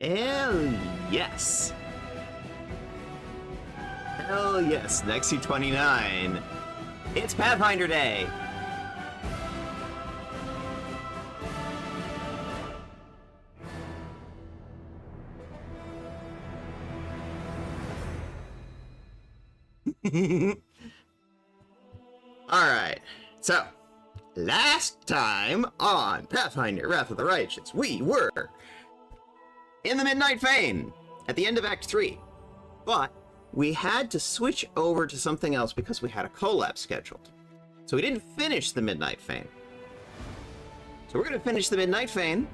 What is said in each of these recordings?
Hell yes. Hell yes, Nexi 29. It's Pathfinder Day. Alright, so, last time on Pathfinder Wrath of the Righteous, we were in the Midnight Fane at the end of Act 3. But we had to switch over to something else because we had a collab scheduled. So we didn't finish the Midnight Fane. So we're going to finish the Midnight Fane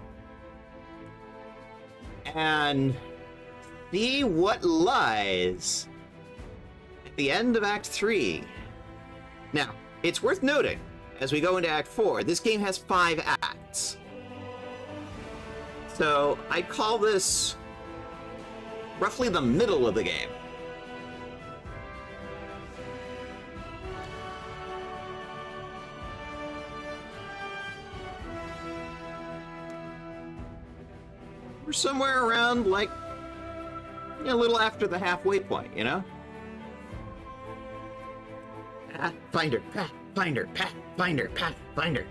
and see what lies at the end of Act 3. Now, it's worth noting, as we go into Act 4, this game has 5 acts. So, I'd call this roughly the middle of the game. We're somewhere around, like, a little after the halfway point, you know? Pathfinder, Pathfinder, Pathfinder, Pathfinder.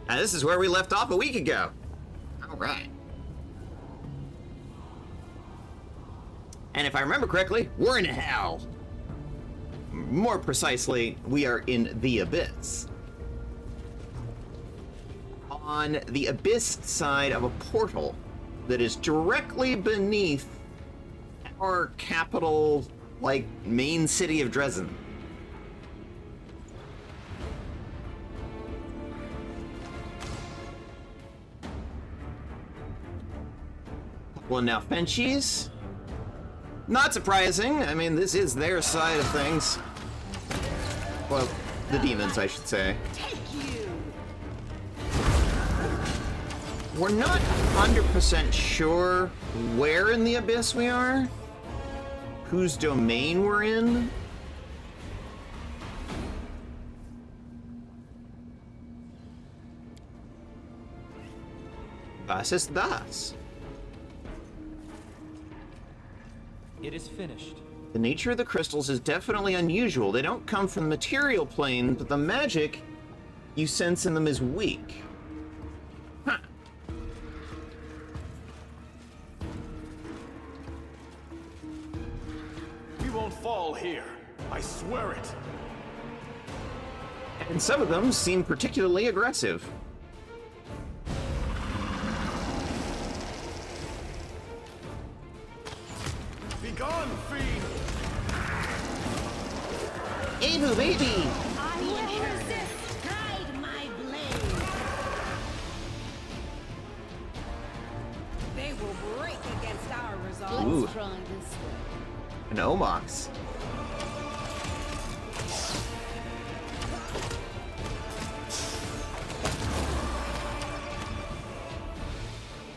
Now, this is where we left off a week ago. All right. And if I remember correctly, we're in hell. More precisely, we are in the Abyss. On the Abyss side of a portal that is directly beneath our capital, like, main city of Dresden. Well, now Fenchies. Not surprising. I mean, this is their side of things. Well, the demons, I should say. We're not 100% sure where in the Abyss we are, whose domain we're in. Was ist das? It is finished. The nature of the crystals is definitely unusual. They don't come from the material plane, but the magic you sense in them is weak. Huh. We won't fall here. I swear it. And some of them seem particularly aggressive. Begone, fiend! Ebu, baby! I will resist. Guide my blade. They will break against our resolve. Ooh. Let's try this way. An Omox.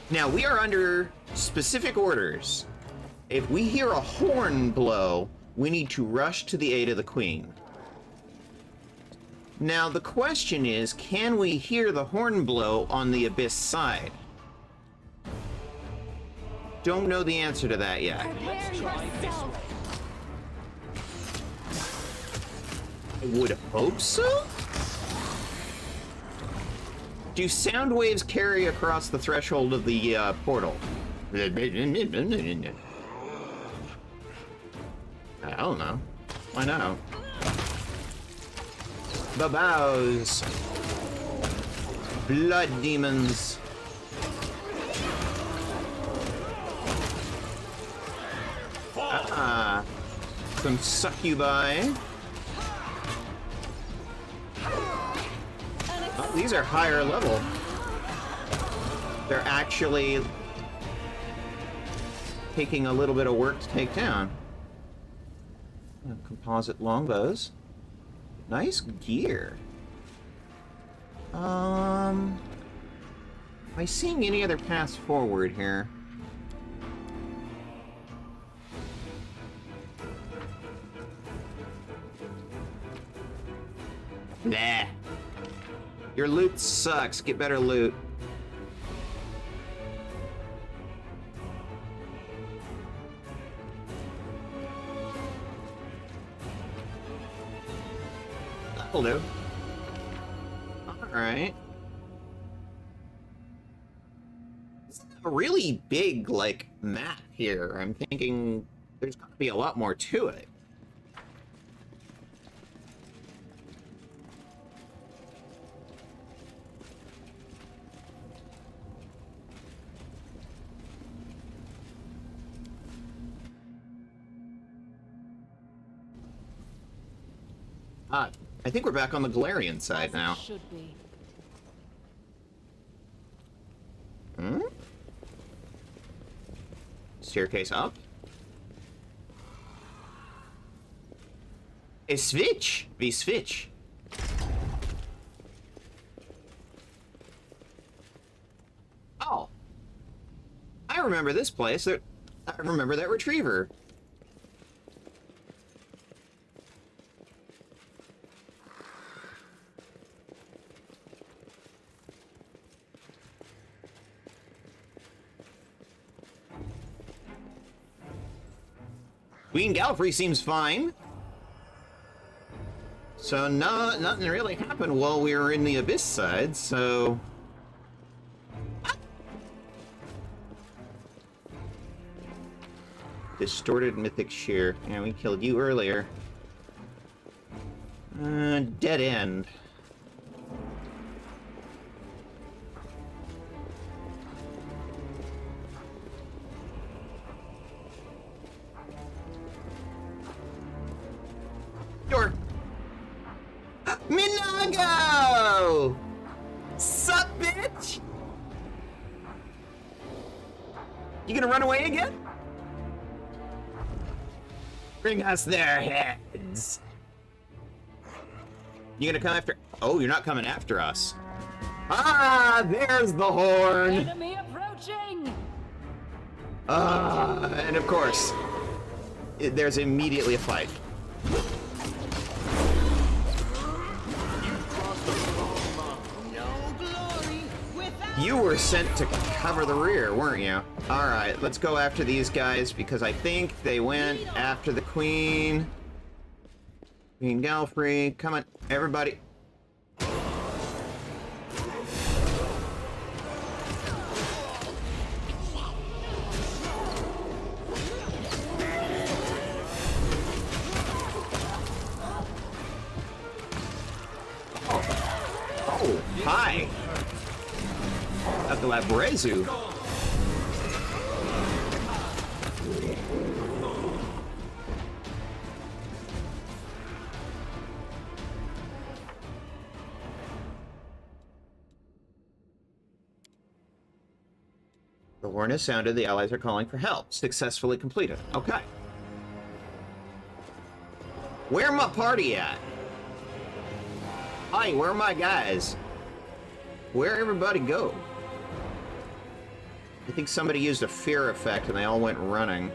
Now, we are under specific orders. If we hear a horn blow, we need to rush to the aid of the Queen. Now, the question is, can we hear the horn blow on the Abyss side? Don't know the answer to that yet. Let's try this way. I would hope so? Do sound waves carry across the threshold of the portal? I don't know. Why not? Babows. Blood demons. Some succubi. Oh, these are higher level. They're actually taking a little bit of work to take down. Composite longbows. Nice gear. Am I seeing any other paths forward here? Nah. Your loot sucks. Get better loot. That'll do. Alright. It's a really big, like, map here. I'm thinking there's gotta be a lot more to it. I think we're back on the Golarion side now. Should be. Hmm? Staircase up? A switch! We switch. Oh. I remember this place. I remember that retriever. Queen Galfrey seems fine. So nothing really happened while we were in the Abyss side, so... Distorted Mythic Shear. Yeah, we killed you earlier. Dead end. Door. Minago! Sup, bitch? You gonna run away again? Bring us their heads. You gonna come after? Oh, you're not coming after us. Ah, there's the horn. Enemy approaching. And of course, there's immediately a fight. You were sent to cover the rear, weren't you? Alright, let's go after these guys because I think they went after the Queen. Queen Galfrey, come on, everybody. Oh, hi. At the Labrezu. The horn has sounded. The allies are calling for help. Successfully completed. Okay. Where my party at? Hi, where are my guys? Where everybody go? I think somebody used a fear effect and they all went running.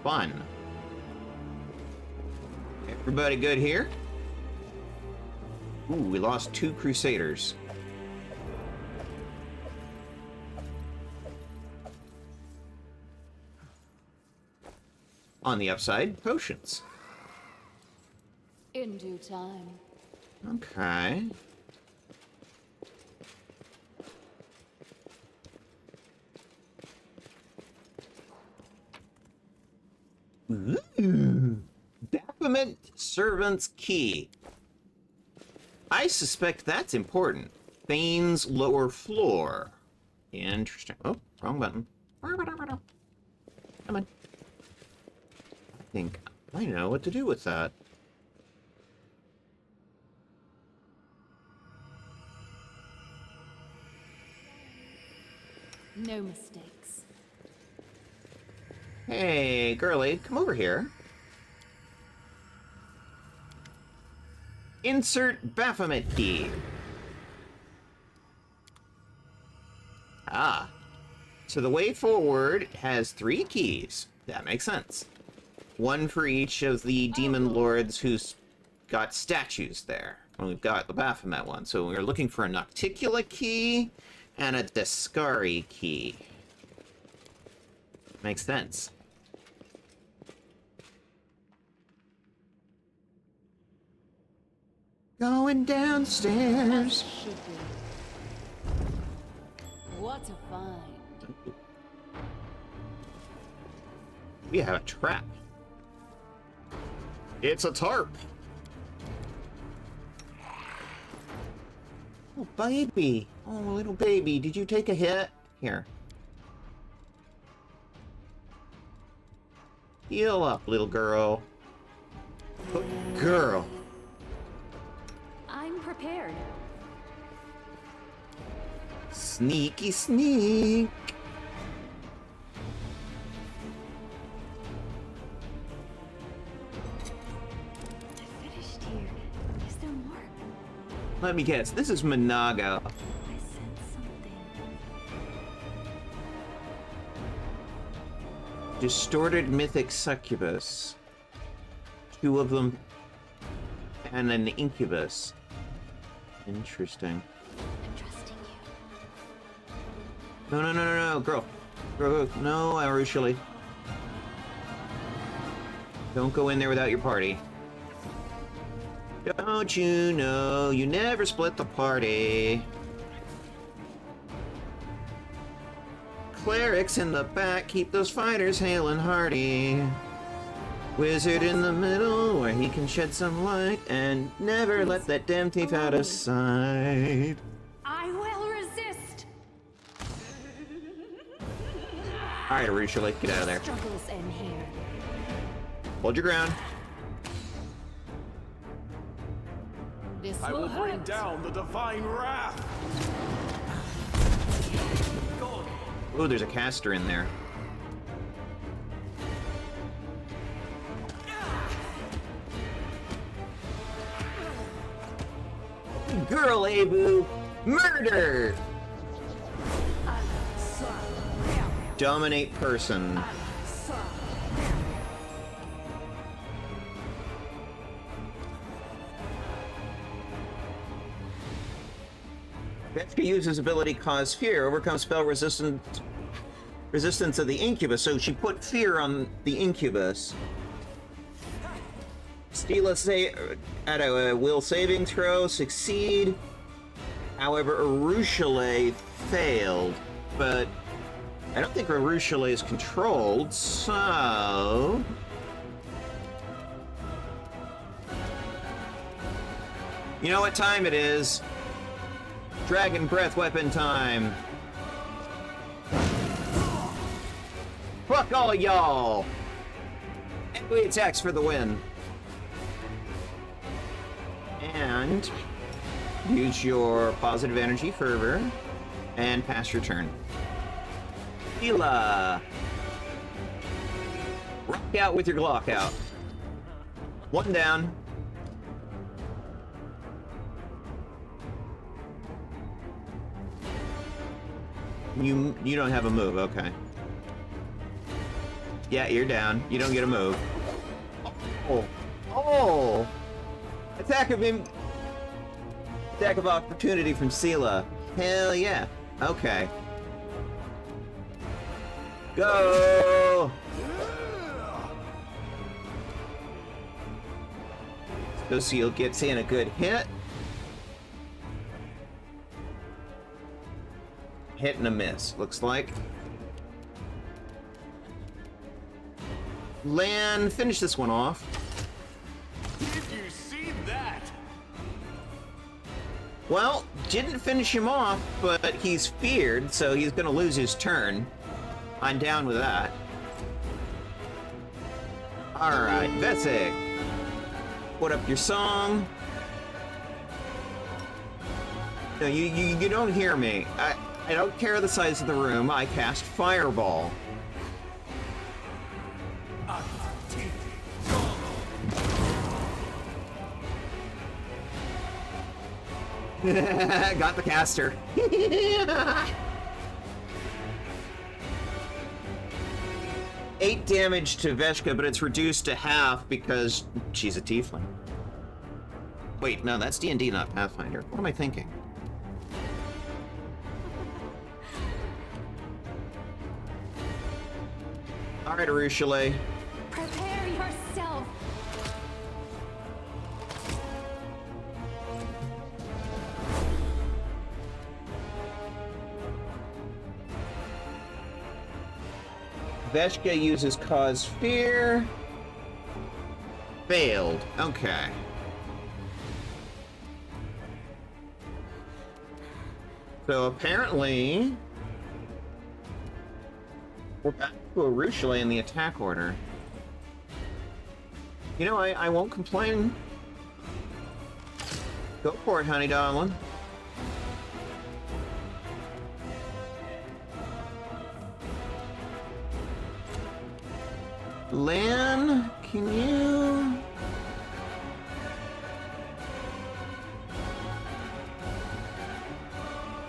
Fun. Everybody good here? Ooh, we lost 2 Crusaders. On the upside, potions. In due time. Okay. Ooh. Baphomet Servant's Key. I suspect that's important. Fane's lower floor. Interesting. Oh, wrong button. Come on. I think I know what to do with that. No mistakes. Hey, girly, come over here. Insert Baphomet key. Ah. So the way forward has 3 keys. That makes sense. One for each of the demon lords who's got statues there. And we've got the Baphomet one. So we're looking for a Nocticula key and a Descari key. Makes sense. Going downstairs. What a find. We have a trap. It's a tarp. Oh, baby. Oh, little baby. Did you take a hit? Here. Heal up, little girl. Good girl. I'm prepared. Sneaky sneak. I finished here. Is there more? Let me guess. This is Monago. I sense something. Distorted mythic succubus. 2 of them. And an incubus. Interesting. I'm trusting you. No, girl. Girl, no, Arushali. Don't go in there without your party. Don't you know, you never split the party. Clerics in the back keep those fighters hale and hearty. Wizard in the middle where he can shed some light and never let that damn thief out of sight. I will resist. Alright, Arushali, get out of there. Struggles end here. Hold your ground. This I will bring hurt. down the divine wrath. Oh, there's a caster in there. Girl, Abu! Murder! Dominate person. Veshka uses ability Cause Fear, overcome spell resistance of the incubus, so she put fear on the incubus. Stila say at a will saving throw, succeed. However, Arushale failed, but I don't think Arushale is controlled, so... You know what time it is? Dragon Breath weapon time. Fuck all of y'all! Enemy attacks for the win. And use your positive energy fervor and pass your turn. Hila! Rock out with your Glock out. 1 down. You don't have a move, okay. Yeah, you're down. You don't get a move. Oh! Attack of opportunity from Sela. Hell yeah. Okay. Go! So Seal gets in a good hit. Hit and a miss, looks like. Lan, finish this one off. Did you see that? Well, didn't finish him off, but he's feared, so he's gonna lose his turn. I'm down with that. Alright, Vesic. Put up your song. No, you don't hear me. I don't care the size of the room. I cast Fireball. Got the caster. 8 damage to Veshka, but it's reduced to half because she's a tiefling. Wait, no, that's D&D, not Pathfinder. What am I thinking? Alright, Arushale. Prepare yourself. Veshka uses Cause Fear. Failed. Okay. So apparently, we're back to Arushale in the attack order. You know, I won't complain. Go for it, honey darling. Lan, can you...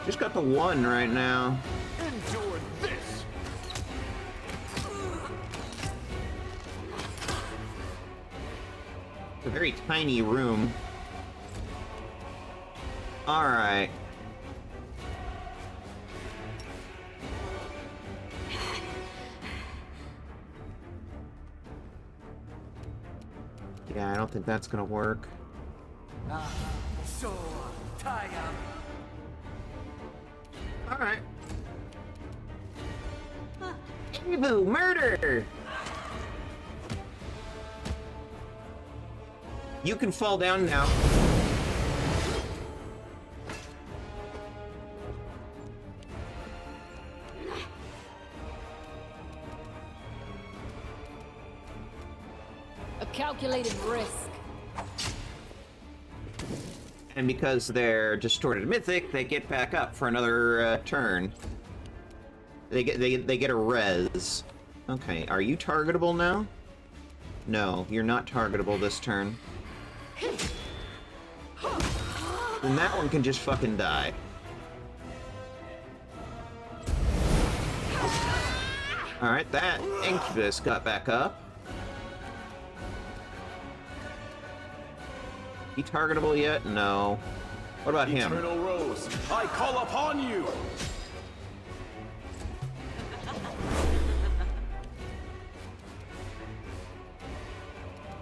Just got the 1 right now. Endure this! It's a very tiny room. Alright. Yeah, I don't think that's gonna work. So tired. Alright. Ebu, murder! You can fall down now. A calculated risk. And because they're distorted mythic, they get back up for another turn. They get a res. Okay, are you targetable now? No, you're not targetable this turn. Then that one can just fucking die. Alright, that Incubus got back up. He targetable yet? No. What about him? Eternal Rose, I call upon you!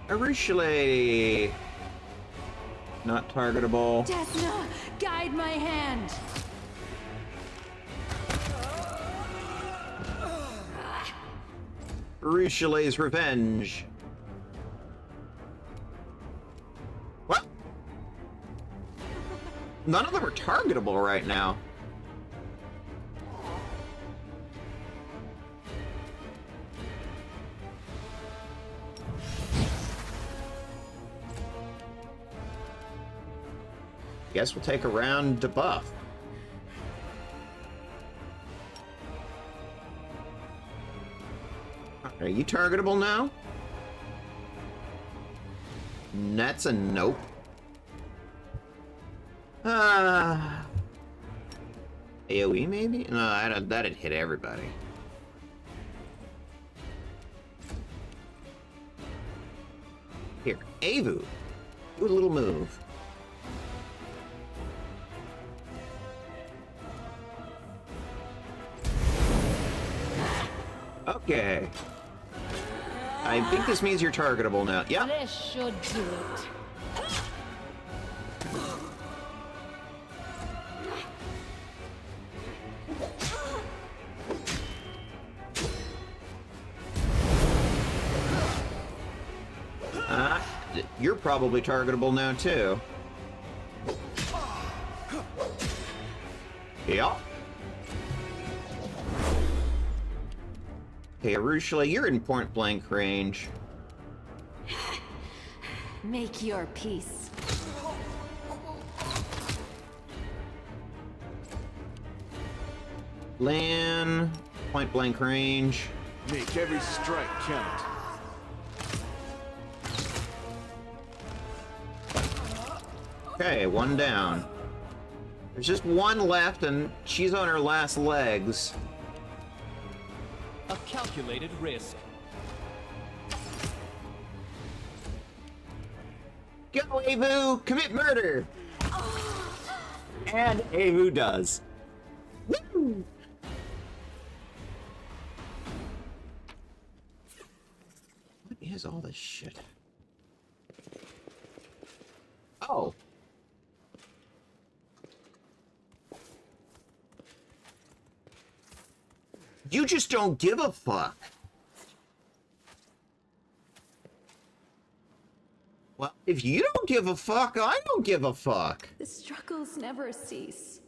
Arushale! Not targetable. Desna, guide my hand. Arushale's revenge. What? None of them are targetable right now. Guess we'll take a round to buff. Are you targetable now? That's a nope. AoE maybe? No, that'd hit everybody. Here, Avu. Do a little move. Okay. I think this means you're targetable now. Yep. This should do it. You're probably targetable now too. Yeah. Okay, Arushale, you're in point blank range. Make your peace. Lan, point blank range. Make every strike count. Okay, one down. There's just one left, and she's on her last legs. A calculated risk. Go, Avu! Commit murder! And Avu does. Woo! What is all this shit? Oh. You just don't give a fuck. Well, if you don't give a fuck, I don't give a fuck. The struggles never cease.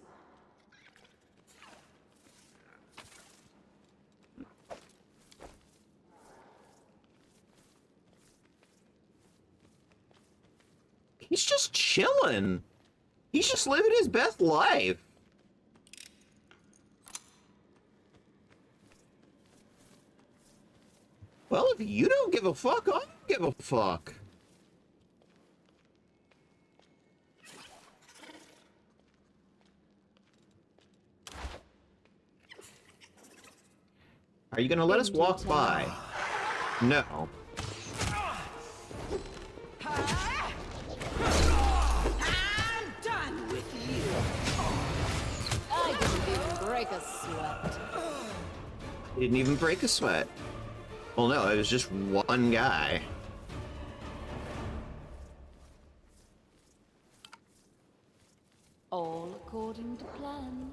He's just chilling. He's just living his best life. Well, if you don't give a fuck, I don't give a fuck. Are you gonna let us walk by? No. I'm done with you. I didn't even break a sweat. He didn't even break a sweat. Well, no, it was just one guy. All according to plan.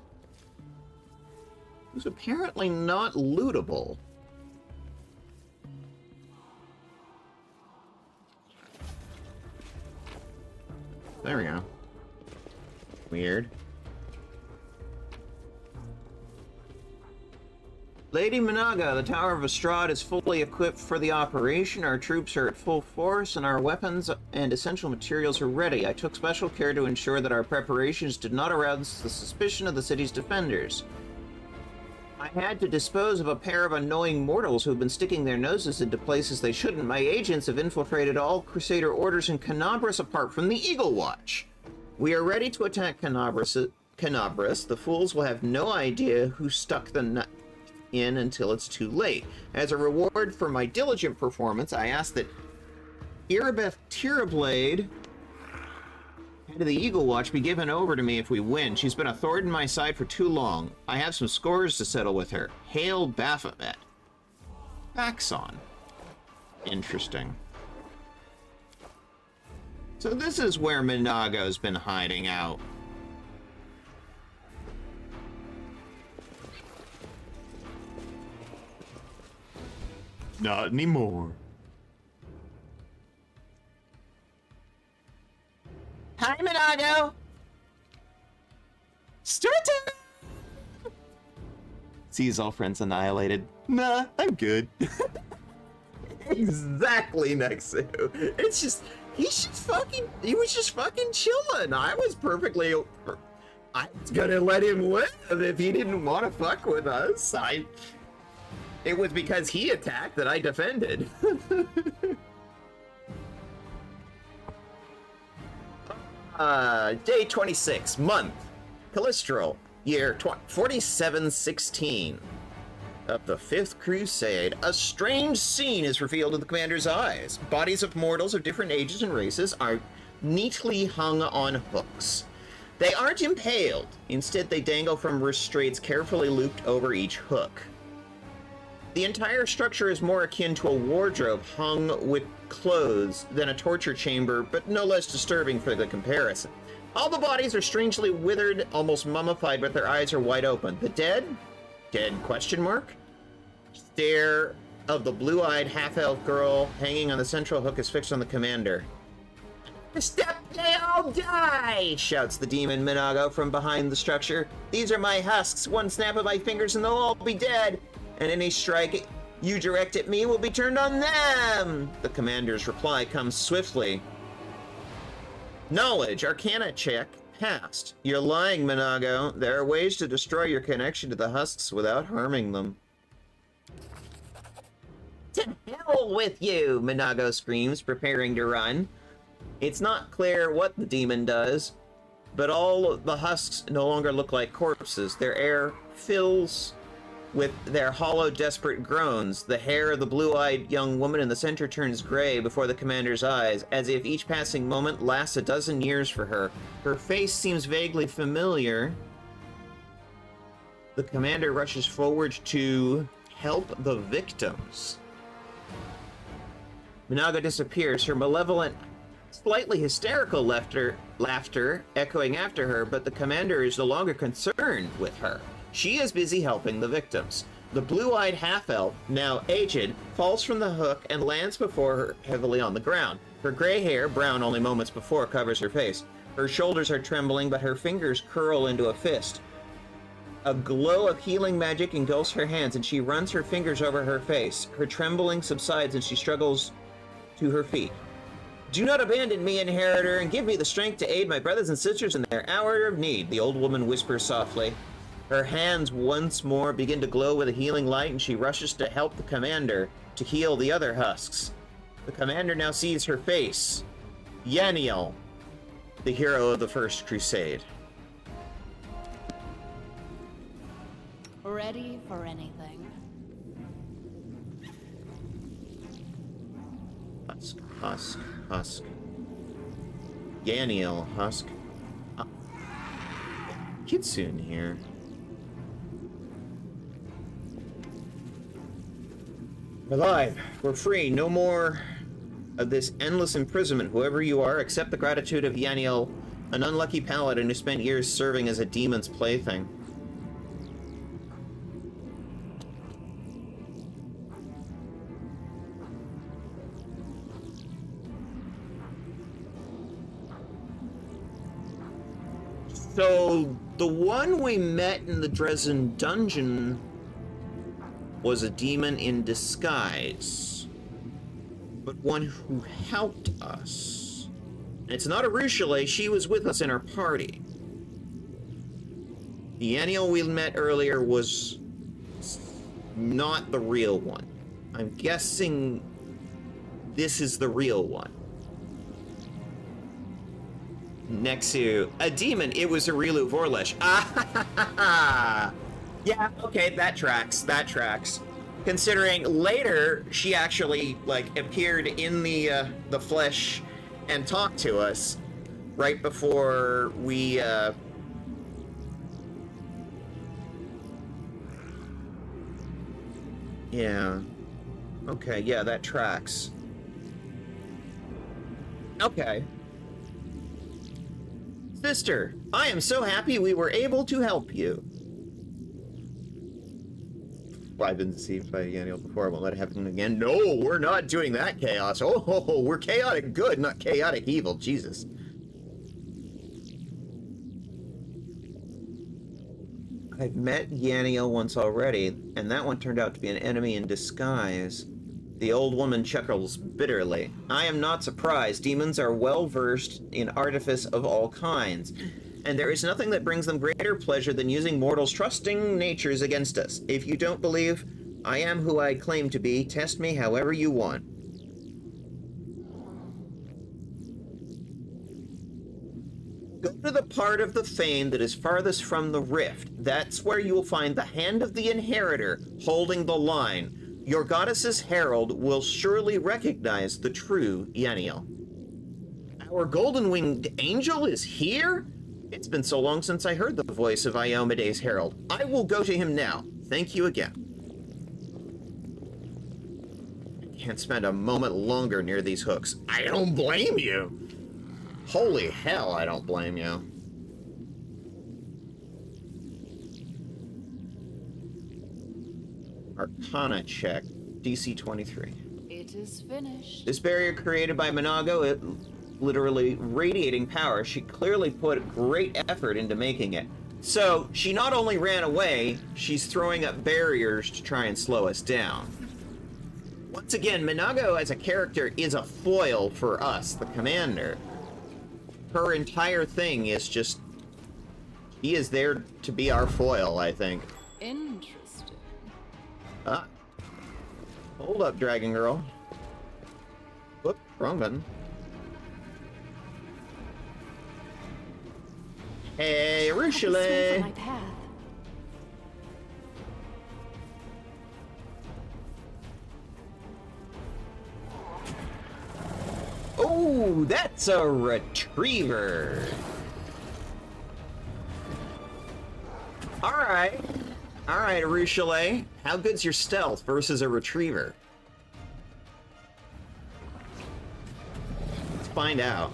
Who's apparently not lootable. There we go. Weird. Lady Minaga, the Tower of Estrad is fully equipped for the operation. Our troops are at full force, and our weapons and essential materials are ready. I took special care to ensure that our preparations did not arouse the suspicion of the city's defenders. I had to dispose of a pair of annoying mortals who have been sticking their noses into places they shouldn't. My agents have infiltrated all Crusader orders in Canabras apart from the Eagle Watch. We are ready to attack Canabras. The fools will have no idea who stuck the nut in until it's too late. As a reward for my diligent performance, I ask that Irabeth Tirablade, head of the Eagle Watch, be given over to me if we win. She's been a thorn in my side for too long. I have some scores to settle with her. Hail Baphomet. Axon. Interesting. So this is where Minago's been hiding out. Not anymore. Hi, Minago! Start time! Sees all friends annihilated. Nah, I'm good. Exactly, Nexu. It's just, he was just fucking chilling. I was perfectly, I was gonna let him live if he didn't want to fuck with us. It was because he attacked that I defended. Day 26, month, Calistral, year 4716 of the 5th Crusade. A strange scene is revealed to the commander's eyes. Bodies of mortals of different ages and races are neatly hung on hooks. They aren't impaled. Instead, they dangle from restraints carefully looped over each hook. The entire structure is more akin to a wardrobe hung with clothes than a torture chamber, but no less disturbing for the comparison. All the bodies are strangely withered, almost mummified, but their eyes are wide open. The dead? Dead question mark? Stare of the blue-eyed half-elf girl hanging on the central hook is fixed on the commander. "Step, they all die!" shouts the demon Minago from behind the structure. "These are my husks. One snap of my fingers and they'll all be dead. And any strike you direct at me will be turned on them." The commander's reply comes swiftly. Knowledge, Arcana check, passed. You're lying, Minago. There are ways to destroy your connection to the husks without harming them. "To hell with you!" Minago screams, preparing to run. It's not clear what the demon does, but all of the husks no longer look like corpses. Their air fills with their hollow, desperate groans. The hair of the blue-eyed young woman in the center turns gray before the commander's eyes, as if each passing moment lasts a dozen years for her. Her face seems vaguely familiar. The commander rushes forward to help the victims. Minaga disappears, her malevolent, slightly hysterical laughter echoing after her, but the commander is no longer concerned with her. She is busy helping the victims. The blue-eyed half-elf, now aged, falls from the hook and lands before her heavily on the ground. Her gray hair, brown only moments before, covers her face. Her shoulders are trembling, but her fingers curl into a fist. A glow of healing magic engulfs her hands, and she runs her fingers over her face. Her trembling subsides, and she struggles to her feet. "Do not abandon me, inheritor, and give me the strength to aid my brothers and sisters in their hour of need," the old woman whispers softly. Her hands once more begin to glow with a healing light, and she rushes to help the commander to heal the other husks. The commander now sees her face. Yaniel, the hero of the First Crusade. Ready for anything. Husk, husk, husk. Yaniel, husk. Kitsune here. We're alive. We're free. No more of this endless imprisonment. Whoever you are, accept the gratitude of Yaniel, an unlucky paladin who spent years serving as a demon's plaything. So, the one we met in the Dresden dungeon was a demon in disguise, but one who helped us. And it's not a Ruchelet, she was with us in our party. The Aniel we met earlier was not the real one. I'm guessing this is the real one. Next to a demon, it was a Rilu Vorlesh. Ah, yeah, okay, that tracks. Considering later she actually appeared in the flesh and talked to us right before we yeah. Okay, yeah, that tracks. Okay. Sister, I am so happy we were able to help you. Well, I've been deceived by Yaniel before. I won't let it happen again. No, we're not doing that chaos. Oh, we're chaotic good, not chaotic evil. Jesus. I've met Yaniel once already, and that one turned out to be an enemy in disguise. The old woman chuckles bitterly. I am not surprised. Demons are well versed in artifice of all kinds, and there is nothing that brings them greater pleasure than using mortals' trusting natures against us. If you don't believe I am who I claim to be, test me however you want. Go to the part of the Fane that is farthest from the rift. That's where you will find the hand of the Inheritor holding the line. Your goddess's herald will surely recognize the true Yaniel. Our golden-winged angel is here? It's been so long since I heard the voice of Iomede's herald. I will go to him now. Thank you again. I can't spend a moment longer near these hooks. I don't blame you. Holy hell, I don't blame you. Arcana check, DC 23. It is finished. This barrier created by Minago, it literally radiating power. She clearly put great effort into making it. So, she not only ran away, she's throwing up barriers to try and slow us down. Once again, Minago as a character is a foil for us, the commander. Her entire thing is just... He is there to be our foil, I think. Interesting. Ah. Hold up, Dragon Girl. Whoop, wrong button. Hey, Ruchelet! Ooh, that's a retriever. Alright. Alright, Arushale. How good's your stealth versus a retriever? Let's find out.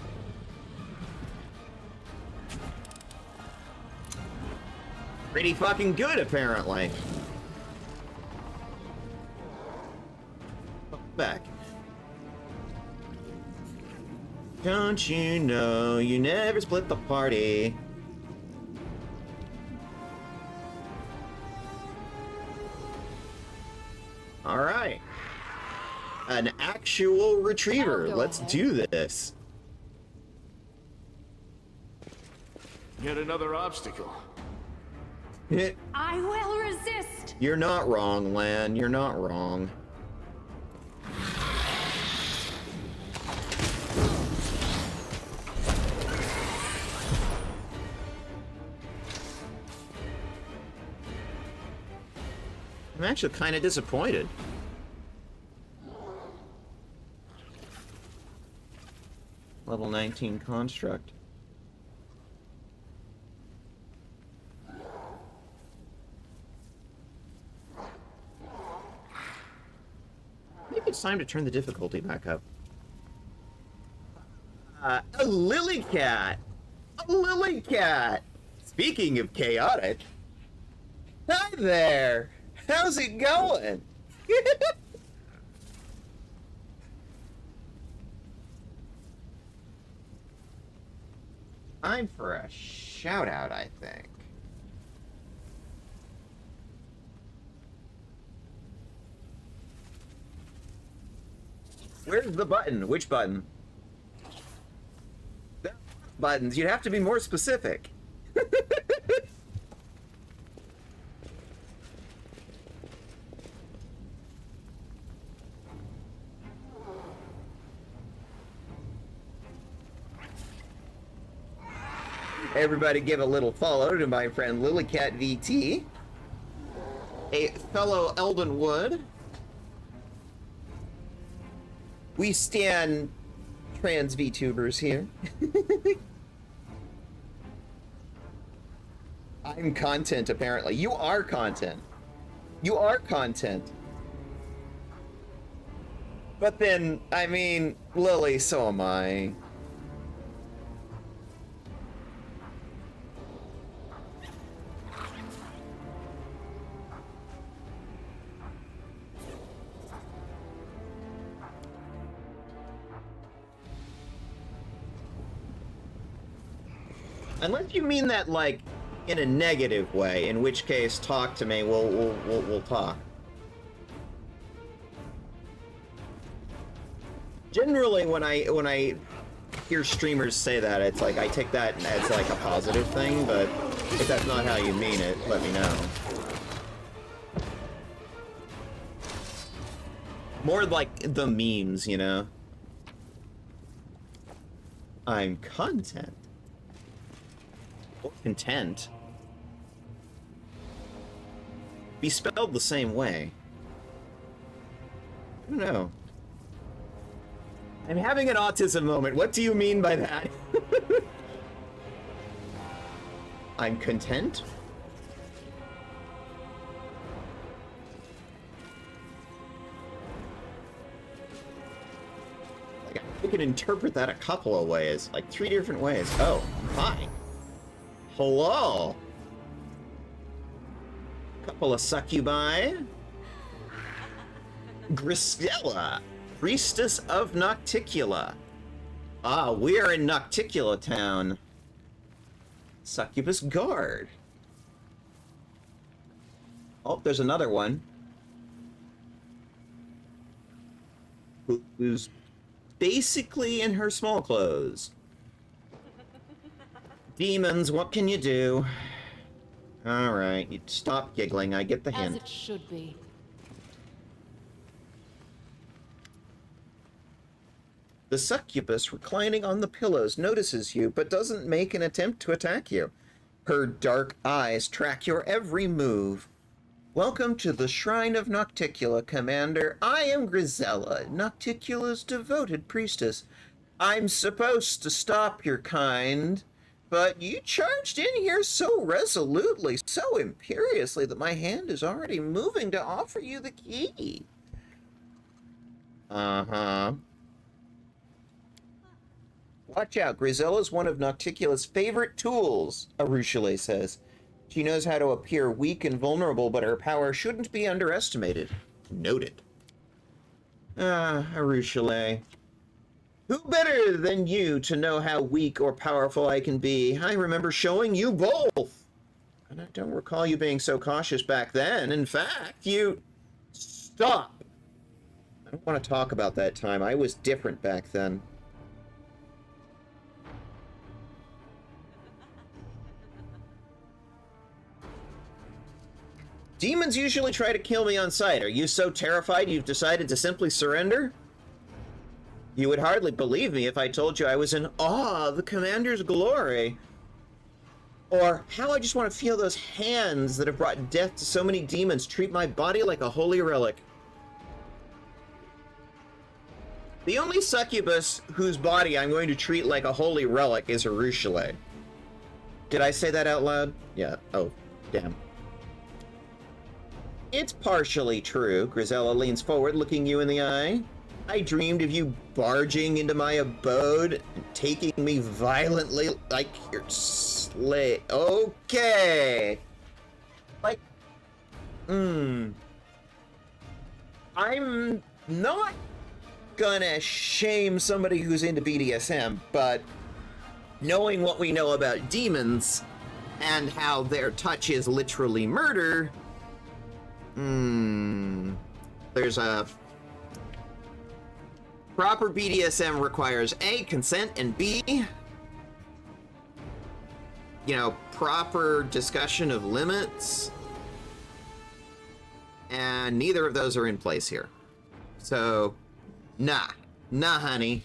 Pretty fucking good, apparently. Back. Don't you know you never split the party? Alright. An actual retriever. Let's do this. Yet another obstacle. I will resist. You're not wrong, Lan. You're not wrong. I'm actually kind of disappointed. Level 19 construct. Maybe it's time to turn the difficulty back up. A lily cat! A lily cat! Speaking of chaotic. Hi there! How's it going? Time for a shout out, I think. Where's the button? Which button? There are buttons. You'd have to be more specific. Everybody give a little follow to my friend Lilycat VT, a fellow Eldenwood. We stand trans VTubers here. I'm content, apparently. You are content. You are content. But then, I mean, Lily, so am I. Unless you mean that, like, in a negative way, in which case, talk to me. We'll talk. Generally, when I hear streamers say that, it's like I take that as like a positive thing. But if that's not how you mean it, let me know. More like the memes, you know. I'm content. Or content. Be spelled the same way. I don't know. I'm having an autism moment. What do you mean by that? I'm content? Like, I can interpret that a couple of ways. Like, 3 different ways. Oh, hi. Hello. Couple of succubi. Grisella, priestess of Nocticula. Ah, we are in Nocticula town. Succubus guard. Oh, there's another one. Who's basically in her small clothes. Demons, what can you do? Alright, you stop giggling, I get the hint. As it should be. The succubus, reclining on the pillows, notices you, but doesn't make an attempt to attack you. Her dark eyes track your every move. Welcome to the Shrine of Nocticula, Commander. I am Grisella, Nocticula's devoted priestess. I'm supposed to stop your kind, but you charged in here so resolutely, so imperiously, that my hand is already moving to offer you the key. Uh-huh. Watch out, Grisella's one of Nocticula's favorite tools, Arushale says. She knows how to appear weak and vulnerable, but her power shouldn't be underestimated. Noted. Ah, Arushale. Who better than you to know how weak or powerful I can be? I remember showing you both. And I don't recall you being so cautious back then. In fact, you... Stop! I don't want to talk about that time. I was different back then. Demons usually try to kill me on sight. Are you so terrified you've decided to simply surrender? You would hardly believe me if I told you I was in awe of the commander's glory. Or how I just want to feel those hands that have brought death to so many demons treat my body like a holy relic. The only succubus whose body I'm going to treat like a holy relic is Arushale. Did I say that out loud? Yeah. Oh, damn. It's partially true. Grisella leans forward, looking you in the eye. I dreamed of you barging into my abode and taking me violently like your slave. Okay. Like, I'm not gonna shame somebody who's into BDSM, but knowing what we know about demons and how their touch is literally murder, there's a... Proper BDSM requires A, consent, and B, you know, proper discussion of limits. And neither of those are in place here. So, nah, honey.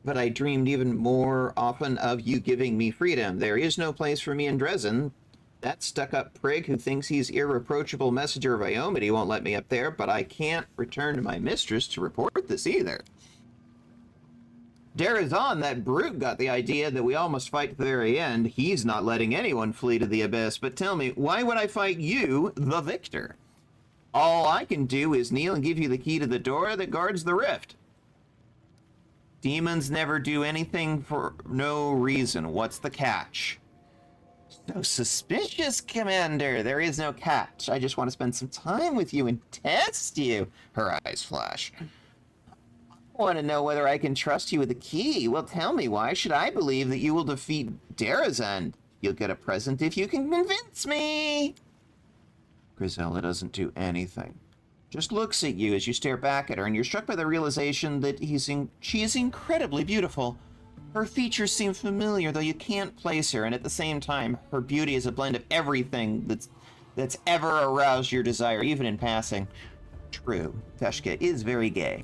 But I dreamed even more often of you giving me freedom. There is no place for me in Dresden. That stuck-up prig who thinks he's irreproachable messenger of Iomity won't let me up there, but I can't return to my mistress to report this either. Darazan, that brute, got the idea that we all must fight to the very end. He's not letting anyone flee to the abyss, but tell me, why would I fight you, the victor? All I can do is kneel and give you the key to the door that guards the rift. Demons never do anything for no reason. What's the catch? So suspicious, Commander. There is no catch. I just want to spend some time with you and test you. Her eyes flash. I want to know whether I can trust you with the key. Well, tell me, why should I believe that you will defeat Darazan? You'll get a present if you can convince me. Grisella doesn't do anything. Just looks at you as you stare back at her, and you're struck by the realization that she is incredibly beautiful. Her features seem familiar, though you can't place her, and at the same time, her beauty is a blend of everything that's ever aroused your desire, even in passing. True, Veshka is very gay.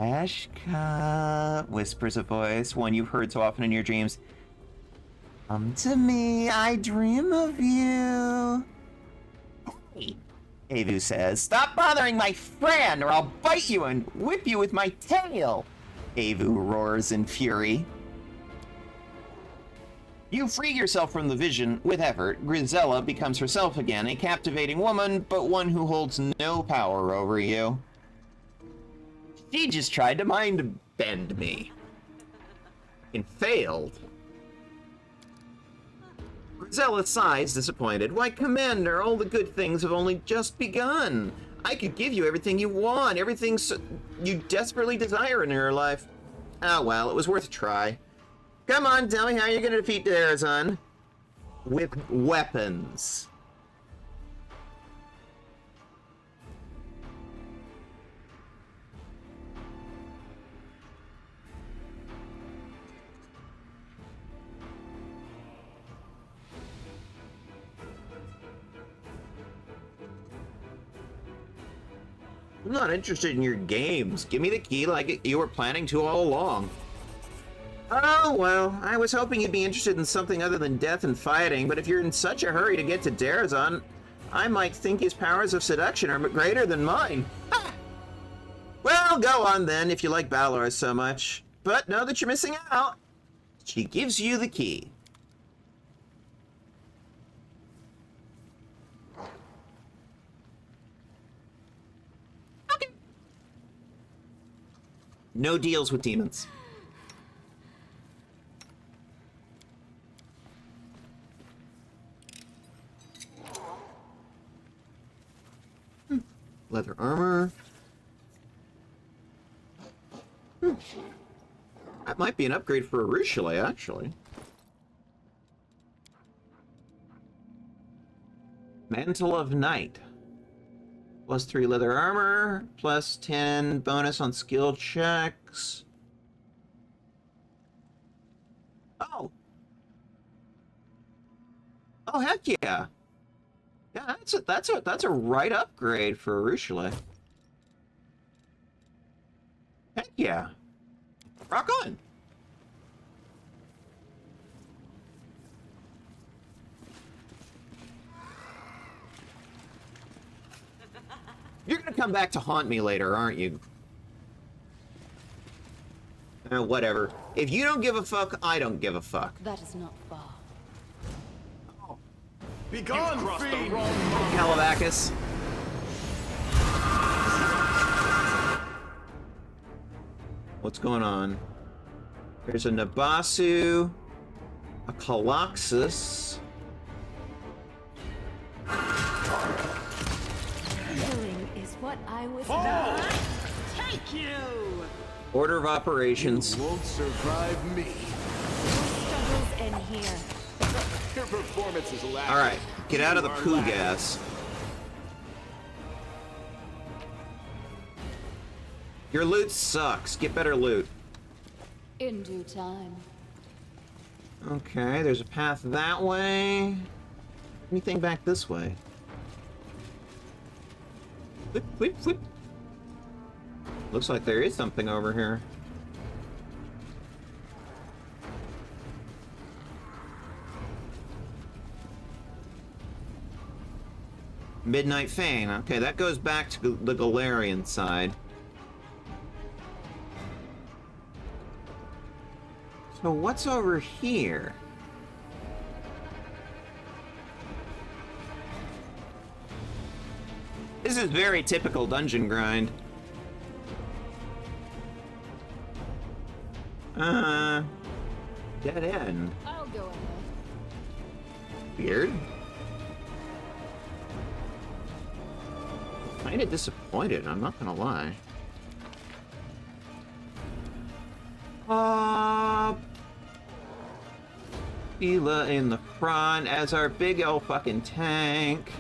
Veshka, whispers a voice, one you've heard so often in your dreams. Come to me, I dream of you. Hey, Avu says, stop bothering my friend, or I'll bite you and whip you with my tail. Avu roars in fury. You free yourself from the vision with effort. Grisella becomes herself again, a captivating woman, but one who holds no power over you. She just tried to mind bend me. And failed. Grisella sighs, disappointed. Why, Commander, all the good things have only just begun. I could give you everything you want, everything you desperately desire in your life. Ah, well, it was worth a try. Come on, tell me how you're going to defeat Darazan. With weapons. I'm not interested in your games. Give me the key like you were planning to all along. Oh, well, I was hoping you'd be interested in something other than death and fighting, but if you're in such a hurry to get to Darazan, I might think his powers of seduction are greater than mine. Ha! Well, go on then if you like Balor so much. But know that you're missing out. She gives you the key. Okay. No deals with demons. Leather armor. That might be an upgrade for Arushale, actually. Mantle of Night. +3 leather armor, +10 bonus on skill checks. Oh. Oh, heck yeah. Yeah, that's a right upgrade for Arushale. Heck yeah. Rock on. You're gonna come back to haunt me later, aren't you? Whatever. If you don't give a fuck, I don't give a fuck. That is not far. Begone, Fiend! Calabacus. What's going on? There's a Nabasu, a Coloxus. Killing is what I was Fall! Take you! Order of operations. You won't survive me. Struggles end here. Your performance is lacking. All right, get out of the You are poo lacking. gas. Your loot sucks. Get better loot. In due time. Okay, there's a path that way. Anything back this way? Flip, flip, flip. Looks like there is something over here. Midnight Fane. Okay, that goes back to the Golarion side. So what's over here? This is very typical dungeon grind. Dead end. I'll go ahead. Weird. Kinda disappointed, I'm not gonna lie. Fila in the front as our big old fucking tank.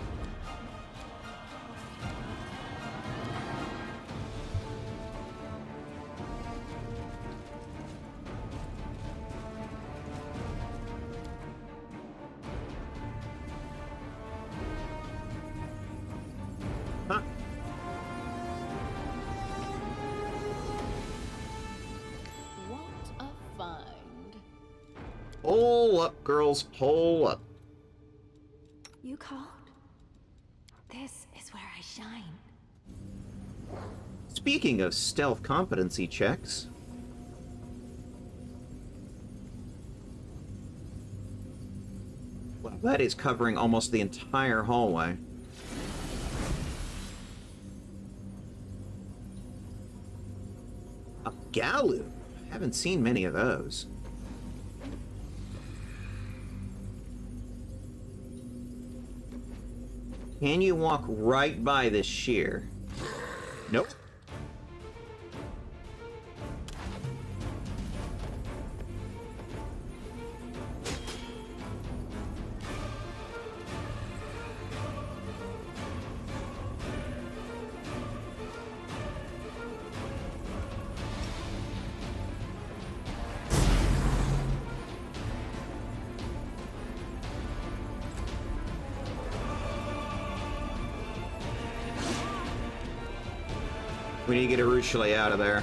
Huh. What a find. Pull up, girls, pull up. You called? This is where I shine. Speaking of stealth competency checks. Well, that is covering almost the entire hallway. A Galu. Haven't seen many of those. Can you walk right by this shear? Nope. We need to get Arushale out of there.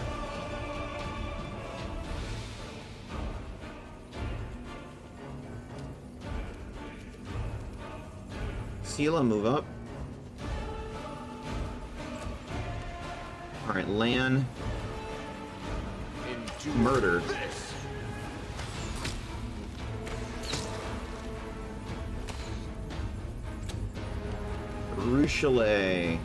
Sela, move up. Alright, Lan Endure murdered. this. Ruchelet.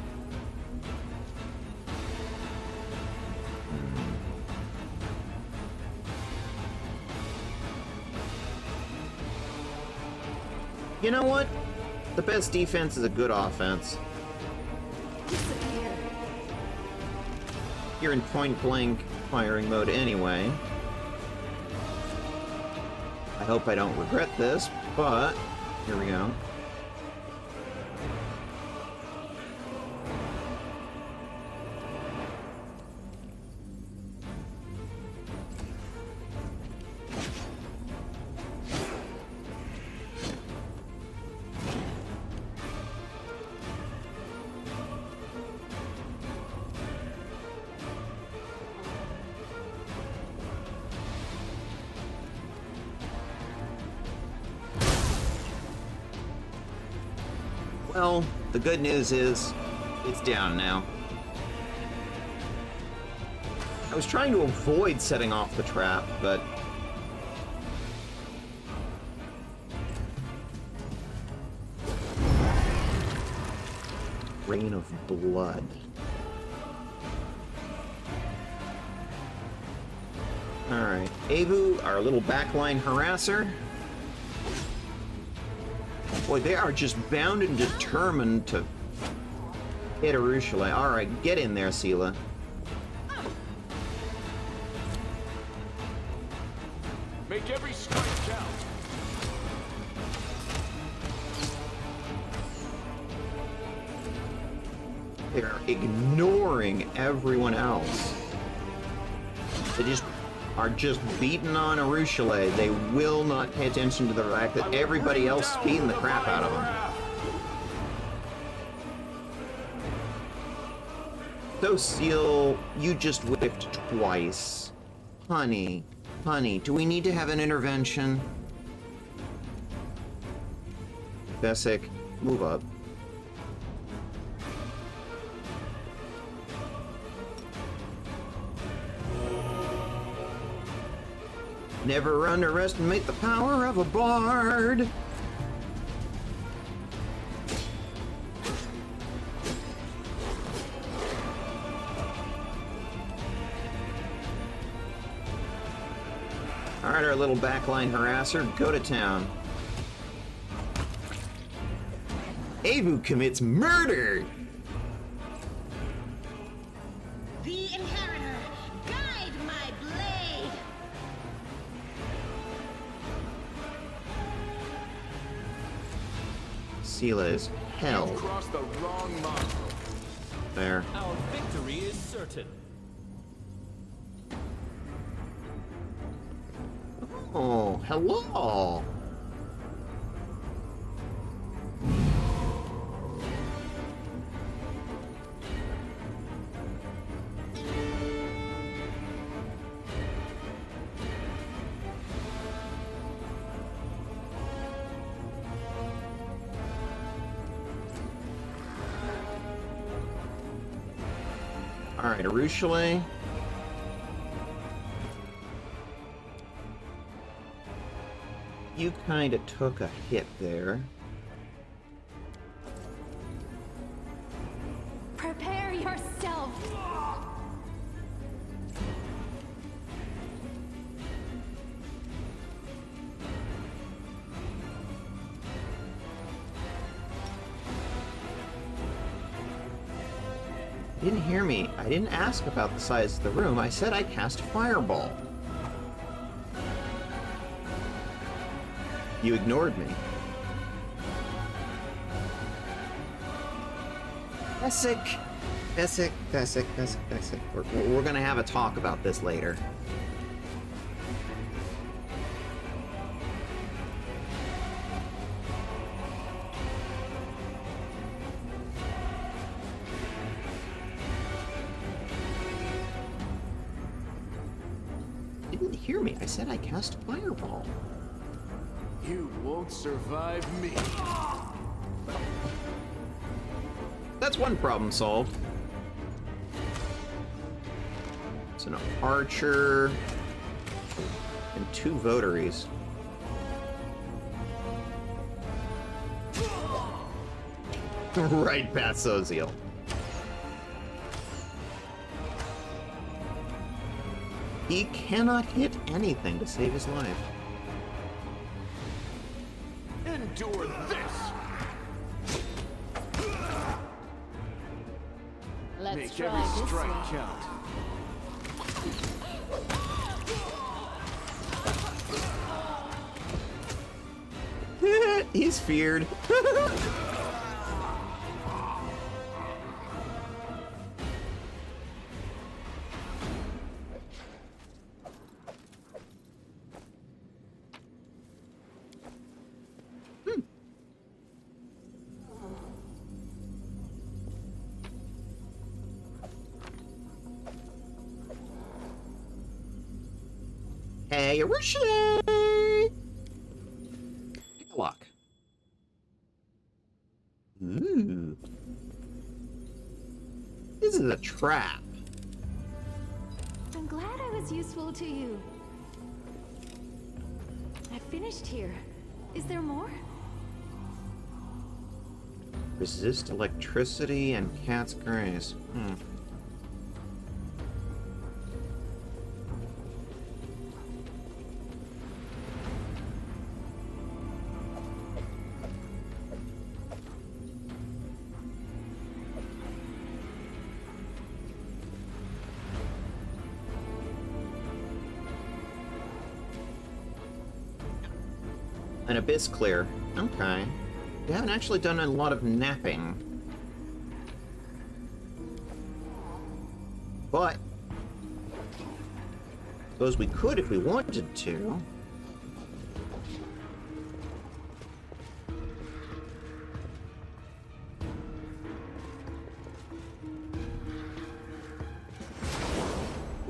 You know what? The best defense is a good offense. Disappear. You're in point-blank firing mode anyway. I hope I don't regret this, but here we go. Well, the good news is, it's down now. I was trying to avoid setting off the trap, but... Rain of blood. Alright, Avu, our little backline harasser. Boy, they are just bound and determined to hit Arushale. Alright, get in there, Sela. Make every strike count. They're ignoring everyone else. They are just beating on Arushale. They will not pay attention to the fact that everybody else is beating the crap out of them. So, Seal, you just whiffed twice. Honey, do we need to have an intervention? Veshka, move up. Never underestimate the power of a bard. Alright, our little backline harasser, go to town. Avu commits murder! The inheritor, guide my blade. Sela is hell. You've crossed the wrong mark. There. Our victory is certain. Oh, hello! Alright, Arushale. You kind of took a hit there. Prepare yourself. You didn't hear me. I didn't ask about the size of the room. I said I cast Fireball. You ignored me. Veshka. We're gonna have a talk about this later. You didn't hear me. I said I cast Fireball. You won't survive me. That's one problem solved. It's an archer and 2 votaries. Right past Soziel. He cannot hit anything to save his life. Endure this! Let's Make try every this strike one. count. He's feared. Hey, Arishe! Pick a lock. Ooh. This is a trap. I'm glad I was useful to you. I finished here. Is there more? Resist electricity and cat's grace. An abyss clear. Okay. We haven't actually done a lot of napping. But suppose we could if we wanted to.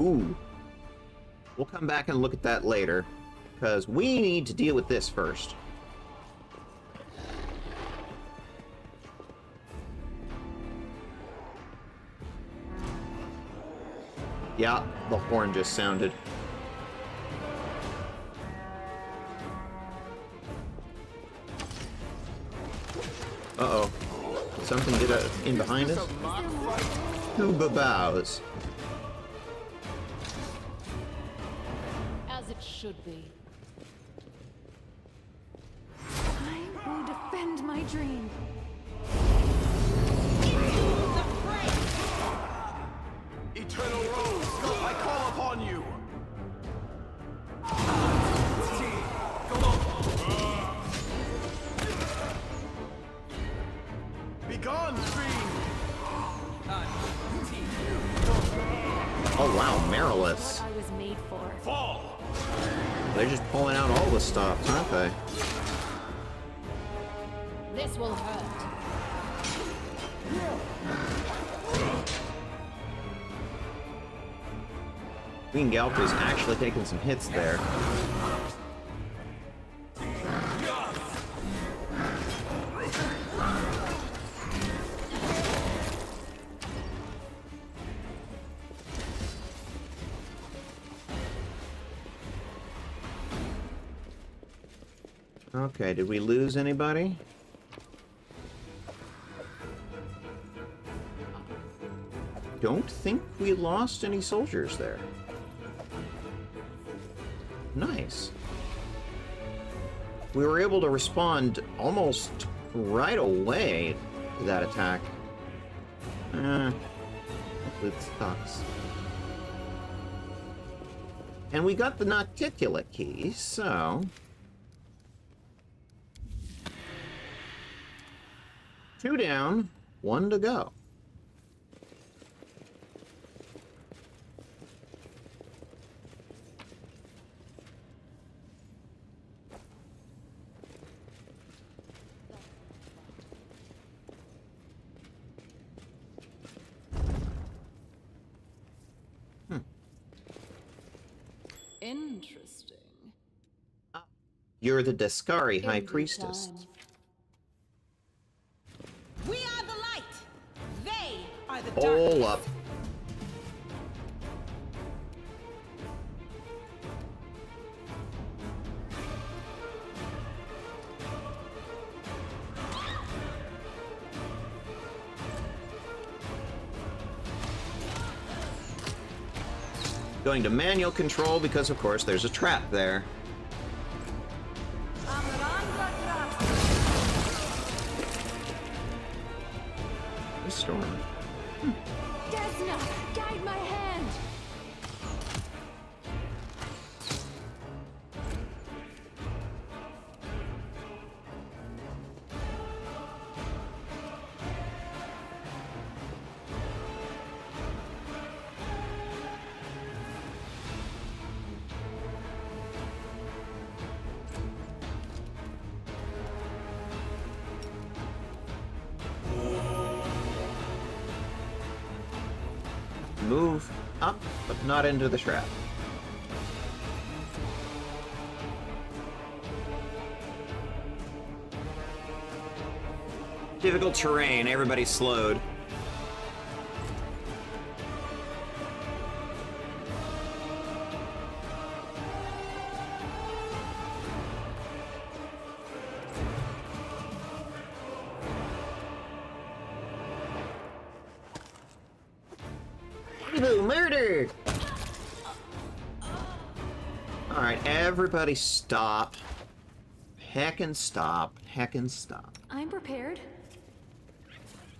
Ooh. We'll come back and look at that later, because we need to deal with this first. Yeah, the horn just sounded. Uh-oh. Did something get in behind us? Who bows? As it should be. I will defend my dream. Eternal Rose, I call upon you! Begone, fiend! Oh wow, Marilys. What I was made for. Fall! They're just pulling out all the stops, aren't they? This will hurt. Queen Galpa's actually taking some hits there. Okay, did we lose anybody? Don't think we lost any soldiers there. Nice. We were able to respond almost right away to that attack. It sucks. And we got the Nocticulate key, so... 2 down, 1 to go. Interesting. You're the Descari High In due Priestess. time. We are the light. They are the Hold darkness. up. Going to manual control because, of course, there's a trap there. The storm. Desna, guide my hand. Move up, but not into the trap. Difficult terrain, everybody's slowed. Evil murder! Alright, everybody stop. Heckin' stop. Heckin' stop. I'm prepared.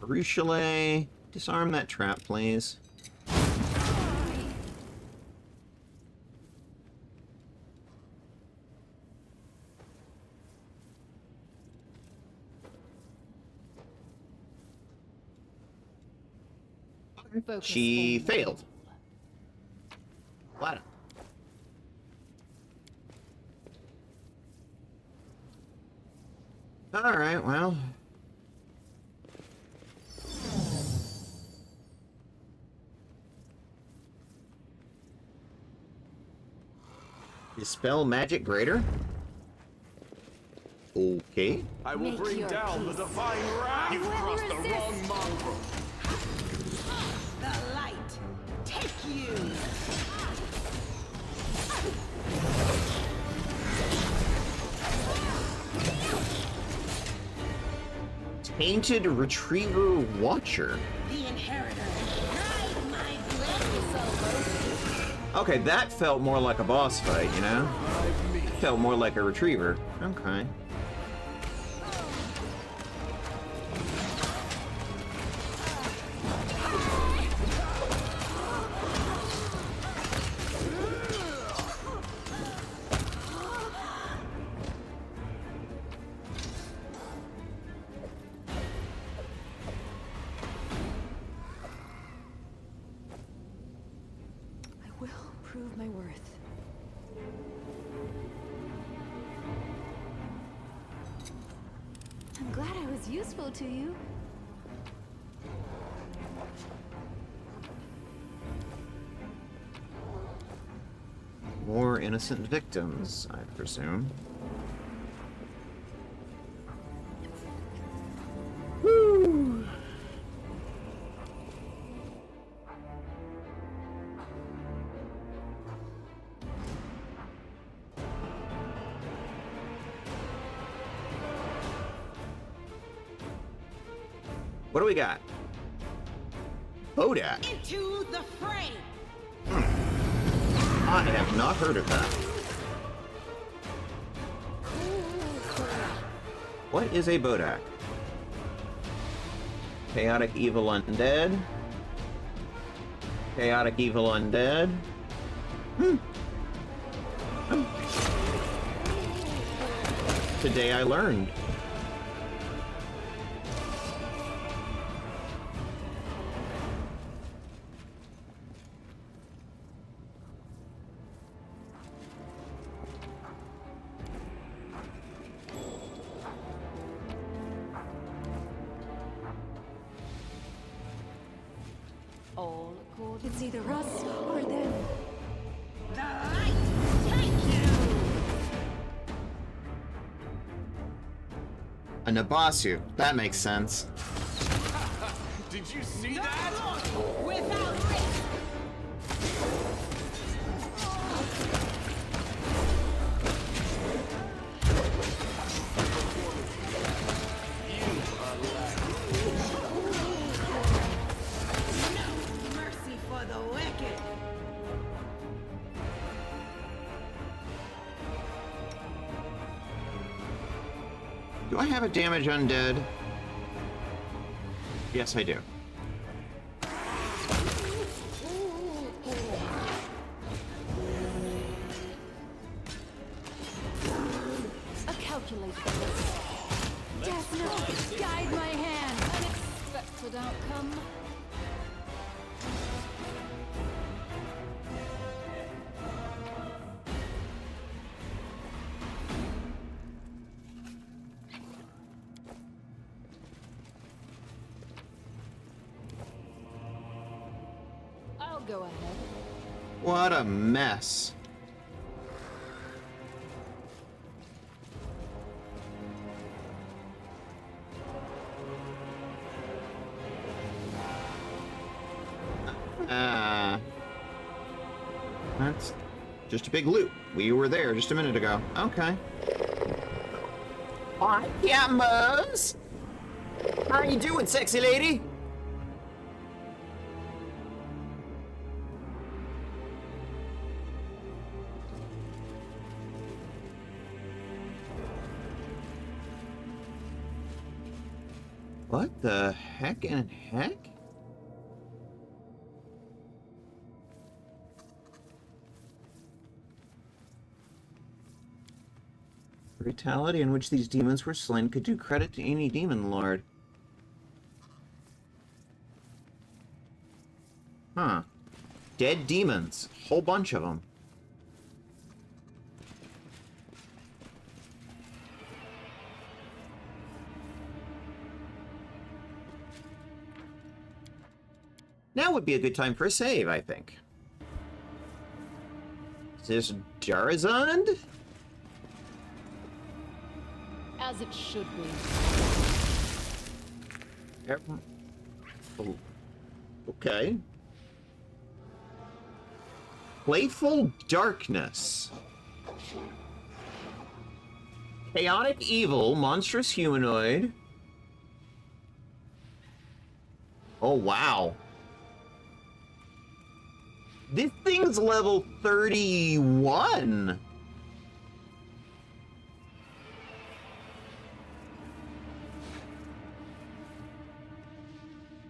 Ruchelet, disarm that trap, please. She failed. What? Alright, well. Dispel magic greater? Okay. I will Make bring your down the peace. divine wrath. You've crossed the wrong mongrel. The light, take you. Tainted Retriever Watcher. The inheritor, guide my blade. Okay, that felt more like a boss fight, you know? Felt more like a retriever. Okay. I will prove my worth. I'm glad I was useful to you. More innocent victims, I presume. Woo! What do we got? Bodak. Into the fray. I have not heard of that. What is a Bodak? Chaotic evil undead. Chaotic evil undead. Today I learned. All according. It's either us or them. The light, take you! A Nabasu. That makes sense. Did you see that? Without risk! No mercy for the wicked! I have a damage undead? Yes, I do. A calculated risk. Death note, guide my hand. Unexpected outcome. I'll go ahead. What a mess. That's just a big loop. We were there just a minute ago. Okay. Hi, Cammos! How you doing, sexy lady? What the heck and heck? The brutality in which these demons were slain could do credit to any demon lord. Huh. Dead demons. Whole bunch of them. Now would be a good time for a save, I think. Is this Jarazond? As it should be. Oh. Okay. Playful Darkness. Chaotic Evil, Monstrous Humanoid. Oh, wow. This thing's level 31.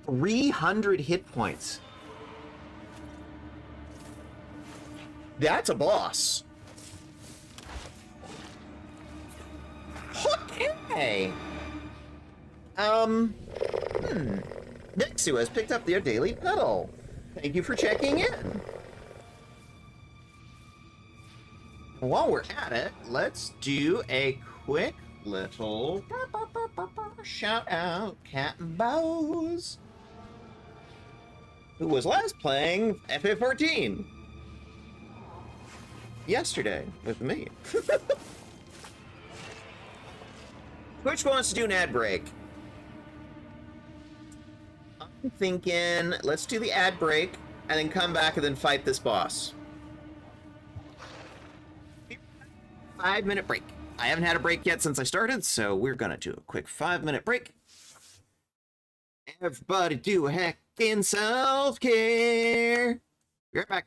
$300 hit points. That's a boss. Okay. Nexu has picked up their daily pedal. Thank you for checking in. While we're at it, let's do a quick little shout out Cat and Bows, who was last playing FF14 yesterday with me. Twitch wants to do an ad break. I'm thinking let's do the ad break and then come back and then fight this boss. 5-minute break. I haven't had a break yet since I started, so we're gonna do a quick 5-minute break. Everybody do a heckin' self-care. Be right back.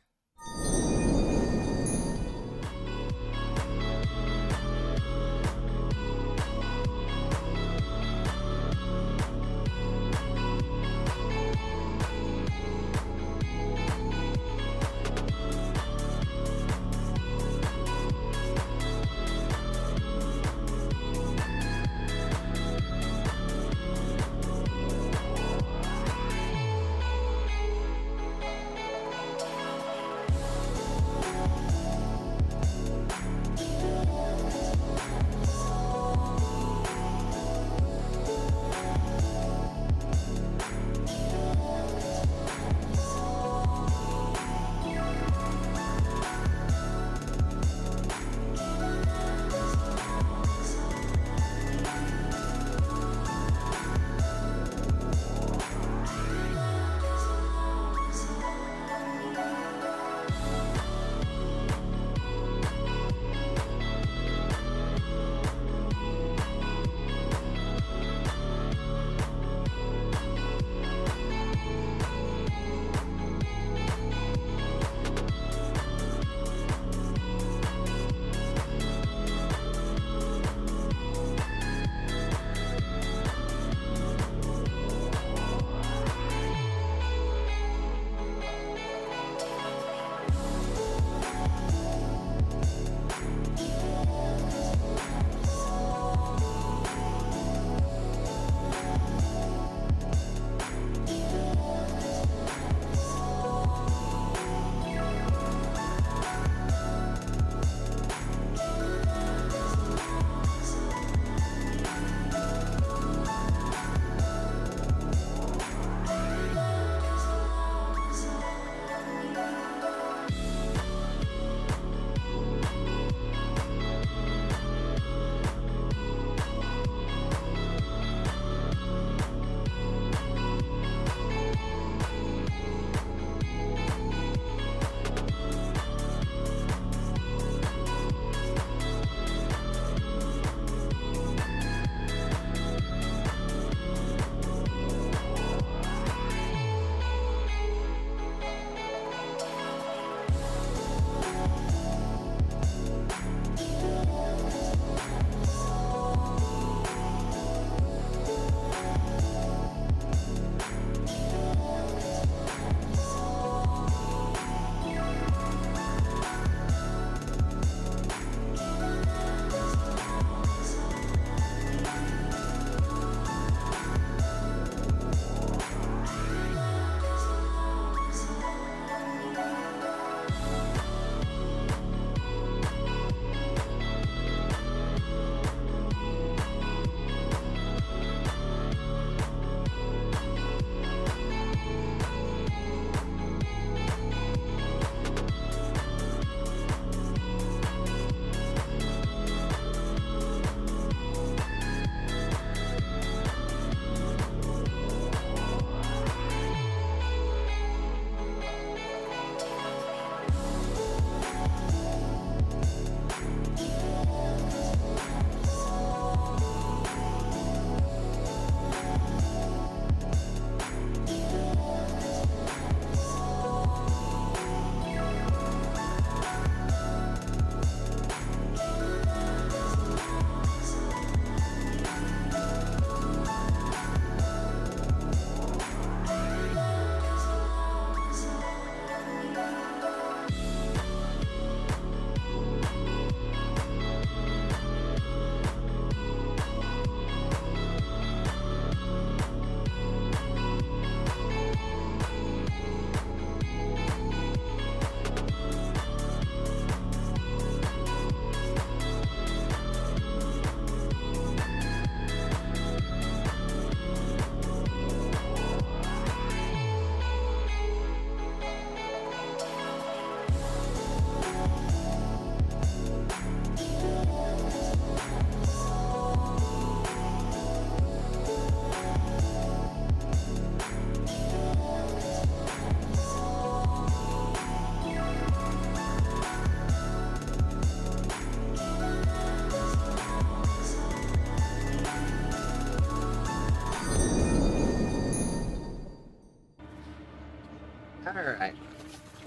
Alright.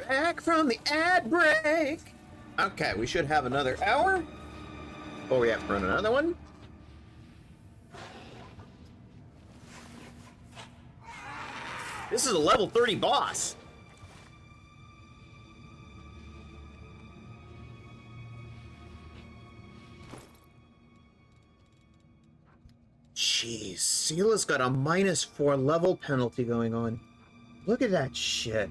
Back from the ad break! Okay, we should have another hour. Oh, we have to run another one. This is a level 30 boss. Jeez, Seela's got a -4 level penalty going on. Look at that shit.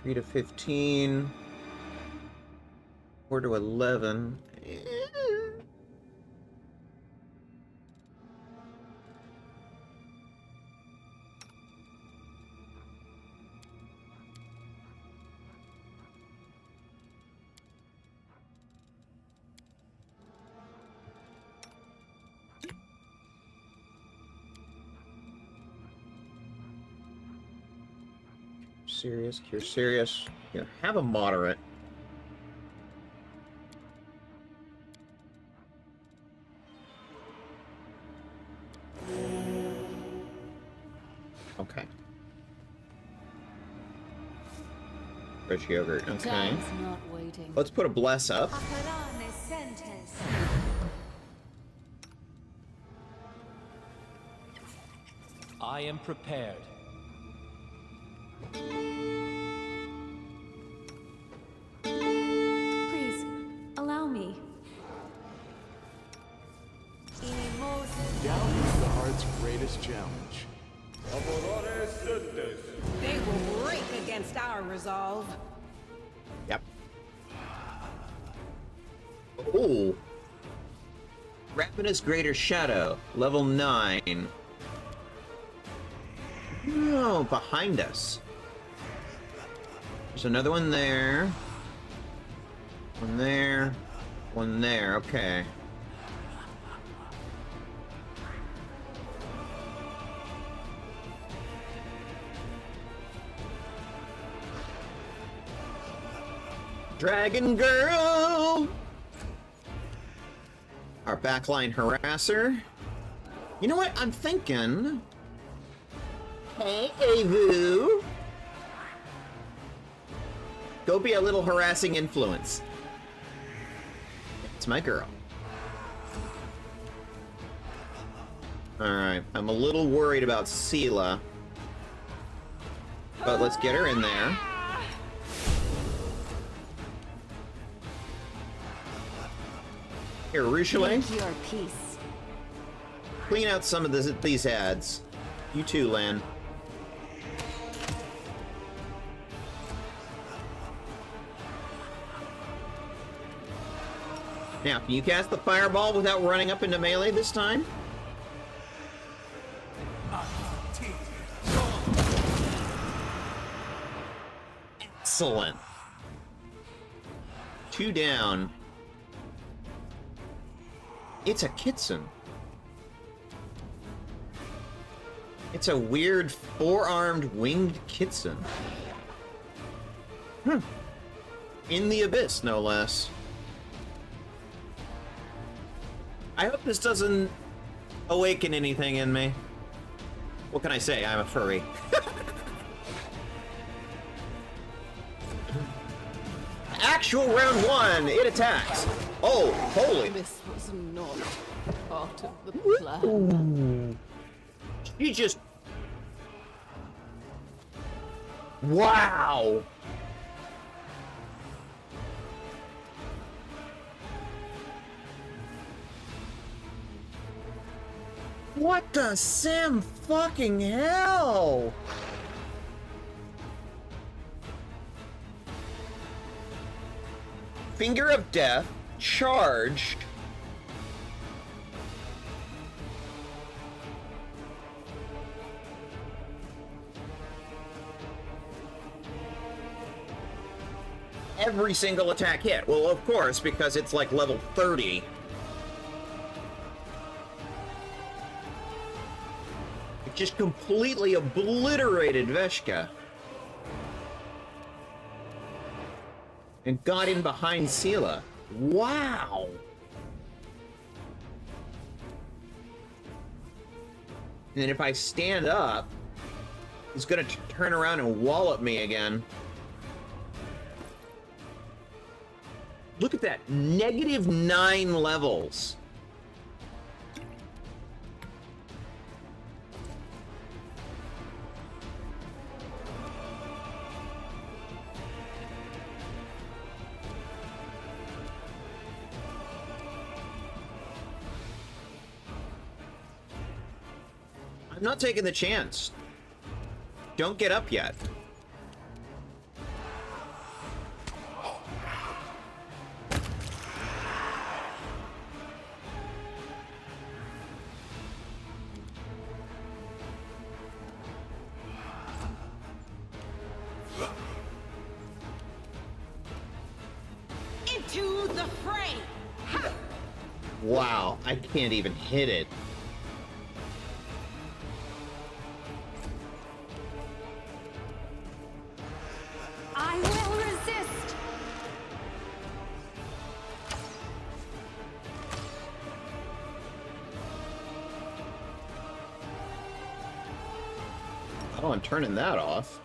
Three to 15. 4 to 11. Serious, cure serious. Yeah, have a moderate. Okay. Fresh yogurt. Okay. Time's not waiting. Let's put a bless up. I am prepared. Please, allow me. Down is the heart's greatest challenge. They will break against our resolve. Yep. Ooh. Ravenous Greater Shadow, level 9. No, behind us. There's another one there. One there. One there, okay. Dragon Girl! Our backline harasser. You know what? I'm thinking... Hey, Avu! Go be a little harassing influence. It's my girl. Alright, I'm a little worried about Seela. But let's get her in there. Here, Ruchelet. Your peace. Clean out some of these ads. You too, Lan. Now, can you cast the fireball without running up into melee this time? Excellent. 2 down. It's a Kitsune. It's a weird 4-armed winged Kitsune. In the abyss, no less. I hope this doesn't awaken anything in me. What can I say? I'm a furry. Actual round 1, it attacks. Oh, holy. This was not part of the plan. Ooh. She just... Wow. What the Sam fucking hell? Finger of Death, charged. Every single attack hit. Well, of course, because it's like level 30. just completely obliterated Veshka. And got in behind Sela. Wow! And then if I stand up, he's gonna turn around and wallop me again. Look at that, -9 levels. I'm not taking the chance. Don't get up yet. Into the fray! Ha! Wow, I can't even hit it. I will resist! Oh, I'm turning that off.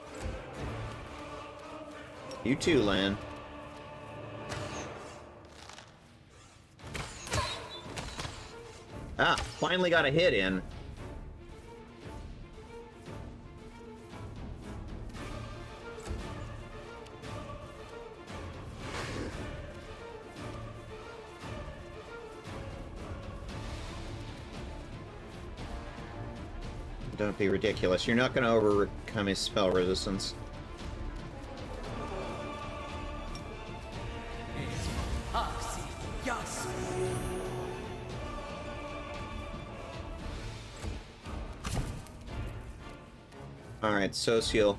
You too, Lan. Ah, finally got a hit in. Don't be ridiculous. You're not going to overcome his spell resistance. Oxy, Yasu. Alright, Social.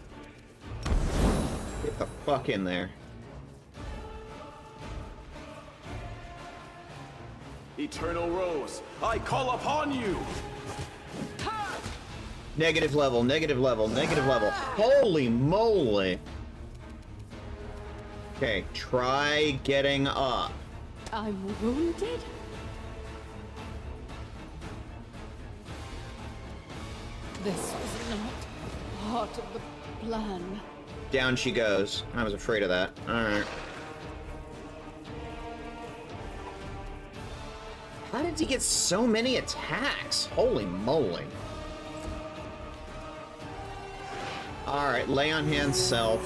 Get the fuck in there. Eternal Rose, I call upon you! Negative level, negative level, negative level. Holy moly! Okay, try getting up. I'm wounded? This was not part of the plan. Down she goes. I was afraid of that. Alright. How did he get so many attacks? Holy moly. Alright, lay on hands, self.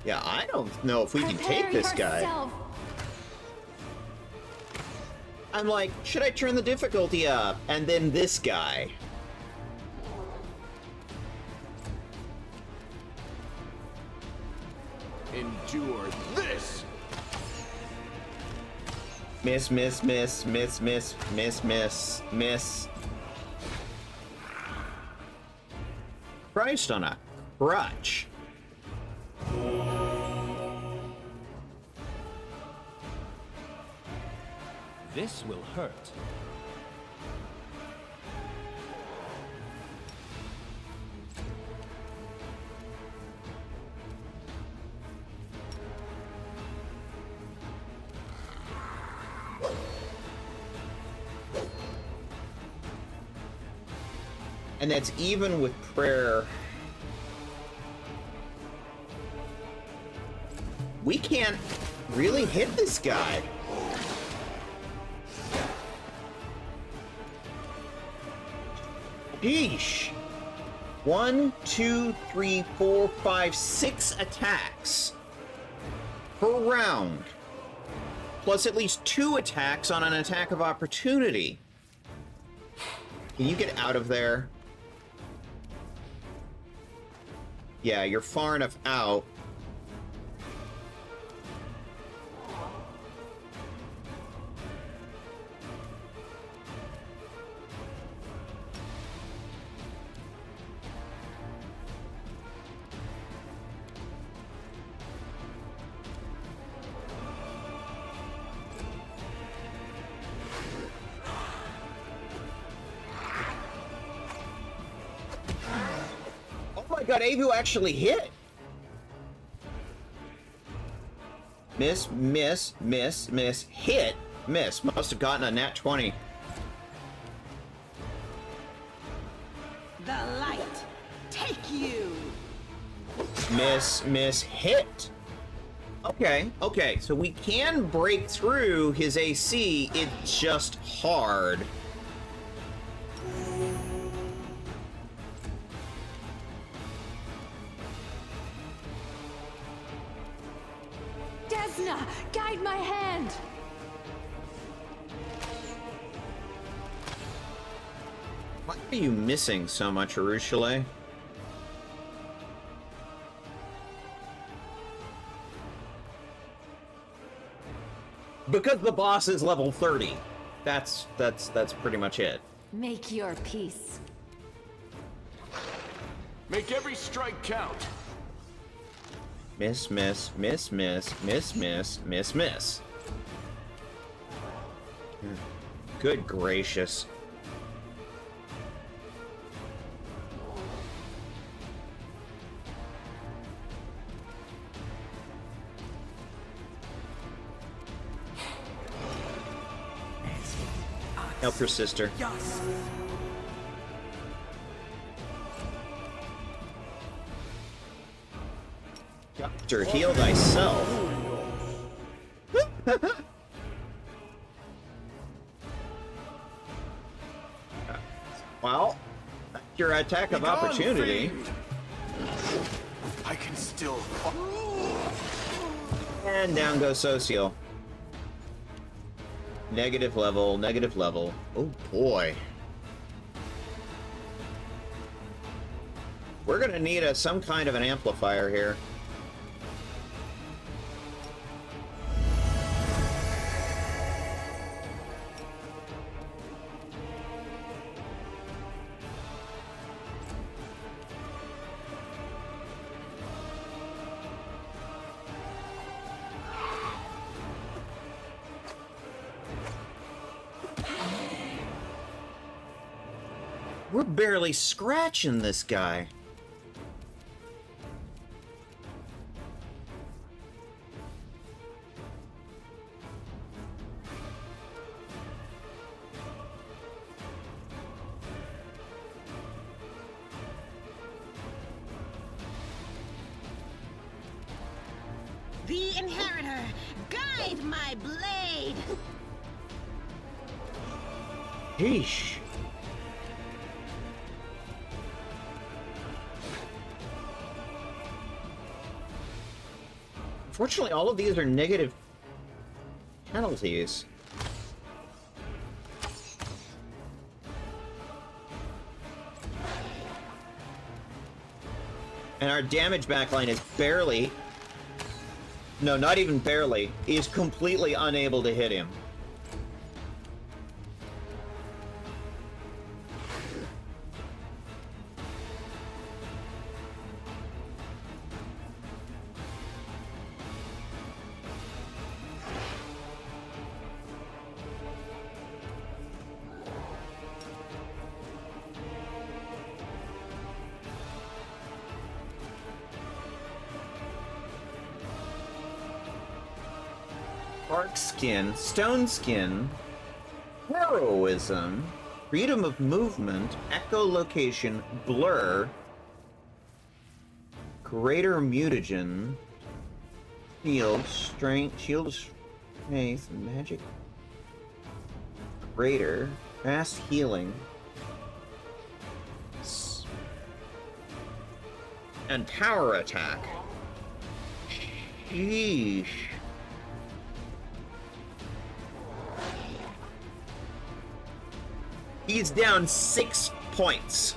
Yeah, I don't know if we can take this guy. I'm like, should I turn the difficulty up? And then this guy. Endure this! Miss, miss, miss, miss, miss, miss, miss, miss. Christ on a crutch. This will hurt. And that's even with prayer. We can't really hit this guy. Yeesh. 1, 2, 3, 4, 5, 6 attacks per round. Plus at least 2 attacks on an attack of opportunity. Can you get out of there? Yeah, you're far enough out. god, Avu actually hit! Miss, miss, miss, miss, hit, miss. Must have gotten a nat 20. The light, take you! Miss, miss, hit! Okay, okay, so we can break through his AC, it's just hard. Desna, guide my hand! Why are you missing so much, Arushale? Because the boss is level 30. That's pretty much it. Make your peace. Make every strike count. Miss, miss, miss, miss, miss, miss, miss, miss. Good gracious. Help your sister. Yes. Doctor, heal thyself. Well, your attack of Begone, opportunity. fiend! I can still. And down goes Social. Negative level, negative level. Oh boy. We're gonna need some kind of an amplifier here. We're barely scratching this guy. The Inheritor, guide my blade! Yeesh. Unfortunately, all of these are negative penalties. And our damage backline is barely... No, not even barely. Is completely unable to hit him. Dark skin, stone skin, heroism, freedom of movement, echolocation, blur, greater mutagen, shield, strength, shield of strength, magic, greater, fast healing, and power attack. Sheesh. He's down 6 points.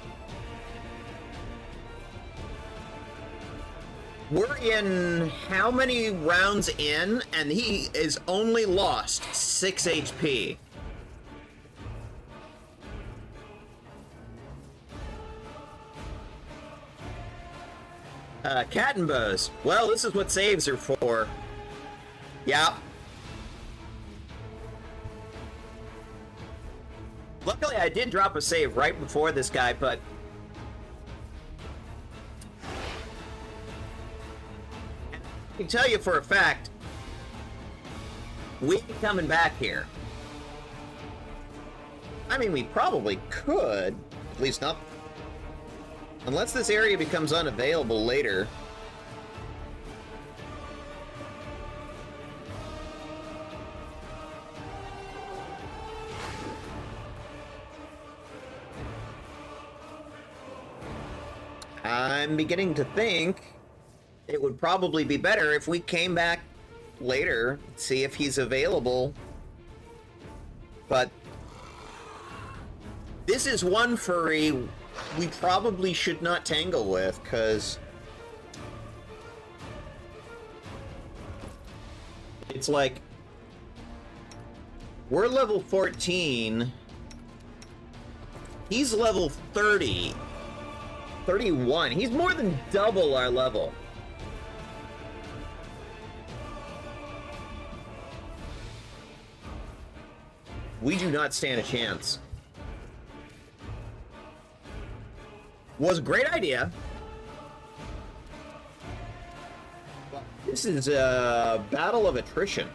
We're in how many rounds in, and he is only lost 6 HP. Cat and bows. Well, this is what saves are for. Yeah. Luckily, I did drop a save right before this guy, but I can tell you for a fact, we ain't coming back here. I mean, we probably could, at least not, unless this area becomes unavailable later. I'm beginning to think it would probably be better if we came back later, see if he's available. But this is one furry we probably should not tangle with, because it's like we're level 14, he's level 30. 31. He's more than double our level. We do not stand a chance. Was a great idea. But this is a battle of attrition.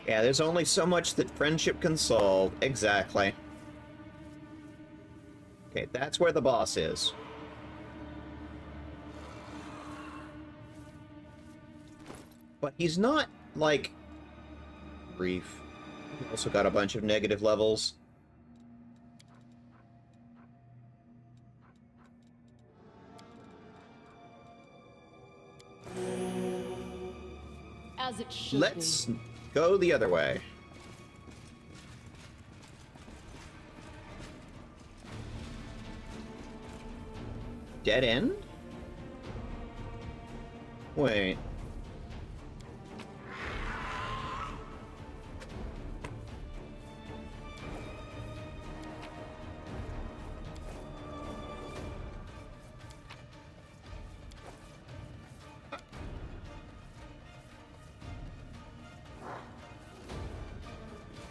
Yeah, there's only so much that friendship can solve. Exactly. Okay, that's where the boss is. But he's not, like, brief. He also got a bunch of negative levels. As it should Let's be. go the other way. Dead end? Wait.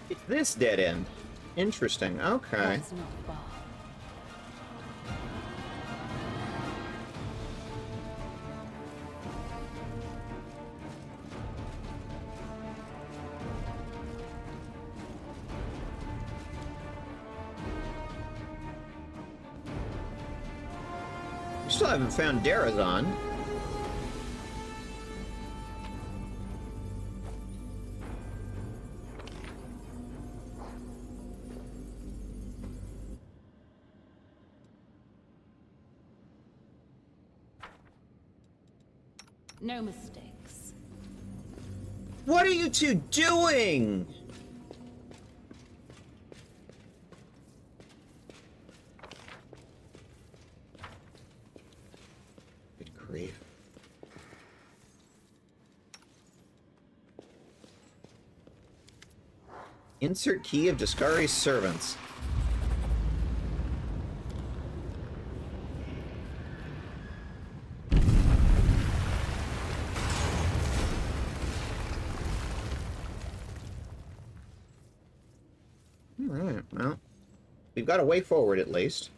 It's this dead end. Interesting. Okay. That's not far. We still haven't found Darazon. No mistakes. What are you two doing? Good grief. Insert key of Discari's servants. Alright, well, we've got a way forward at least.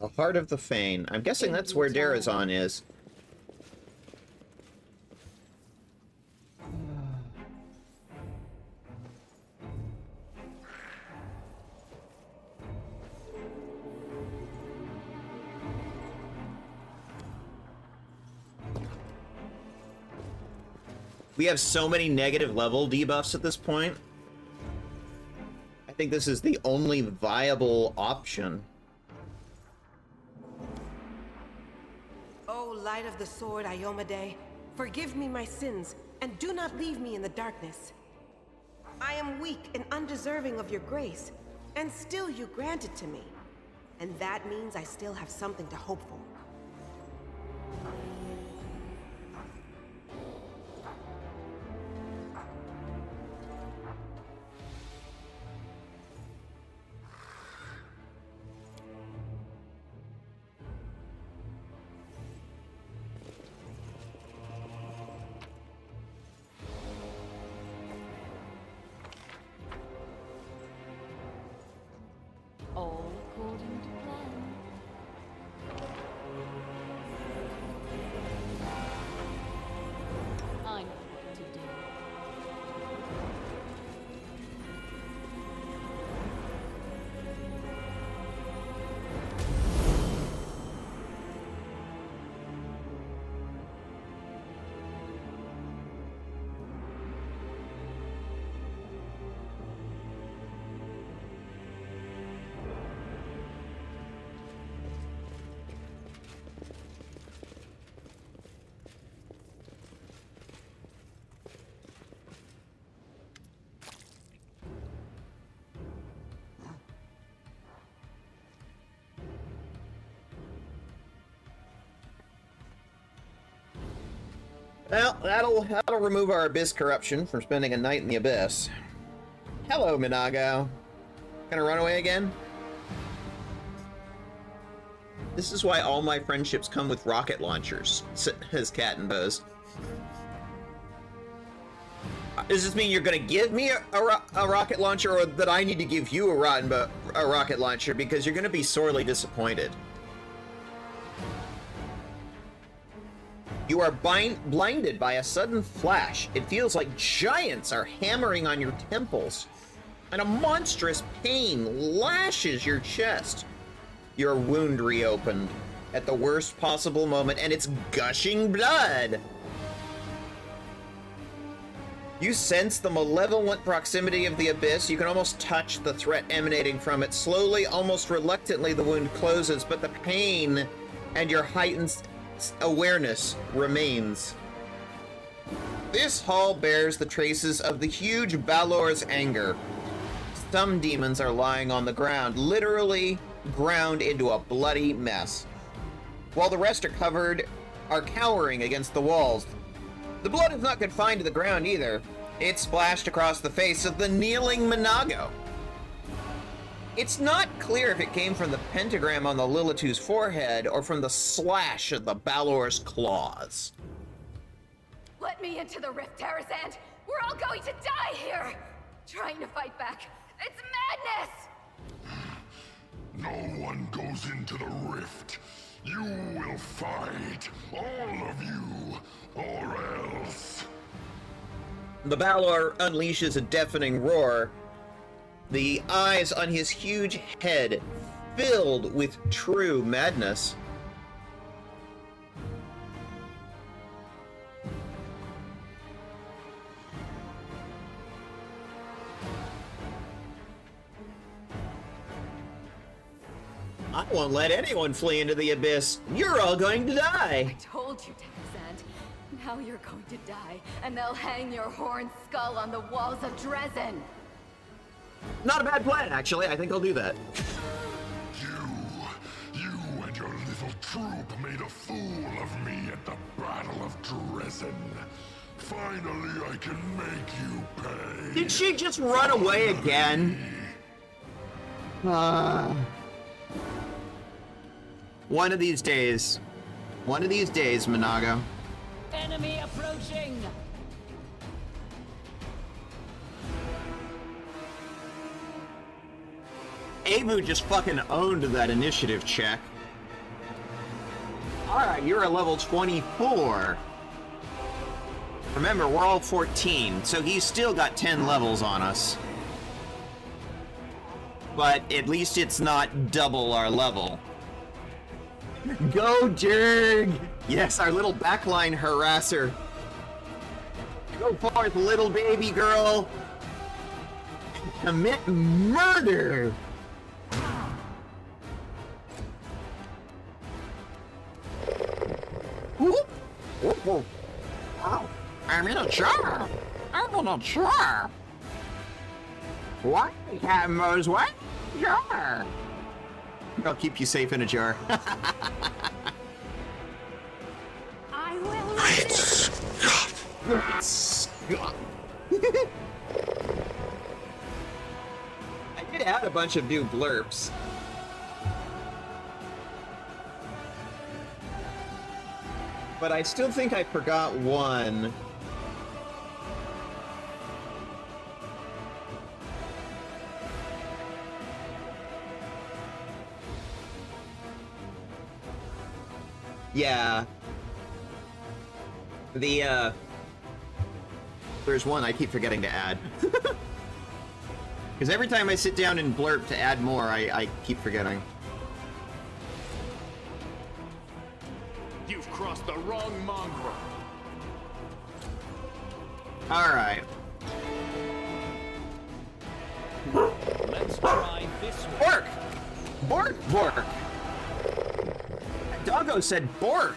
The heart of the Fane. I'm guessing that's where Darazon is. We have so many negative level debuffs at this point. I think this is the only viable option. O light of the sword, Iomade, forgive me my sins, and do not leave me in the darkness. I am weak and undeserving of your grace, and still you grant it to me. And that means I still have something to hope for. All according to plan. I know what to do. Well, that'll remove our Abyss corruption from spending a night in the Abyss. Hello, Minago. Gonna run away again? This is why all my friendships come with rocket launchers, says Cat and Bose. Does this mean you're gonna give me a rocket launcher, or that I need to give you a rocket launcher, because you're gonna be sorely disappointed? You are blinded by a sudden flash. It feels like giants are hammering on your temples, and a monstrous pain lashes your chest. Your wound reopened at the worst possible moment, and it's gushing blood. You sense the malevolent proximity of the Abyss. You can almost touch the threat emanating from it. Slowly, almost reluctantly, the wound closes, but the pain and your heightened awareness remains. This hall bears the traces of the huge Balor's anger. Some demons are lying on the ground, literally ground into a bloody mess, while the rest are cowering against the walls. The blood is not confined to the ground either. It splashed across the face of the kneeling Minago. It's not clear if it came from the pentagram on the Lilitu's forehead or from the slash of the Balor's claws. Let me into the rift, Tarazand! We're all going to die here! Trying to fight back. It's madness! No one goes into the rift. You will fight, all of you, or else. The Balor unleashes a deafening roar, the eyes on his huge head filled with true madness. I won't let anyone flee into the Abyss. You're all going to die. I told you, Tarazand. Now you're going to die, and they'll hang your horned skull on the walls of Dresden. Not a bad plan, actually. I think I'll do that. You and your little troop made a fool of me at the Battle of Dresden. Finally, I can make you pay. Did she just run away again? One of these days, Minago. Enemy approaching! Avu just fucking owned that initiative check. Alright, you're a level 24. Remember, we're all 14, so he's still got 10 levels on us. But at least it's not double our level. Go, Jurg! Yes, our little backline harasser. Go forth, little baby girl. Commit murder! Oh, I'm in a jar. I'm in a jar. What? Captain Mo's what? Jar. I'll keep you safe in a jar. I will Great Scott! Scott. I did add a bunch of new blurps. But I still think I forgot one. Yeah. There's one I keep forgetting to add. Because every time I sit down and blurb to add more, I keep forgetting. You've crossed the wrong mongrel. Alright. Let's try this one. Bork! Bork! Bork! Doggo said Bork!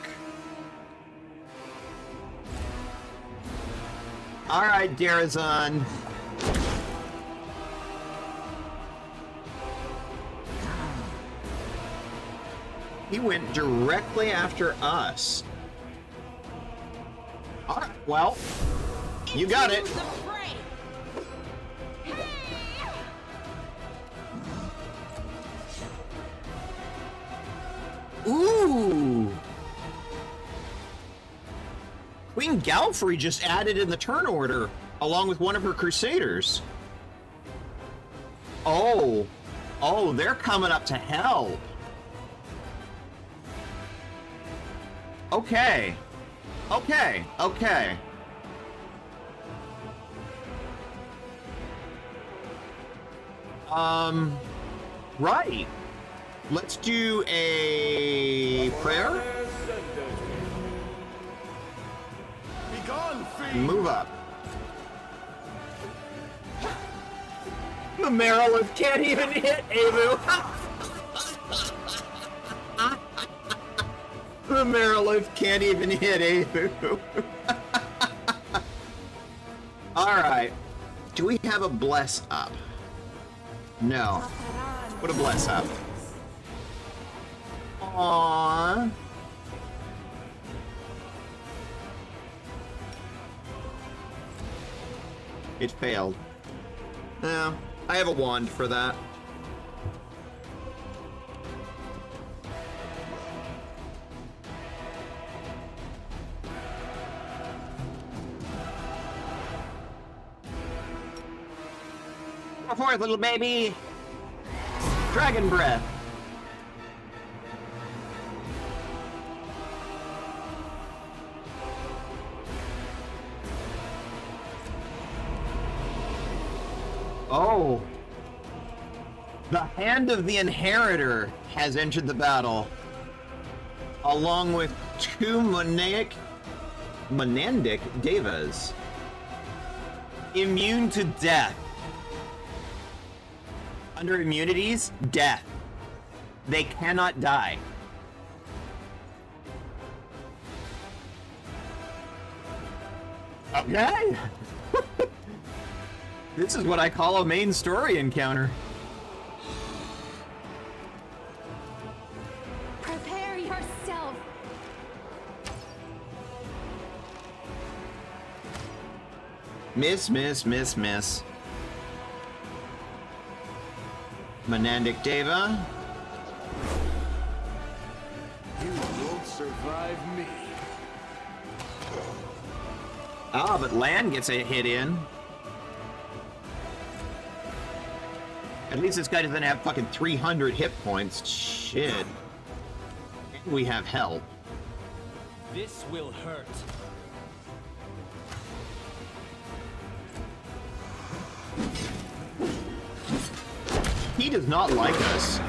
Alright, Darazon. He went directly after us. Alright, well, you got it. Ooh! Queen Galfrey just added in the turn order, along with one of her Crusaders. Oh. Oh, they're coming up to help. Okay. Okay, okay. Right. Let's do a prayer. Begone, Fane! Move up. The Marilith can't even hit Avu. The Marilith can't even hit Avu. Alright. Do we have a bless up? No. What a bless up. Aww. It failed. No, I have a wand for that. Go forth, little baby! Dragon breath! Oh. The Hand of the Inheritor has entered the battle, along with two Monandic Devas. Immune to death. Under immunities, death. They cannot die. Okay. This is what I call a main story encounter. Prepare yourself. Miss. Monandic Deva. You won't survive me. Ah, but Land gets a hit in. At least this guy doesn't have fucking 300 hit points. Shit. And we have help. This will hurt. He does not like us.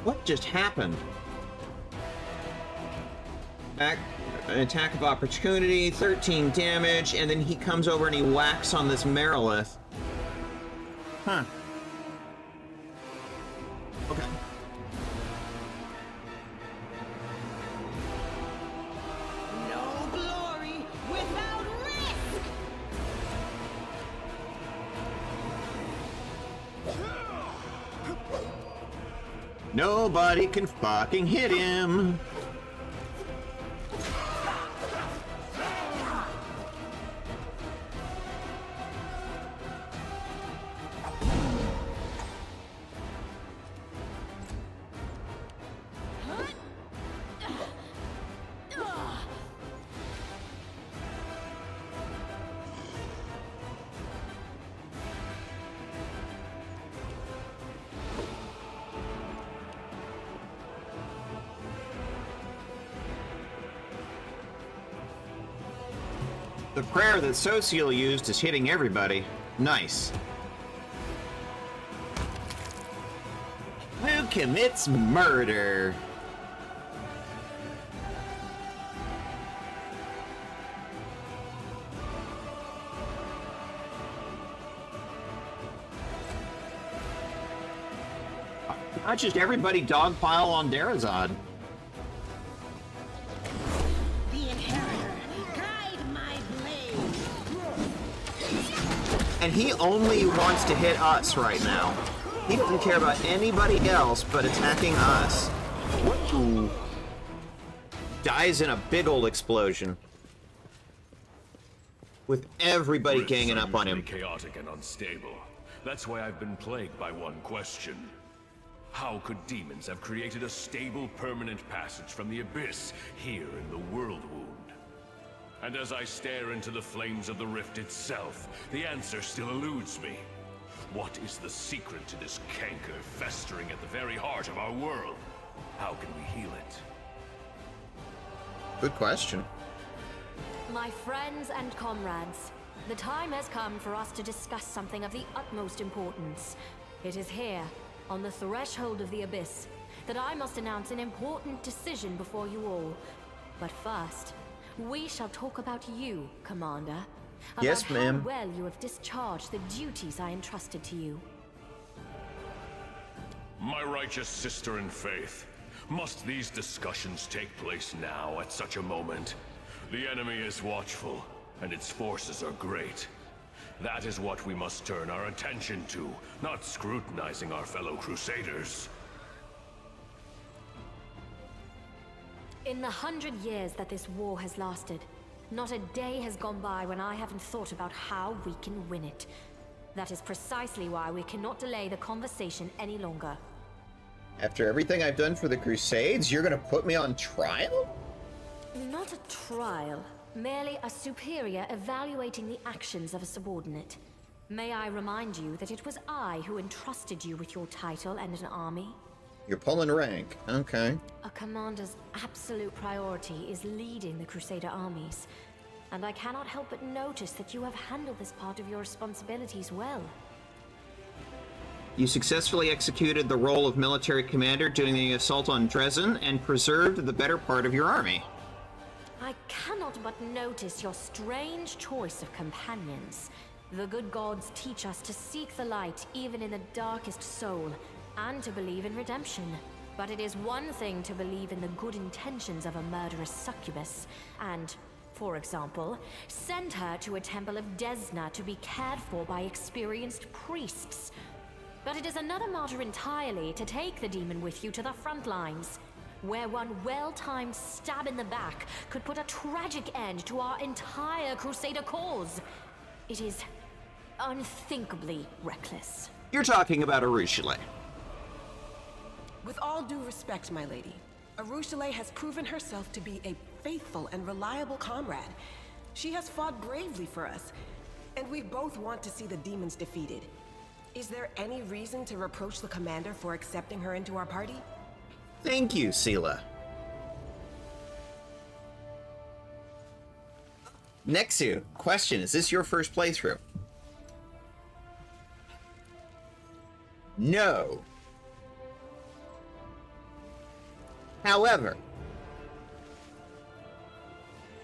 What just happened? Back, an attack of opportunity, 13 damage, and then he comes over and he whacks on this Marilith. Huh. Okay. No glory without risk! Nobody can fucking hit him. The prayer that Social used is hitting everybody. Nice. Who commits murder? Not just everybody dogpile on Darazad. The Inheritor, guide my blade. And he only wants to hit us right now. He doesn't care about anybody else but attacking us. Ooh. Dies in a big old explosion. With everybody Rifts ganging are up on him. usually chaotic and unstable. That's why I've been plagued by one question. How could demons have created a stable, permanent passage from the abyss here in the World Wound? And as I stare into the flames of the rift itself, the answer still eludes me. What is the secret to this canker festering at the very heart of our world? How can we heal it? Good question. My friends and comrades, the time has come for us to discuss something of the utmost importance. It is here, on the threshold of the abyss, that I must announce an important decision before you all. But first, we shall talk about you, Commander. About Yes, ma'am. how well you have discharged the duties I entrusted to you. My righteous sister in faith, must these discussions take place now at such a moment? The enemy is watchful, and its forces are great. That is what we must turn our attention to, not scrutinizing our fellow Crusaders. In the 100 years that this war has lasted, not a day has gone by when I haven't thought about how we can win it. That is precisely why we cannot delay the conversation any longer. After everything I've done for the Crusades, you're gonna put me on trial? Not a trial, merely a superior evaluating the actions of a subordinate. May I remind you that it was I who entrusted you with your title and an army? You're pulling rank. Okay. A commander's absolute priority is leading the Crusader armies, and I cannot help but notice that you have handled this part of your responsibilities well. You successfully executed the role of military commander during the assault on Dresden and preserved the better part of your army. I cannot but notice your strange choice of companions. The good gods teach us to seek the light even in the darkest soul, and to believe in redemption. But it is one thing to believe in the good intentions of a murderous succubus, and, for example, send her to a temple of Desna to be cared for by experienced priests. But it is another matter entirely to take the demon with you to the front lines, where one well-timed stab in the back could put a tragic end to our entire Crusader cause. It is unthinkably reckless. You're talking about Arushale. With all due respect, my lady, Arushale has proven herself to be a faithful and reliable comrade. She has fought bravely for us, and we both want to see the demons defeated. Is there any reason to reproach the commander for accepting her into our party? Thank you, Sela. Nexu, question, is this your first playthrough? No. However,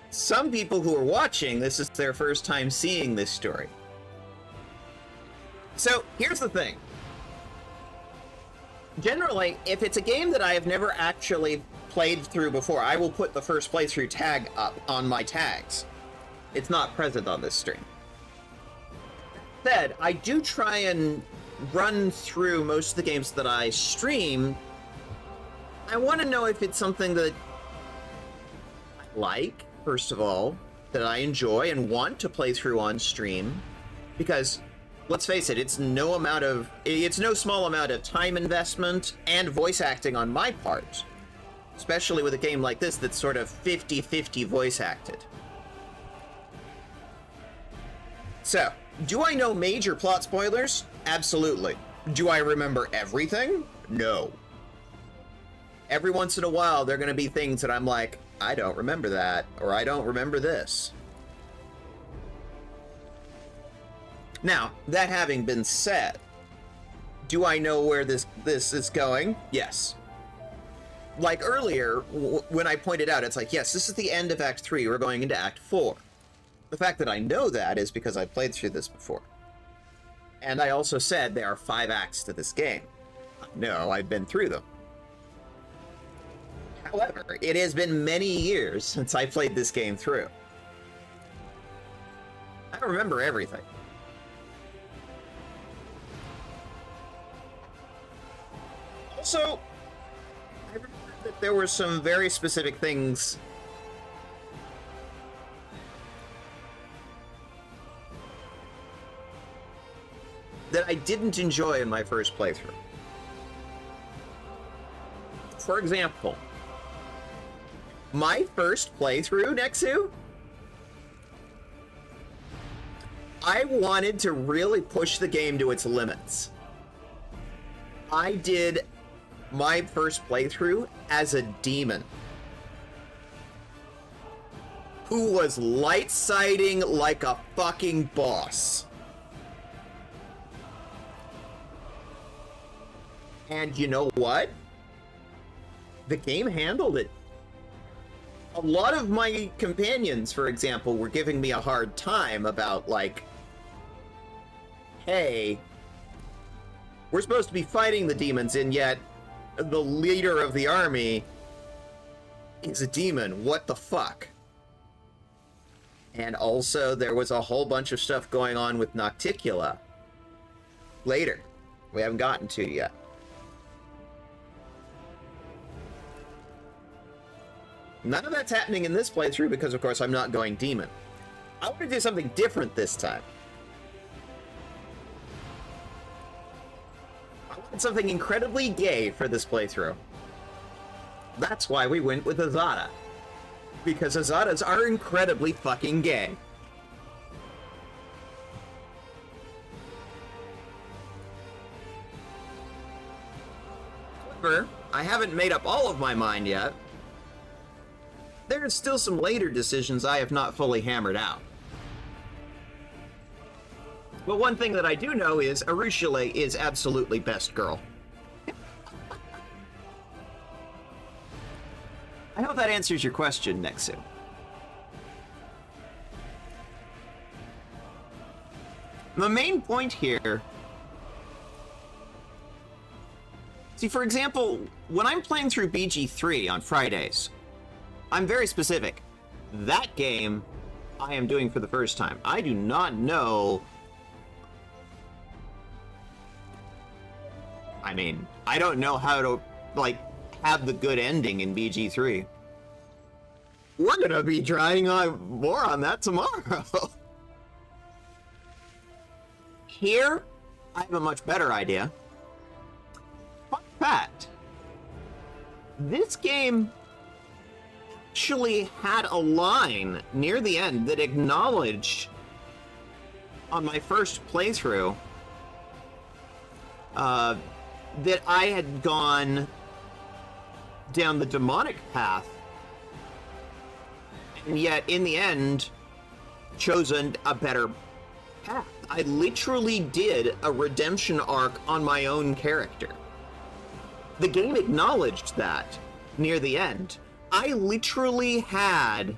some people who are watching, this is their first time seeing this story. So, here's the thing. Generally, if it's a game that I have never actually played through before, I will put the first playthrough tag up on my tags. It's not present on this stream. That said, I do try and run through most of the games that I stream. I want to know if it's something that I like, first of all, that I enjoy and want to play through on stream, because let's face it, it's no small amount of time investment and voice acting on my part, especially with a game like this that's sort of 50-50 voice acted. So, do I know major plot spoilers? Absolutely. Do I remember everything? No. Every once in a while, there are going to be things that I'm like, I don't remember that, or I don't remember this. Now, that having been said, do I know where this is going? Yes. Like earlier, when I pointed out, it's like, yes, this is the end of Act 3, we're going into Act 4. The fact that I know that is because I played through this before. And I also said there are 5 acts to this game. No, I've been through them. However, it has been many years since I played this game through. I don't remember everything. Also, I remember that there were some very specific things that I didn't enjoy in my first playthrough. For example, my first playthrough, Nexu, I wanted to really push the game to its limits. I did my first playthrough as a demon who was light-sighting like a fucking boss. And you know what? The game handled it. A lot of my companions, for example, were giving me a hard time about, like, hey, we're supposed to be fighting the demons, and yet the leader of the army is a demon. What the fuck? And also, there was a whole bunch of stuff going on with Nocticula. Later. We haven't gotten to yet. None of that's happening in this playthrough because, of course, I'm not going demon. I want to do something different this time. I wanted something incredibly gay for this playthrough. That's why we went with Azada. Because Azadas are incredibly fucking gay. However, I haven't made up all of my mind yet. There are still some later decisions I have not fully hammered out. But one thing that I do know is Arushale is absolutely best girl. I hope that answers your question, Nexu. The main point here... See, for example, when I'm playing through BG3 on Fridays, I'm very specific. That game I am doing for the first time. I do not know... I mean, I don't know how to, like, have the good ending in BG3. We're gonna be trying more on that tomorrow. Here, I have a much better idea. Fun fact. This game actually had a line near the end that acknowledged on my first playthrough that I had gone down the demonic path, and yet in the end chosen a better path. I literally did a redemption arc on my own character. The game acknowledged that near the end. I literally had,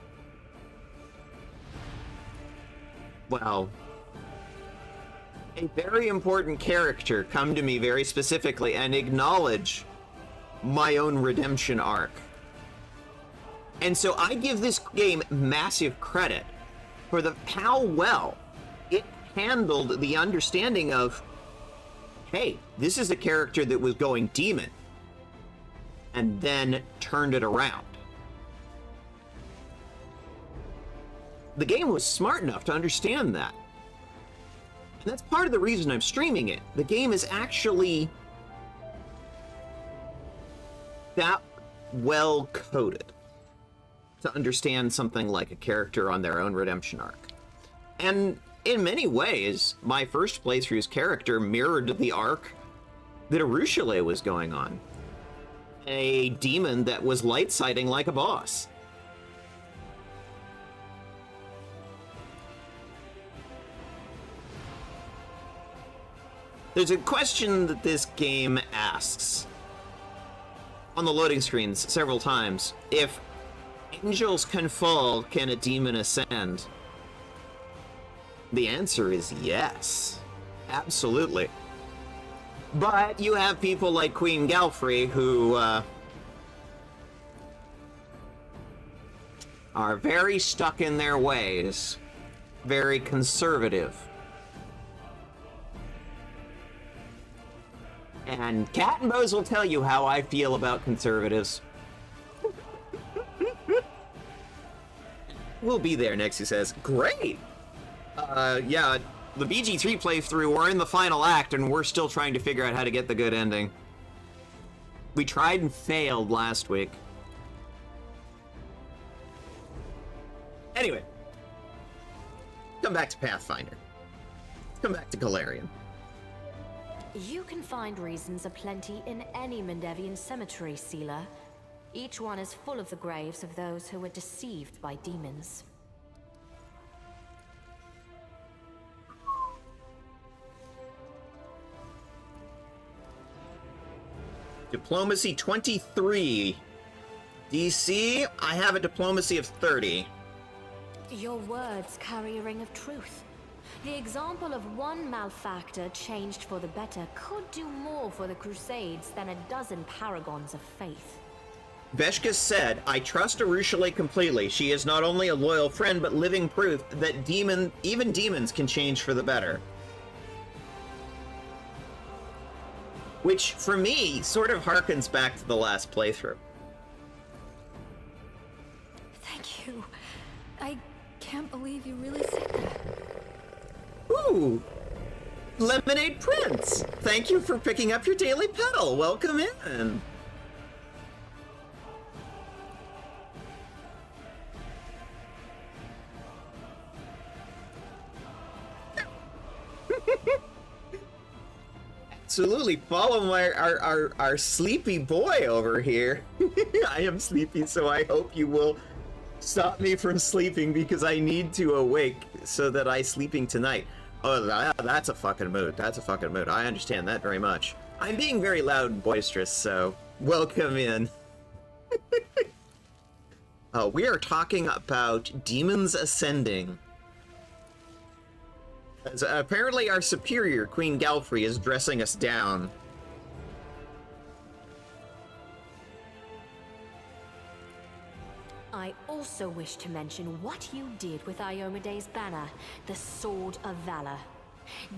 well, a very important character come to me very specifically and acknowledge my own redemption arc. And so I give this game massive credit for how well it handled the understanding of, hey, this is a character that was going demon, and then turned it around. The game was smart enough to understand that. And that's part of the reason I'm streaming it. The game is actually that well coded to understand something like a character on their own redemption arc. And in many ways, my first playthrough's character mirrored the arc that Arushale was going on. A demon that was light-sighting like a boss. There's a question that this game asks on the loading screens several times. If angels can fall, can a demon ascend? The answer is yes. Absolutely. But you have people like Queen Galfrey who are very stuck in their ways. Very conservative. And Cat and Bose will tell you how I feel about conservatives. We'll be there, Nexie says. Great! Yeah, the BG3 playthrough, we're in the final act, and we're still trying to figure out how to get the good ending. We tried and failed last week. Anyway. Come back to Pathfinder. Come back to Golarion. You can find reasons aplenty in any Mendevian cemetery, Sealer. Each one is full of the graves of those who were deceived by demons. Diplomacy 23. DC, I have a diplomacy of 30. Your words carry a ring of truth. The example of one malefactor changed for the better could do more for the Crusades than a dozen paragons of faith. Veshka said, I trust Arushale completely. She is not only a loyal friend, but living proof that even demons can change for the better. Which, for me, sort of harkens back to the last playthrough. Thank you. I can't believe you really said that. Ooh! Lemonade Prince! Thank you for picking up your daily pedal. Welcome in. Absolutely, follow our sleepy boy over here. I am sleepy, so I hope you will stop me from sleeping because I need to awake so that I sleeping tonight. Oh, that's a fucking mood. That's a fucking mood. I understand that very much. I'm being very loud and boisterous, so welcome in. We are talking about demons ascending. As apparently our superior, Queen Galfrey, is dressing us down. I also wish to mention what you did with Iomede's banner, the Sword of Valor.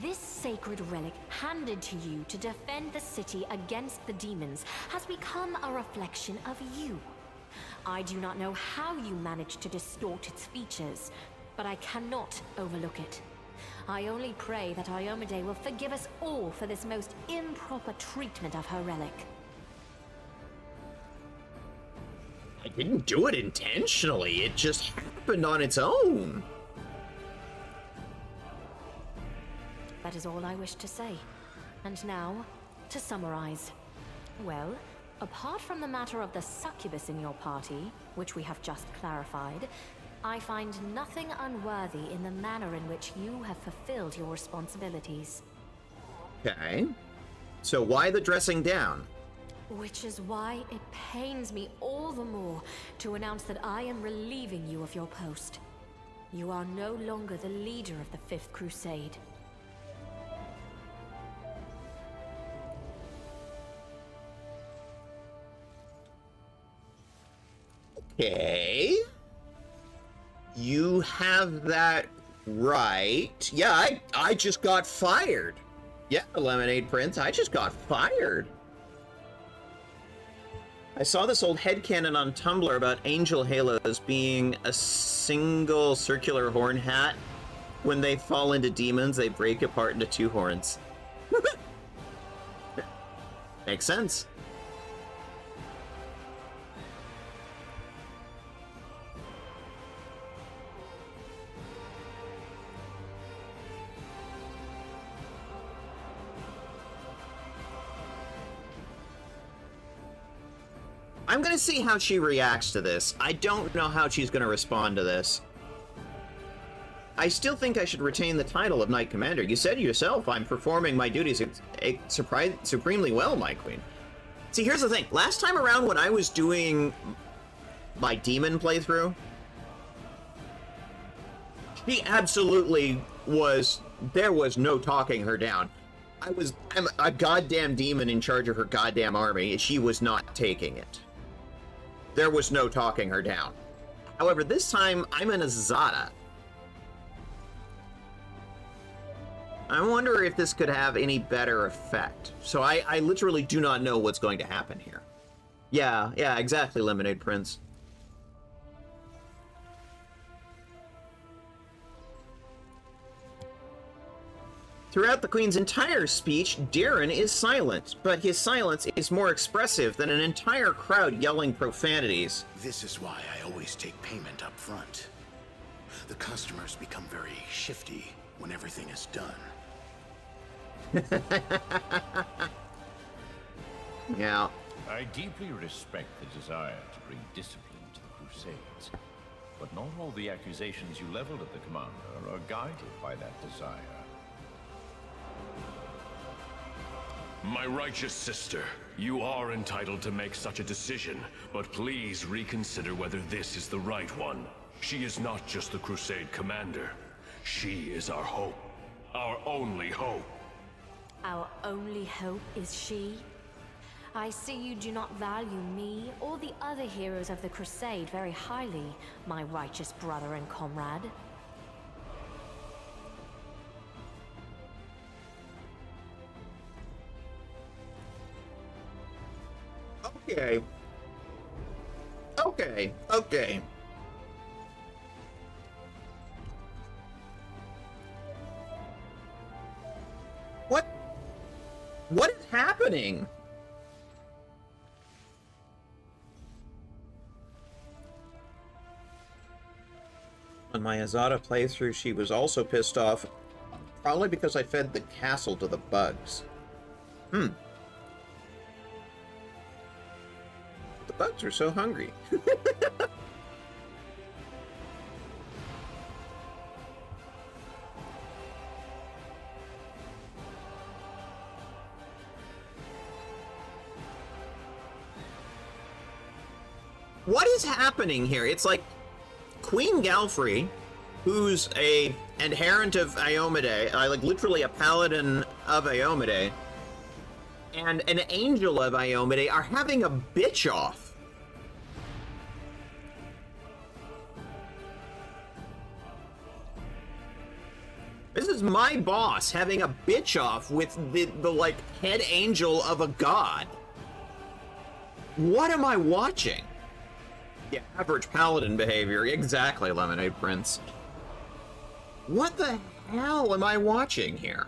This sacred relic, handed to you to defend the city against the demons, has become a reflection of you. I do not know how you managed to distort its features, but I cannot overlook it. I only pray that Iomede will forgive us all for this most improper treatment of her relic. I didn't do it intentionally, it just happened on its own. That is all I wish to say. And now, to summarize. Well, apart from the matter of the succubus in your party, which we have just clarified, I find nothing unworthy in the manner in which you have fulfilled your responsibilities. Okay. So why the dressing down? Which is why it pains me all the more to announce that I am relieving you of your post. You are no longer the leader of the Fifth Crusade. Okay. You have that right. Yeah, I just got fired. Yeah, Lemonade Prince, I just got fired. I saw this old headcanon on Tumblr about angel halos being a single circular horn hat. When they fall into demons, they break apart into two horns. Makes sense. I'm gonna see how she reacts to this. I don't know how she's gonna respond to this. I still think I should retain the title of Knight Commander. You said yourself I'm performing my duties supremely well, my queen. See, here's the thing. Last time around when I was doing my demon playthrough, she absolutely was... There was no talking her down. I'm a goddamn demon in charge of her goddamn army. She was not taking it. There was no talking her down. However, this time, I'm an Azada. I wonder if this could have any better effect. So I literally do not know what's going to happen here. Yeah, exactly, Lemonade Prince. Throughout the Queen's entire speech, Darren is silent, but his silence is more expressive than an entire crowd yelling profanities. This is why I always take payment up front. The customers become very shifty when everything is done. Yeah. I deeply respect the desire to bring discipline to the Crusades, but not all the accusations you leveled at the commander are guided by that desire. My righteous sister, you are entitled to make such a decision, but please reconsider whether this is the right one. She is not just the Crusade commander. She is our hope. Our only hope. Our only hope is she? I see you do not value me or the other heroes of the Crusade very highly, my righteous brother and comrade. Okay. What is happening? On my Azada playthrough, she was also pissed off, probably because I fed the castle to the bugs. The bugs are so hungry. What is happening here? It's like Queen Galfrey, who's a adherent of Iomedae, like literally a paladin of Iomedae, and an angel of Iomedae are having a bitch off. This is my boss having a bitch off with the like head angel of a god. What am I watching? Yeah, average paladin behavior. Exactly, Lemonade Prince. What the hell am I watching here?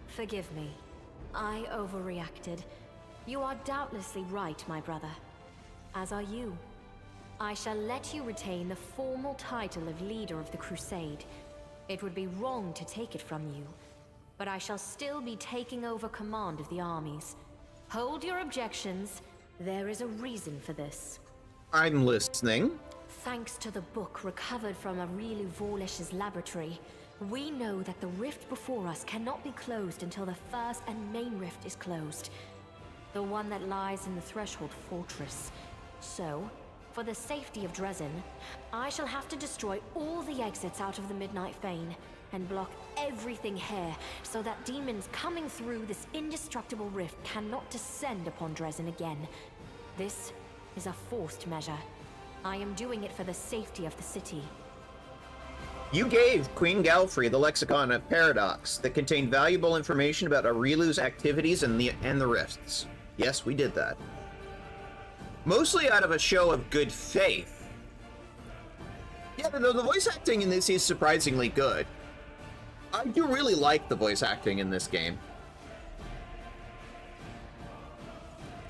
Forgive me. I overreacted. You are doubtlessly right, my brother. As are you. I shall let you retain the formal title of leader of the Crusade. It would be wrong to take it from you, but I shall still be taking over command of the armies. Hold your objections. There is a reason for this. I'm listening. Thanks to the book recovered from Aureliu Vorlish's laboratory, we know that the rift before us cannot be closed until the first and main rift is closed. The one that lies in the Threshold Fortress. So, for the safety of Dresden, I shall have to destroy all the exits out of the Midnight Fane and block everything here so that demons coming through this indestructible rift cannot descend upon Dresden again. This is a forced measure. I am doing it for the safety of the city. You gave Queen Galfrey the Lexicon of Paradox that contained valuable information about Aureliu's activities and the rifts. Yes, we did that. Mostly out of a show of good faith. Yeah, the voice acting in this is surprisingly good. I do really like the voice acting in this game.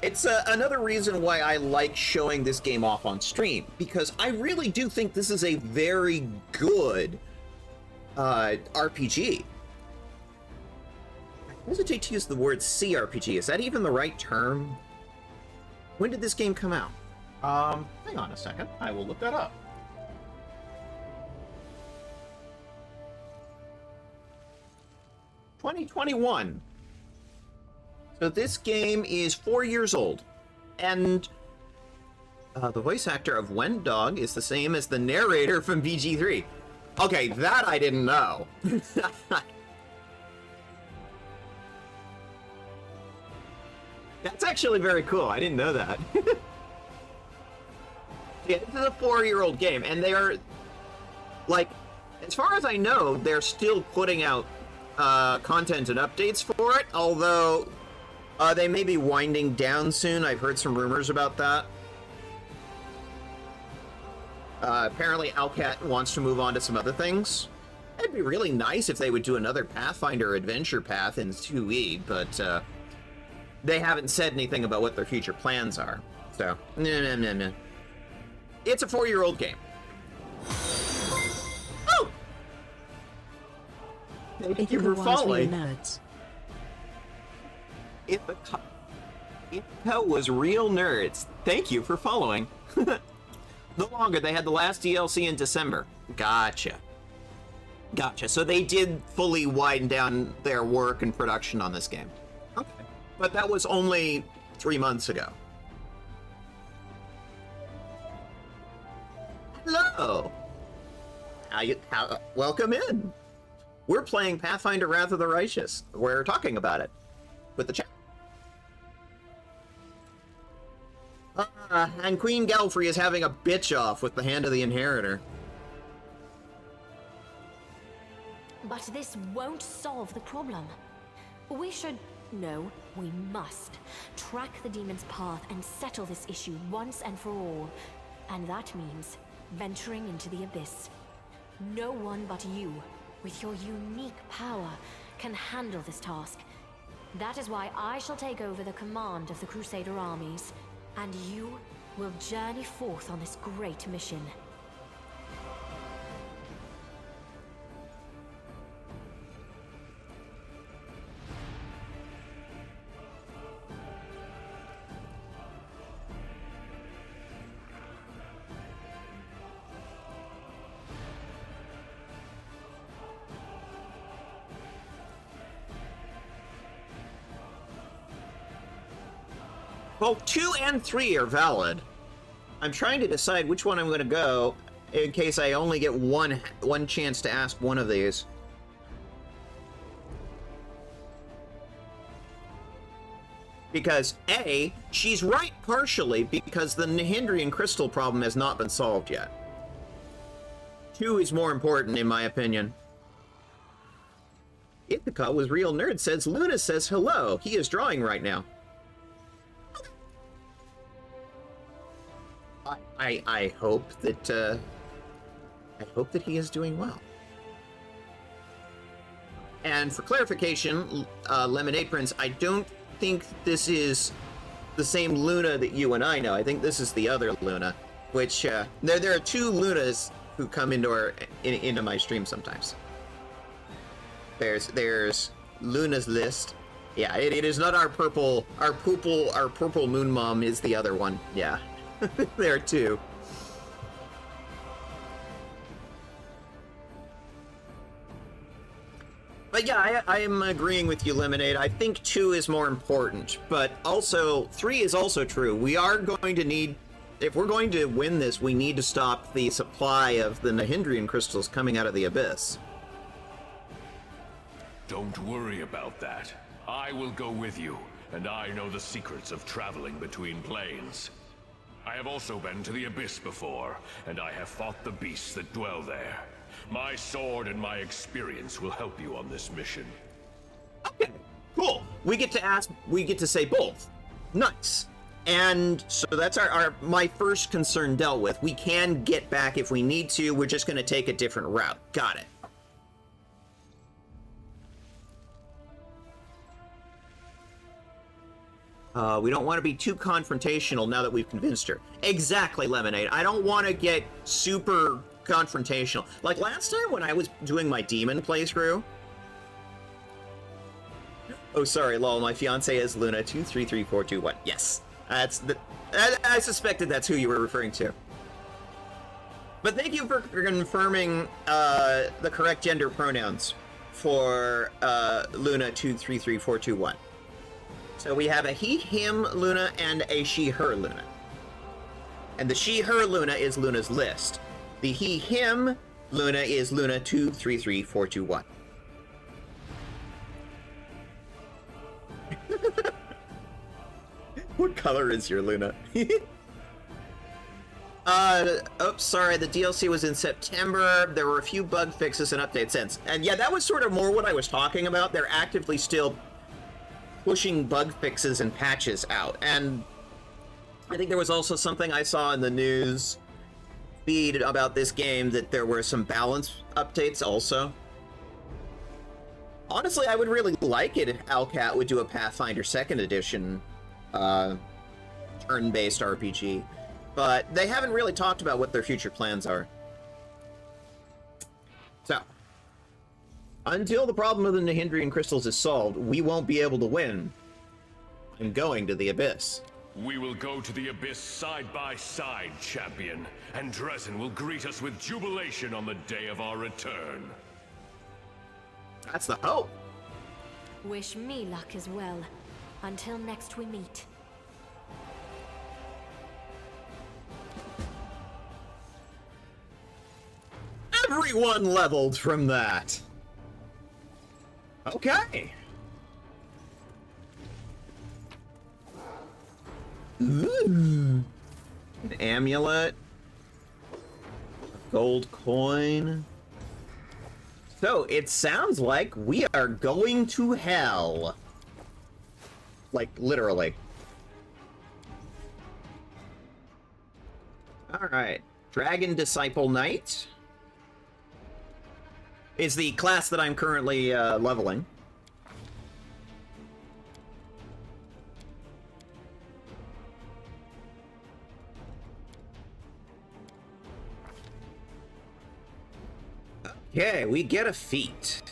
It's another reason why I like showing this game off on stream, because I really do think this is a very good RPG. I hesitate to use the word CRPG. Is that even the right term? When did this game come out? Hang on a second. I will look that up. ...2021. So this game is 4 years old. And the voice actor of Wendog is the same as the narrator from BG3. Okay, that I didn't know. That's actually very cool. I didn't know that. Yeah, this is a 4-year-old game, and they are, like, as far as I know, they're still putting out content and updates for it, although they may be winding down soon. I've heard some rumors about that. Apparently Alcat wants to move on to some other things. It'd be really nice if they would do another Pathfinder adventure path in 2E, but they haven't said anything about what their future plans are. So, no. It's a 4-year-old game. Oh! Thank you for following. Nerds. Ithaca was real nerds. Thank you for following. No longer. They had the last DLC in December. Gotcha. So they did fully wind down their work and production on this game. Okay. But that was only 3 months ago. Hello. Welcome in. We're playing Pathfinder Wrath of the Righteous. We're talking about it with the chat. And Queen Galfrey is having a bitch off with the Hand of the Inheritor. But this won't solve the problem. We should... No, we must. Track the demon's path and settle this issue once and for all. And that means venturing into the Abyss. No one but you, with your unique power, can handle this task. That is why I shall take over the command of the Crusader armies, and you will journey forth on this great mission. Well, 2 and 3 are valid. I'm trying to decide which one I'm going to go in case I only get one chance to ask one of these. Because A, she's right partially because the Nihindrian crystal problem has not been solved yet. 2 is more important in my opinion. Ithaca was real nerd says Luna says hello. He is drawing right now. I hope that he is doing well. And for clarification, Lemonade Prince, I don't think this is the same Luna that you and I know. I think this is the other Luna, which there are 2 Lunas who come into my stream sometimes. There's Luna's list. Yeah, it is not our purple moon mom is the other one. Yeah. There are 2. But yeah, I am agreeing with you, Lemonade. I think 2 is more important, but also 3 is also true. We are going to need, if we're going to win this, we need to stop the supply of the Nihindrian crystals coming out of the Abyss. Don't worry about that. I will go with you, and I know the secrets of traveling between planes. I have also been to the Abyss before, and I have fought the beasts that dwell there. My sword and my experience will help you on this mission. Okay, cool. We get to say both. Nice. And so that's my first concern dealt with. We can get back if we need to. We're just going to take a different route. Got it. We don't want to be too confrontational now that we've convinced her. Exactly, Lemonade. I don't want to get super confrontational. Like last time when I was doing my demon playthrough. Oh, sorry, lol. My fiance is Luna 233421. Yes, that's the. I suspected that's who you were referring to. But thank you for confirming the correct gender pronouns for Luna 233421. So we have a he, him Luna and a she, her Luna. And the she, her Luna is Luna's list. The he, him Luna is Luna 233421. What color is your Luna? Oops, sorry, the DLC was in September. There were a few bug fixes and updates since. And yeah, that was sort of more what I was talking about. They're actively still pushing bug fixes and patches out. And I think there was also something I saw in the news feed about this game that there were some balance updates also. Honestly, I would really like it if Alcat would do a Pathfinder 2nd Edition turn-based RPG. But they haven't really talked about what their future plans are. So, until the problem of the Nahindrian crystals is solved, we won't be able to win. I'm going to the Abyss. We will go to the Abyss side by side, champion, and Dresden will greet us with jubilation on the day of our return. That's the hope. Wish me luck as well. Until next we meet. Everyone leveled from that. Okay. Ooh. An amulet. A gold coin. So, it sounds like we are going to hell. Like, literally. Alright. Dragon Disciple Knight is the class that I'm currently leveling. Okay, we get a feat.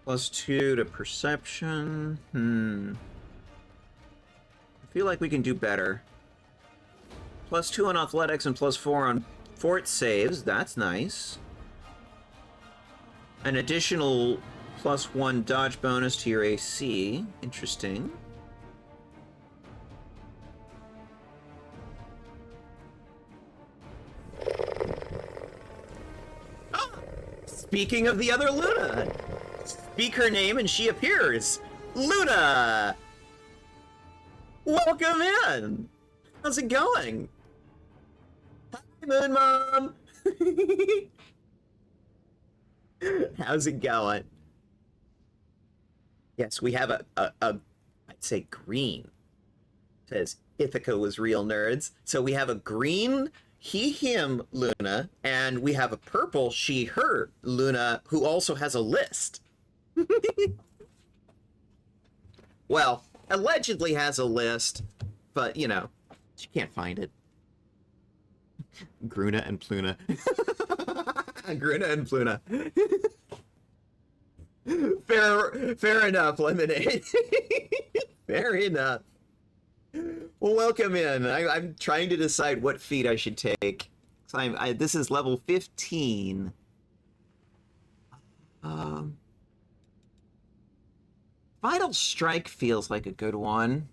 +2 to perception. I feel like we can do better. +2 on athletics and +4 on fort saves. That's nice. An additional +1 dodge bonus to your AC. Interesting. Oh, speaking of the other Luna, speak her name and she appears. Luna! Welcome in! How's it going? Hi, Moon Mom! How's it going? Yes, we have I'd say green. It says Ithaca was real nerds. So we have a green he, him Luna, and we have a purple she, her Luna, who also has a list. Well, allegedly has a list, but, you know, she can't find it. Gruna and Pluna. Gruna and Pluna. Fair enough, Lemonade. Fair enough. Well, welcome in. I'm trying to decide what feat I should take. This is level 15. Vital Strike feels like a good one.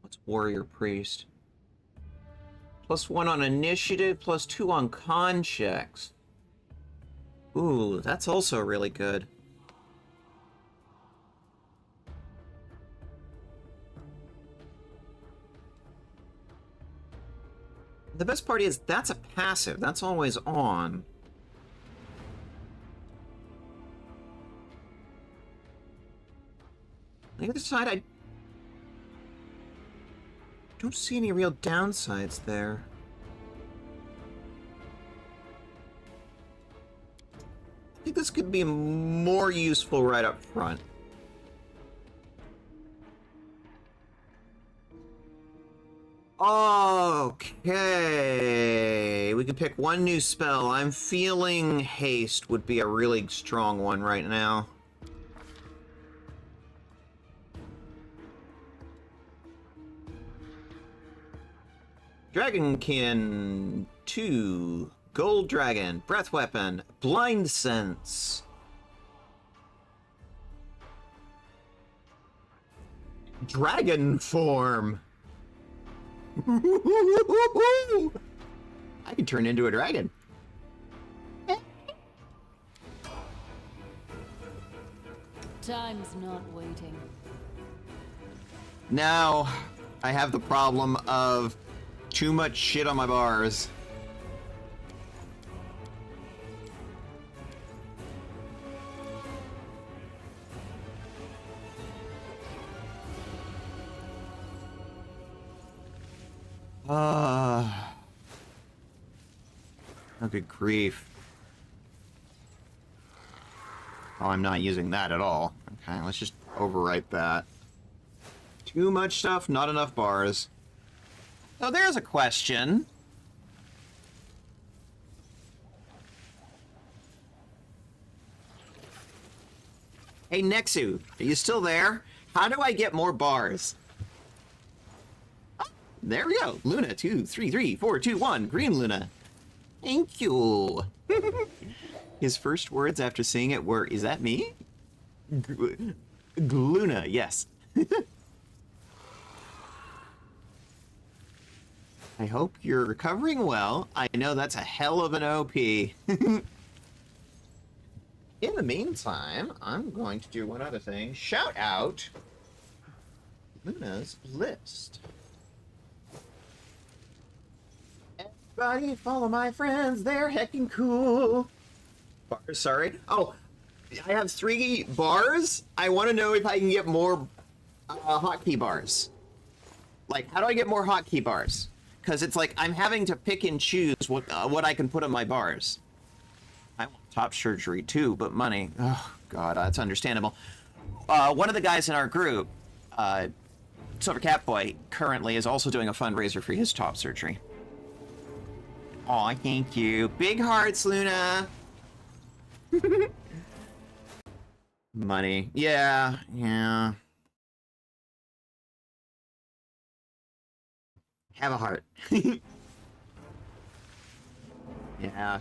What's Warrior Priest? +1 on initiative, +2 on con checks. Ooh, that's also really good. The best part is that's a passive. That's always on. On the other side, I don't see any real downsides there. I think this could be more useful right up front. Okay. We can pick one new spell. I'm feeling haste would be a really strong one right now. Dragonkin 2. Gold Dragon. Breath Weapon. Blind Sense. Dragon Form. I can turn into a dragon. Time's not waiting. Now, I have the problem of too much shit on my bars. Oh, good grief. Oh, I'm not using that at all. Okay, let's just overwrite that. Too much stuff, not enough bars. Oh, there's a question. Hey, Nexu, are you still there? How do I get more bars? There we go. Luna, 2, 3, 3, 4, 2, 1. Green Luna. Thank you. His first words after seeing it were, "Is that me?" Luna, yes. I hope you're recovering well. I know that's a hell of an OP. In the meantime, I'm going to do one other thing. Shout out Luna's list. Everybody follow my friends, they're heckin' cool. Bars, sorry. Oh, I have 3 bars. I want to know if I can get more hotkey bars. Like, how do I get more hotkey bars? Because it's like I'm having to pick and choose what I can put on my bars. I want top surgery too, but money. Oh, God, that's understandable. One of the guys in our group, Silver Catboy, currently is also doing a fundraiser for his top surgery. Aw, thank you. Big hearts, Luna. Money. Yeah. Have a heart. Yeah.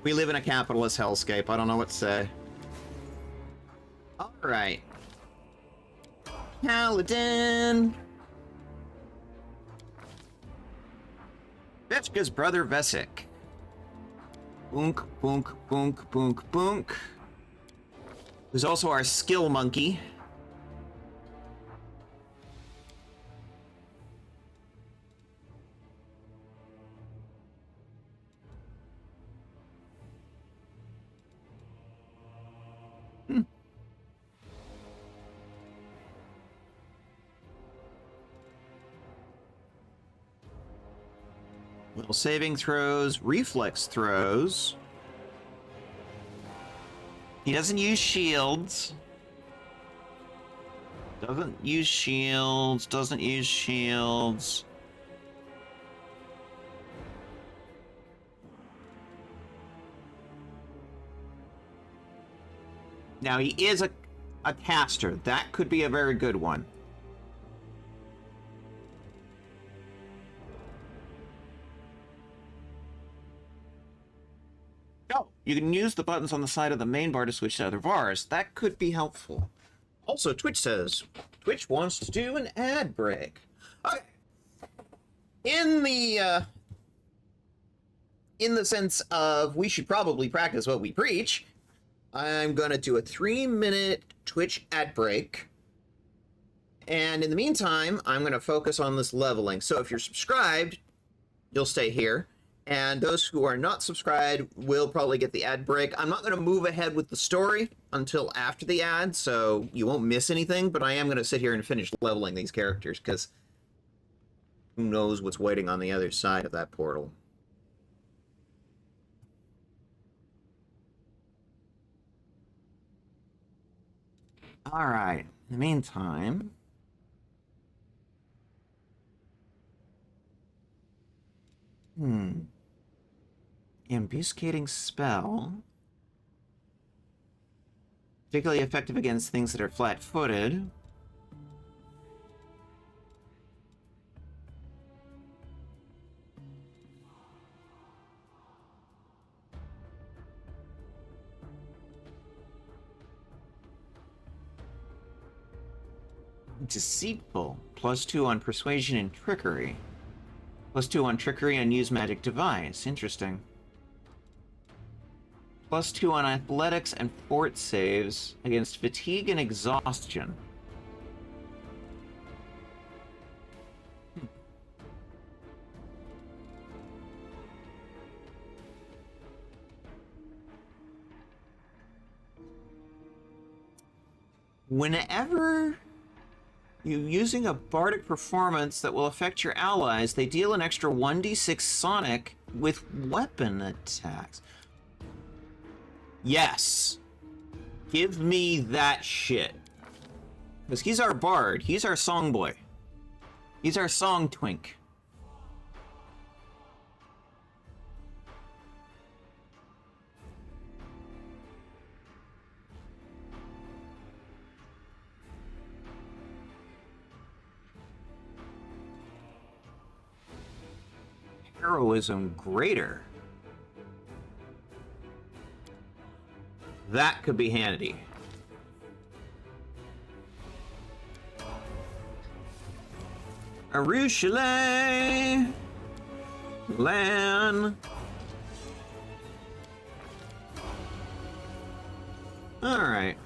We live in a capitalist hellscape. I don't know what to say. Alright. Paladin. Veshka's brother Vesik. Boonk, boonk, boonk, boonk, boonk. Who's also our skill monkey. Little saving throws, reflex throws. He doesn't use shields. Doesn't use shields. Now he is a caster. That could be a very good one. Oh, you can use the buttons on the side of the main bar to switch to other bars. That could be helpful. Also, Twitch says, Twitch wants to do an ad break. Okay. In the sense of we should probably practice what we preach, I'm gonna do a 3-minute Twitch ad break. And in the meantime, I'm gonna focus on this leveling. So if you're subscribed, you'll stay here. And those who are not subscribed will probably get the ad break. I'm not going to move ahead with the story until after the ad, so you won't miss anything, but I am going to sit here and finish leveling these characters, because who knows what's waiting on the other side of that portal. Alright, in the meantime... Ambuscating spell. Particularly effective against things that are flat-footed. Deceitful. +2 on persuasion and trickery. +2 on trickery and use magic device. Interesting. +2 on athletics and fort saves against fatigue and exhaustion. Whenever you're using a bardic performance that will affect your allies, they deal an extra 1d6 sonic with weapon attacks. Yes. Give me that shit. Because he's our bard. He's our song boy. He's our song twink. Heroism greater. That could be handy. Arushale! Lan! Alright.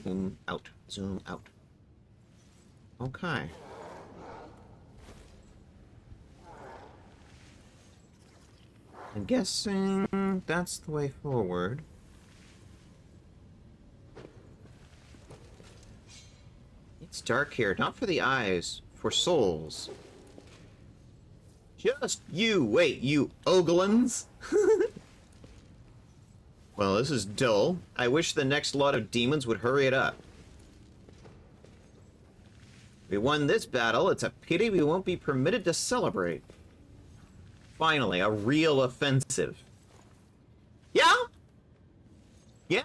Zoom out. Zoom out. Okay. I'm guessing that's the way forward. It's dark here, not for the eyes, for souls. Just you wait, you Ogolans! Well, this is dull. I wish the next lot of demons would hurry it up. We won this battle, it's a pity we won't be permitted to celebrate. Finally, a real offensive. Yeah? Yeah?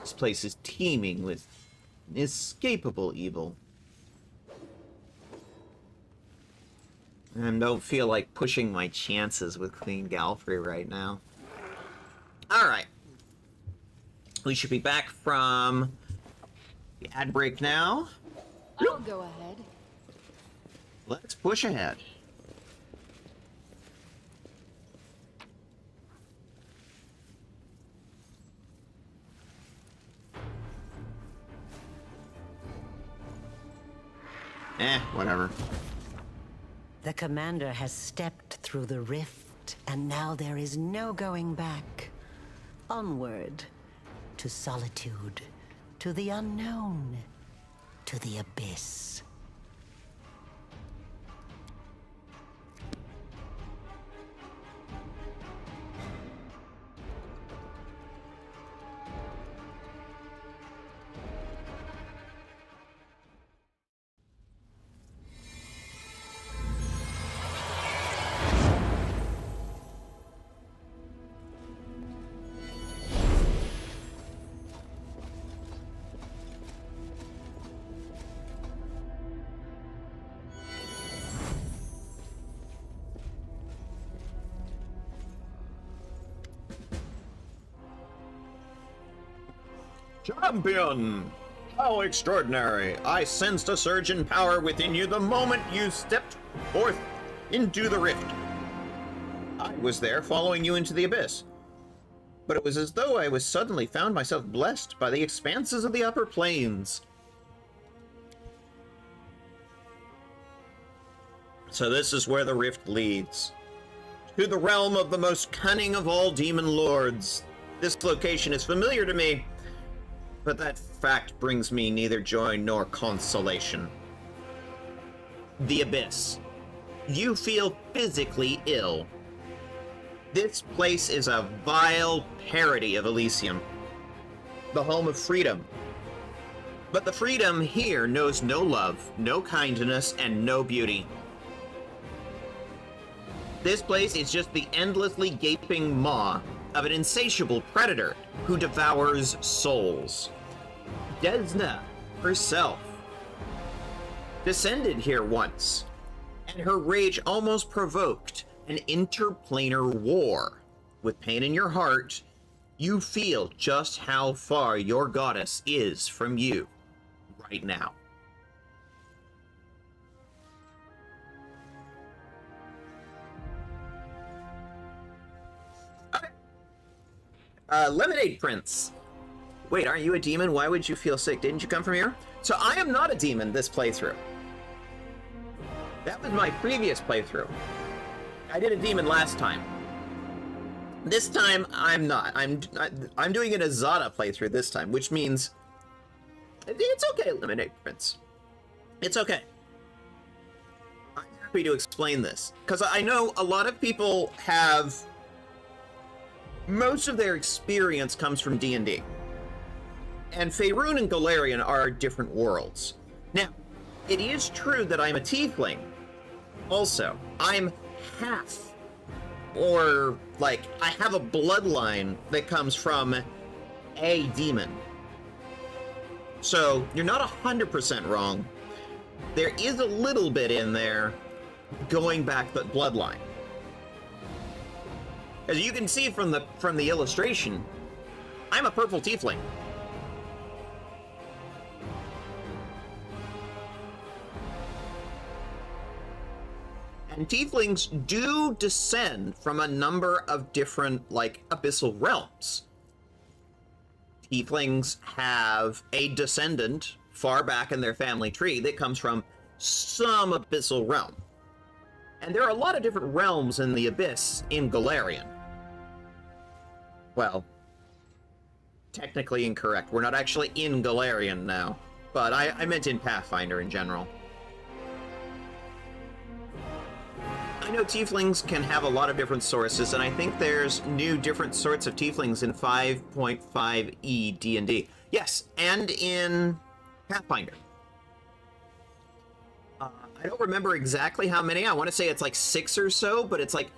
This place is teeming with inescapable evil. And don't feel like pushing my chances with Queen Galfrey right now. Alright. We should be back from the ad break now. I'll go ahead. Let's push ahead. Whatever. The commander has stepped through the rift, and now there is no going back. Onward, to solitude, to the unknown, to the abyss. Champion! How extraordinary! I sensed a surge in power within you the moment you stepped forth into the rift. I was there following you into the abyss. But it was as though I was suddenly found myself blessed by the expanses of the upper planes. So this is where the rift leads. To the realm of the most cunning of all demon lords. This location is familiar to me, but that fact brings me neither joy nor consolation. The Abyss. You feel physically ill. This place is a vile parody of Elysium. the home of freedom. But the freedom here knows no love, no kindness, and no beauty. This place is just the endlessly gaping maw of an insatiable predator who devours souls. Desna herself descended here once, and her rage almost provoked an interplanar war. With pain in your heart, you feel just how far your goddess is from you right now. Lemonade Prince. Wait, aren't you a demon? Why would you feel sick? Didn't you come from here? So I am not a demon this playthrough. That was my previous playthrough. I did a demon last time. This time I'm not. I'm doing an Azada playthrough this time, which means it's okay, Lemonade Prince. It's okay. I'm happy to explain this because I know a lot of people have. Most of their experience comes from D&D. And Faerun and Golarion are different worlds. Now, it is true that I'm a tiefling. Also, I'm half, or like, I have a bloodline that comes from a demon. So, you're not 100% wrong. There is a little bit in there going back the bloodline. As you can see from the illustration, I'm a purple tiefling. And tieflings do descend from a number of different, like, abyssal realms. Tieflings have a descendant far back in their family tree that comes from some abyssal realm. And there are a lot of different realms in the Abyss in Golarion. Well, technically incorrect. We're not actually in Golarion now, but I meant in Pathfinder in general. I know tieflings can have a lot of different sources, and I think there's new different sorts of tieflings in 5.5e D&D. Yes, and in Pathfinder. I don't remember exactly how many. I want to say it's like 6 or so, but it's like,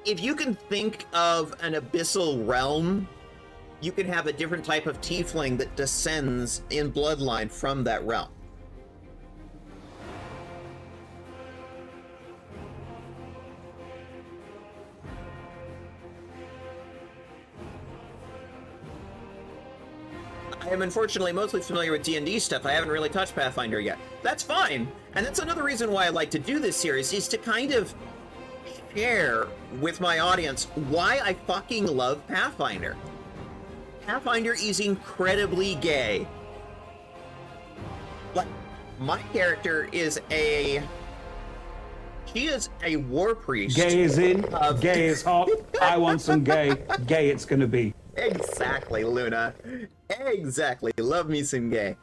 if you can think of an abyssal realm, you can have a different type of tiefling that descends in bloodline from that realm. I am unfortunately mostly familiar with D&D stuff. I haven't really touched Pathfinder yet. That's fine, and that's another reason why I like to do this series, is to kind of share with my audience why I fucking love Pathfinder. Pathfinder is incredibly gay. Like, my character is she is a war priest. Gay is in, gay is hot, I want some gay, gay it's gonna be. Exactly, Luna. Exactly. Love me some gay.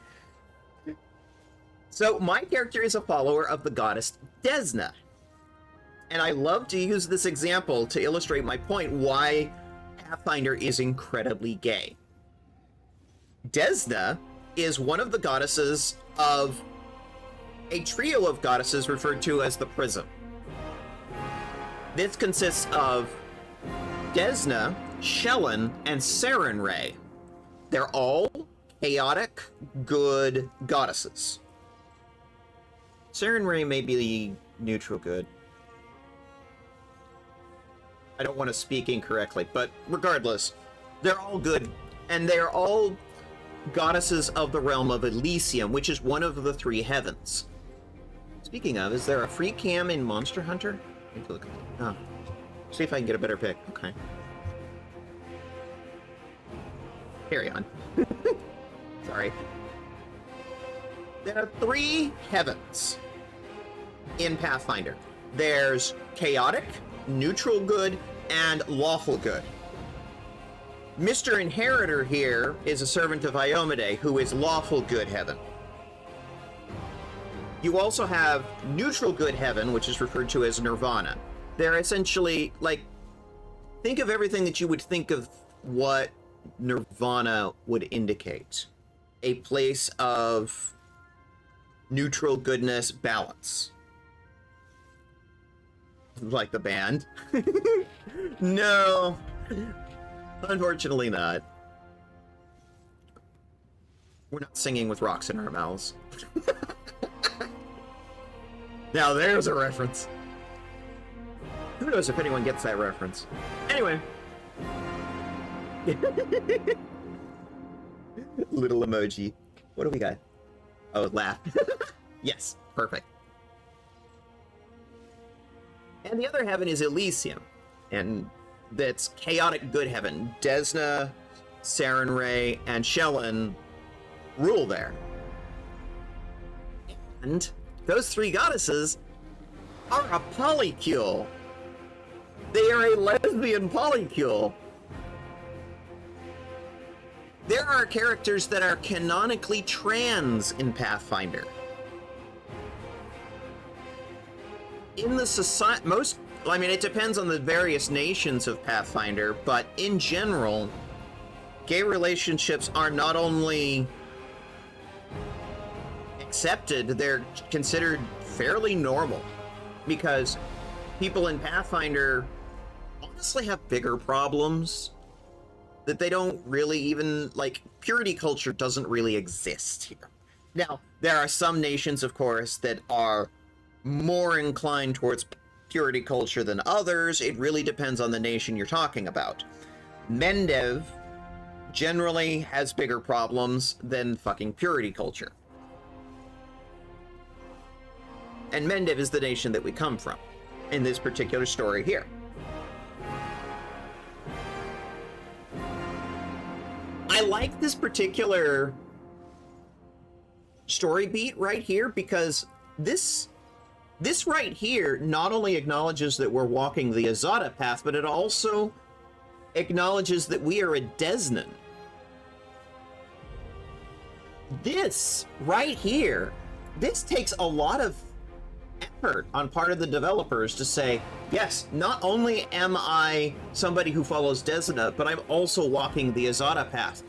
So, my character is a follower of the goddess Desna. And I love to use this example to illustrate my point why Pathfinder is incredibly gay. Desna is one of the goddesses of a trio of goddesses referred to as the Prism. This consists of Desna, Shelyn, and Sarenrae. They're all chaotic, good goddesses. Sarenrae may be neutral good. I don't want to speak incorrectly, but regardless, they're all good, and they're all goddesses of the realm of Elysium, which is one of the 3 heavens. Speaking of, is there a free cam in Monster Hunter? I need to look at that. Oh. See if I can get a better pick. Okay. Carry on. Sorry. There are 3 heavens in Pathfinder. There's chaotic, neutral good, and lawful good. Mr. Inheritor here is a servant of Iomade, who is lawful good heaven. You also have neutral good heaven, which is referred to as Nirvana. They're essentially, like, think of everything that you would think of what nirvana would indicate. A place of neutral goodness, balance. Like the band? No, unfortunately not. We're not singing with rocks in our mouths. Now there's a reference. Who knows if anyone gets that reference? Anyway. Little emoji. What do we got? Oh, laugh. Yes, perfect. And the other heaven is Elysium. And that's chaotic good heaven. Desna, Sarenrae, and Shelyn rule there. And those three goddesses are a polycule. They are a lesbian polycule. There are characters that are canonically trans in Pathfinder. In the society, I mean, it depends on the various nations of Pathfinder, but in general, gay relationships are not only accepted, they're considered fairly normal, because people in Pathfinder honestly have bigger problems that they don't really even, like, purity culture doesn't really exist here. Now, there are some nations, of course, that are more inclined towards purity culture than others. It really depends on the nation you're talking about. Mendev generally has bigger problems than fucking purity culture. And Mendev is the nation that we come from in this particular story here. I like this particular story beat right here because this right here not only acknowledges that we're walking the Azada path, but it also acknowledges that we are a Desnan. This right here, this takes a lot of effort on part of the developers to say, yes, not only am I somebody who follows Desna, but I'm also walking the Azada path.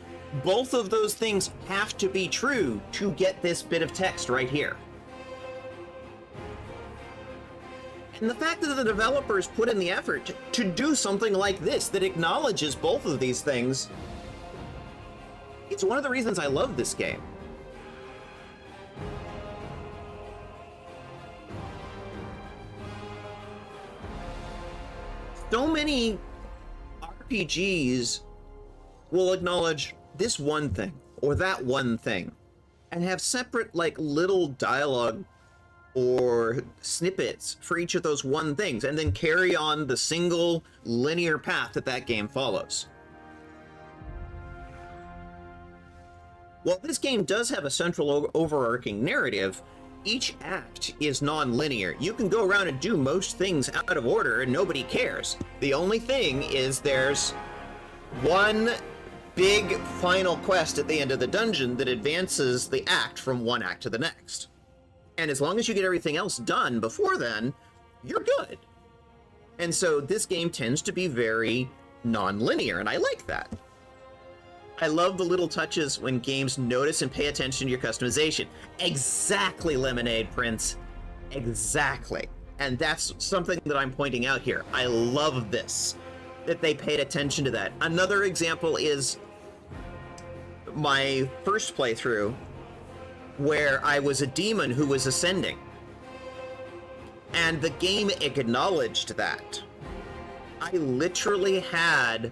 Both of those things have to be true to get this bit of text right here. And the fact that the developers put in the effort to do something like this that acknowledges both of these things, it's one of the reasons I love this game. So many RPGs will acknowledge this one thing or that one thing and have separate, like, little dialogue or snippets for each of those one things, and then carry on the single linear path that that game follows. While this game does have a central overarching narrative, each act is non-linear. You can go around and do most things out of order and nobody cares. The only thing is there's one big final quest at the end of the dungeon that advances the act from one act to the next. And as long as you get everything else done before then, you're good. And so this game tends to be very non-linear, and I like that. I love the little touches when games notice and pay attention to your customization. Exactly, Lemonade Prince. Exactly. And that's something that I'm pointing out here. I love this, that they paid attention to that. Another example is my first playthrough, where I was a demon who was ascending. And the game acknowledged that. I literally had...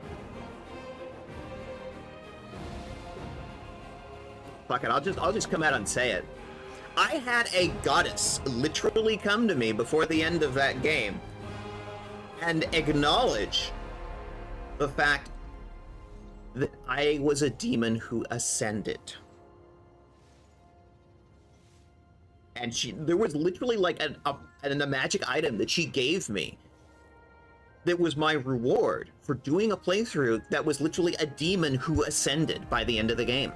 Fuck it, I'll just come out and say it. I had a goddess literally come to me before the end of that game and acknowledge the fact that I was a demon who ascended. And there was literally like a magic item that she gave me that was my reward for doing a playthrough that was literally a demon who ascended by the end of the game.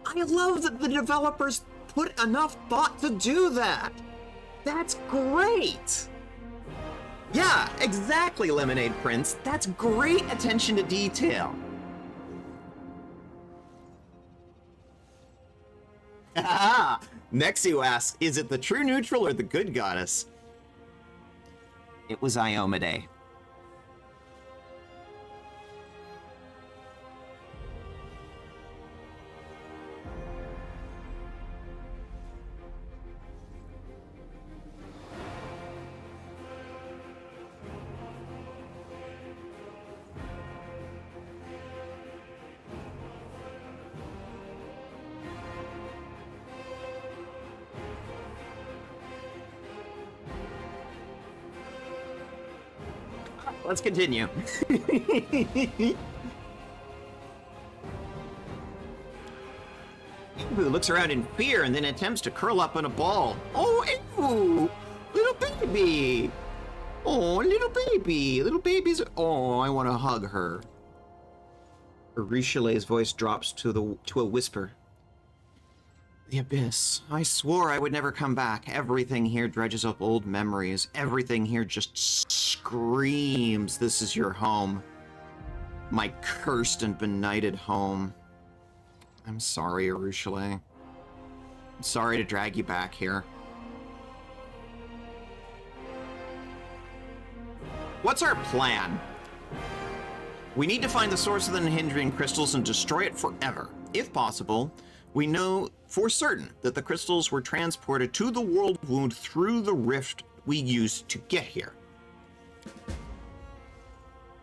I love that the developers put enough thought to do that. That's great. Yeah, exactly, Lemonade Prince. That's great attention to detail. Ah, Nexu asks, is it the true neutral or the good goddess? It was Iomade. Let's continue. Boo looks around in fear and then attempts to curl up in a ball. Oh, ew! Little baby! Oh, little baby! Little baby's... Oh, I want to hug her. Richelieu's voice drops to a whisper. The Abyss. I swore I would never come back. Everything here dredges up old memories. Everything here just screams, this is your home. My cursed and benighted home. I'm sorry, Richelieu. I'm sorry to drag you back here. What's our plan? We need to find the source of the hindering crystals and destroy it forever. If possible, we know for certain that the crystals were transported to the world wound through the rift we used to get here.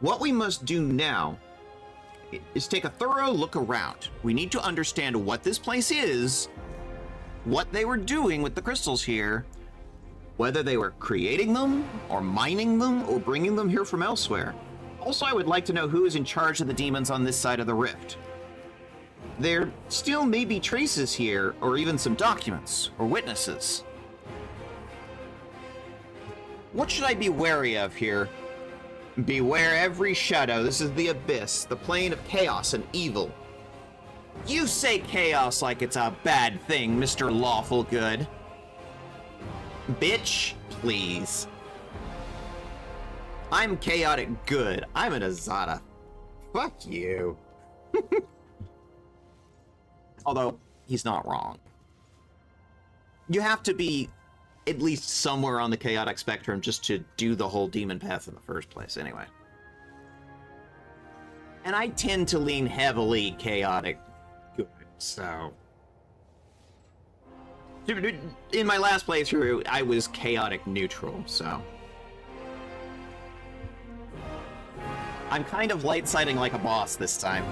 What we must do now is take a thorough look around. We need to understand what this place is, what they were doing with the crystals here, whether they were creating them, or mining them, or bringing them here from elsewhere. Also, I would like to know who is in charge of the demons on this side of the rift. There still may be traces here, or even some documents, or witnesses. What should I be wary of here? Beware every shadow. This is the Abyss, the plane of chaos and evil. You say chaos like it's a bad thing, Mr. Lawful Good. Bitch, please. I'm chaotic good. I'm an Azada. Fuck you. Although, he's not wrong. You have to be at least somewhere on the chaotic spectrum just to do the whole demon path in the first place, anyway. And I tend to lean heavily chaotic good, so... In my last playthrough, I was chaotic neutral, so... I'm kind of light-siding like a boss this time.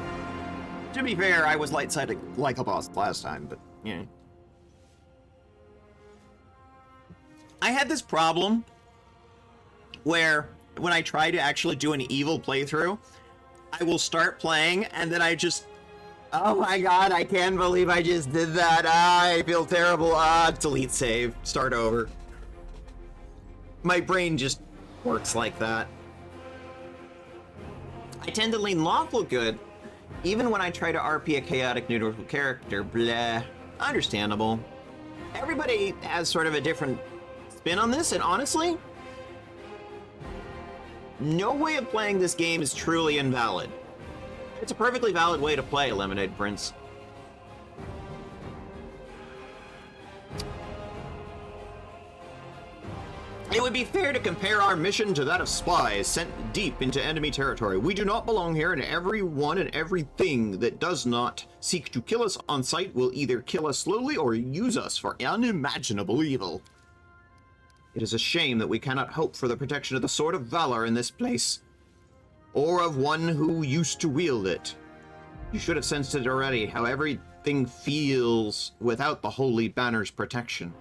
To be fair, I was light-siding like a boss last time, but, you know. I had this problem where when I try to actually do an evil playthrough, I will start playing and then I just, oh my god, I can't believe I just did that. I feel terrible. Delete save, start over. My brain just works like that. I tend to lean lawful good, even when I try to RP a chaotic neutral character. Blah. Understandable. Everybody has sort of a different spin on this, and honestly, no way of playing this game is truly invalid. It's a perfectly valid way to play Lemonade Prince. It would be fair to compare our mission to that of spies sent deep into enemy territory. We do not belong here, and everyone and everything that does not seek to kill us on sight will either kill us slowly or use us for unimaginable evil. It is a shame that we cannot hope for the protection of the Sword of Valor in this place, or of one who used to wield it. You should have sensed it already, how everything feels without the Holy Banner's protection.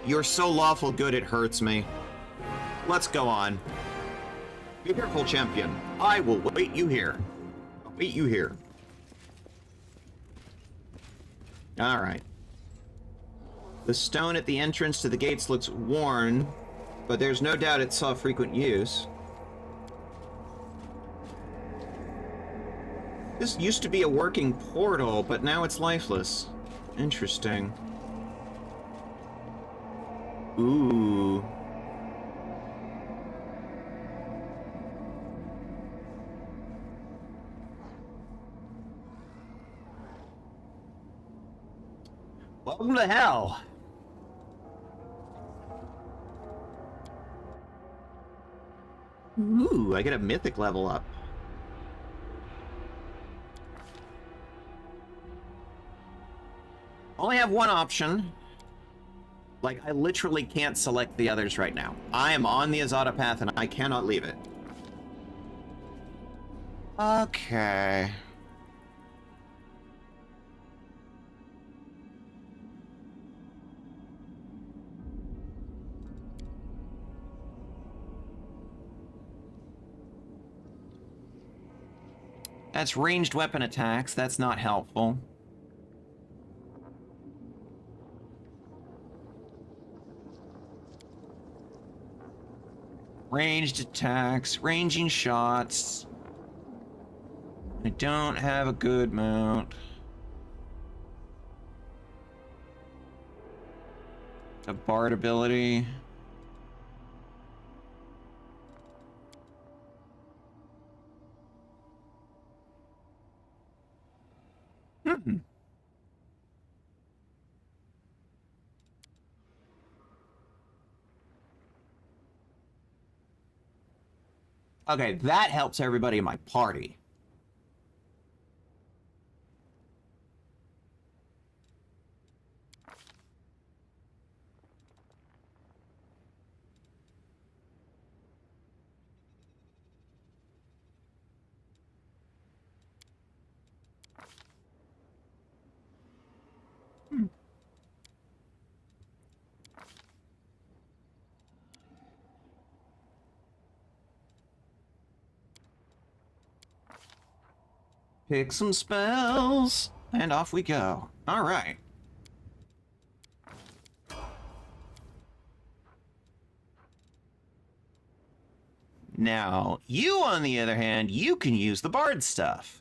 You're so lawful good it hurts me. Let's go on. Be careful, champion. I will wait you here. I'll wait you here. Alright. The stone at the entrance to the gates looks worn, but there's no doubt it saw frequent use. This used to be a working portal, but now it's lifeless. Interesting. Ooh. Welcome to hell. Ooh, I get a mythic level up. Only have one option. Like, I literally can't select the others right now. I am on the Azada path and I cannot leave it. Okay. That's ranged weapon attacks. That's not helpful. Ranged attacks, ranging shots. I don't have a good mount. A bard ability. Okay, that helps everybody in my party. Pick some spells, and off we go. All right. Now, you, on the other hand, you can use the bard stuff.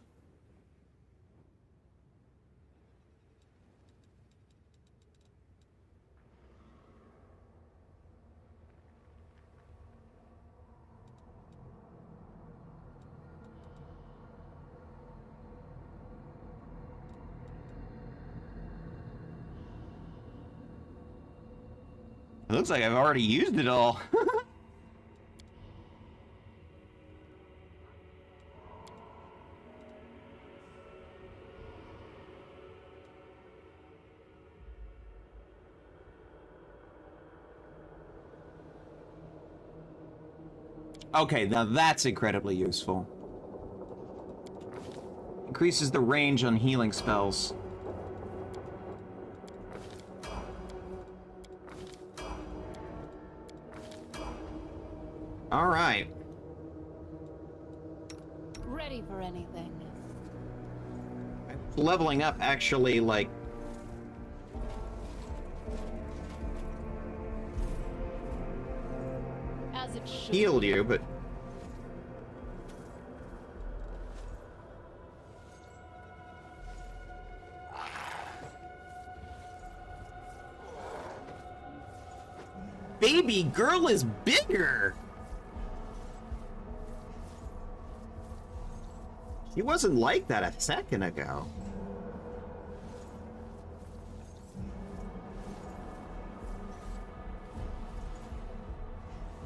It looks like I've already used it all. Okay, now that's incredibly useful. Increases the range on healing spells. All right. Ready for anything. Leveling up actually, like, As it should. healed you, but baby girl is bigger. She wasn't like that a second ago.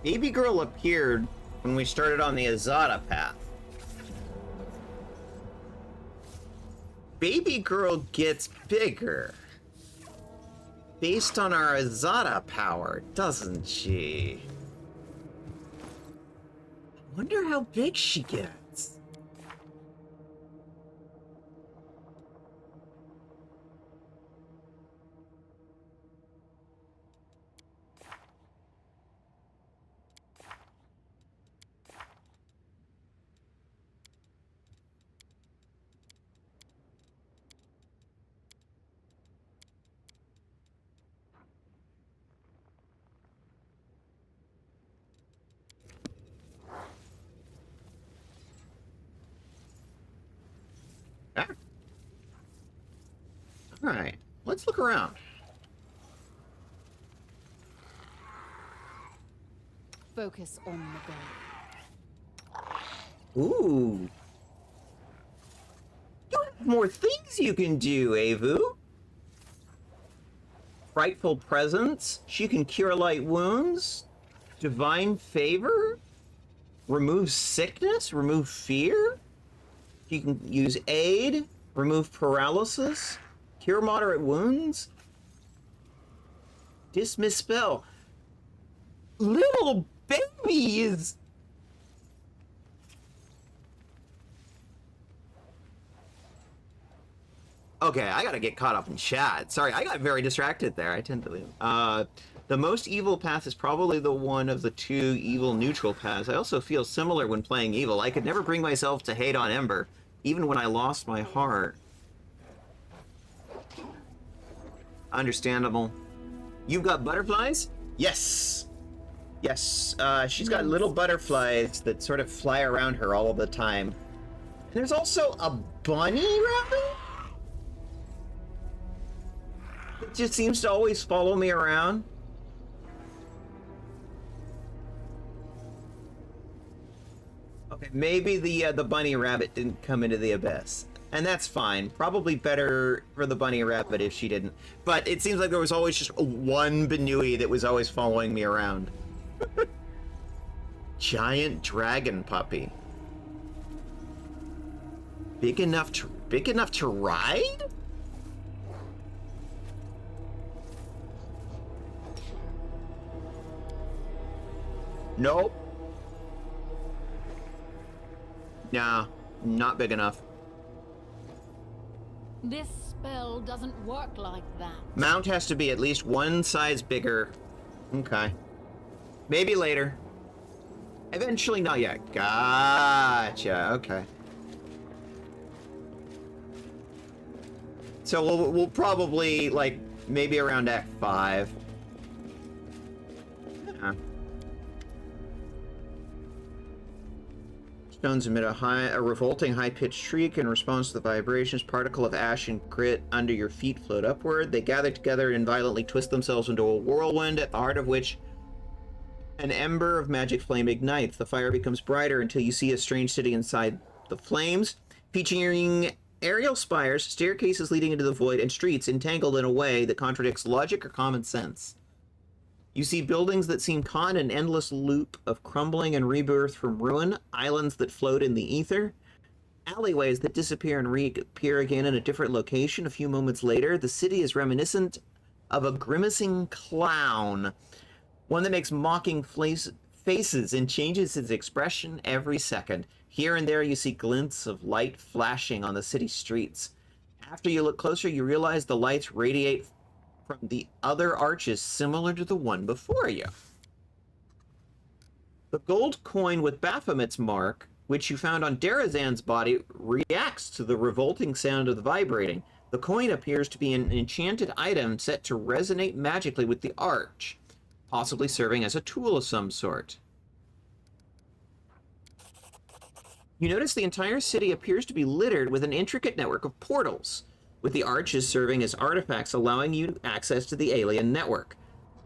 Baby girl appeared when we started on the Azada path. Baby girl gets bigger based on our Azada power, doesn't she? I wonder how big she gets. Ah. All right, let's look around. Focus on the goal. Ooh. You have more things you can do, Avu. Frightful presence. She can cure light wounds. Divine favor. Remove sickness. Remove fear. She can use aid. Remove paralysis. Cure moderate wounds. Dismiss spell. Little baby is... Okay, I gotta get caught up in chat. Sorry, I got very distracted there. I tend to leave. The most evil path is probably the one of the two evil neutral paths. I also feel similar when playing evil. I could never bring myself to hate on Ember, even when I lost my heart. Understandable. You've got butterflies? Yes. Yes, she's got little butterflies that sort of fly around her all the time. And there's also a bunny rabbit? It just seems to always follow me around. Okay, maybe the bunny rabbit didn't come into the abyss. And that's fine. Probably better for the bunny rabbit if she didn't. But it seems like there was always just one Benui that was always following me around. Giant dragon puppy. Big enough to ride? Nope. Nah, not big enough. This spell doesn't work like that. Mount has to be at least one size bigger. Okay. Maybe later. Eventually, not yet. Gotcha. Okay. So we'll probably, like, maybe around Act 5. Yeah. Stones emit a revolting high-pitched shriek in response to the vibrations. Particle of ash and grit under your feet float upward. They gather together and violently twist themselves into a whirlwind, at the heart of which an ember of magic flame ignites. The fire becomes brighter until you see a strange city inside the flames, featuring aerial spires, staircases leading into the void, and streets entangled in a way that contradicts logic or common sense. You see buildings that seem caught in an endless loop of crumbling and rebirth from ruin, islands that float in the ether, alleyways that disappear and reappear again in a different location a few moments later. The city is reminiscent of a grimacing clown, one that makes mocking faces and changes its expression every second. Here and there you see glints of light flashing on the city streets. After you look closer, you realize the lights radiate from the other arches similar to the one before you. The gold coin with Baphomet's mark, which you found on Darazan's body, reacts to the revolting sound of the vibrating. The coin appears to be an enchanted item set to resonate magically with the arch, possibly serving as a tool of some sort. You notice the entire city appears to be littered with an intricate network of portals, with the arches serving as artifacts allowing you access to the alien network.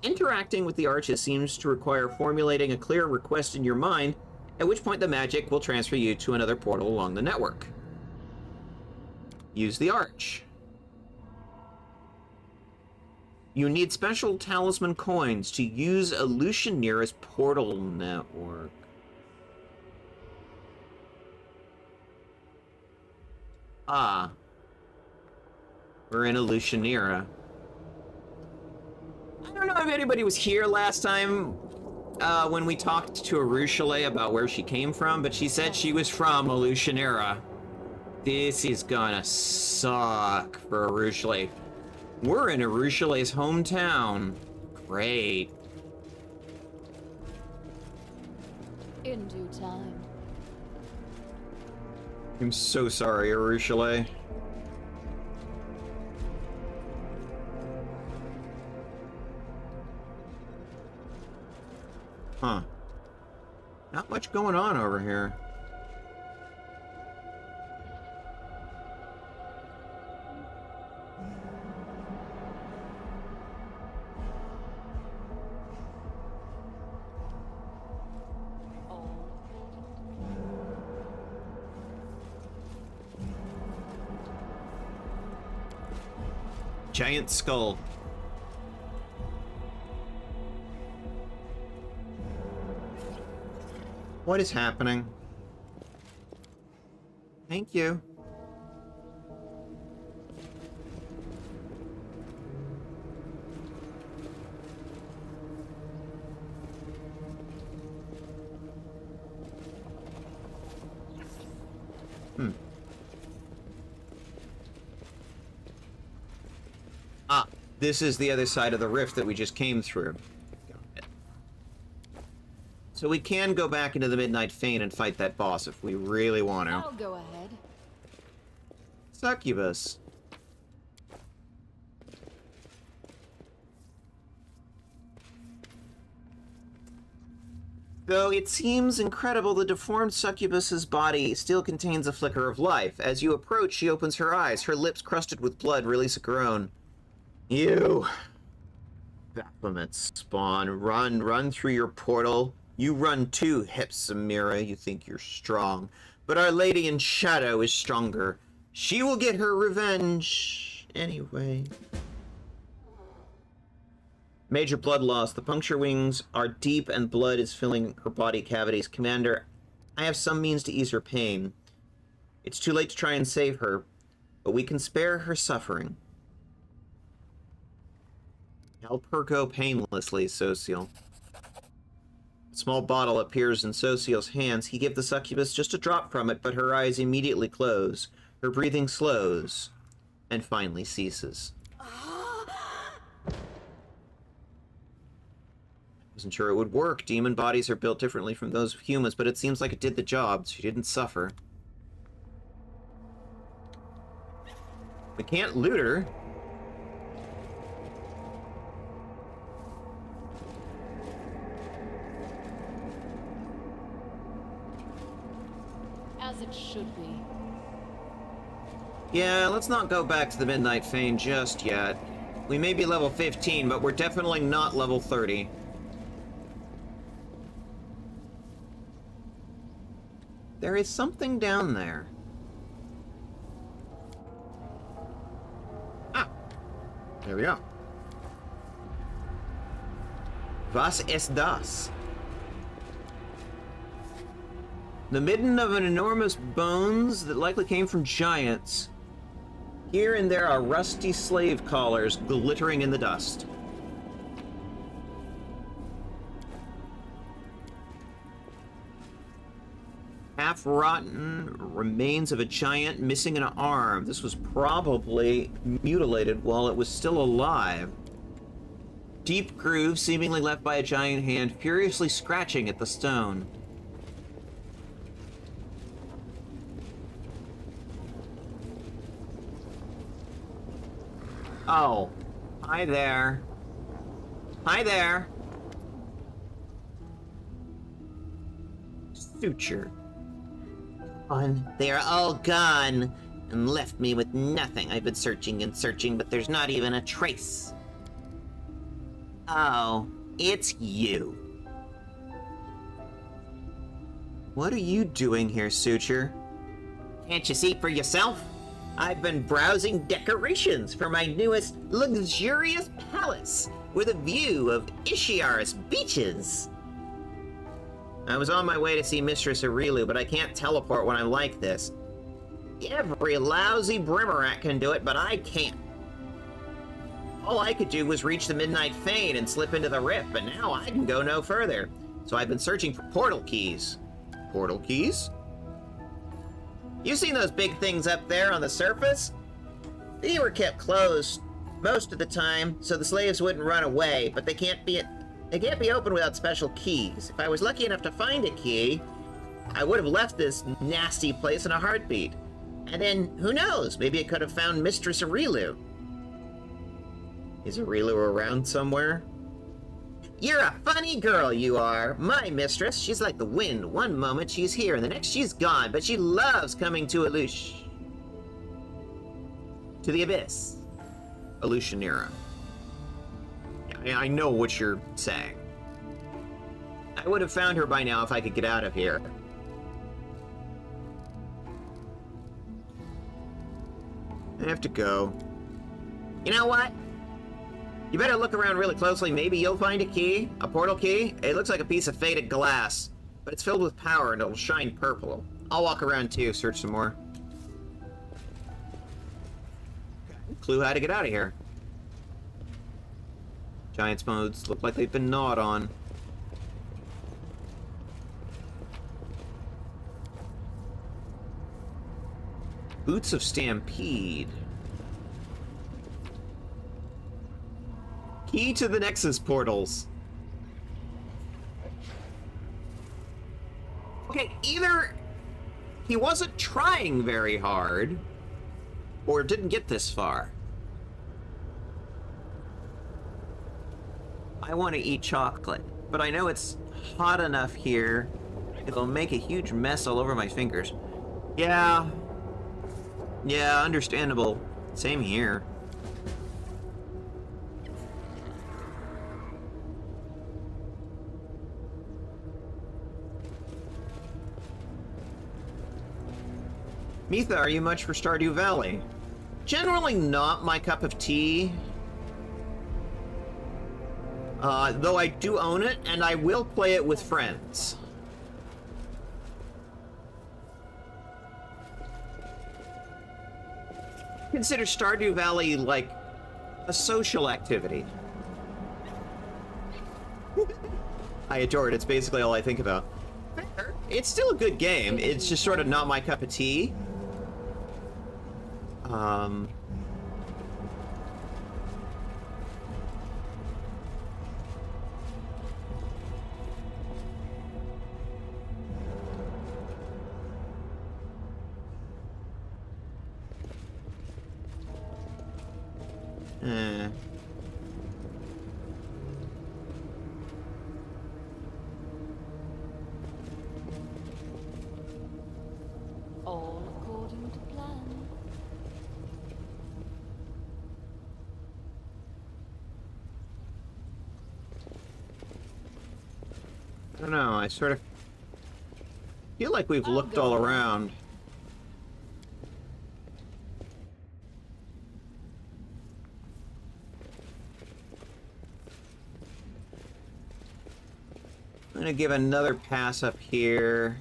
Interacting with the arches seems to require formulating a clear request in your mind, at which point the magic will transfer you to another portal along the network. Use the arch. You need special talisman coins to use Lucianira's portal network. Ah. We're in a Lucianira. I don't know if anybody was here last time when we talked to Arushale about where she came from, but she said she was from a Lucianira. This is gonna suck for Arushale. We're in Arushale's hometown. Great. In due time. I'm so sorry, Arushale. Huh. Not much going on over here. giant skull. What is happening? Thank you. Ah, this is the other side of the rift that we just came through. Got it. So we can go back into the Midnight Fane and fight that boss if we really want to. I'll go ahead. Succubus. Though it seems incredible, the deformed succubus's body still contains a flicker of life. As you approach, she opens her eyes. Her lips, crusted with blood, release a groan. You... Baphomet spawn. Run through your portal. You run too, Hepsamira. You think you're strong. But Our Lady in Shadow is stronger. She will get her revenge anyway. Major blood loss. The puncture wounds are deep and blood is filling her body cavities. Commander, I have some means to ease her pain. It's too late to try and save her, but we can spare her suffering. Help her go painlessly, Social. A small bottle appears in Social's hands. He gives the succubus just a drop from it, but her eyes immediately close. Her breathing slows, and finally ceases. Wasn't sure it would work. Demon bodies are built differently from those of humans, but it seems like it did the job. She didn't suffer. We can't loot her. As it should be. Yeah, let's not go back to the Midnight Fane just yet. We may be level 15, but we're definitely not level 30. There is something down there. Ah! There we go. Was ist das? The midden of an enormous bones that likely came from giants. Here and there are rusty slave collars glittering in the dust. Half-rotten remains of a giant missing an arm. This was probably mutilated while it was still alive. Deep groove seemingly left by a giant hand furiously scratching at the stone. Oh, hi there. Hi there. Suture. They are all gone and left me with nothing. I've been searching and searching, but there's not even a trace. Oh, it's you. What are you doing here, Suture? Can't you see for yourself? I've been browsing decorations for my newest luxurious palace with a view of Ishiar's beaches. I was on my way to see Mistress Aurilu, but I can't teleport when I'm like this. Every lousy Brimmerat can do it, but I can't. All I could do was reach the Midnight Fane and slip into the rift, but now I can go no further. So I've been searching for portal keys. Portal keys? You seen those big things up there on the surface? They were kept closed most of the time, so the slaves wouldn't run away, but they can't be opened without special keys. If I was lucky enough to find a key, I would have left this nasty place in a heartbeat. And then, who knows, maybe I could have found Mistress Aurilu. Is Aurilu around somewhere? You're a funny girl, you are. My mistress, she's like the wind. One moment she's here, and the next she's gone, but she loves coming to to the Abyss. Elushanira. Yeah, I know what you're saying. I would have found her by now if I could get out of here. I have to go. You know what? You better look around really closely. Maybe you'll find a key, a portal key. It looks like a piece of faded glass, but it's filled with power and it'll shine purple. I'll walk around too, search some more. Clue how to get out of here. Giants modes look like they've been gnawed on. Boots of Stampede. Key to the Nexus portals. Okay, either he wasn't trying very hard, or didn't get this far. I want to eat chocolate, but I know it's hot enough here, it'll make a huge mess all over my fingers. Yeah, understandable. Same here. Mitha, are you much for Stardew Valley? Generally not my cup of tea. Though I do own it, and I will play it with friends. Consider Stardew Valley like a social activity. I adore it. It's basically all I think about. Fair. It's still a good game. It's just sort of not my cup of tea. All according to plan. I don't know, I sort of feel like we've looked all around. I'm gonna give another pass up here.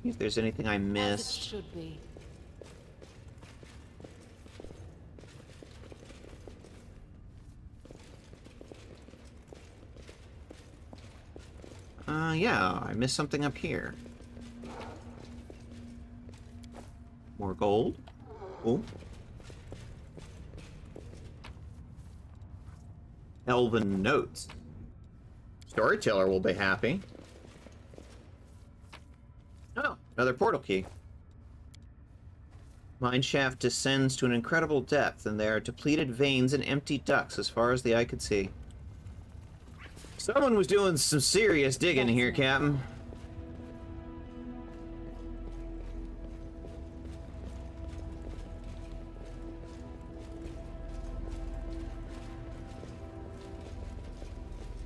See if there's anything I missed. As it should be. Yeah, I missed something up here. More gold. Oh. Elven notes. Storyteller will be happy. Oh, another portal key. Mine shaft descends to an incredible depth, and there are depleted veins and empty ducts as far as the eye could see. Someone was doing some serious digging here, Captain.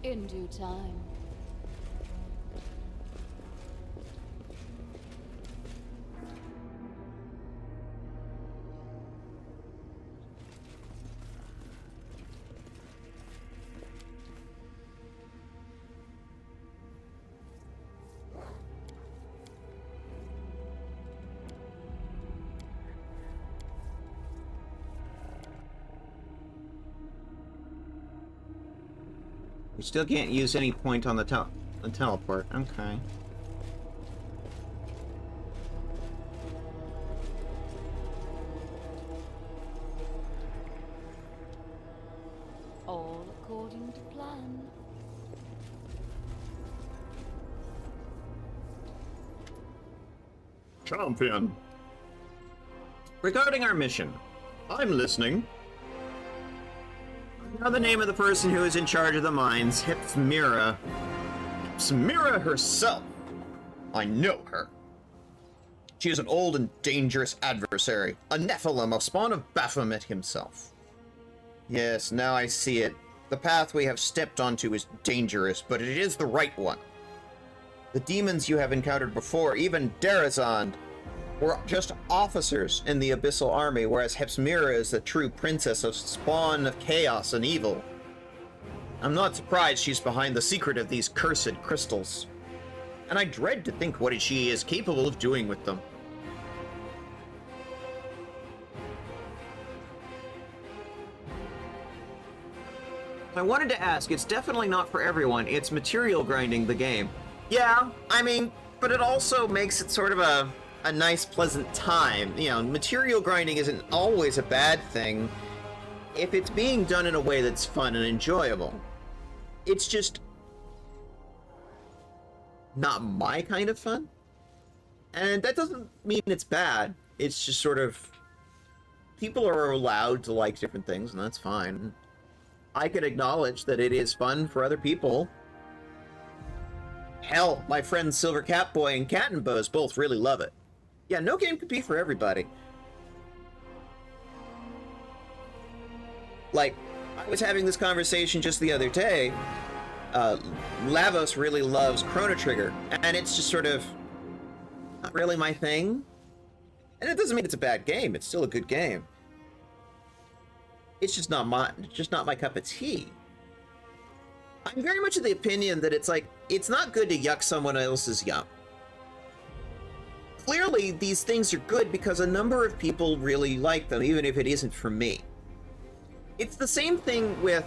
In due time. We still can't use any point on the teleport. Okay. All according to plan. Champion. Regarding our mission, I'm listening. Now the name of the person who is in charge of the mines, Hipmira. Hipmira herself. I know her. She is an old and dangerous adversary, a Nephilim, a spawn of Baphomet himself. Yes, now I see it. The path we have stepped onto is dangerous, but it is the right one. The demons you have encountered before, even Darazond, were just officers in the Abyssal Army, whereas Hepsmira is the true princess of spawn of chaos and evil. I'm not surprised she's behind the secret of these cursed crystals. And I dread to think what she is capable of doing with them. I wanted to ask, it's definitely not for everyone. It's material grinding the game. Yeah, I mean, but it also makes it sort of a nice, pleasant time. You know, material grinding isn't always a bad thing if it's being done in a way that's fun and enjoyable. It's just not my kind of fun. And that doesn't mean it's bad. It's just sort of, people are allowed to like different things, and that's fine. I can acknowledge that it is fun for other people. Hell, my friends Silver Catboy and Cat and Bose both really love it. Yeah, no game could be for everybody. Like, I was having this conversation just the other day. Lavos really loves Chrono Trigger, and it's just sort of not really my thing. And it doesn't mean it's a bad game. It's still a good game. It's just not my cup of tea. I'm very much of the opinion that it's like, it's not good to yuck someone else's yum. Clearly, these things are good because a number of people really like them, even if it isn't for me. It's the same thing with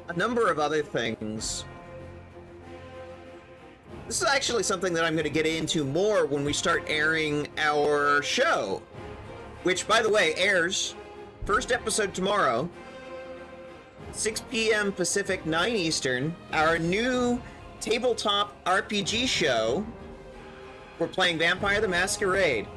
a number of other things. This is actually something that I'm going to get into more when we start airing our show. Which, by the way, airs first episode tomorrow, 6 p.m. Pacific, 9 Eastern, our new tabletop RPG show. We're playing Vampire the Masquerade.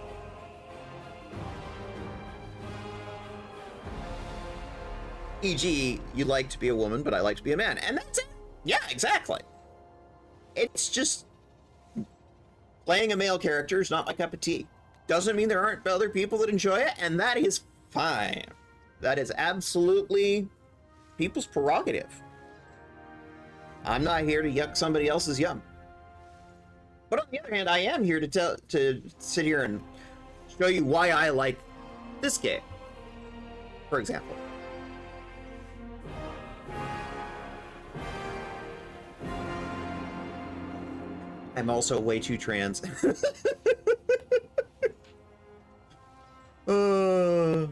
E.g., you like to be a woman, but I like to be a man. And that's it. Yeah, exactly. It's just, playing a male character is not my cup of tea. Doesn't mean there aren't other people that enjoy it, and that is fine. That is absolutely people's prerogative. I'm not here to yuck somebody else's yum. But on the other hand, I am here to sit here and show you why I like this game, for example. I'm also way too trans. A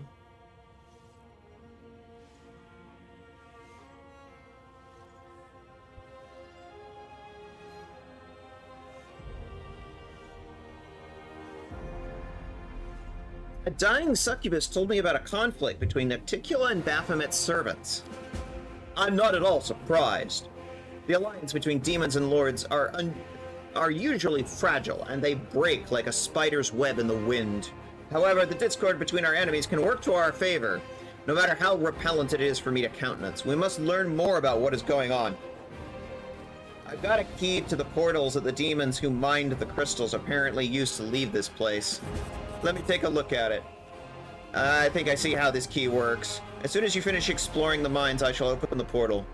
dying succubus told me about a conflict between Nocticula and Baphomet's servants. I'm not at all surprised. The alliance between demons and lords are usually fragile, and they break like a spider's web in the wind. However, the discord between our enemies can work to our favor, no matter how repellent it is for me to countenance. We must learn more about what is going on. I've got a key to the portals that the demons who mined the crystals apparently used to leave this place. Let me take a look at it. I think I see how this key works. As soon as you finish exploring the mines, I shall open the portal.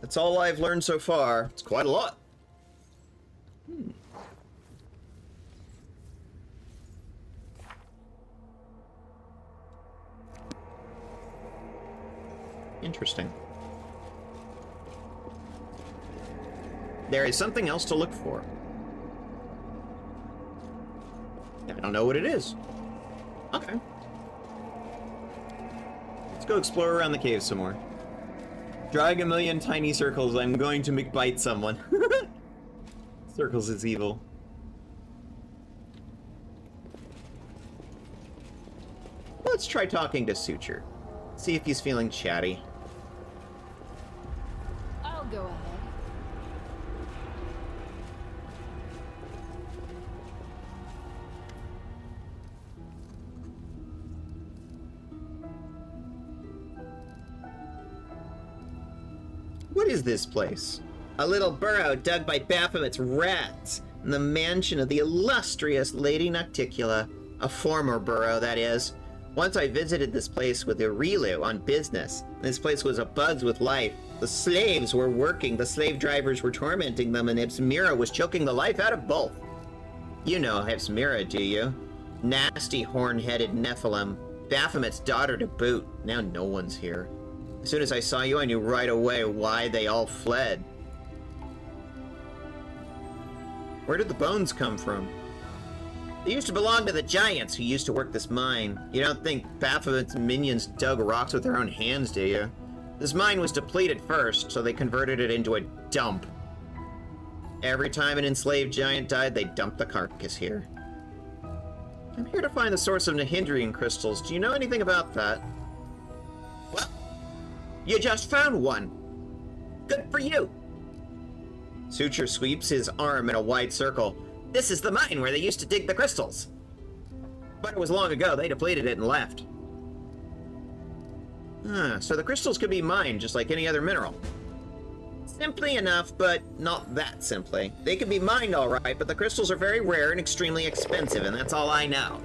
That's all I've learned so far. It's quite a lot. Interesting. There is something else to look for. I don't know what it is. Okay. Let's go explore around the cave some more. Drawing a million tiny circles, I'm going to McBite someone. Circles is evil. Let's try talking to Suture. See if he's feeling chatty. I'll go ahead. What is this place? A little burrow dug by Baphomet's rats in the mansion of the illustrious Lady Nocticula. A former burrow, that is. Once I visited this place with Aurilu on business. This place was abuzz with life. The slaves were working, the slave drivers were tormenting them, and Ipsamira was choking the life out of both. You know Ipsamira, do you? Nasty horn-headed Nephilim. Baphomet's daughter to boot. Now no one's here. As soon as I saw you, I knew right away why they all fled. Where did the bones come from? They used to belong to the giants who used to work this mine. You don't think Baphomet's minions dug rocks with their own hands, do you? This mine was depleted first, so they converted it into a dump. Every time an enslaved giant died, they dumped the carcass here. I'm here to find the source of Nahindrian crystals. Do you know anything about that? Well, you just found one. Good for you. Suture sweeps his arm in a wide circle. This is the mine where they used to dig the crystals. But it was long ago. They depleted it and left. So the crystals could be mined just like any other mineral. Simply enough, but not that simply. They can be mined all right, but the crystals are very rare and extremely expensive, and that's all I know.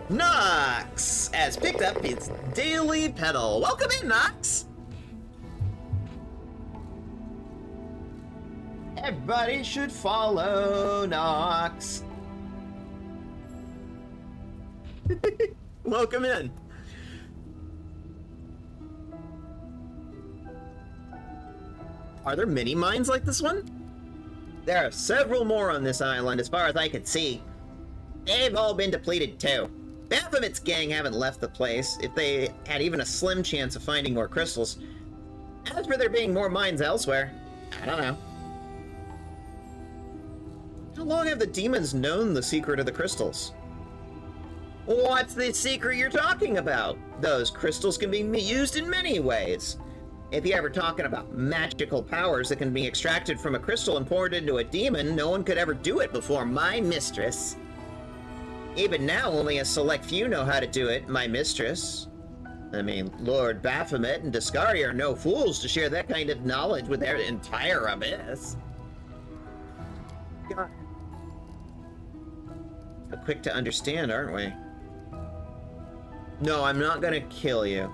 Nox has picked up its daily pedal. Welcome in, Nox! Everybody should follow Nox. Welcome in. Are there mini mines like this one? There are several more on this island as far as I can see. They've all been depleted too. Baphomet's gang haven't left the place, if they had even a slim chance of finding more crystals. As for there being more mines elsewhere, I don't know. How long have the demons known the secret of the crystals? What's the secret you're talking about? Those crystals can be used in many ways. If you're ever talking about magical powers that can be extracted from a crystal and poured into a demon, no one could ever do it before my mistress. Even now, only a select few know how to do it, my mistress. I mean, Lord Baphomet and Discari are no fools to share that kind of knowledge with their entire abyss. God. So quick to understand, aren't we? No, I'm not gonna kill you.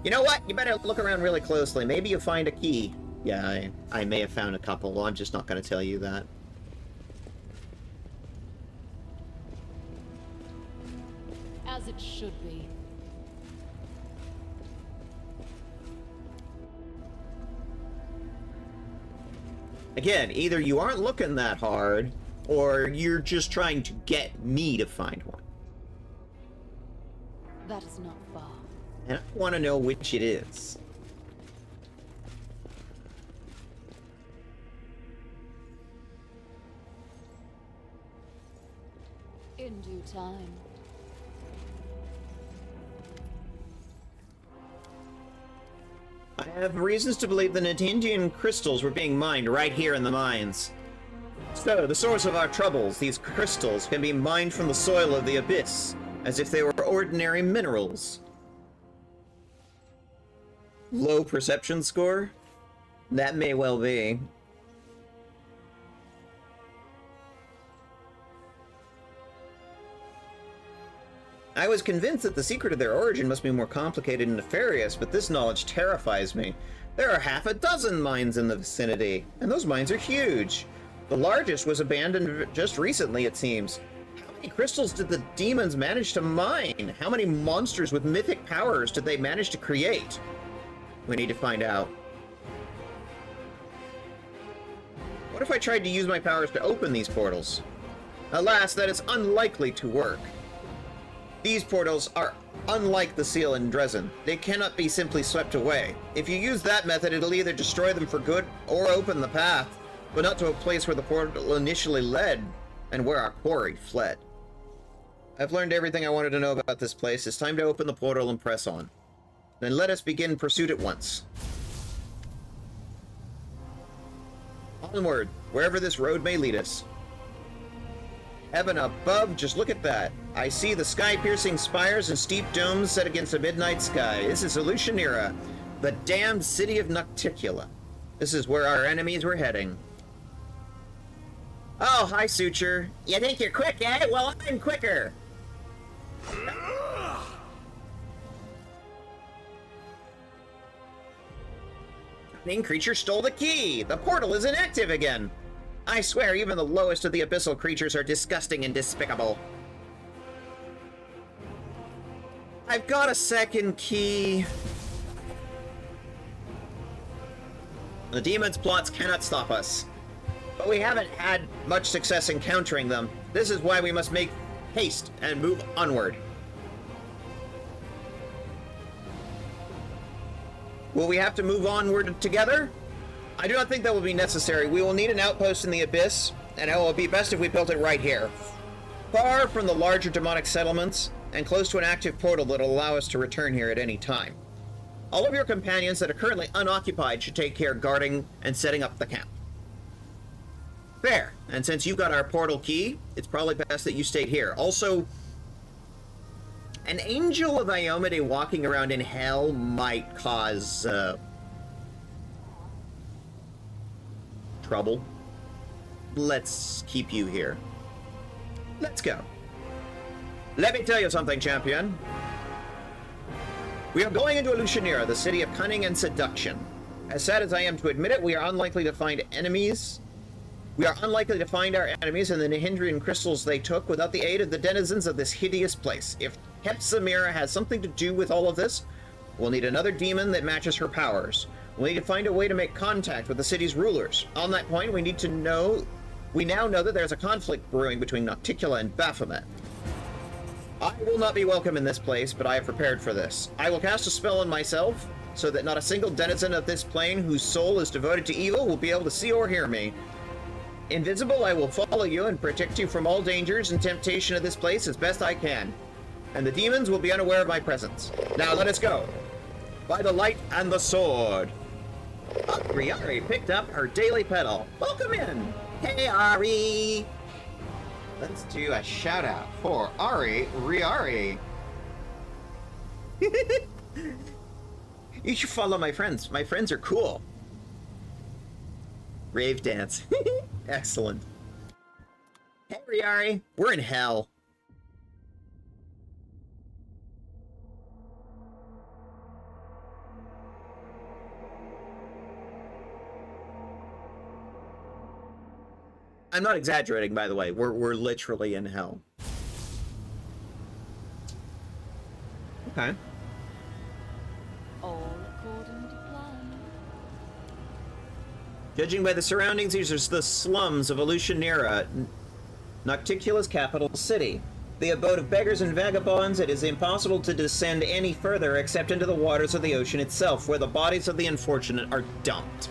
You know what? You better look around really closely. Maybe you'll find a key. Yeah, I may have found a couple. Well, I'm just not going to tell you that. As it should be. Again, either you aren't looking that hard, or you're just trying to get me to find one. That is not far. And I want to know which it is. In due time. I have reasons to believe the Natindian crystals were being mined right here in the mines. So, the source of our troubles, these crystals, can be mined from the soil of the abyss, as if they were ordinary minerals. Low perception score? That may well be. I was convinced that the secret of their origin must be more complicated and nefarious, but this knowledge terrifies me. There are half a dozen mines in the vicinity, and those mines are huge. The largest was abandoned just recently, it seems. How many crystals did the demons manage to mine? How many monsters with mythic powers did they manage to create? We need to find out. What if I tried to use my powers to open these portals? Alas, that is unlikely to work. These portals are unlike the seal in Dresden. They cannot be simply swept away. If you use that method, it'll either destroy them for good or open the path, but not to a place where the portal initially led and where our quarry fled. I've learned everything I wanted to know about this place. It's time to open the portal and press on. Then let us begin pursuit at once. Onward, wherever this road may lead us. Heaven above, just look at that. I see the sky-piercing spires and steep domes set against a midnight sky. This is Elutionira, the damned city of Nocticula. This is where our enemies were heading. Oh, hi, Suture. You think you're quick, eh? Well, I'm quicker. Main creature stole the key! The portal is inactive again! I swear, even the lowest of the abyssal creatures are disgusting and despicable. I've got a second key. The demon's plots cannot stop us. But we haven't had much success in countering them. This is why we must make haste and move onward. Will we have to move onward together? I do not think that will be necessary. We will need an outpost in the Abyss, and it will be best if we built it right here. Far from the larger demonic settlements, and close to an active portal that will allow us to return here at any time. All of your companions that are currently unoccupied should take care guarding and setting up the camp. Fair. And since you've got our portal key, it's probably best that you stayed here. Also, an Angel of Iomade walking around in hell might cause, trouble. Let's keep you here. Let's go. Let me tell you something, champion. We are going into Elushanira, the city of cunning and seduction. As sad as I am to admit it, we are unlikely to find enemies. We are unlikely to find our enemies and the Nihindrian crystals they took without the aid of the denizens of this hideous place. If Hepzimira has something to do with all of this, we'll need another demon that matches her powers. We'll need to find a way to make contact with the city's rulers. On that point, we now know that there's a conflict brewing between Nocticula and Baphomet. I will not be welcome in this place, but I have prepared for this. I will cast a spell on myself, so that not a single denizen of this plane whose soul is devoted to evil will be able to see or hear me. Invisible, I will follow you and protect you from all dangers and temptation of this place as best I can. And the demons will be unaware of my presence. Now let us go. By the light and the sword. Ari picked up her daily pedal. Welcome in. Hey, Ari. Let's do a shout out for Ari Riari. You should follow my friends. My friends are cool. Rave dance. Excellent. Hey, Riari. We're in hell. I'm not exaggerating, by the way. We're literally in hell. Okay. All according to plan. Judging by the surroundings, these are the slums of Elushanira, Nocticula's capital city. The abode of beggars and vagabonds, it is impossible to descend any further except into the waters of the ocean itself, where the bodies of the unfortunate are dumped.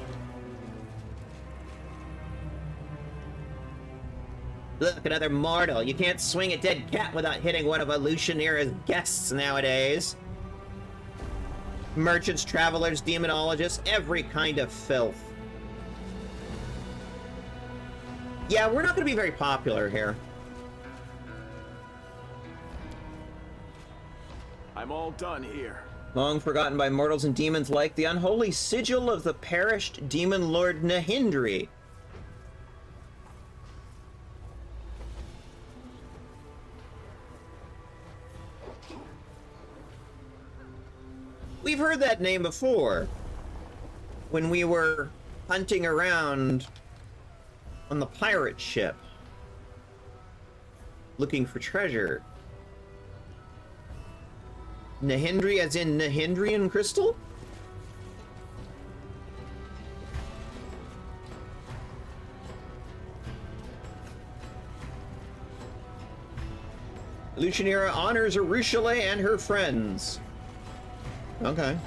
Look, another mortal. You can't swing a dead cat without hitting one of Elushanira's guests nowadays. Merchants, travelers, demonologists, every kind of filth. Yeah, we're not going to be very popular here. I'm all done here. Long forgotten by mortals and demons alike, the unholy sigil of the perished demon lord Nihindri. We've heard that name before. When we were hunting around on the pirate ship. Looking for treasure. Nihindri as in Nihindrian crystal? Elushanira honors Arushale and her friends. Okay.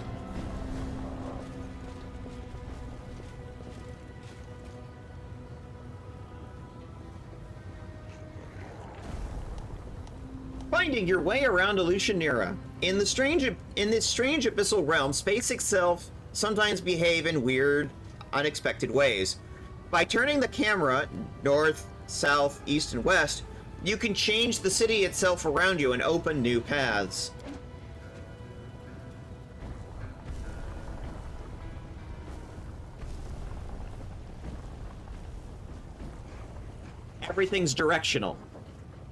Finding your way around Elushanira. In this strange abyssal realm, space itself sometimes behave in weird, unexpected ways. By turning the camera north, south, east, and west, you can change the city itself around you and open new paths. Everything's directional.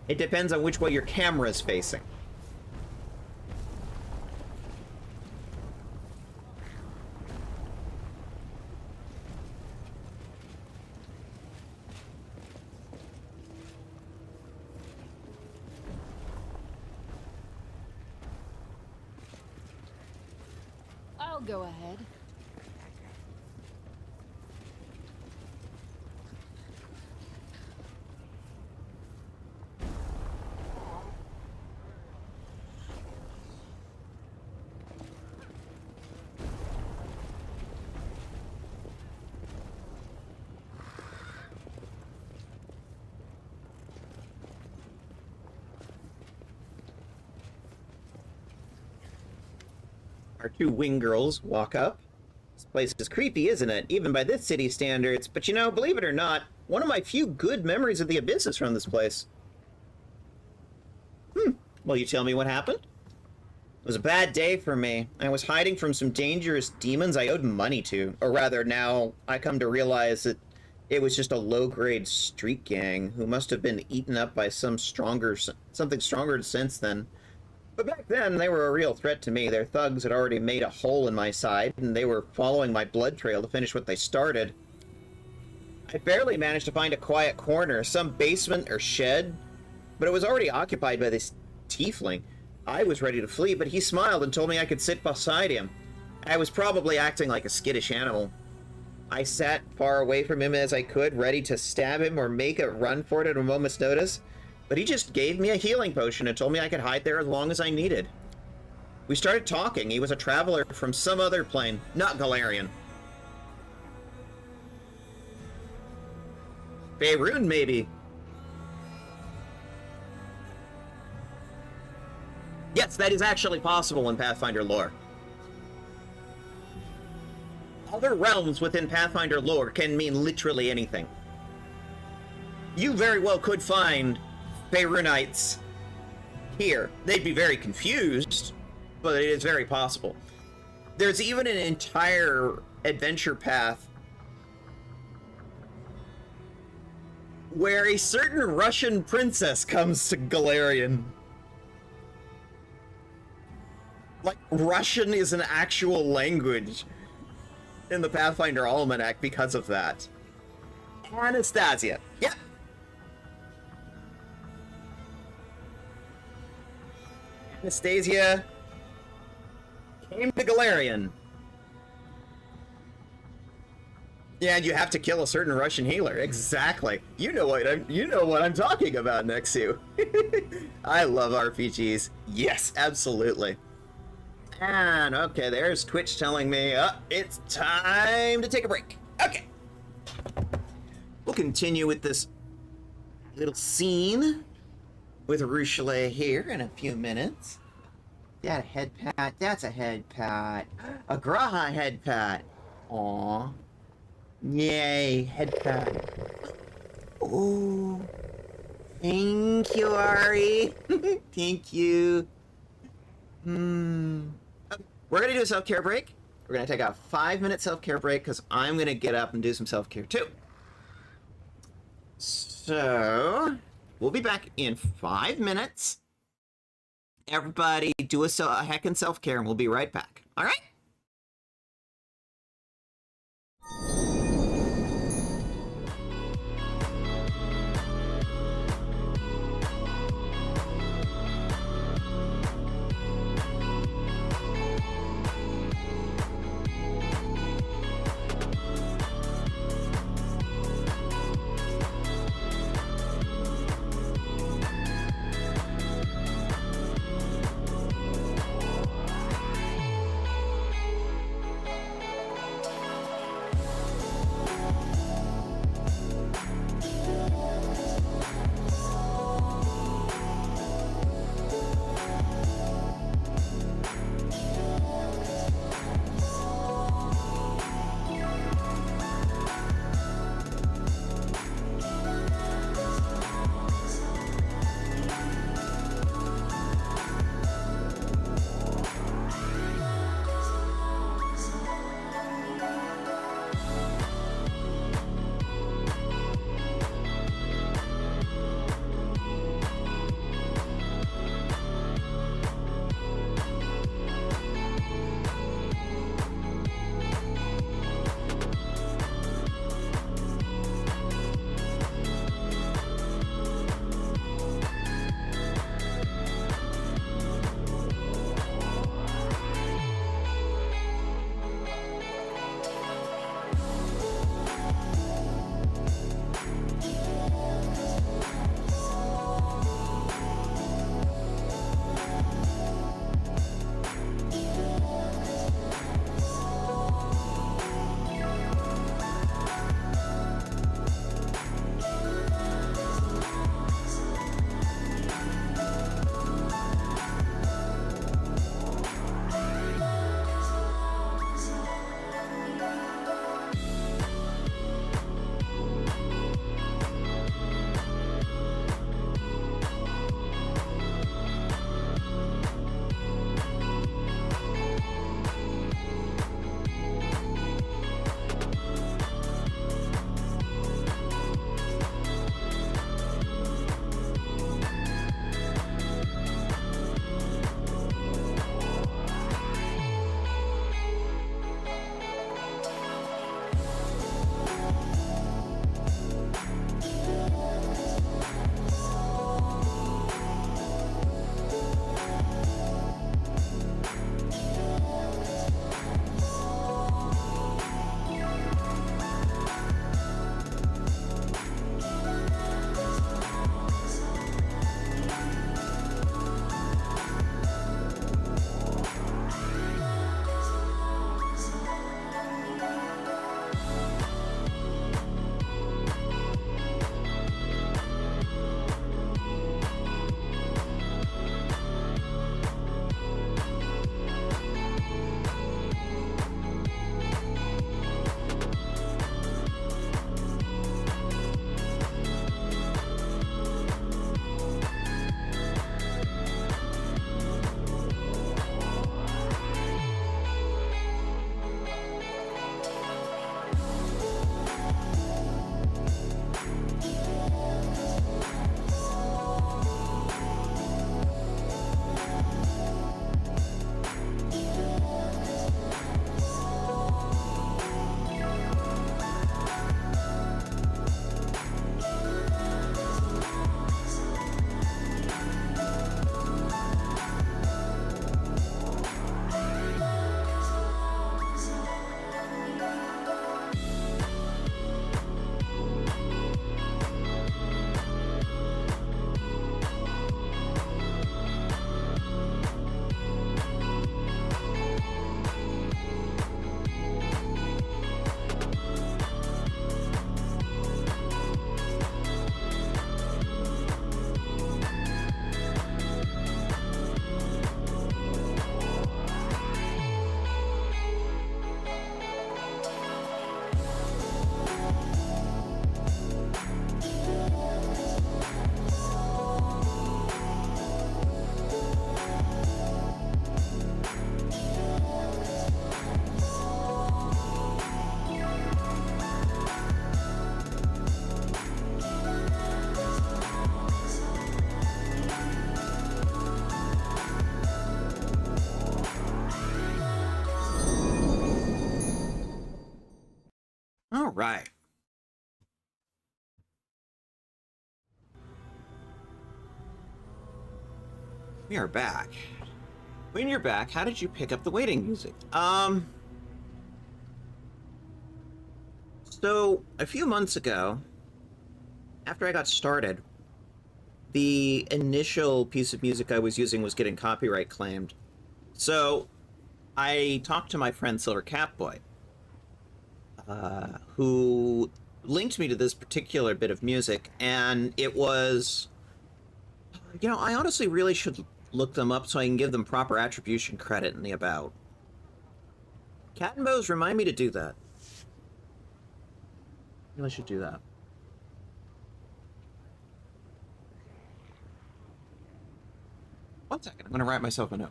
It depends on which way your camera is facing. I'll go ahead. Our two wing girls walk up. This place is creepy, isn't it? Even by this city standards. But you know, believe it or not, one of my few good memories of the Abyss is from this place. Will you tell me what happened? It was a bad day for me. I was hiding from some dangerous demons I owed money to. Or rather, now I come to realize that it was just a low-grade street gang who must have been eaten up by something stronger since then. But back then, they were a real threat to me. Their thugs had already made a hole in my side, and they were following my blood trail to finish what they started. I barely managed to find a quiet corner, some basement or shed, but it was already occupied by this tiefling. I was ready to flee, but he smiled and told me I could sit beside him. I was probably acting like a skittish animal. I sat far away from him as I could, ready to stab him or make a run for it at a moment's notice. But he just gave me a healing potion and told me I could hide there as long as I needed. We started talking. He was a traveler from some other plane, not Golarion. Faerun, maybe. Yes, that is actually possible in Pathfinder lore. Other realms within Pathfinder lore can mean literally anything. You very well could find Faerunites here. They'd be very confused, but it is very possible. There's even an entire adventure path where a certain Russian princess comes to Golarion. Like, Russian is an actual language in the Pathfinder Almanac because of that. Anastasia. Yep. Anastasia came to Golarion. Yeah, and you have to kill a certain Russian healer. Exactly. You know what I'm talking about, Nexu. I love RPGs. Yes, absolutely. And okay, there's Twitch telling me, it's time to take a break. Okay. We'll continue with this little scene with Ruchelet here in a few minutes. That a head pat. That's a head pat. A Graha head pat. Aww. Yay, head pat. Oh. Thank you, Ari. Thank you. We're gonna do a self-care break. We're gonna take a 5-minute self-care break because I'm gonna get up and do some self-care too. So, we'll be back in 5 minutes. Everybody do a heckin' self-care and we'll be right back. All right? All right. We are back. When you're back, how did you pick up the waiting music? So, a few months ago, after I got started, the initial piece of music I was using was getting copyright claimed. So, I talked to my friend Silver Catboy, who linked me to this particular bit of music, and it was... You know, I honestly really should look them up so I can give them proper attribution credit in the about. Cat and Bows remind me to do that. I really should do that. One second, I'm going to write myself a note.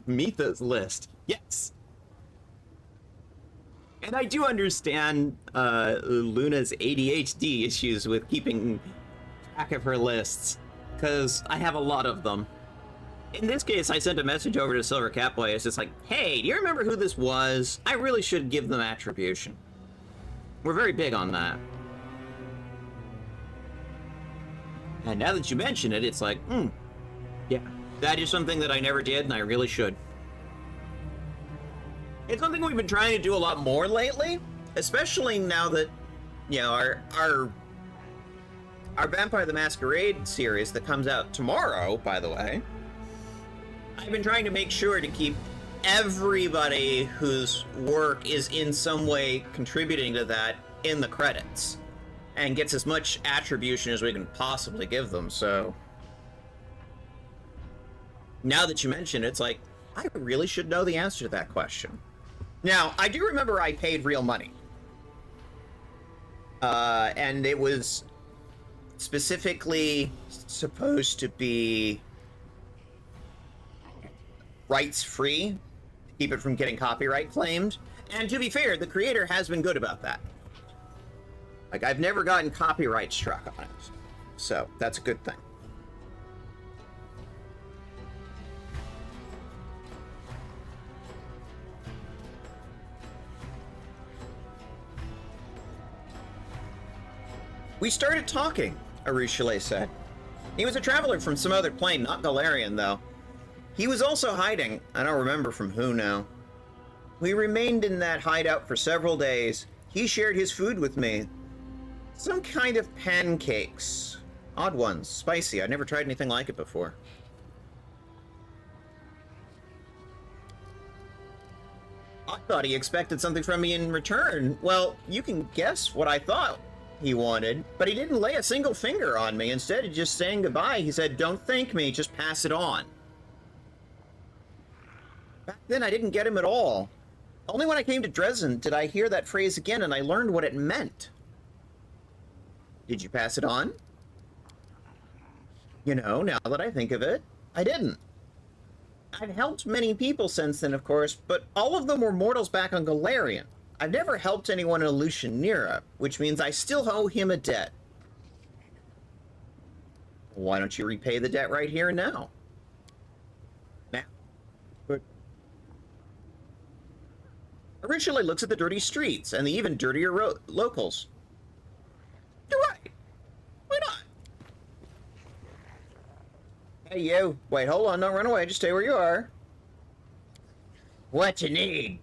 Mitha's list. Yes. And I do understand Luna's ADHD issues with keeping track of her lists, because I have a lot of them. In this case, I sent a message over to Silver Catboy. It's just like, hey, do you remember who this was? I really should give them attribution. We're very big on that. And now that you mention it, it's like, yeah. That is something that I never did, and I really should. It's something we've been trying to do a lot more lately, especially now that, you know, our Vampire the Masquerade series that comes out tomorrow, by the way. I've been trying to make sure to keep everybody whose work is in some way contributing to that in the credits, and gets as much attribution as we can possibly give them, so... Now that you mention it, it's like, I really should know the answer to that question. Now, I do remember I paid real money. And it was specifically supposed to be rights-free, to keep it from getting copyright claimed. And to be fair, the creator has been good about that. Like, I've never gotten copyright struck on it. So, that's a good thing. We started talking, Arushale said. He was a traveler from some other plane, not Golarion, though. He was also hiding. I don't remember from who now. We remained in that hideout for several days. He shared his food with me. Some kind of pancakes. Odd ones, spicy. I'd never tried anything like it before. I thought he expected something from me in return. Well, you can guess what I thought he wanted, but he didn't lay a single finger on me. Instead of just saying goodbye, he said, don't thank me, just pass it on. Back then, I didn't get him at all. Only when I came to Dresden did I hear that phrase again, and I learned what it meant. Did you pass it on? You know, now that I think of it, I didn't. I've helped many people since then, of course, but all of them were mortals back on Golarion. I've never helped anyone in Lucianira, which means I still owe him a debt. Why don't you repay the debt right here and now? Now. But Arushale looks at the dirty streets and the even dirtier locals. You're right. Why not? Hey, you. Wait, hold on. Don't run away. Just stay where you are. What you need?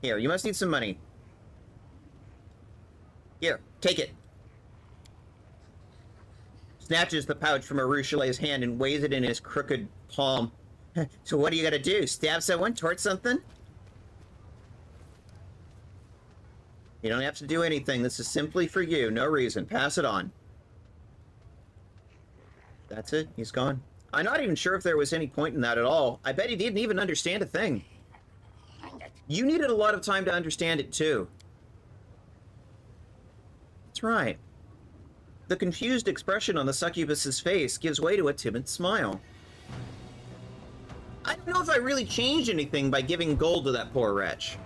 Here, you must need some money. Here, take it. Snatches the pouch from Arushale's hand and weighs it in his crooked palm. So what do you gotta do? Stab someone? Torch something? You don't have to do anything. This is simply for you. No reason. Pass it on. That's it. He's gone. I'm not even sure if there was any point in that at all. I bet he didn't even understand a thing. You needed a lot of time to understand it, too. That's right. The confused expression on the succubus's face gives way to a timid smile. don't know if I really changed anything by giving gold to that poor wretch.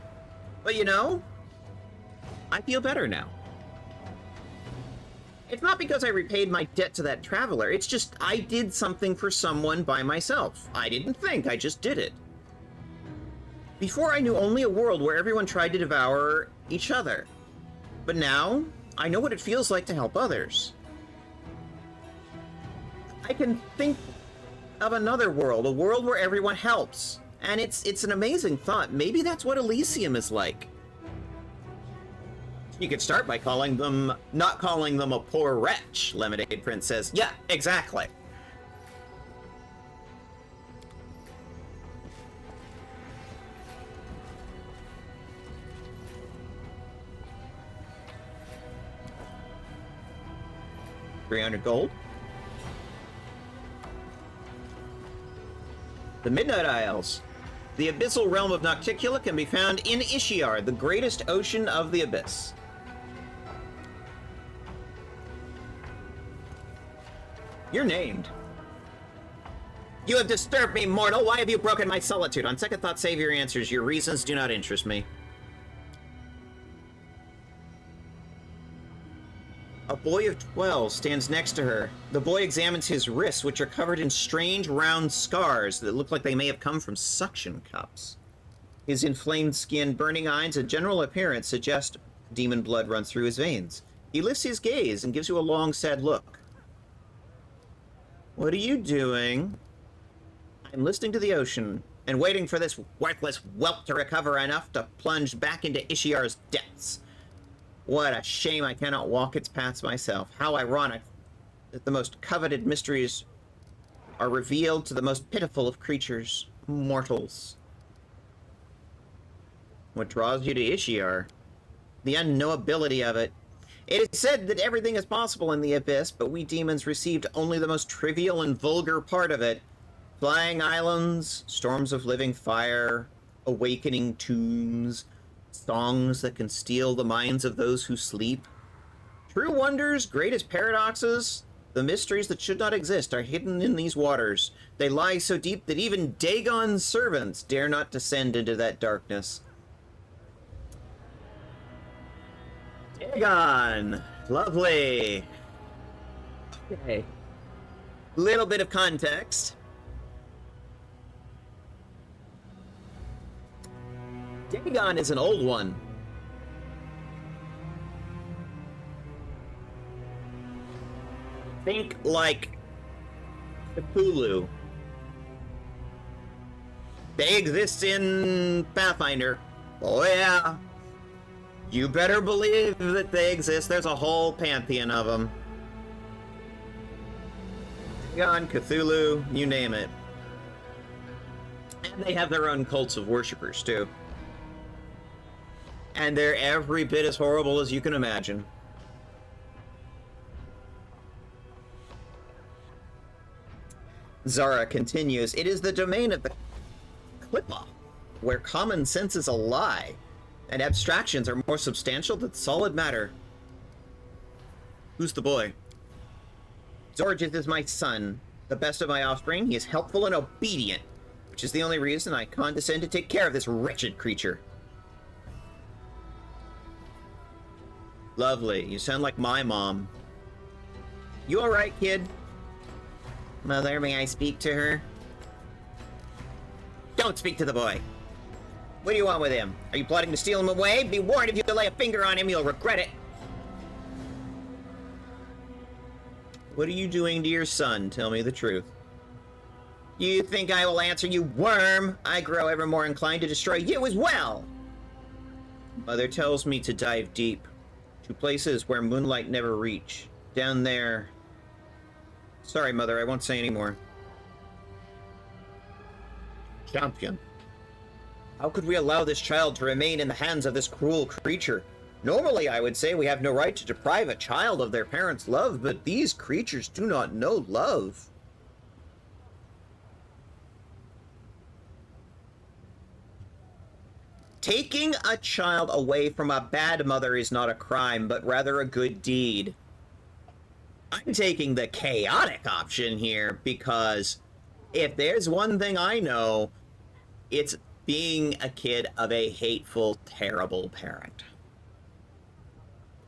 But you know, I feel better now. It's not because I repaid my debt to that traveler, it's just I did something for someone by myself. I didn't think, I just did it. Before I knew only a world where everyone tried to devour each other. But now, I know what it feels like to help others. I can think of another world, a world where everyone helps. And it's an amazing thought. Maybe that's what Elysium is like. You could start by not calling them a poor wretch, Lemonade Prince says. Yeah, exactly. $300 gold. The Midnight Isles. The abyssal realm of Nocticula can be found in Ishiar, the greatest ocean of the abyss. You're named. You have disturbed me, mortal. Why have you broken my solitude? On second thought, save your answers. Your reasons do not interest me. A boy of 12 stands next to her. The boy examines his wrists, which are covered in strange round scars that look like they may have come from suction cups. His inflamed skin, burning eyes, and general appearance suggest demon blood runs through his veins. He lifts his gaze and gives you a long, sad look. What are you doing? I'm listening to the ocean and waiting for this worthless whelp to recover enough to plunge back into Ishiar's depths. What a shame I cannot walk its paths myself. How ironic that the most coveted mysteries are revealed to the most pitiful of creatures, mortals. What draws you to Ishiar? The unknowability of it. It is said that everything is possible in the Abyss, but we demons received only the most trivial and vulgar part of it. Flying islands, storms of living fire, awakening tombs, songs that can steal the minds of those who sleep. True wonders, greatest paradoxes, the mysteries that should not exist are hidden in these waters. They lie so deep that even Dagon's servants dare not descend into that darkness. Dagon! Lovely! Okay. Little bit of context. Dagon is an old one. Think like Cthulhu. They exist in Pathfinder. Oh yeah. You better believe that they exist. There's a whole pantheon of them. Dagon, Cthulhu, you name it. And they have their own cults of worshippers too. And they're every bit as horrible as you can imagine. Zara continues, it is the domain of the Klippa, where common sense is a lie, and abstractions are more substantial than solid matter. Who's the boy? Zorges is my son, the best of my offspring. He is helpful and obedient, which is the only reason I condescend to take care of this wretched creature. Lovely. You sound like my mom. You alright, kid? Mother, may I speak to her? Don't speak to the boy. What do you want with him? Are you plotting to steal him away? Be warned, if you lay a finger on him, you'll regret it. What are you doing to your son? Tell me the truth. You think I will answer, you worm? I grow ever more inclined to destroy you as well. Mother tells me to dive deep. To places where moonlight never reach. Down there. Sorry, Mother, I won't say any more. Champion. How could we allow this child to remain in the hands of this cruel creature? Normally, I would say we have no right to deprive a child of their parents' love, but these creatures do not know love. Taking a child away from a bad mother is not a crime, but rather a good deed. I'm taking the chaotic option here because if there's one thing I know, It's being a kid of a hateful, terrible parent.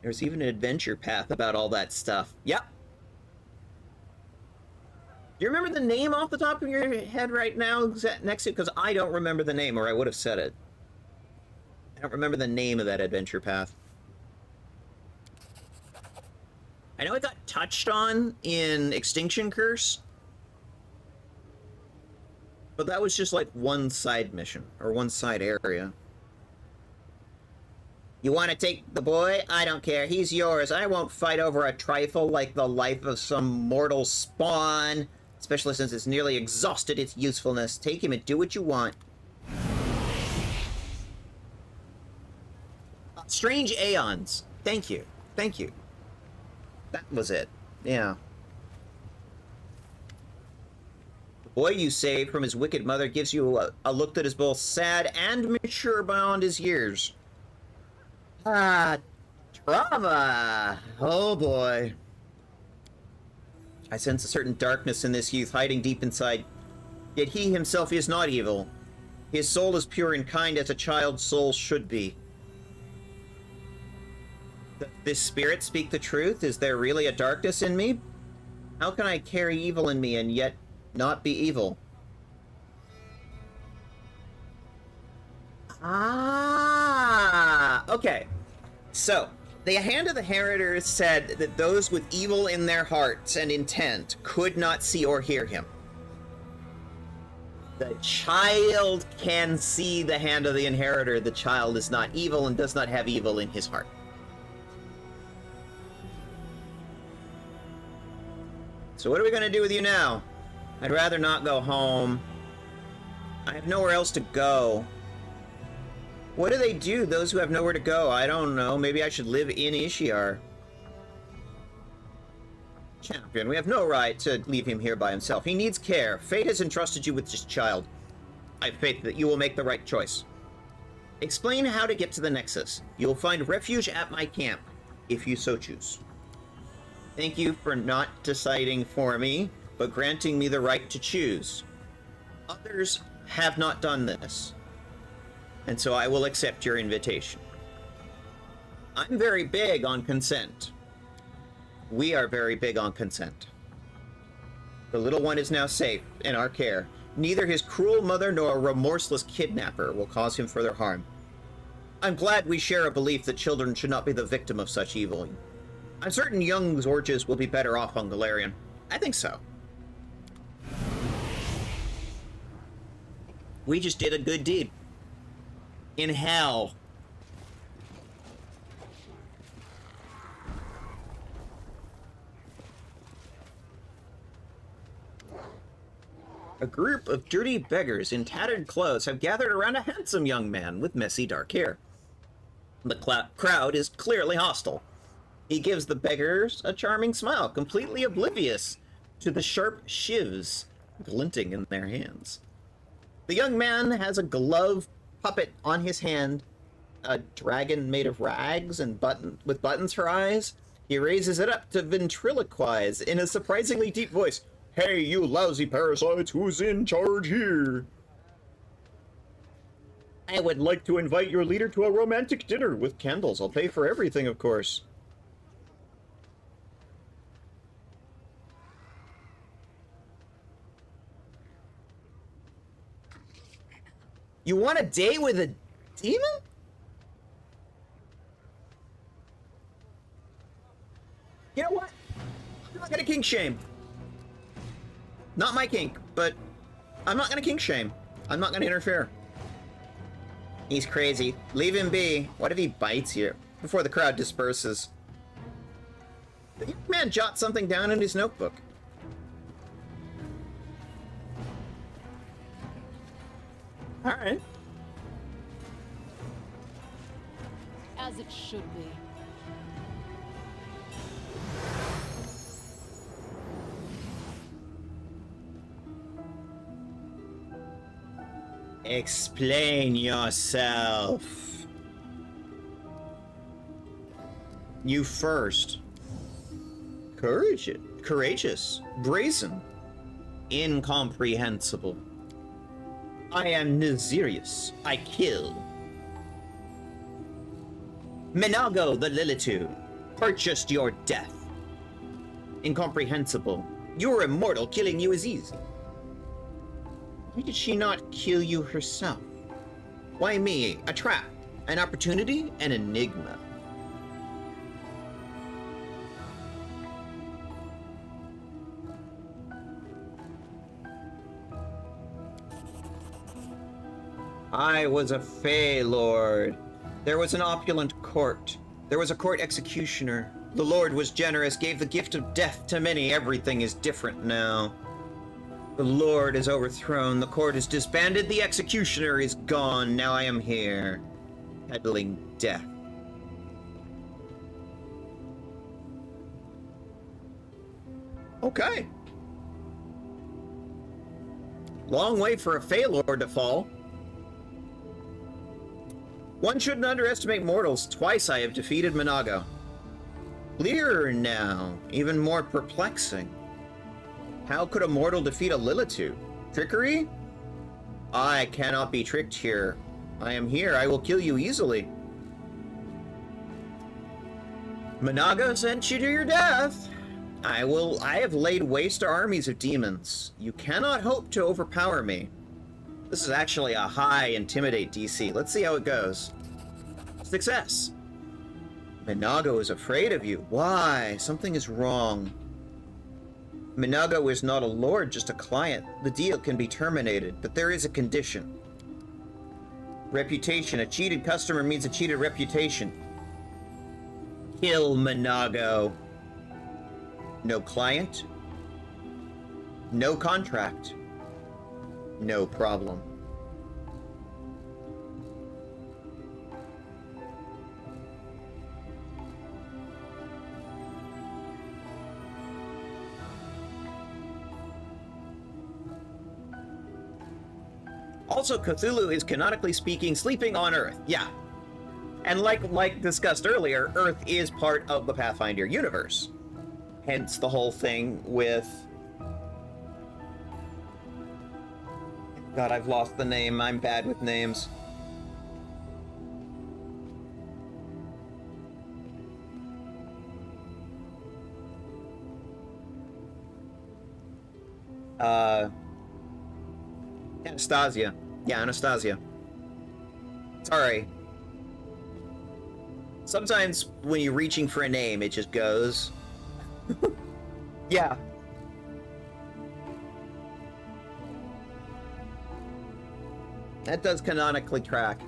There's even an adventure path about all that stuff. Yep. Do you remember the name off the top of your head right now next to it? Because I don't remember the name, or I would have said it. I don't remember the name of that adventure path. I know it got touched on in Extinction Curse, but that was just like one side mission, or one side area. You want to take the boy? I don't care. He's yours. I won't fight over a trifle like the life of some mortal spawn, especially since it's nearly exhausted its usefulness. Take him and do what you want. Strange Aeons. Thank you. Thank you. That was it. Yeah. The boy you saved from his wicked mother gives you a look that is both sad and mature beyond his years. Ah, trauma. Oh boy. I sense a certain darkness in this youth hiding deep inside. Yet he himself is not evil. His soul is pure and kind as a child's soul should be. Does this spirit speak the truth? Is there really a darkness in me? How can I carry evil in me and yet not be evil? Ah, okay. So, the Hand of the Inheritor said that those with evil in their hearts and intent could not see or hear him. The child can see the Hand of the Inheritor. The child is not evil and does not have evil in his heart. So what are we going to do with you now? I'd rather not go home. I have nowhere else to go. What do they do, those who have nowhere to go? I don't know. Maybe I should live in Ishiar. Champion, we have no right to leave him here by himself. He needs care. Fate has entrusted you with this child. I have faith that you will make the right choice. Explain how to get to the Nexus. You will find refuge at my camp, if you so choose. Thank you for not deciding for me, but granting me the right to choose. Others have not done this, and so I will accept your invitation. I'm very big on consent. We are very big on consent. The little one is now safe in our care. Neither his cruel mother nor a remorseless kidnapper will cause him further harm. I'm glad we share a belief that children should not be the victim of such evil. I'm certain young Zorges will be better off on Golarion. I think so. We just did a good deed. In hell. A group of dirty beggars in tattered clothes have gathered around a handsome young man with messy dark hair. The crowd is clearly hostile. He gives the beggars a charming smile, completely oblivious to the sharp shivs glinting in their hands. The young man has a glove puppet on his hand, a dragon made of rags and with buttons for eyes. He raises it up to ventriloquize in a surprisingly deep voice. Hey, you lousy parasites, who's in charge here? I would like to invite your leader to a romantic dinner with candles. I'll pay for everything, of course. You want a date with a demon? You know what? I'm not gonna kink shame. Not my kink, but I'm not gonna kink shame. I'm not gonna interfere. He's crazy. Leave him be. What if he bites you? Before the crowd disperses. The young man jots something down in his notebook. Alright. As it should be. Explain yourself. You first. Courageous, brazen, incomprehensible. I am Nazirius. I kill. Minago the Lilitu purchased your death. Incomprehensible. You're immortal, killing you is easy. Why did she not kill you herself? Why me? A trap, an opportunity, an enigma. I was a Fey Lord. There was an opulent court. There was a court executioner. The Lord was generous, gave the gift of death to many. Everything is different now. The Lord is overthrown. The court is disbanded. The executioner is gone. Now I am here, peddling death. Okay. Long way for a Fey Lord to fall. One shouldn't underestimate mortals. Twice I have defeated Minago. Clearer now, even more perplexing. How could a mortal defeat a Lilitu? Trickery? I cannot be tricked here. I am here. I will kill you easily. Minago sent you to your death. I have laid waste to armies of demons. You cannot hope to overpower me. This is actually a high intimidate DC. Let's see how it goes. Success. Minago is afraid of you. Why? Something is wrong. Minago is not a lord, just a client. The deal can be terminated, but there is a condition. Reputation. A cheated customer means a cheated reputation. Kill Minago. No client. No contract. No problem. Also, Cthulhu is canonically speaking sleeping on Earth. Yeah. And like discussed earlier, Earth is part of the Pathfinder universe. Hence the whole thing with... God, I've lost the name. I'm bad with names. Anastasia. Yeah, Anastasia. Sorry. Sometimes when you're reaching for a name, it just goes. Yeah. That does canonically track.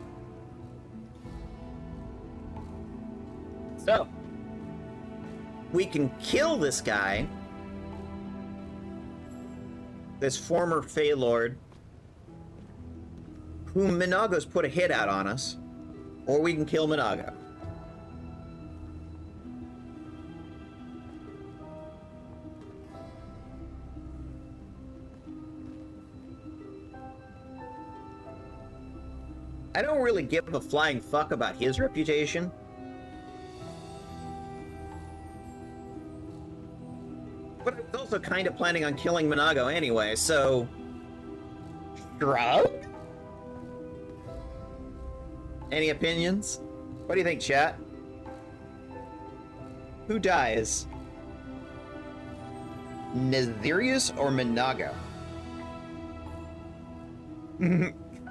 So, we can kill this guy, this former Fey Lord, whom Minago's put a hit out on us, or we can kill Minago. I don't really give a flying fuck about his reputation. But I was also kind of planning on killing Minago anyway, so... Shrug? Any opinions? What do you think, chat? Who dies? Nazirius or Minago?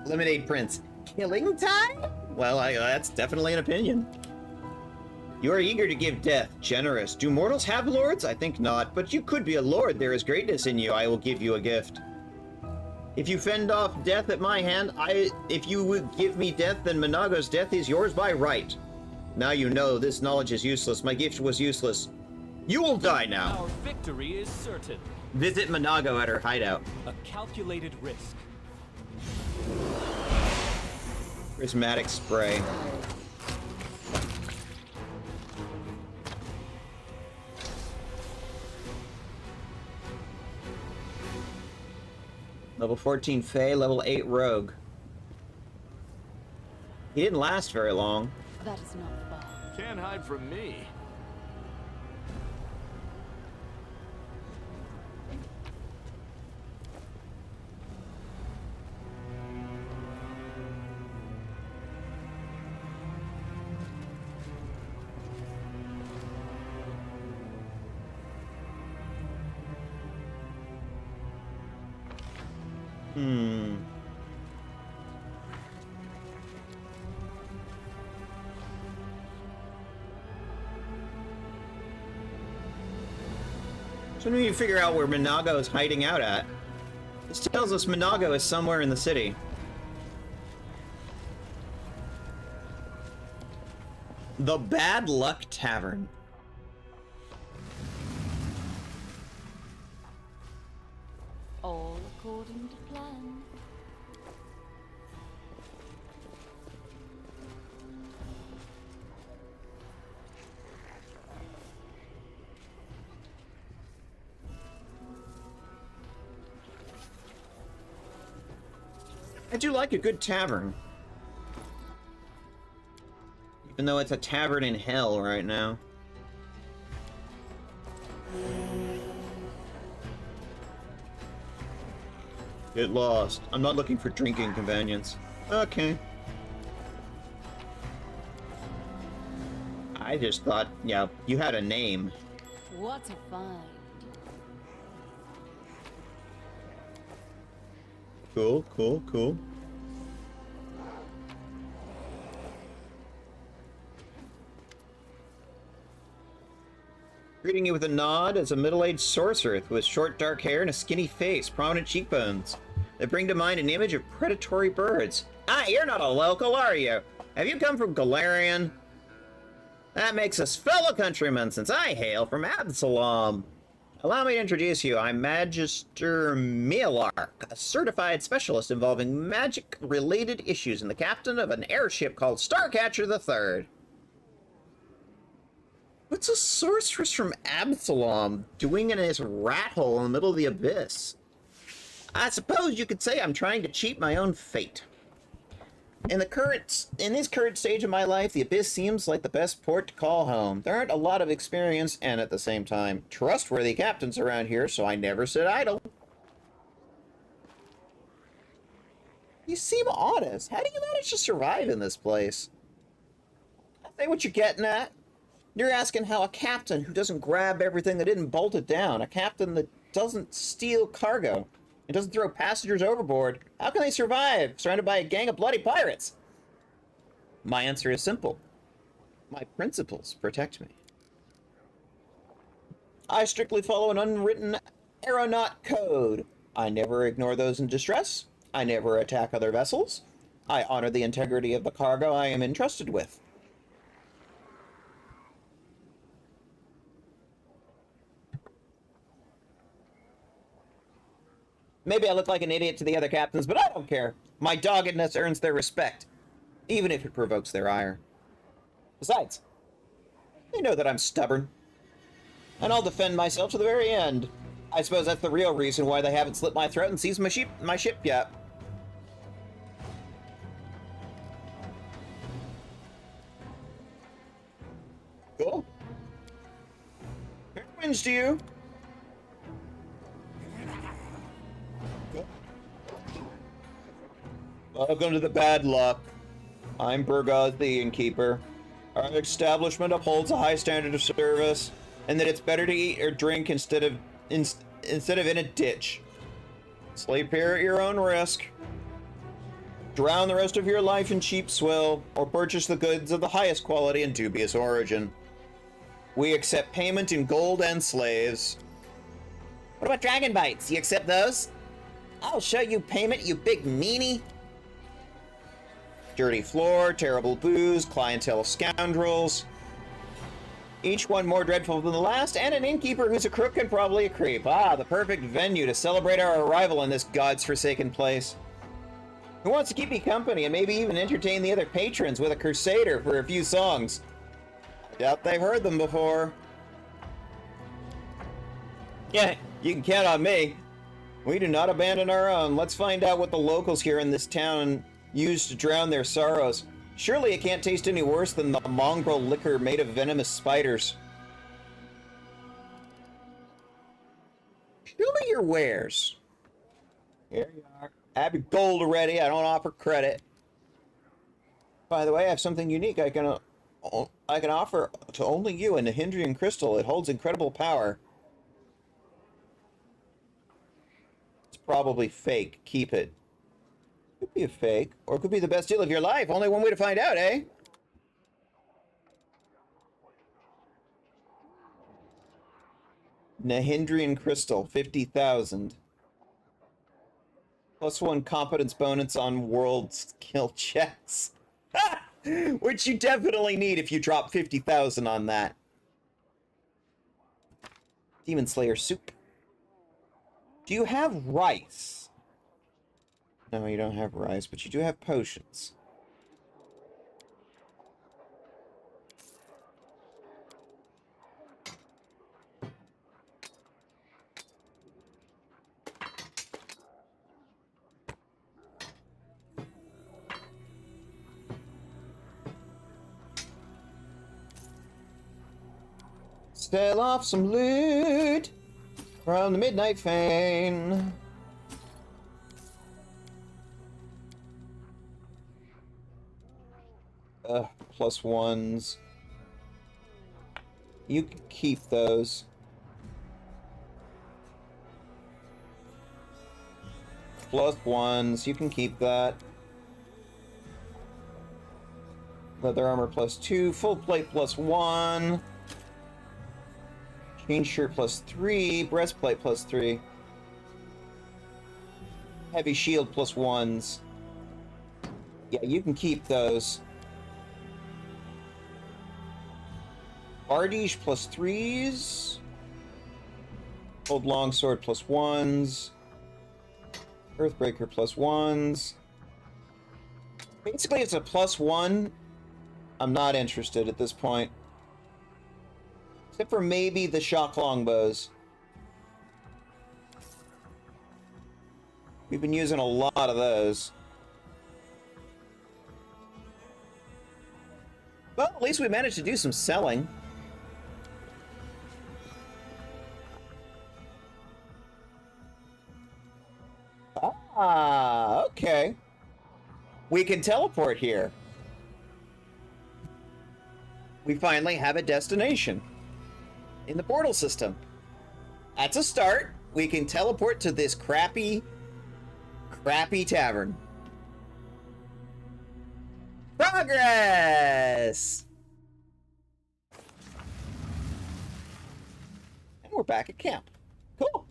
Lemonade Prince. Killing time? Well, that's definitely an opinion. You are eager to give death, generous. Do mortals have lords? I think not, but you could be a lord. There is greatness in you. I will give you a gift. If you fend off death at my hand, if you would give me death, then Minago's death is yours by right. Now you know this knowledge is useless. My gift was useless. You will die now. Our victory is certain. Visit Minago at her hideout. A calculated risk. Prismatic spray. Level 14 Fey, level 8 Rogue. He didn't last very long. That is not far. Can't hide from me. Hmm. So we need to figure out where Minago is hiding out at. This tells us Minago is somewhere in the city. The Bad Luck Tavern. All according to plan. I do like a good tavern. Even though it's a tavern in hell right now. Get lost. I'm not looking for drinking companions. Okay. I just thought, yeah, you had a name. What a find. Cool, cool, cool. Greeting you with a nod is a middle-aged sorcerer with short dark hair and a skinny face, prominent cheekbones that bring to mind an image of predatory birds. Ah, you're not a local, are you? Have you come from Golarion? That makes us fellow countrymen, since I hail from Absalom. Allow me to introduce you. I'm Magister Mielark, a certified specialist involving magic-related issues and the captain of an airship called Starcatcher III. What's a sorceress from Absalom doing in this rat hole in the middle of the abyss? I suppose you could say I'm trying to cheat my own fate. In this current stage of my life, the abyss seems like the best port to call home. There aren't a lot of experience and, at the same time, trustworthy captains around here, so I never sit idle. You seem honest. How do you manage to survive in this place? I think what you're getting at. You're asking how a captain who doesn't grab everything that didn't bolt it down, a captain that doesn't steal cargo, and doesn't throw passengers overboard, how can they survive surrounded by a gang of bloody pirates? My answer is simple. My principles protect me. I strictly follow an unwritten aeronaut code. I never ignore those in distress. I never attack other vessels. I honor the integrity of the cargo I am entrusted with. Maybe I look like an idiot to the other captains, but I don't care. My doggedness earns their respect, even if it provokes their ire. Besides, they know that I'm stubborn, and I'll defend myself to the very end. I suppose that's the real reason why they haven't slit my throat and seized my ship yet. Cool. Fair winds to you. Welcome to the Bad Luck. I'm Burgaz, the innkeeper. Our establishment upholds a high standard of service, and that it's better to eat or drink instead of in a ditch. Sleep here at your own risk. Drown the rest of your life in cheap swill, or purchase the goods of the highest quality and dubious origin. We accept payment in gold and slaves. What about dragon bites? You accept those? I'll show you payment, you big meanie. Dirty floor, terrible booze, clientele of scoundrels. Each one more dreadful than the last, and an innkeeper who's a crook and probably a creep. Ah, the perfect venue to celebrate our arrival in this god's forsaken place. Who wants to keep me company and maybe even entertain the other patrons with a crusader for a few songs? I doubt they've heard them before. Yeah, you can count on me. We do not abandon our own. Let's find out what the locals here in this town use to drown their sorrows. Surely it can't taste any worse than the mongrel liquor made of venomous spiders. Show me your wares. Here you are. I have your gold already. I don't offer credit. By the way, I have something unique I can offer to only you in the Hindrian crystal. It holds incredible power. probably fake. Keep it. Could be a fake, or it could be the best deal of your life. Only one way to find out, eh? Nahindrian Crystal, 50,000. +1 competence bonus on world skill checks. Which you definitely need if you drop 50,000 on that. Demon Slayer soup. Do you have rice? No, you don't have rice, but you do have potions. Sell off some loot from the Midnight Fane. +1s. You can keep those. +1s. You can keep that. Leather armor +2. Full plate +1. Chain shirt +3. Breastplate +3. Heavy shield +1s. Yeah, you can keep those. Bardiche +3s. Old longsword +1s. Earthbreaker +1s. Basically, it's a +1. I'm not interested at this point. Except for maybe the shock longbows. We've been using a lot of those. Well, at least we managed to do some selling. Ah, okay. We can teleport here. We finally have a destination in the portal system. That's a start. We can teleport to this crappy tavern. Progress! And we're back at camp. Cool.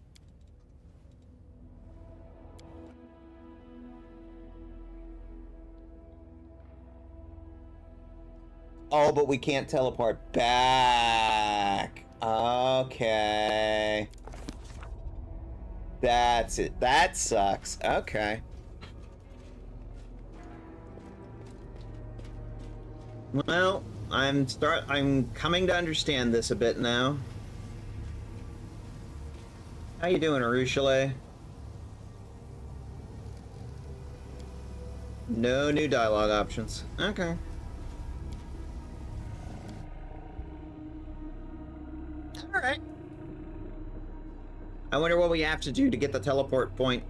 Oh, but we can't teleport back. Okay. That's it. That sucks. Okay. Well, I'm coming to understand this a bit now. How you doing, Arushale? No new dialogue options. Okay. Alright. I wonder what we have to do to get the teleport point.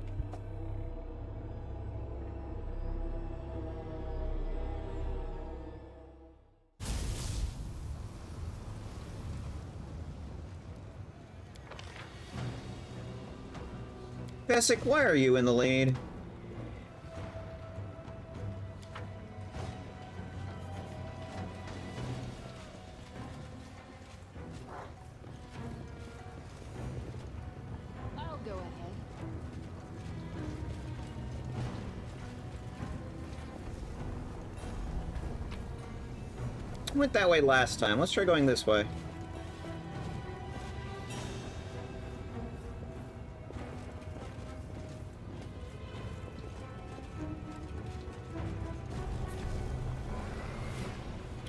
Bessic, why are you in the lead? I'll go ahead. I went that way last time. Let's try going this way.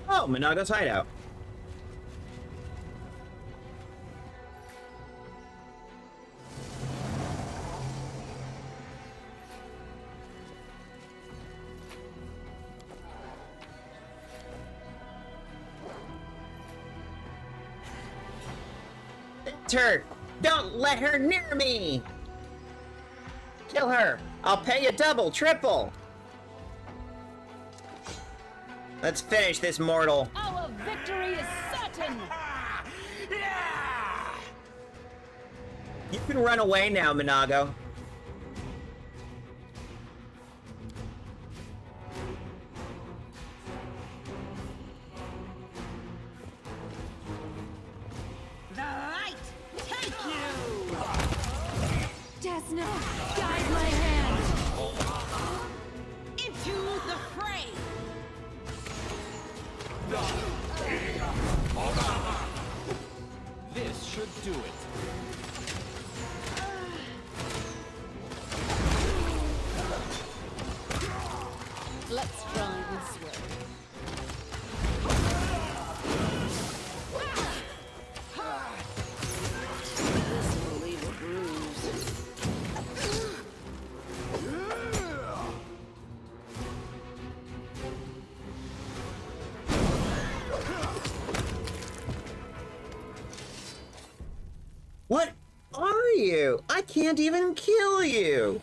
Oh, Minaga's hideout. Her! Don't let her near me! Kill her! I'll pay you double, triple! Let's finish this mortal. Our victory is certain! You can run away now, Minago. Now, guide my hand! Into the fray! This should do it. Let's try this way. This will leave a bruise. What are you? I can't even kill you.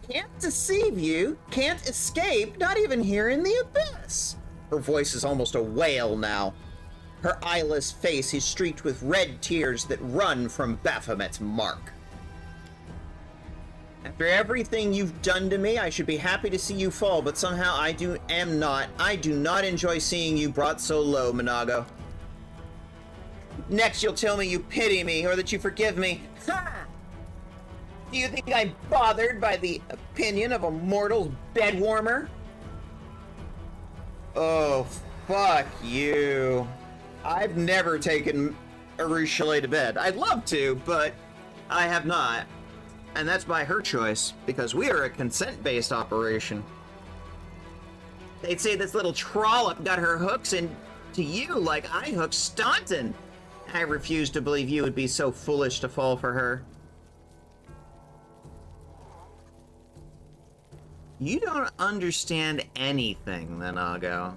Can't deceive you, can't escape, not even here in the abyss. Her voice is almost a wail now. Her eyeless face is streaked with red tears that run from Baphomet's mark. After everything you've done to me, I should be happy to see you fall, but somehow I do not enjoy seeing you brought so low, Minago. Next you'll tell me you pity me, or that you forgive me. Ha! Do you think I'm bothered by the opinion of a mortal's bedwarmer? Oh, fuck you. I've never taken Arushale to bed. I'd love to, but I have not. And that's by her choice, because we are a consent-based operation. They'd say this little trollop got her hooks into you like I hooked Staunton. I refuse to believe you would be so foolish to fall for her. You don't understand anything, Minago.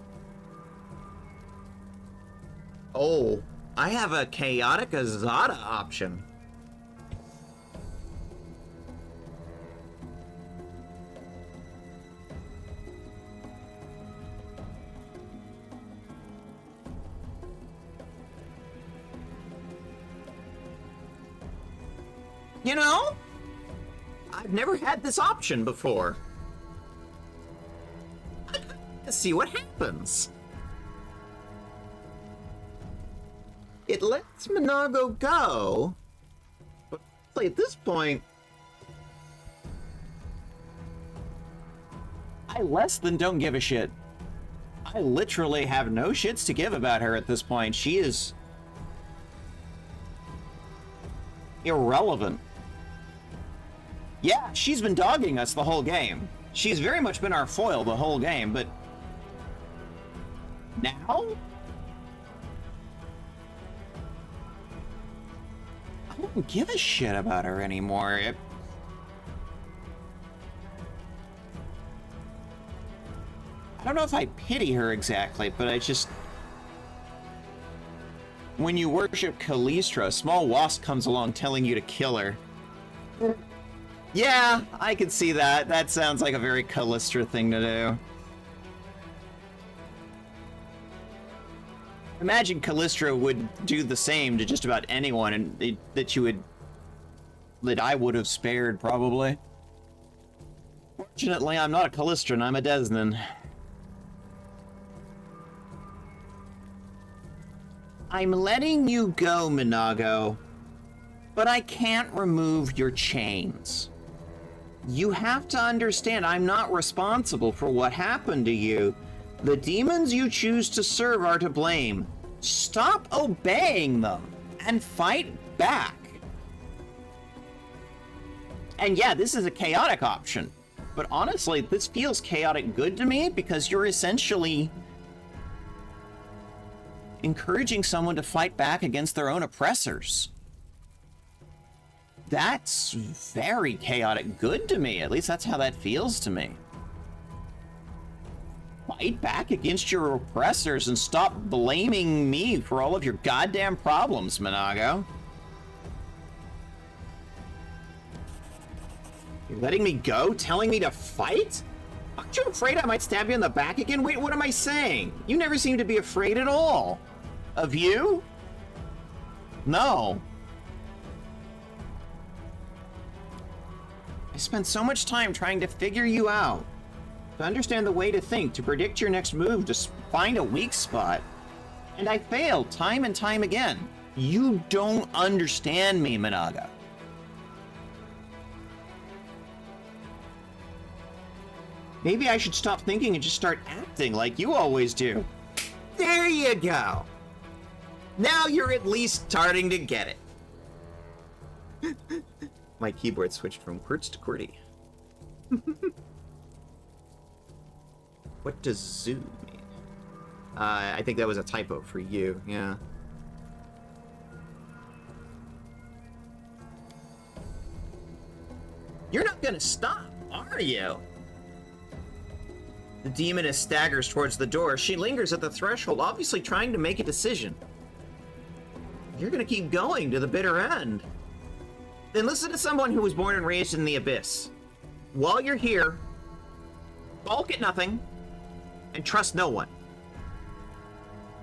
Oh, I have a chaotic Azada option. You know, I've never had this option before. Let's see what happens. It lets Minago go, but at this point, I less than don't give a shit. I literally have no shits to give about her at this point. She is irrelevant. Yeah, she's been dogging us the whole game. She's very much been our foil the whole game, but now? I don't give a shit about her anymore. I don't know if I pity her exactly, but I just... When you worship Callistra, a small wasp comes along telling you to kill her. Yeah, I can see that. That sounds like a very Callistra thing to do. Imagine Callistra would do the same to just about anyone, and that I would have spared, probably. Fortunately, I'm not a Callistran, I'm a Desnan. I'm letting you go, Minago, but I can't remove your chains. You have to understand, I'm not responsible for what happened to you. The demons you choose to serve are to blame. Stop obeying them and fight back. And yeah, this is a chaotic option, but honestly, this feels chaotic good to me because you're essentially encouraging someone to fight back against their own oppressors. That's very chaotic good to me. At least that's how that feels to me. Fight back against your oppressors and stop blaming me for all of your goddamn problems, Minago. You're letting me go? Telling me to fight? Aren't you afraid I might stab you in the back again? Wait, what am I saying? You never seem to be afraid at all. Of you? No. I spent so much time trying to figure you out. To understand the way to think, to predict your next move, to find a weak spot. And I failed time and time again. You don't understand me, Minaga. Maybe I should stop thinking and just start acting like you always do. There you go. Now you're at least starting to get it. My keyboard switched from QWERTZ to QWERTY. What does zoom mean? I think that was a typo for you, yeah. You're not gonna stop, are you? The demoness staggers towards the door. She lingers at the threshold, obviously trying to make a decision. You're gonna keep going to the bitter end. Then listen to someone who was born and raised in the Abyss. While you're here, balk at nothing, and trust no one.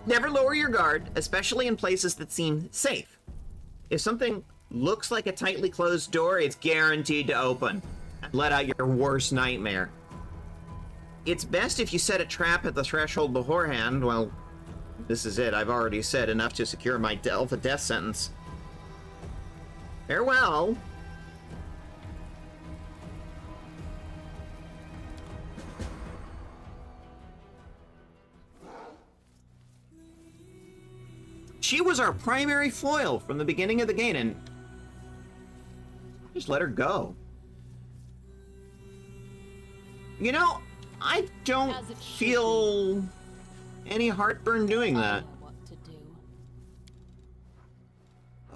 Never lower your guard, especially in places that seem safe. If something looks like a tightly closed door, it's guaranteed to open and let out your worst nightmare. It's best if you set a trap at the threshold beforehand. Well, this is it. I've already said enough to secure myself a death sentence. Farewell. She was our primary foil from the beginning of the game, and just let her go. You know, I don't feel any heartburn doing that.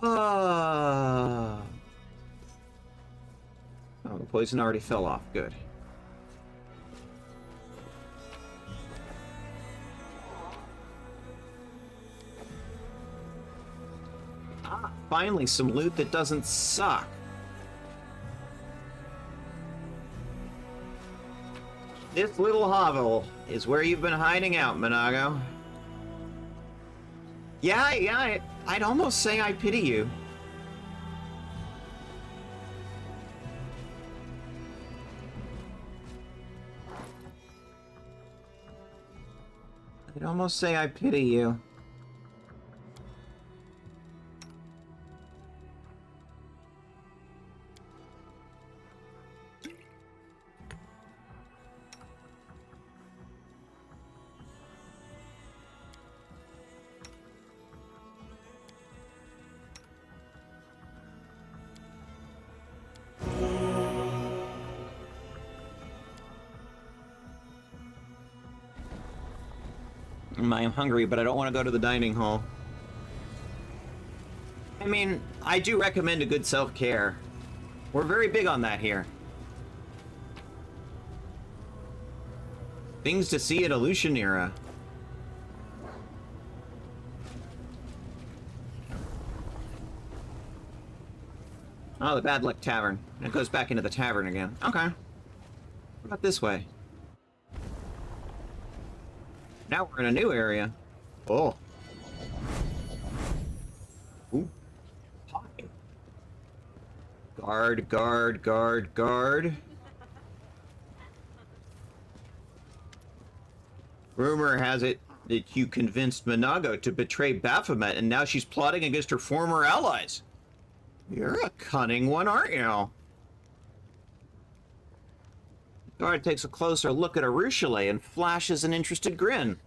Oh, the poison already fell off. Good. Ah, finally some loot that doesn't suck. This little hovel is where you've been hiding out, Monago. Yeah, I'd almost say I pity you. I'd almost say I pity you. I'm hungry, but I don't want to go to the dining hall. I mean, I do recommend a good self-care. We're very big on that here. Things to see at Aleutian era. Oh, the Bad Luck Tavern. And it goes back into the tavern again. Okay. What about this way? Now we're in a new area. Oh. Ooh. Hi. Guard, guard, guard, guard. Rumor has it that you convinced Monago to betray Baphomet, and now she's plotting against her former allies. You're a cunning one, aren't you? Guard takes a closer look at Arushale and flashes an interested grin.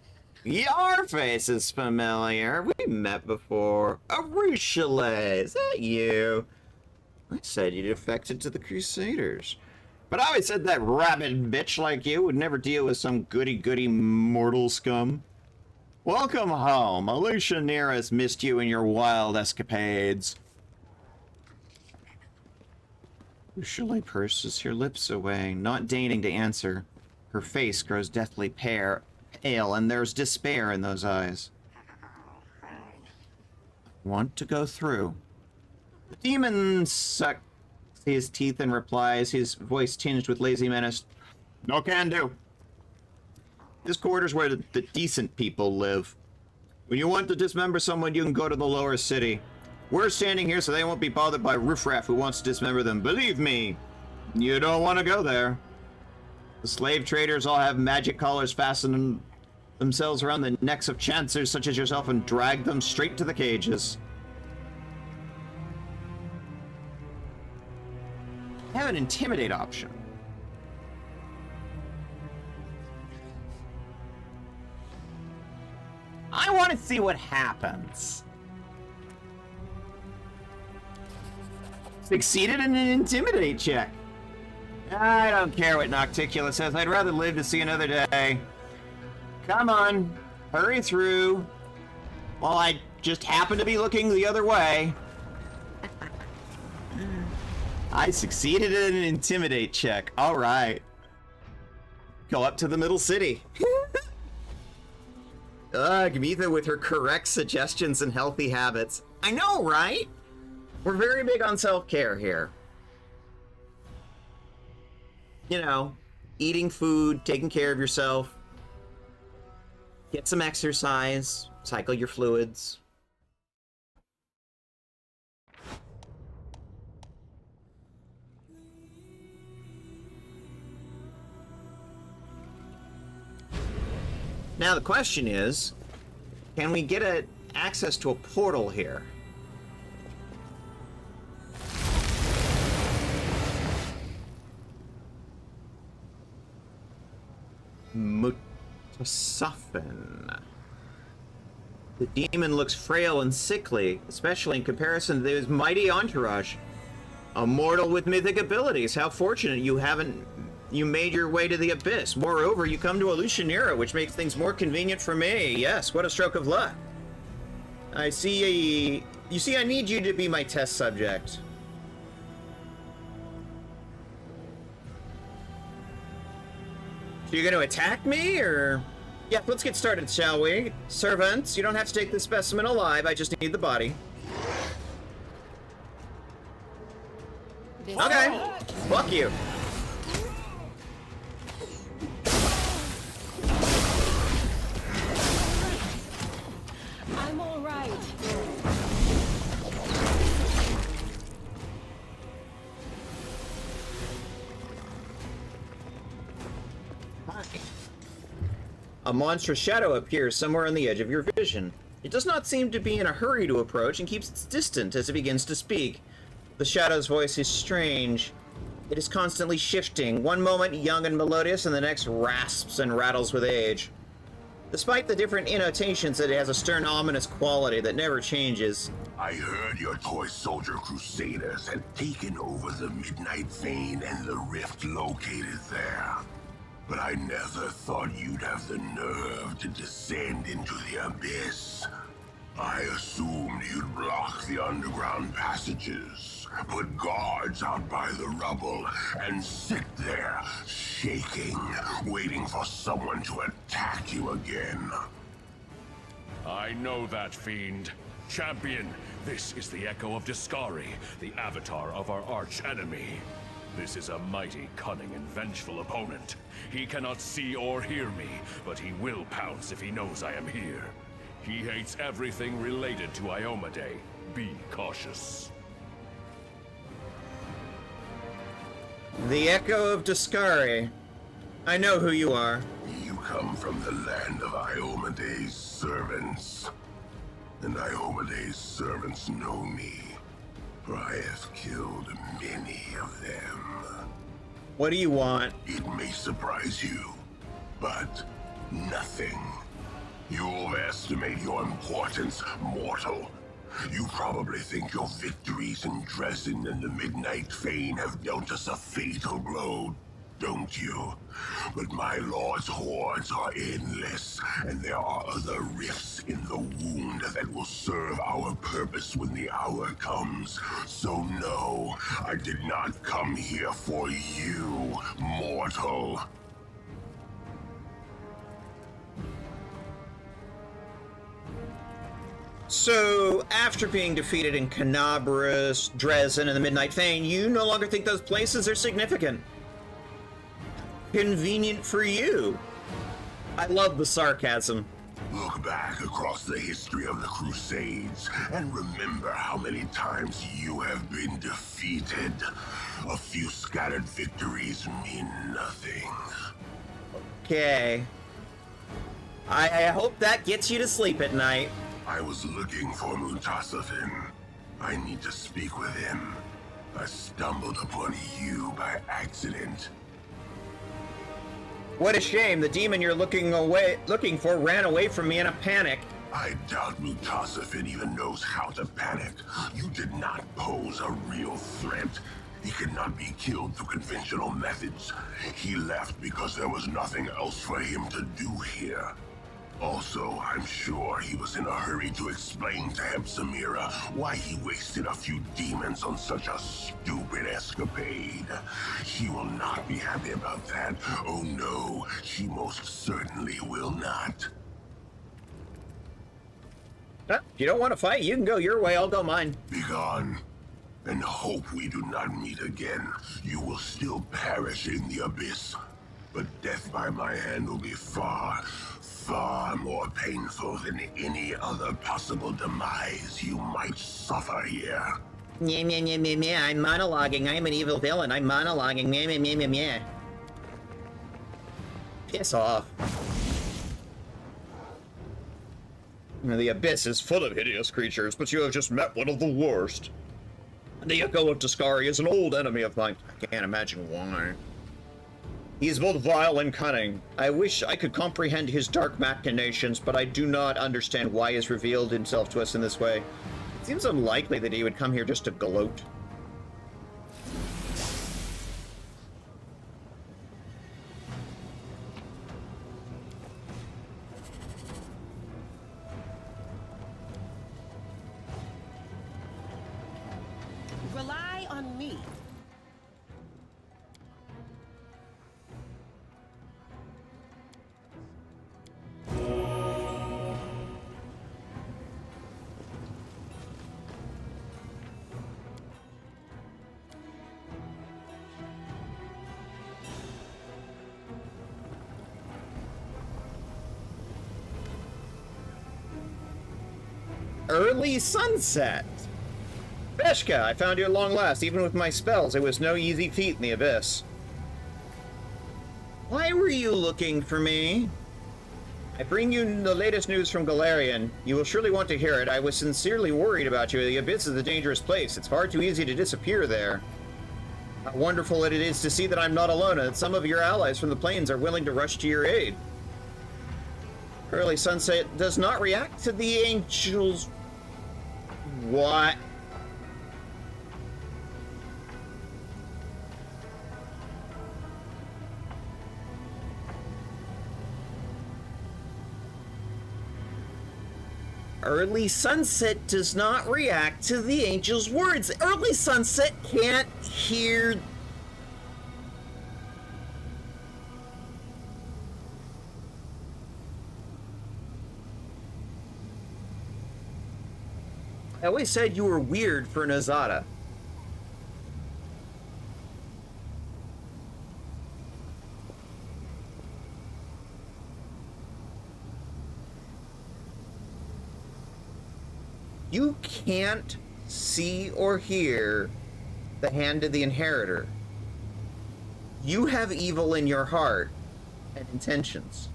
Your face is familiar. We met before. Arushale, is that you? I said you defected to the Crusaders. But I always said that rabid bitch like you would never deal with some goody-goody mortal scum. Welcome home. Aleutian Era's missed you in your wild escapades. Arushale purses her lips away, not deigning to answer. Her face grows deathly pale, and there's despair in those eyes. Want to go through. The demon sucks his teeth and replies, his voice tinged with lazy menace. No can do. This quarter's where the decent people live. When you want to dismember someone, you can go to the lower city. We're standing here so they won't be bothered by riffraff who wants to dismember them. Believe me, you don't want to go there. The slave traders all have magic collars fastened themselves around the necks of chancers such as yourself and drag them straight to the cages. I have an intimidate option. I want to see what happens. Succeeded in an intimidate check. I don't care what Nocticula says. I'd rather live to see another day. Come on, hurry through. Well, I just happen to be looking the other way. I succeeded in an intimidate check. All right. Go up to the middle city. Gmitha with her correct suggestions and healthy habits. I know, right? We're very big on self-care here. You know, eating food, taking care of yourself. Get some exercise, cycle your fluids. Now the question is, can we get access to a portal here? Mutasafen. The demon looks frail and sickly, especially in comparison to his mighty entourage. A mortal with mythic abilities. How fortunate you made your way to the abyss. Moreover, you come to Alushanira, which makes things more convenient for me. Yes, what a stroke of luck. You see, I need you to be my test subject. So you're going to attack me, or? Yeah, let's get started, shall we? Servants, you don't have to take the specimen alive, I just need the body. Okay, fuck you. I'm all right. A monstrous shadow appears somewhere on the edge of your vision. It does not seem to be in a hurry to approach and keeps its distance as it begins to speak. The shadow's voice is strange. It is constantly shifting, one moment young and melodious, and the next rasps and rattles with age. Despite the different intonations, it has a stern, ominous quality that never changes. I heard your toy soldier crusaders had taken over the Midnight Fane and the rift located there. But I never thought you'd have the nerve to descend into the abyss. I assumed you'd block the underground passages, put guards out by the rubble, and sit there, shaking, waiting for someone to attack you again. I know that, fiend. Champion, this is the Echo of Discari, the avatar of our arch-enemy. This is a mighty, cunning, and vengeful opponent. He cannot see or hear me, but he will pounce if he knows I am here. He hates everything related to Iomedae. Be cautious. The Echo of Discari. I know who you are. You come from the land of Iomedae's servants. And Iomedae's servants know me, for I have killed many of them. What do you want? It may surprise you, but nothing. You overestimate your importance, mortal. You probably think your victories in Dresden and the Midnight Fane have dealt us a fatal blow, don't you? But my lord's hordes are endless, and there are other rifts in the wound that will serve our purpose when the hour comes. So no, I did not come here for you, mortal. So, after being defeated in Canabras, Dresden, and the Midnight Fane, you no longer think those places are significant. Convenient for you. I love the sarcasm. Look back across the history of the Crusades and remember how many times you have been defeated. A few scattered victories mean nothing. Okay. I hope that gets you to sleep at night. I was looking for Mutasafen. I need to speak with him. I stumbled upon you by accident. What a shame. The demon you're looking for ran away from me in a panic. I doubt Mutasafin even knows how to panic. You did not pose a real threat. He cannot be killed through conventional methods. He left because there was nothing else for him to do here. Also, I'm sure he was in a hurry to explain to Hepsamira why he wasted a few demons on such a stupid escapade. She will not be happy about that. Oh no, she most certainly will not. If you don't want to fight, you can go your way, I'll go mine. Begone, and hope we do not meet again. You will still perish in the abyss, but death by my hand will be far more painful than any other possible demise you might suffer here. Yeah, I'm monologuing. I'm an evil villain. I'm monologuing. Yeah. Piss off. The abyss is full of hideous creatures, but you have just met one of the worst. The Echo of Tuscari is an old enemy of mine. I can't imagine why. He is both vile and cunning. I wish I could comprehend his dark machinations, but I do not understand why he has revealed himself to us in this way. It seems unlikely that he would come here just to gloat. Rely on me. Early sunset. Veshka, I found you at long last. Even with my spells, it was no easy feat in the abyss. Why were you looking for me? I bring you the latest news from Golarion. You will surely want to hear it. I was sincerely worried about you. The abyss is a dangerous place. It's far too easy to disappear there. How wonderful it is to see that I'm not alone and that some of your allies from the plains are willing to rush to your aid. Early sunset does not react to the angels. What? Early sunset does not react to the angel's words. Early sunset can't hear. I always said you were weird for an Azada. You can't see or hear the hand of the inheritor. You have evil in your heart and intentions.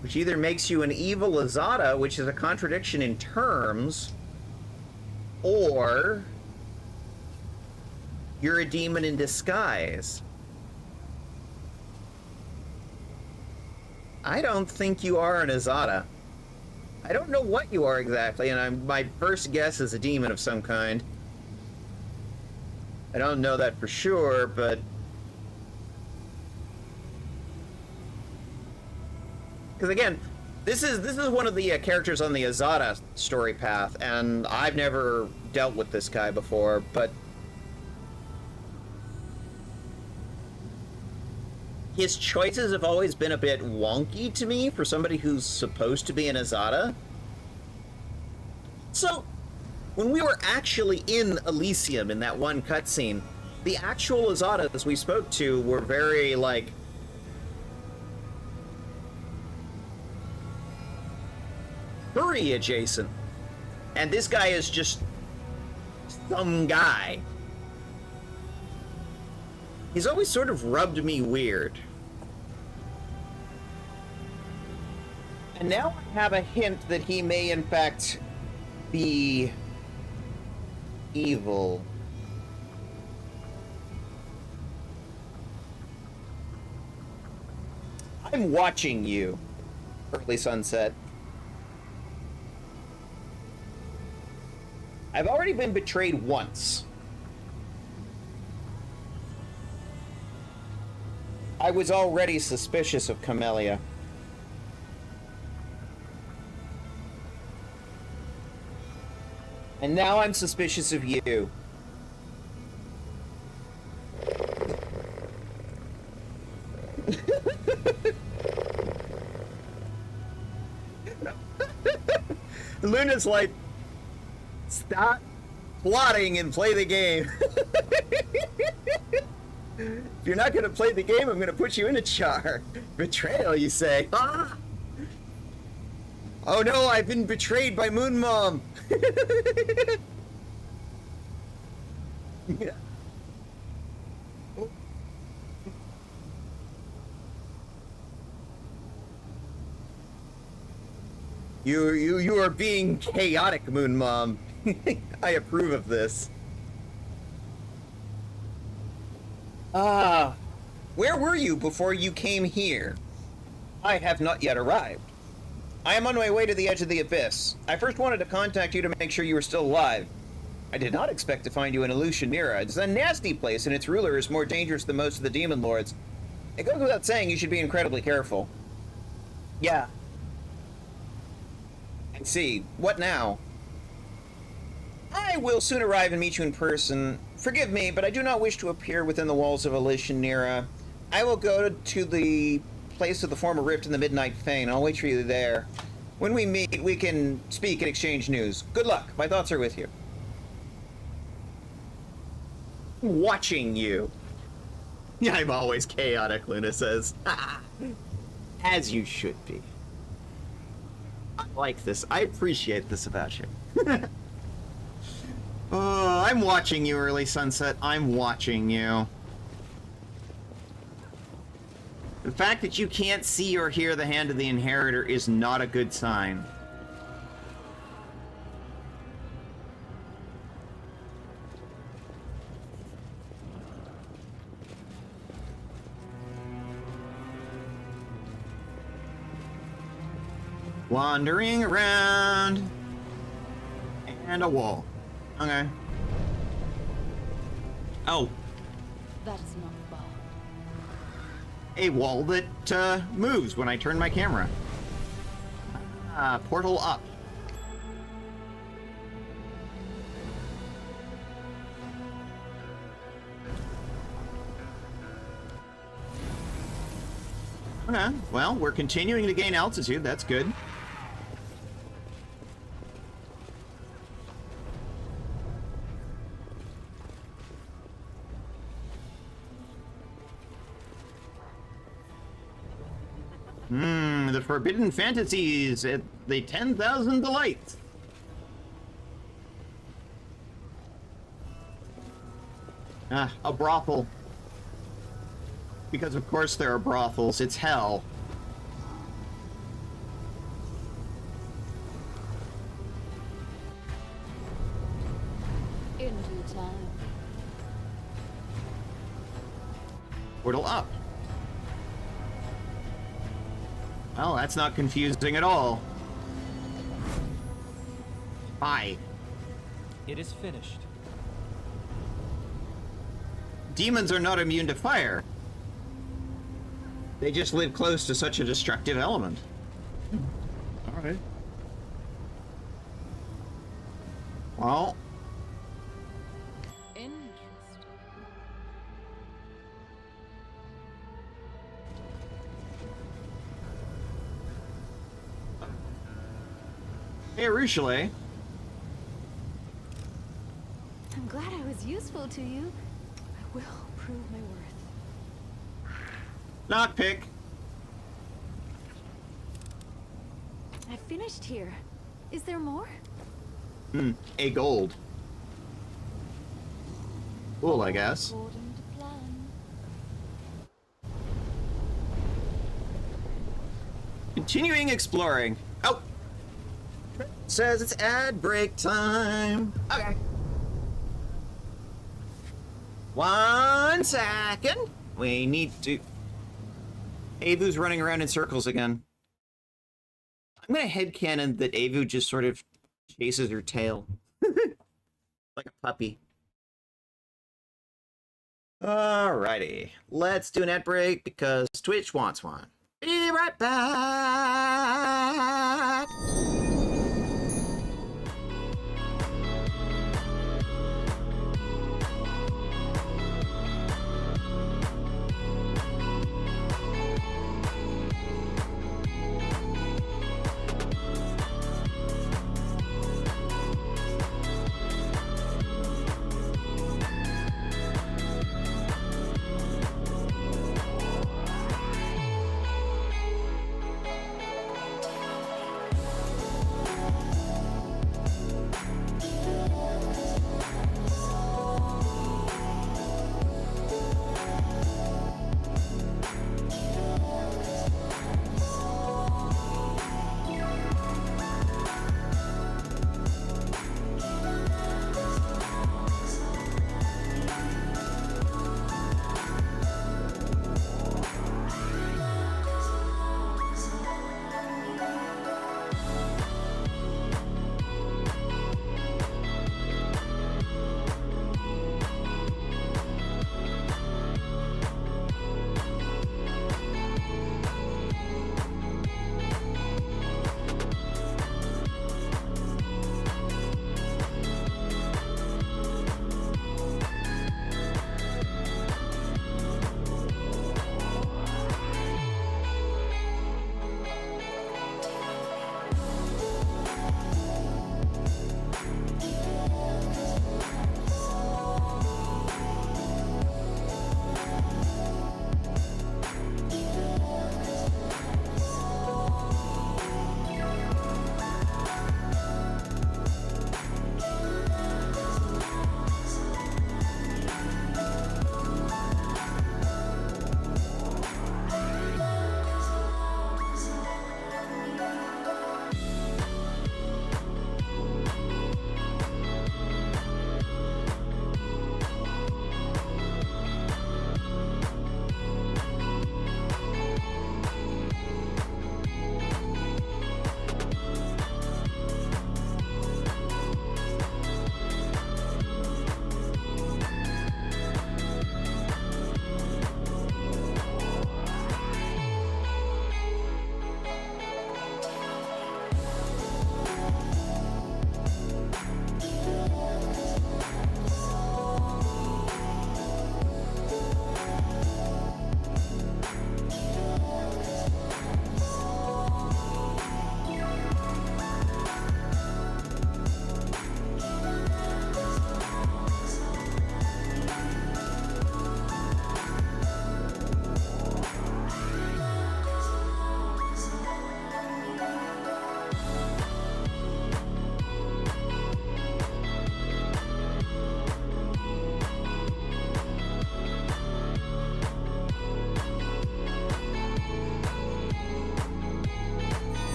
Which either makes you an evil Azada, which is a contradiction in terms, or you're a demon in disguise. I don't think you are an Azada. I don't know what you are exactly, and my first guess is a demon of some kind. I don't know that for sure, but because again, this is one of the characters on the Azada story path, and I've never dealt with this guy before, but his choices have always been a bit wonky to me for somebody who's supposed to be an Azada. So, when we were actually in Elysium in that one cutscene, the actual Azadas we spoke to were very, like, furry adjacent. And this guy is just some guy. He's always sort of rubbed me weird. And now I have a hint that he may in fact be evil. I'm watching you. Early sunset. I've already been betrayed once. I was already suspicious of Camellia. And now I'm suspicious of you. Luna's like, stop plotting and play the game. If you're not gonna play the game, I'm gonna put you in a jar. Betrayal, you say? Ah! Oh no, I've been betrayed by Moon Mom. You are being chaotic, Moon Mom. I approve of this. Where were you before you came here? I have not yet arrived. I am on my way to the edge of the abyss. I first wanted to contact you to make sure you were still alive. I did not expect to find you in Elushanira. It's a nasty place, and its ruler is more dangerous than most of the demon lords. It goes without saying you should be incredibly careful. Yeah. I see. What now? I will soon arrive and meet you in person. Forgive me, but I do not wish to appear within the walls of Elushanira. I will go to the place of the former rift in the Midnight Fane. I'll wait for you there. When we meet, we can speak and exchange news. Good luck. My thoughts are with you. Watching you. I'm always chaotic, Luna says. As you should be. I like this. I appreciate this about you. Oh, I'm watching you, Early Sunset. I'm watching you. The fact that you can't see or hear the hand of the Inheritor is not a good sign. Wandering around. And a wall. Okay. Oh. That is not the bar. A wall that moves when I turn my camera. Portal up. Okay, well, we're continuing to gain altitude. That's good. The Forbidden Fantasies at the 10,000 Delights. A brothel. Because of course there are brothels. It's hell. In due time. Portal up. Well, that's not confusing at all. Hi. It is finished. Demons are not immune to fire. They just live close to such a destructive element. Alright. Well. Hey, Ruchelet. I'm glad I was useful to you. I will prove my worth. Lockpick. I finished here. Is there more? A gold. Cool, I guess. According to plan. Continuing exploring. Oh! Says it's ad break time. Okay. 1 second. We need to... Avu's running around in circles again. I'm gonna headcanon that Avu just sort of chases her tail. Like a puppy. Alrighty. Let's do an ad break because Twitch wants one. Be right back!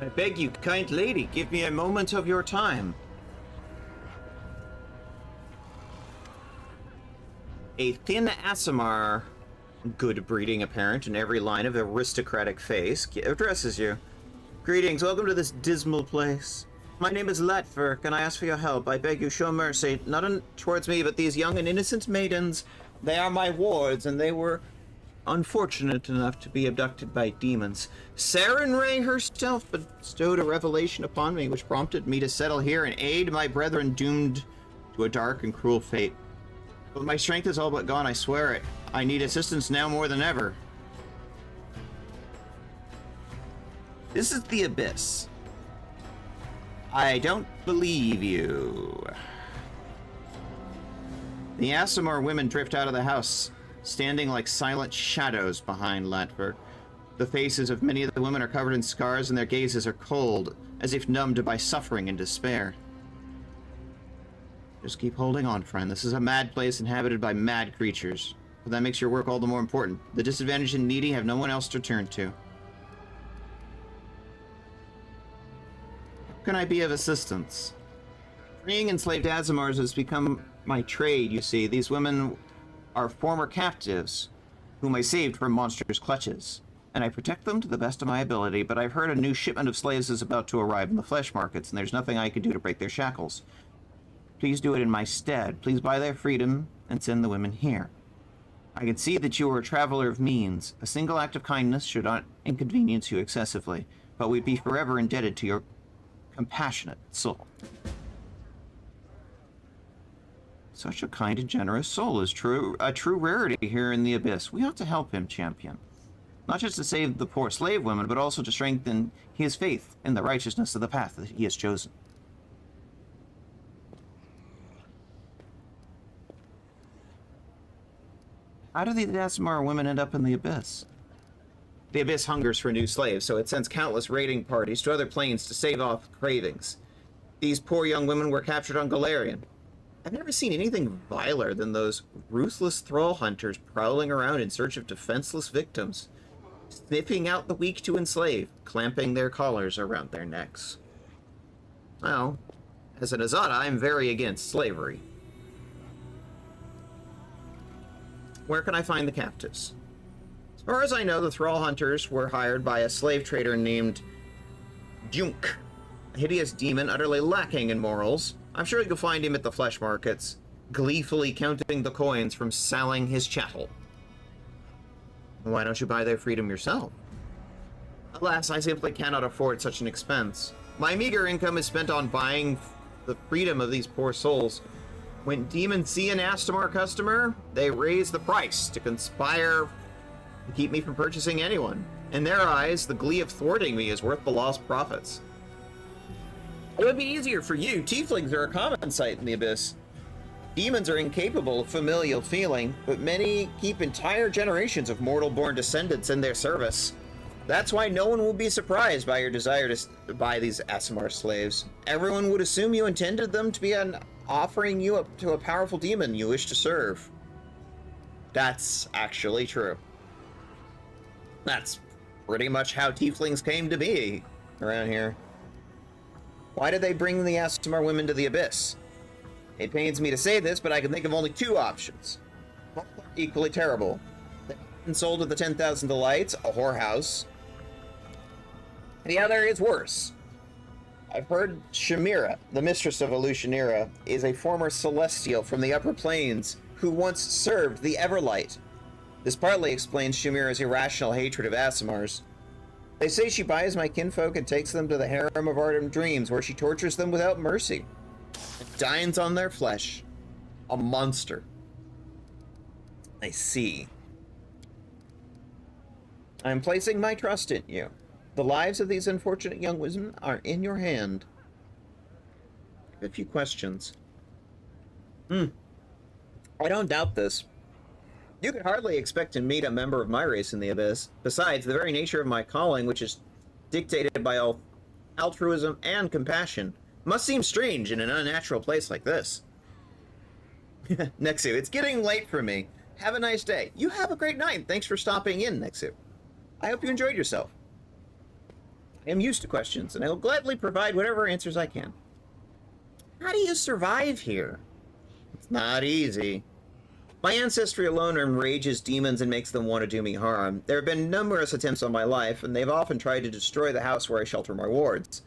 I beg you, kind lady, give me a moment of your time. A thin Aasimar, good breeding apparent in every line of aristocratic face, addresses you. Greetings, welcome to this dismal place. My name is Latverk, and I ask for your help. I beg you, show mercy, not towards me, but these young and innocent maidens. They are my wards, and they were unfortunate enough to be abducted by demons. Sarenrae herself bestowed a revelation upon me, which prompted me to settle here and aid my brethren doomed to a dark and cruel fate. But my strength is all but gone, I swear it. I need assistance now more than ever. This is the Abyss. I don't believe you. The Aasimar women drift out of the house, standing like silent shadows behind Latver. The faces of many of the women are covered in scars, and their gazes are cold, as if numbed by suffering and despair. Just keep holding on, friend. This is a mad place inhabited by mad creatures. But that makes your work all the more important. The disadvantaged and needy have no one else to turn to. How can I be of assistance? Freeing enslaved Aasimars has become my trade, you see. These women are former captives, whom I saved from monsters' clutches. And I protect them to the best of my ability, but I've heard a new shipment of slaves is about to arrive in the flesh markets, and there's nothing I can do to break their shackles. Please do it in my stead. Please buy their freedom and send the women here. I can see that you are a traveler of means. A single act of kindness should not inconvenience you excessively, but we'd be forever indebted to your compassionate soul. Such a kind and generous soul is a true rarity here in the Abyss. We ought to help him, champion. Not just to save the poor slave women, but also to strengthen his faith in the righteousness of the path that he has chosen. How do the Aasimar women end up in the Abyss? The Abyss hungers for new slaves, so it sends countless raiding parties to other planes to stave off cravings. These poor young women were captured on Golarion. I've never seen anything viler than those ruthless thrall hunters prowling around in search of defenseless victims, sniffing out the weak to enslave, clamping their collars around their necks. Well, as an Azada, I'm very against slavery. Where can I find the captives? As far as I know, the thrall hunters were hired by a slave trader named Junk, a hideous demon utterly lacking in morals. I'm sure you can find him at the flesh markets, gleefully counting the coins from selling his chattel. Why don't you buy their freedom yourself? Alas, I simply cannot afford such an expense. My meager income is spent on buying the freedom of these poor souls. When demons see an Aasimar customer, they raise the price to conspire to keep me from purchasing anyone. In their eyes, the glee of thwarting me is worth the lost profits. It would be easier for you. Tieflings are a common sight in the Abyss. Demons are incapable of familial feeling, but many keep entire generations of mortal-born descendants in their service. That's why no one will be surprised by your desire to buy these Aasimar slaves. Everyone would assume you intended them to be offering you up to a powerful demon you wish to serve. That's actually true. That's pretty much how tieflings came to be around here. Why did they bring the Aasimar women to the Abyss? It pains me to say this, but I can think of only two options. Both are equally terrible. The one sold at the 10,000 Delights, a whorehouse. And the other is worse. I've heard Shamira, the mistress of Elutionira, is a former celestial from the upper planes who once served the Everlight. This partly explains Shamira's irrational hatred of Aasimars. They say she buys my kinfolk and takes them to the harem of Ardent Dreams, where she tortures them without mercy and dines on their flesh. A monster. I see. I am placing my trust in you. The lives of these unfortunate young women are in your hand. I have a few questions. I don't doubt this. You could hardly expect to meet a member of my race in the Abyss. Besides, the very nature of my calling, which is dictated by altruism and compassion, must seem strange in an unnatural place like this. Nexu, it's getting late for me. Have a nice day. You have a great night. Thanks for stopping in, Nexu. I hope you enjoyed yourself. I am used to questions, and I will gladly provide whatever answers I can. How do you survive here? It's not easy. My ancestry alone enrages demons and makes them want to do me harm. There have been numerous attempts on my life, and they've often tried to destroy the house where I shelter my wards.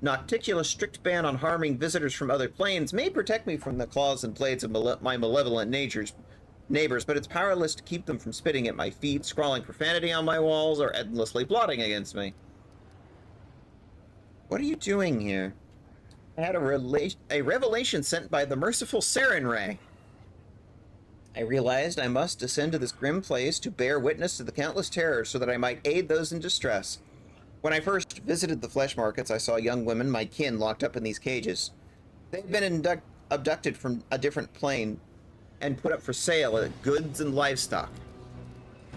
Nocticula's strict ban on harming visitors from other planes may protect me from the claws and blades of my malevolent neighbors, but it's powerless to keep them from spitting at my feet, scrawling profanity on my walls, or endlessly plotting against me. What are you doing here? I had a revelation sent by the merciful Sarenrae. I realized I must descend to this grim place to bear witness to the countless terrors so that I might aid those in distress. When I first visited the flesh markets, I saw young women, my kin, locked up in these cages. They'd been abducted from a different plane and put up for sale as goods and livestock.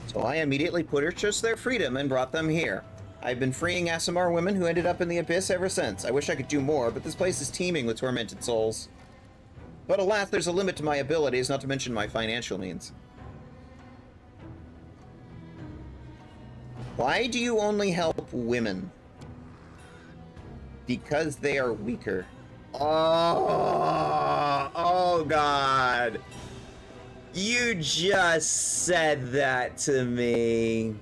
So I immediately purchased their freedom and brought them here. I've been freeing Aasimar women who ended up in the Abyss ever since. I wish I could do more, but this place is teeming with tormented souls. But alas, there's a limit to my abilities, not to mention my financial means. Why do you only help women? Because they are weaker. Oh God. You just said that to me.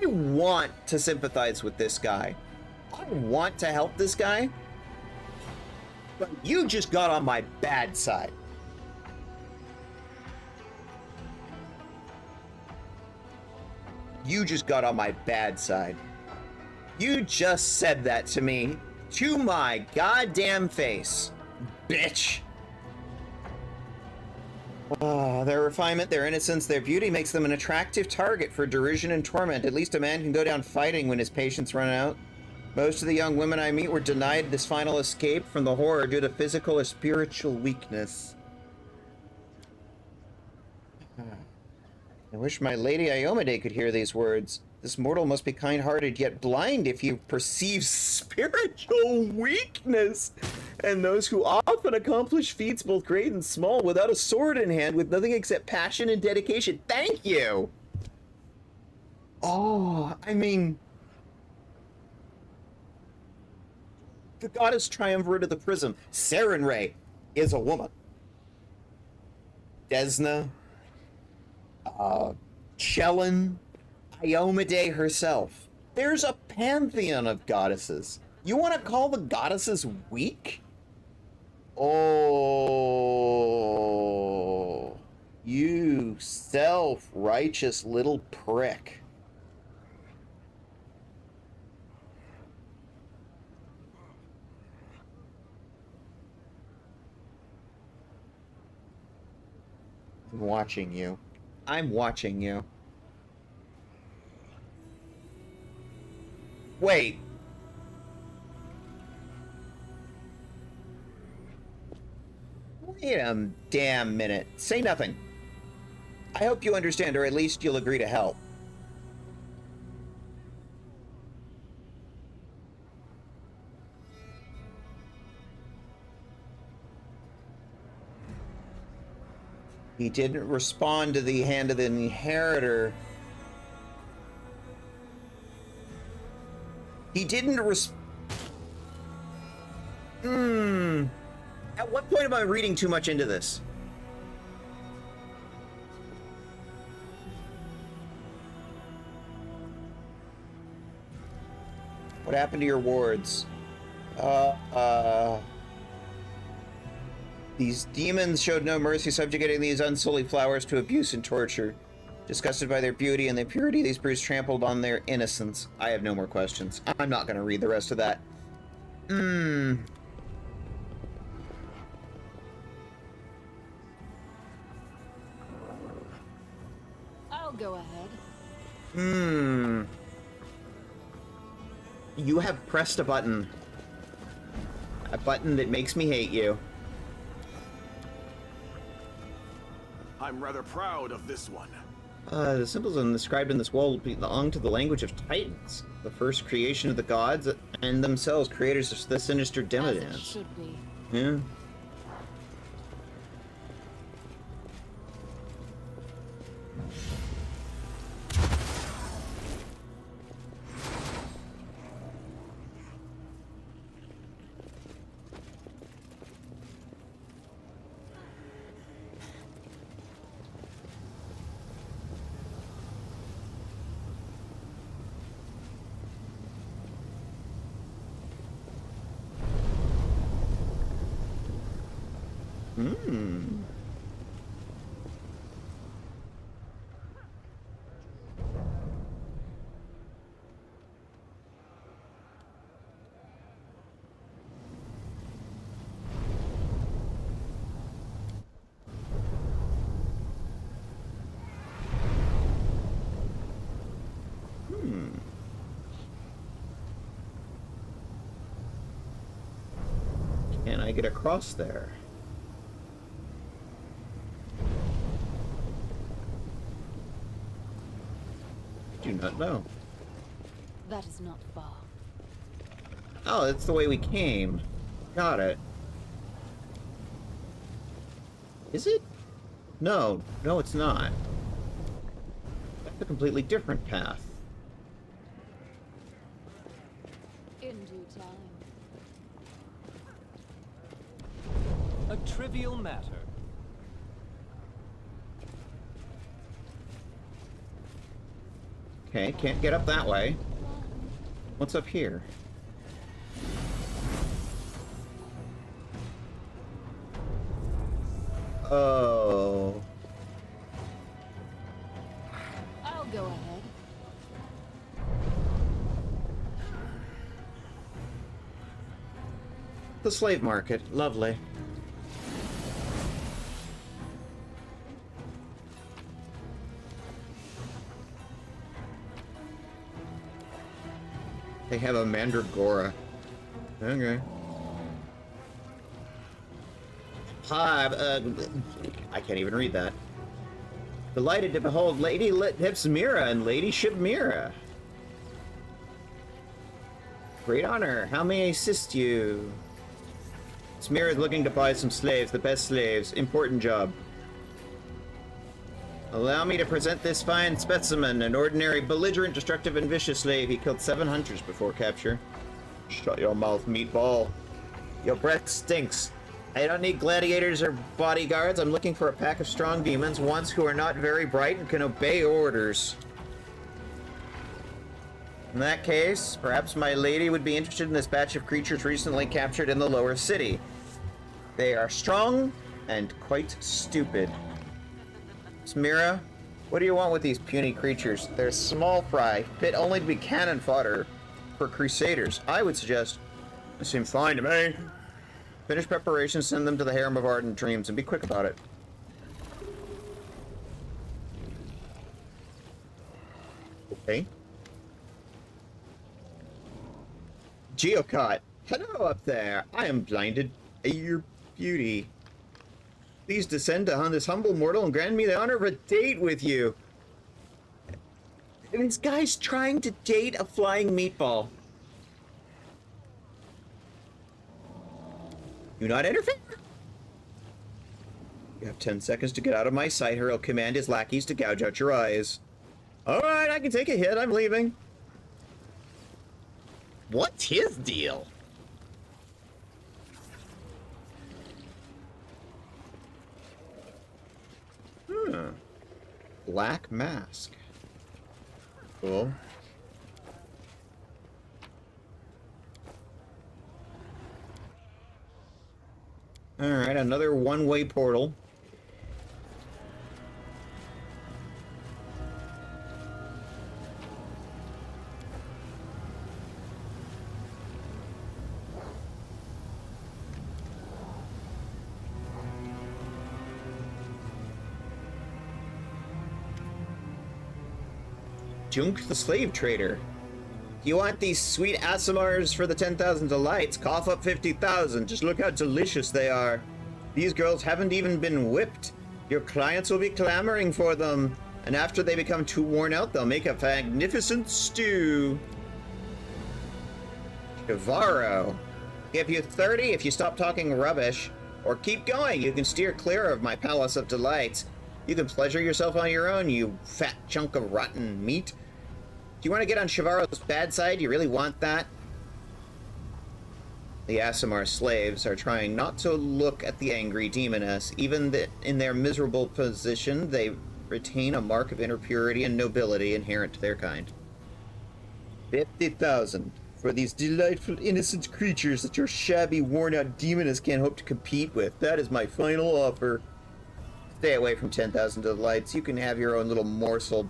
I want to sympathize with this guy. I want to help this guy. But you just got on my bad side. You just got on my bad side. You just said that to me. To my goddamn face. Bitch. Their refinement, their innocence, their beauty makes them an attractive target for derision and torment. At least a man can go down fighting when his patience run out. Most of the young women I meet were denied this final escape from the horror due to physical or spiritual weakness. I wish my Lady Iomade could hear these words. This mortal must be kind-hearted yet blind if he perceives spiritual weakness. And those who often accomplish feats both great and small without a sword in hand, with nothing except passion and dedication. Thank you! Oh, I mean... The goddess triumvirate of the prism, Sarenrae, is a woman. Desna, Shelyn, Iomade herself. There's a pantheon of goddesses. You want to call the goddesses weak? Oh, you self-righteous little prick. I'm watching you. I'm watching you. Wait. Wait a damn minute. Say nothing. I hope you understand, or at least you'll agree to help. He didn't respond to the hand of the inheritor. He didn't At what point am I reading too much into this? What happened to your wards? These demons showed no mercy, subjugating these unsullied flowers to abuse and torture. Disgusted by their beauty and their purity, these brews trampled on their innocence. I have no more questions. I'm not going to read the rest of that. I'll go ahead. You have pressed a button. A button that makes me hate you. I'm rather proud of this one. The symbols inscribed in this wall belong to the language of Titans, the first creation of the gods and themselves creators of the sinister demodans. As it should be. Yeah. can I get across there? Do not know. That is not far. Oh, that's the way we came. Got it. Is it? No, no, it's not. That's a completely different path. In due time. A trivial matter. Okay, can't get up that way. What's up here? Oh. I'll go ahead. The slave market. Lovely. They have a Mandragora. Okay. Hi, I can't even read that. Delighted to behold Lady Hipsamira and Lady Shibmira. Great honor. How may I assist you? Smira is looking to buy some slaves, the best slaves. Important job. Allow me to present this fine specimen, an ordinary, belligerent, destructive, and vicious slave. He killed 7 hunters before capture. Shut your mouth, meatball. Your breath stinks. I don't need gladiators or bodyguards. I'm looking for a pack of strong demons, ones who are not very bright and can obey orders. In that case, perhaps my lady would be interested in this batch of creatures recently captured in the lower city. They are strong and quite stupid. Smira, what do you want with these puny creatures? They're small fry, fit only to be cannon fodder for crusaders. I would suggest, they seem fine to me. Finish preparations, send them to the harem of ardent dreams, and be quick about it. Okay. Geocot, hello up there. I am blinded by your beauty. Please descend on this humble mortal and grant me the honor of a date with you. This guy's trying to date a flying meatball. Do not interfere. You have 10 seconds to get out of my sight, or he'll command his lackeys to gouge out your eyes. Alright, I can take a hit. I'm leaving. What's his deal? Black mask. Cool. Alright, another one-way portal. Junk the slave trader. You want these sweet Asimars for the 10,000 delights? Cough up 50,000. Just look how delicious they are. These girls haven't even been whipped. Your clients will be clamoring for them. And after they become too worn out, they'll make a magnificent stew. Chivaro. Give you 30 if you stop talking rubbish. Or keep going. You can steer clear of my palace of delights. You can pleasure yourself on your own, you fat chunk of rotten meat. Do you want to get on Chivaro's bad side? You really want that? The Asimar slaves are trying not to look at the angry demoness. Even in their miserable position, they retain a mark of inner purity and nobility inherent to their kind. 50,000 for these delightful, innocent creatures that your shabby, worn-out demoness can't hope to compete with. That is my final offer. Stay away from 10,000 delights. You can have your own little morsel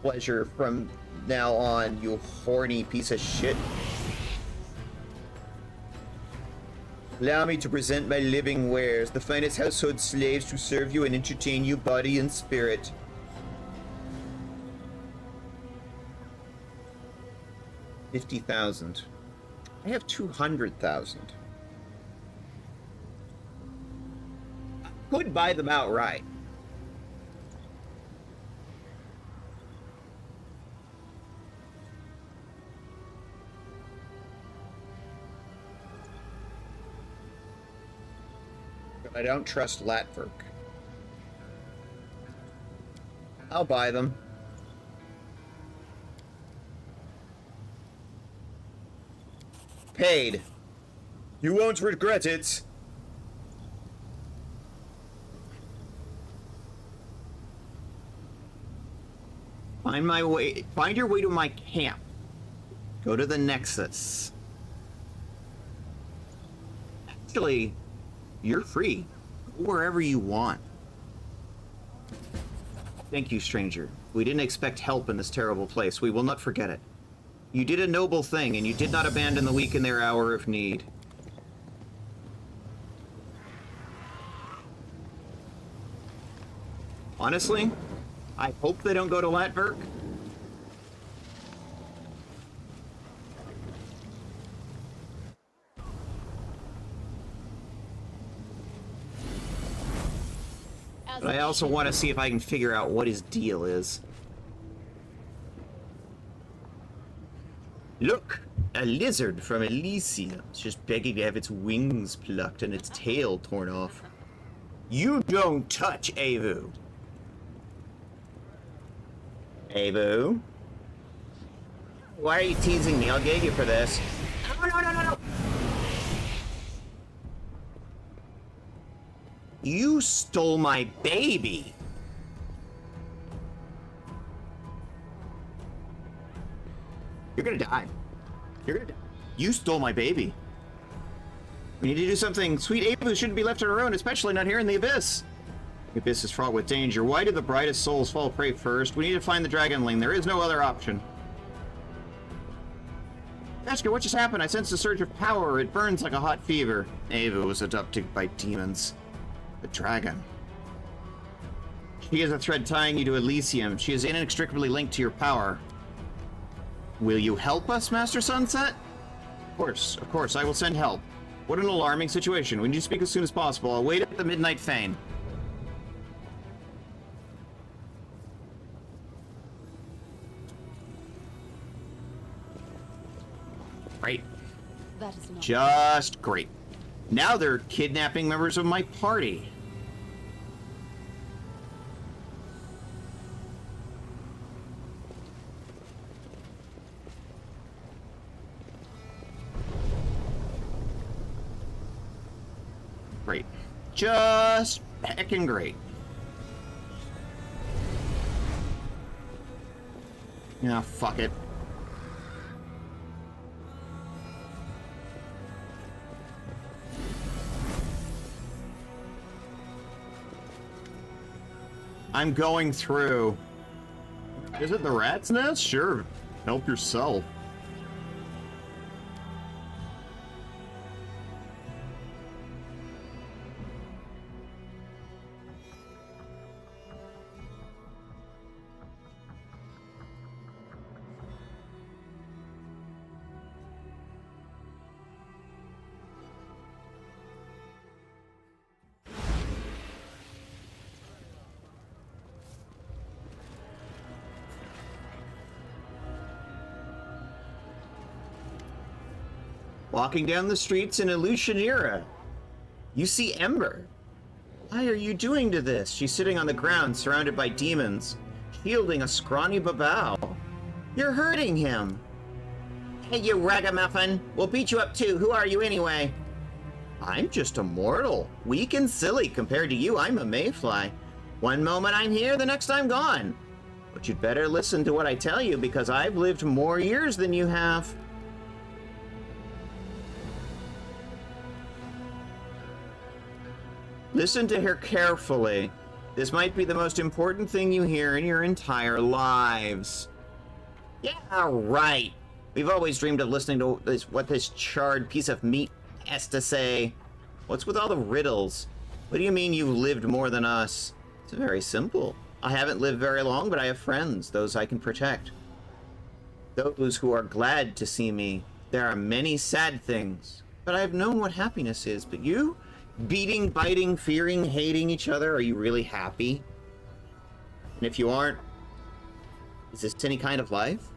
pleasure from now on, you horny piece of shit. Allow me to present my living wares, the finest household slaves to serve you and entertain you body and spirit. $50,000. I have 200,000. could buy them outright. But I don't trust Latverk. I'll buy them. Paid. You won't regret it. Find your way to my camp. Go to the Nexus. Actually, you're free. Go wherever you want. Thank you, stranger. We didn't expect help in this terrible place. We will not forget it. You did a noble thing, and you did not abandon the weak in their hour of need. Honestly, I hope they don't go to Latverk. But I also want to see if I can figure out what his deal is. Look! A lizard from Elysium. It's just begging to have its wings plucked and its tail torn off. You don't touch Avu! Avu? Why are you teasing me? I'll get you for this. No! You stole my baby! You're gonna die. You're gonna die. You stole my baby. We need to do something. Sweet Avu shouldn't be left on her own, especially not here in the Abyss. The Abyss is fraught with danger. Why did the brightest souls fall prey first? We need to find the Dragonling. There is no other option. Veshka, what just happened? I sensed a surge of power. It burns like a hot fever. Avu was adopted by demons. The dragon. She is a thread tying you to Elysium. She is inextricably linked to your power. Will you help us, Master Sunset? Of course, I will send help. What an alarming situation. We need to speak as soon as possible. I'll wait at the Midnight Fane. Great. That is not Just great. Now they're kidnapping members of my party. Great. Just heckin' great. Yeah, fuck it. I'm going through. Is it the rat's nest? Sure. Help yourself. Walking down the streets in Illusionera, you see Ember. Why are you doing to this? She's sitting on the ground, surrounded by demons, shielding a scrawny babao. You're hurting him. Hey, you ragamuffin. We'll beat you up too. Who are you anyway? I'm just a mortal. Weak and silly compared to you. I'm a mayfly. One moment I'm here, the next I'm gone. But you'd better listen to what I tell you, because I've lived more years than you have. Listen to her carefully. This might be the most important thing you hear in your entire lives. Yeah, right. We've always dreamed of listening to what this charred piece of meat has to say. What's with all the riddles? What do you mean you've lived more than us? It's very simple. I haven't lived very long, but I have friends, those I can protect. Those who are glad to see me. There are many sad things, but I have known what happiness is. But you Beating, biting, fearing, hating each other? Are you really happy? And if you aren't, is this any kind of life?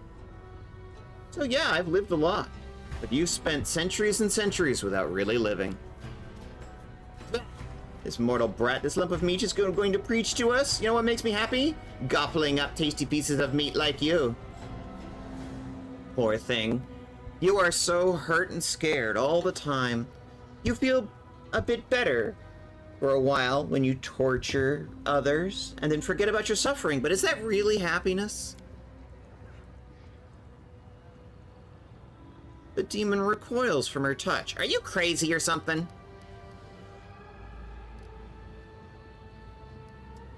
So yeah, I've lived a lot. But you spent centuries and centuries without really living. This mortal brat, this lump of meat is going to preach to us? You know what makes me happy? Gobbling up tasty pieces of meat like you. Poor thing. You are so hurt and scared all the time. You feel a bit better for a while when you torture others and then forget about your suffering, but is that really happiness? The demon recoils from her touch. Are you crazy or something?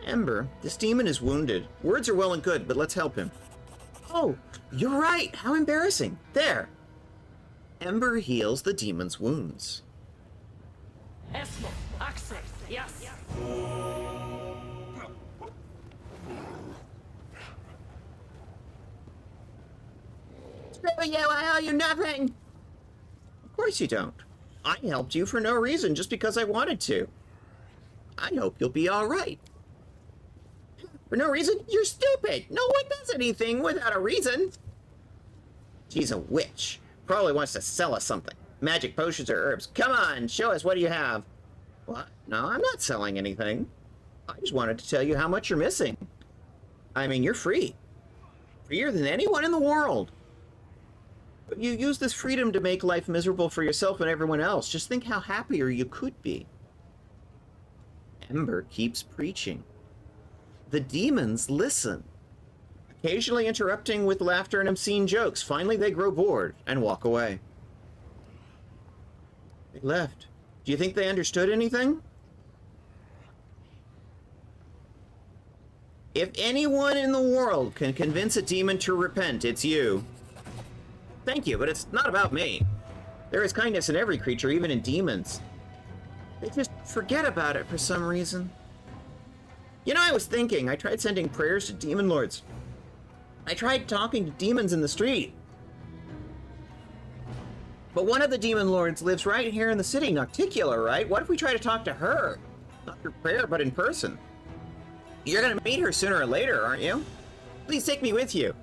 Ember, this demon is wounded. Words are well and good, but let's help him. Oh, you're right. How embarrassing. There. Ember heals the demon's wounds. Access, yes. Screw you, I owe you nothing. Of course you don't. I helped you for no reason, just because I wanted to. I hope you'll be all right. For no reason? You're stupid. No one does anything without a reason. She's a witch. Probably wants to sell us something. Magic potions or herbs. Come on, show us what do you have. What? No, I'm not selling anything. I just wanted to tell you how much you're missing. I mean, you're free. Freer than anyone in the world. But you use this freedom to make life miserable for yourself and everyone else. Just think how happier you could be. Ember keeps preaching. The demons listen, occasionally interrupting with laughter and obscene jokes. Finally, they grow bored and walk away. They left. Do you think they understood anything? If anyone in the world can convince a demon to repent, it's you. Thank you, but it's not about me. There is kindness in every creature, even in demons. They just forget about it for some reason. You know, I was thinking, I tried sending prayers to demon lords. I tried talking to demons in the street. But one of the demon lords lives right here in the city, Nocticula, right? What if we try to talk to her? Not through prayer, but in person. You're gonna meet her sooner or later, aren't you? Please take me with you.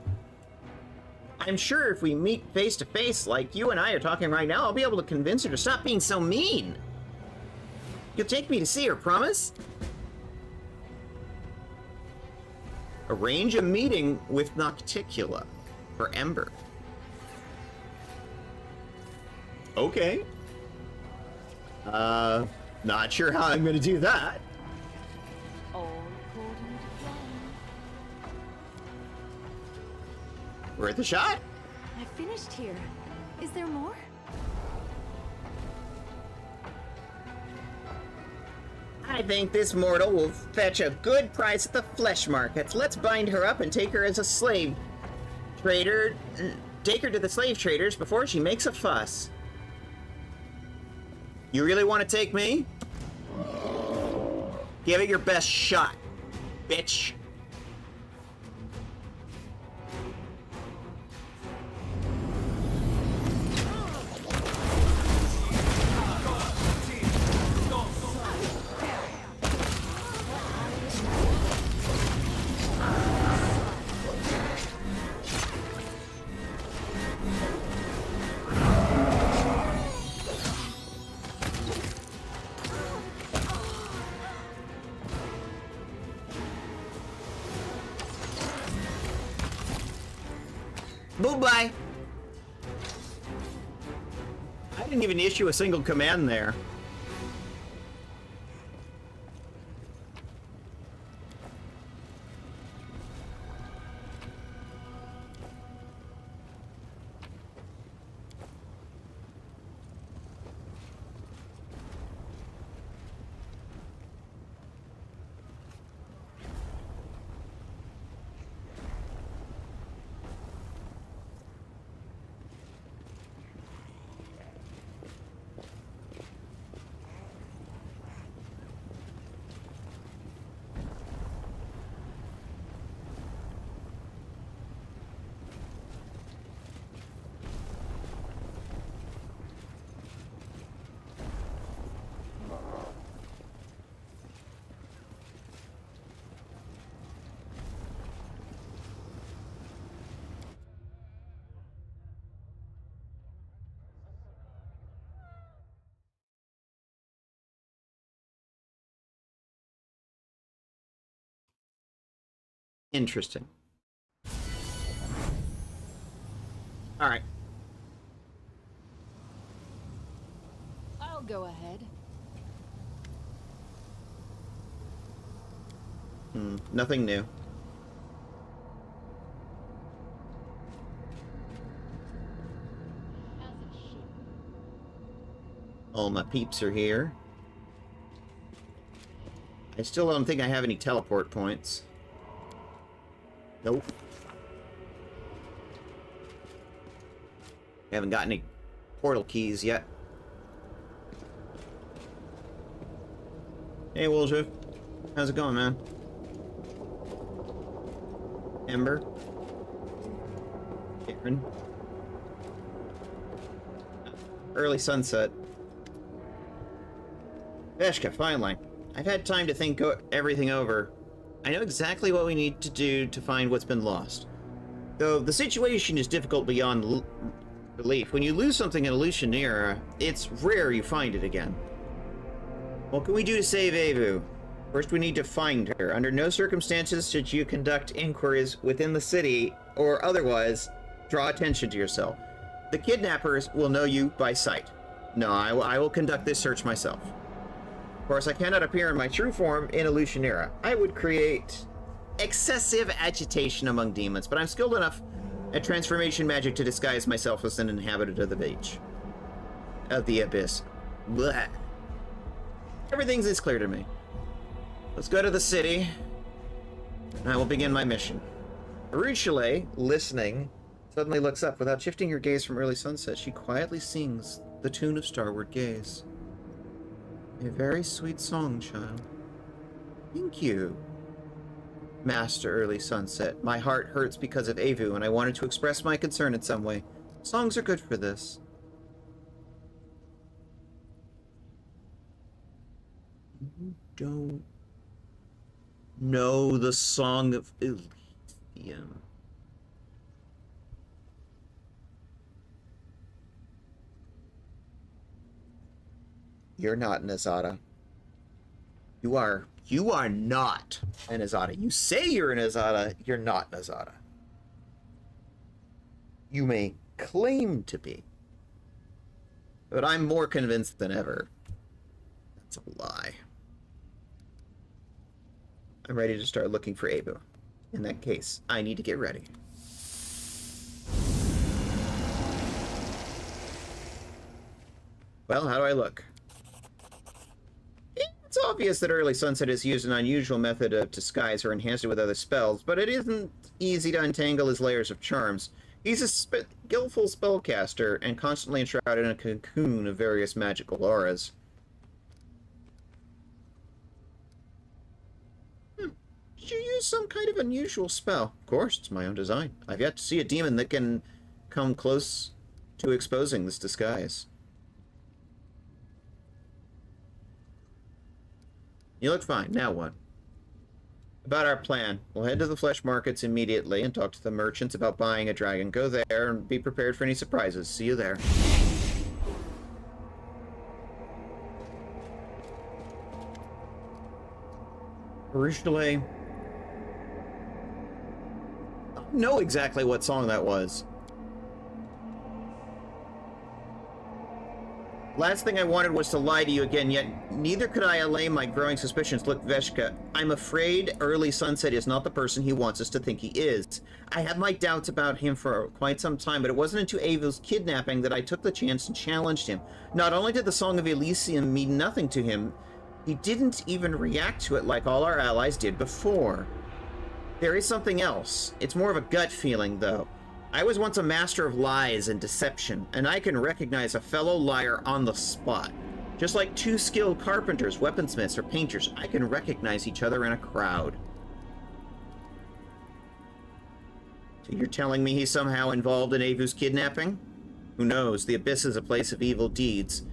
I'm sure if we meet face to face like you and I are talking right now, I'll be able to convince her to stop being so mean. You'll take me to see her, promise? Arrange a meeting with Nocticula for Ember. Okay. Not sure how I'm gonna do that. All according to plan. Worth a shot? I finished here. Is there more? I think this mortal will fetch a good price at the flesh markets. Let's bind her up and take her as a slave trader. Take her to the slave traders before she makes a fuss. You really want to take me? Give it your best shot, bitch. Bye. I didn't even issue a single command there. Interesting. Alright. I'll go ahead. Nothing new. All my peeps are here. I still don't think I have any teleport points. Nope. I haven't got any portal keys yet. Hey, Wolshift. How's it going, man? Ember. Aaron. Early sunset. Veshka, finally. I've had time to think everything over. I know exactly what we need to do to find what's been lost. Though the situation is difficult beyond belief. When you lose something in Illusionera, it's rare you find it again. What can we do to save Evu? First, we need to find her. Under no circumstances should you conduct inquiries within the city or otherwise draw attention to yourself. The kidnappers will know you by sight. No, I will conduct this search myself. Of course, I cannot appear in my true form in Illusionera. I would create excessive agitation among demons, but I'm skilled enough at transformation magic to disguise myself as an inhabitant of the beach. Of the abyss. Blah. Everything's clear to me. Let's go to the city, and I will begin my mission. Arushale, listening, suddenly looks up. Without shifting her gaze from early sunset, she quietly sings the tune of Starward Gaze. A very sweet song, child. Thank you, Master Early Sunset. My heart hurts because of Evu, and I wanted to express my concern in some way. Songs are good for this. You don't know the Song of Elysium. You're not an Azada. You are not an Azada. You say you're an Azada, you're not an Azada. You may claim to be. But I'm more convinced than ever. That's a lie. I'm ready to start looking for Evu. In that case, I need to get ready. Well, how do I look? It's obvious that Early Sunset has used an unusual method of disguise or enhanced it with other spells, but it isn't easy to untangle his layers of charms. He's a skillful spellcaster and constantly enshrouded in a cocoon of various magical auras. Did you use some kind of unusual spell? Of course, it's my own design. I've yet to see a demon that can come close to exposing this disguise. You look fine. Now what? About our plan. We'll head to the flesh markets immediately and talk to the merchants about buying a dragon. Go there and be prepared for any surprises. See you there. Originally, I don't know exactly what song that was. Last thing I wanted was to lie to you again, yet neither could I allay my growing suspicions. Look, Veshka, I'm afraid Early Sunset is not the person he wants us to think he is. I had my doubts about him for quite some time, but it wasn't until Evu's kidnapping that I took the chance and challenged him. Not only did the Song of Elysium mean nothing to him, he didn't even react to it like all our allies did before. There is something else. It's more of a gut feeling, though. I was once a master of lies and deception, and I can recognize a fellow liar on the spot. Just like two skilled carpenters, weaponsmiths, or painters, I can recognize each other in a crowd. So you're telling me he's somehow involved in Evu's kidnapping? Who knows? The Abyss is a place of evil deeds.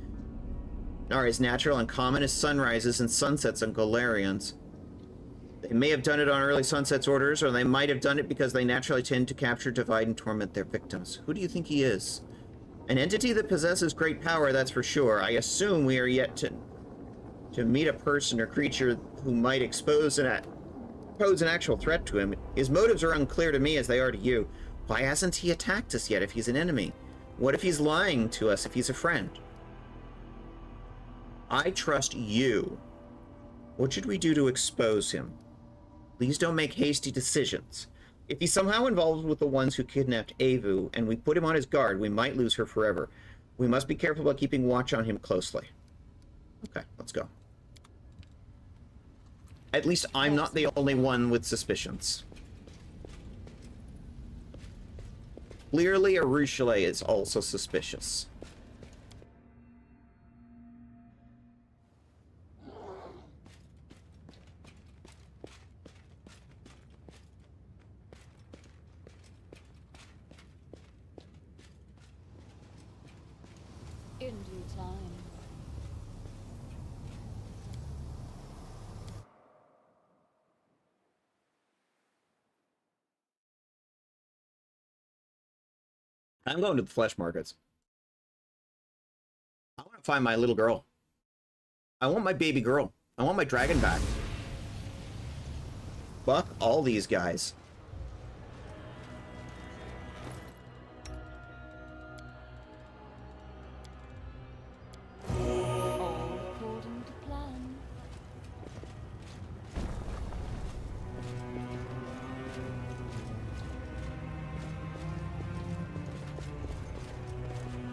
Are as natural and common as sunrises and sunsets on Golarions. They may have done it on Early Sunset's orders, or they might have done it because they naturally tend to capture, divide, and torment their victims. Who do you think he is? An entity that possesses great power, that's for sure. I assume we are yet to meet a person or creature who might pose pose an actual threat to him. His motives are unclear to me as they are to you. Why hasn't he attacked us yet if he's an enemy? What if he's lying to us if he's a friend? I trust you. What should we do to expose him? Please don't make hasty decisions. If he's somehow involved with the ones who kidnapped Avu, and we put him on his guard, we might lose her forever. We must be careful about keeping watch on him closely. Okay, let's go. At least I'm not the only one with suspicions. Clearly, Arushale is also suspicious. In due time. I'm going to the flesh markets. I want to find my little girl. I want my baby girl. I want my dragon back. Fuck all these guys. All according to plan.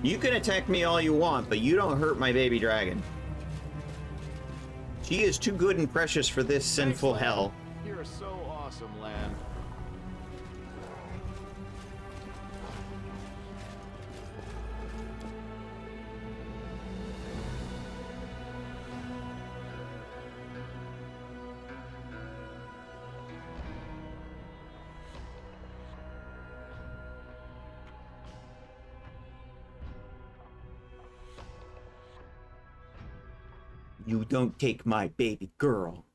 You can attack me all you want, but you don't hurt my baby dragon. She is too good and precious for this sinful hell. You're so awesome, Lan. You don't take my baby girl.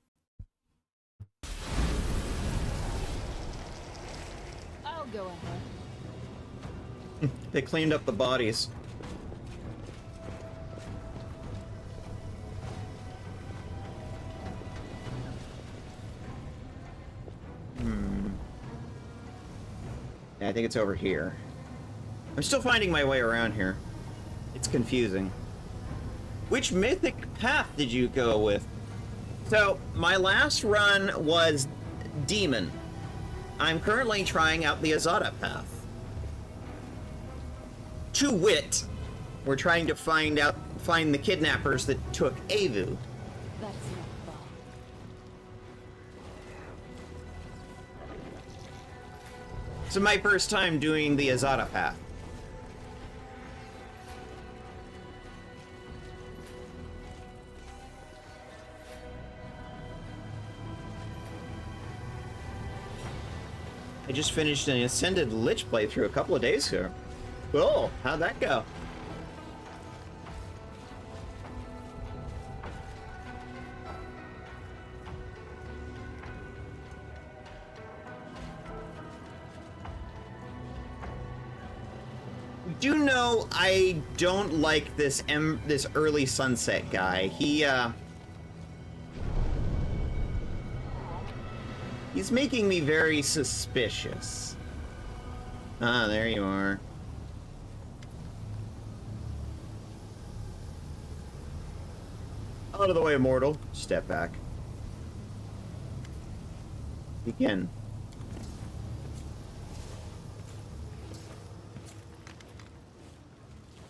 I'll go ahead. They cleaned up the bodies. Yeah, I think it's over here. I'm still finding my way around here. It's confusing. Which mythic path did you go with? So, my last run was Demon. I'm currently trying out the Azada path. To wit, we're trying to find the kidnappers that took Avu. That's not far. This is my first time doing the Azada path. I just finished an Ascended Lich playthrough a couple of days ago. Cool, how'd that go? Do know I don't like this early sunset guy. He's making me very suspicious. Ah, there you are. Out of the way, mortal. Step back. Begin.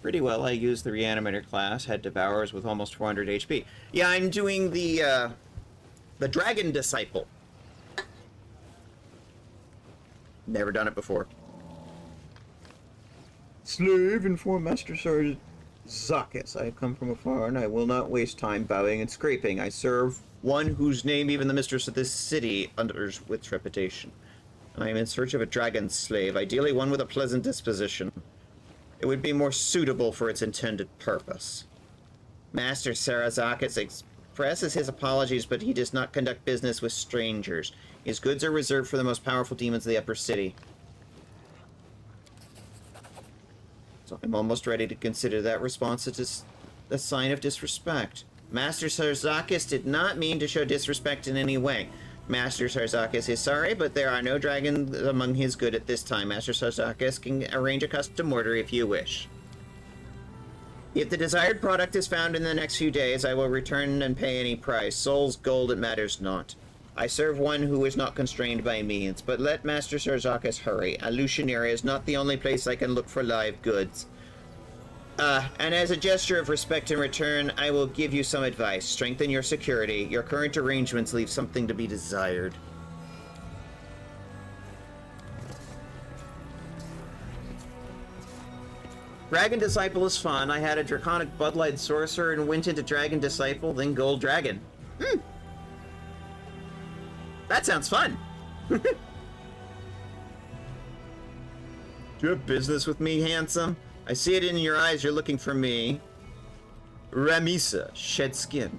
Pretty well. I used the Reanimator class, had Devourers with almost 400 HP. Yeah, I'm doing the Dragon Disciple. Never done it before. Slave, inform Master Sergeant Zakis. I have come from afar, and I will not waste time bowing and scraping. I serve one whose name even the mistress of this city utters with trepidation. I am in search of a dragon slave, ideally one with a pleasant disposition. It would be more suitable for its intended purpose. Master Sarazakis expresses his apologies, but he does not conduct business with strangers. His goods are reserved for the most powerful demons of the upper city. So I'm almost ready to consider that response a sign of disrespect. Master Sarazakis did not mean to show disrespect in any way. Master Sarzakis is sorry, but there are no dragons among his good at this time. Master Sarzakis can arrange a custom order if you wish. If the desired product is found in the next few days, I will return and pay any price. Souls, gold, it matters not. I serve one who is not constrained by means, but let Master Sarzakis hurry. Alushanira is not the only place I can look for live goods. And as a gesture of respect in return, I will give you some advice. Strengthen your security. Your current arrangements leave something to be desired. Dragon Disciple is fun. I had a Draconic Budlight Sorcerer and went into Dragon Disciple, then Gold Dragon. That sounds fun. Do you have business with me, handsome? I see it in your eyes, you're looking for me. Ramisa, shed skin.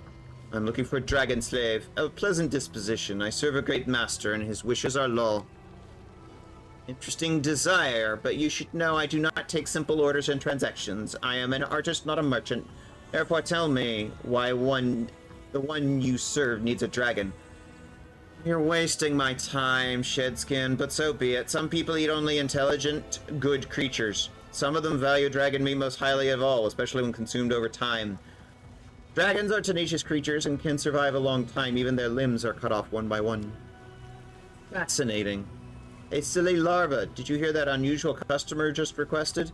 I'm looking for a dragon slave, of a pleasant disposition. I serve a great master, and his wishes are law. Interesting desire, but you should know I do not take simple orders and transactions. I am an artist, not a merchant. Therefore tell me why the one you serve needs a dragon. You're wasting my time, Shedskin, but so be it. Some people eat only intelligent, good creatures. Some of them value dragon meat most highly of all, especially when consumed over time. Dragons are tenacious creatures and can survive a long time. Even their limbs are cut off one by one. Fascinating. A silly larva. Did you hear that unusual customer just requested?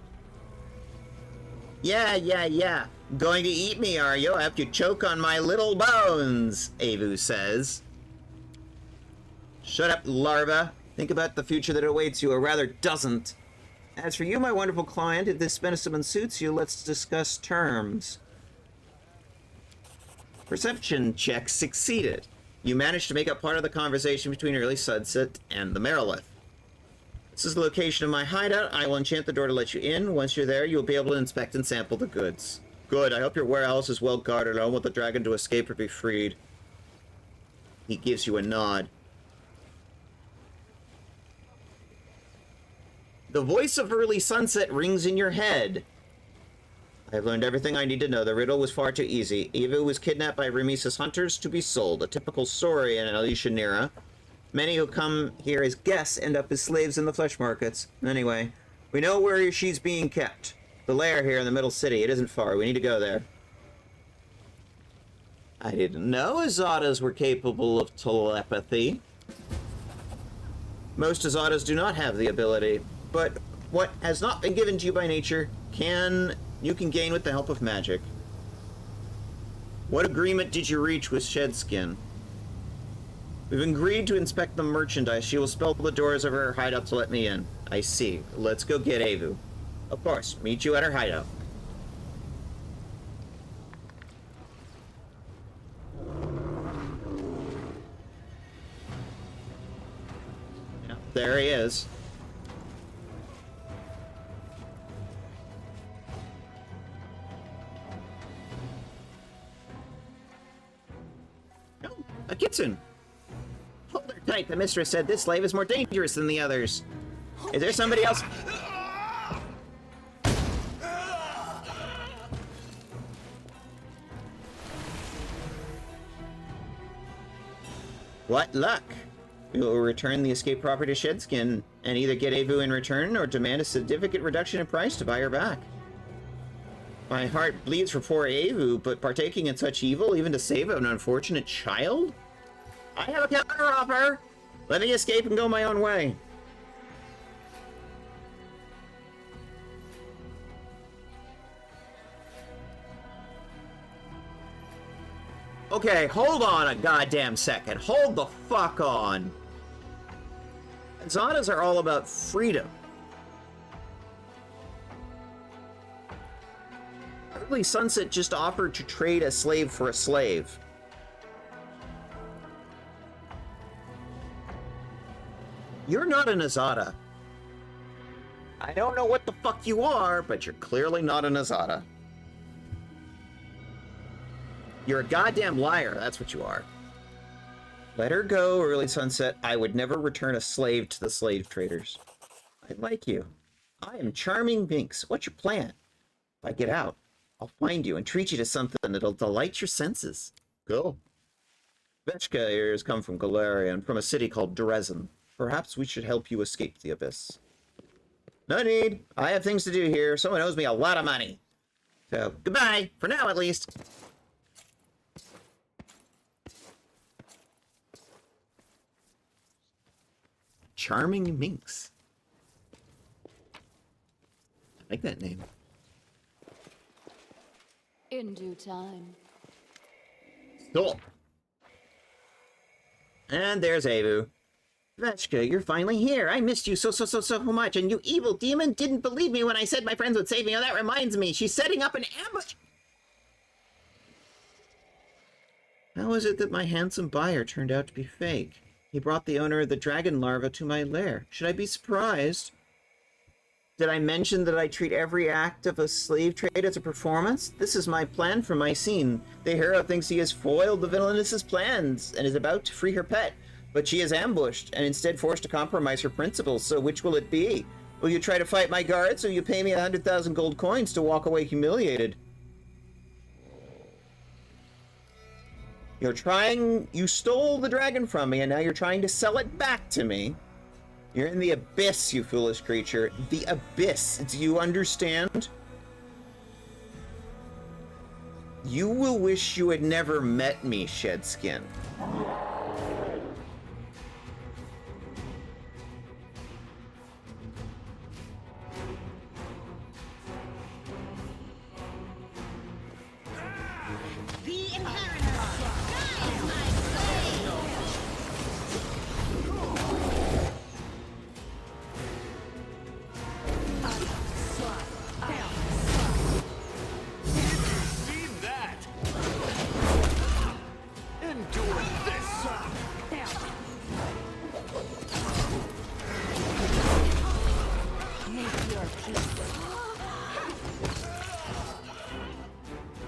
Yeah. Going to eat me, are you? After you choke on my little bones, Avu says. Shut up, larva. Think about the future that awaits you, or rather doesn't. As for you, my wonderful client, if this specimen suits you, let's discuss terms. Perception check succeeded. You managed to make up part of the conversation between early sunset and the Merilith. This is the location of my hideout. I will enchant the door to let you in. Once you're there, you'll be able to inspect and sample the goods. Good. I hope your warehouse is well guarded. I don't want the dragon to escape or be freed. He gives you a nod. The voice of early sunset rings in your head. I've learned everything I need to know. The riddle was far too easy. Eva was kidnapped by Remisa's hunters to be sold. A typical story in Alushanira. Many who come here as guests end up as slaves in the flesh markets. Anyway, we know where she's being kept. The lair here in the middle city. It isn't far. We need to go there. I didn't know Azadas were capable of telepathy. Most Azadas do not have the ability. But what has not been given to you by nature you can gain with the help of magic. What agreement did you reach with Shedskin? We've agreed to inspect the merchandise. She will spell the doors of her hideout to let me in. I see. Let's go get Avu. Of course, meet you at her hideout. Yeah, there he is. A kitsune. Hold her tight. The mistress said this slave is more dangerous than the others. Is there somebody else? What luck. We will return the escaped property to Shedskin and either get Avu in return or demand a significant reduction in price to buy her back. My heart bleeds for poor Avu, but partaking in such evil, even to save an unfortunate child? I have a counter-offer! Let me escape and go my own way. Okay, hold on a goddamn second. Hold the fuck on. Zadas are all about freedom. Early Sunset just offered to trade a slave for a slave. You're not an Azada. I don't know what the fuck you are, but you're clearly not an Azada. You're a goddamn liar, that's what you are. Let her go, Early Sunset. I would never return a slave to the slave traders. I like you. I am Charming Binks. What's your plan? If I get out, I'll find you and treat you to something that'll delight your senses. Go. Veshka here has come from Golarion, from a city called Dresden. Perhaps we should help you escape the abyss. No need. I have things to do here. Someone owes me a lot of money. So, goodbye. For now, at least. Charming Minx. I like that name. In due time. Cool. And there's Avu. Veshka, you're finally here. I missed you so much, and you evil demon didn't believe me when I said my friends would save me. Oh, that reminds me. She's setting up an ambush. How is it that my handsome buyer turned out to be fake? He brought the owner of the dragon larva to my lair. Should I be surprised? Did I mention that I treat every act of a slave trade as a performance? This is my plan for my scene. The hero thinks he has foiled the villainess's plans and is about to free her pet, but she is ambushed and instead forced to compromise her principles. So which will it be? Will you try to fight my guards, or will you pay me 100,000 gold coins to walk away humiliated? You stole the dragon from me, and now you're trying to sell it back to me. You're in the abyss, you foolish creature. The abyss. Do you understand? You will wish you had never met me, Shedskin.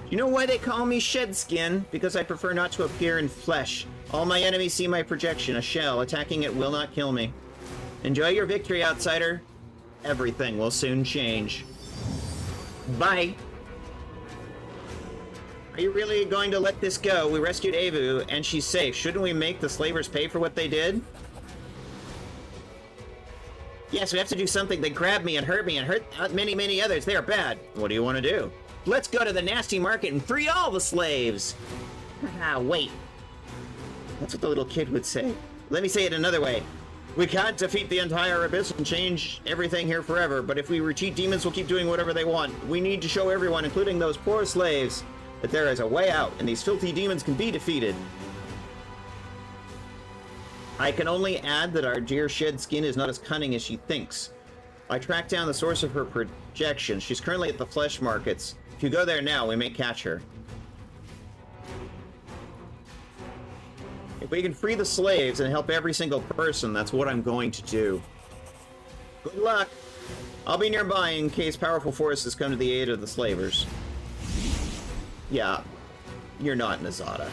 You know why they call me Shedskin? Because I prefer not to appear in flesh. All my enemies see my projection, a shell. Attacking it will not kill me. Enjoy your victory, outsider. Everything will soon change. Bye. Are you really going to let this go? We rescued Avu, and she's safe. Shouldn't we make the slavers pay for what they did? Yes, we have to do something. They grabbed me and hurt many others. They are bad. What do you want to do? Let's go to the nasty market and free all the slaves! Ah, wait. That's what the little kid would say. Let me say it another way. We can't defeat the entire abyss and change everything here forever, but if we retreat, demons will keep doing whatever they want. We need to show everyone, including those poor slaves, that there is a way out, and these filthy demons can be defeated. I can only add that our dear Shedskin is not as cunning as she thinks. I tracked down the source of her projection. She's currently at the flesh markets. If you go there now, we may catch her. If we can free the slaves and help every single person, that's what I'm going to do. Good luck. I'll be nearby in case powerful forces come to the aid of the slavers. Yeah, you're not Nazada.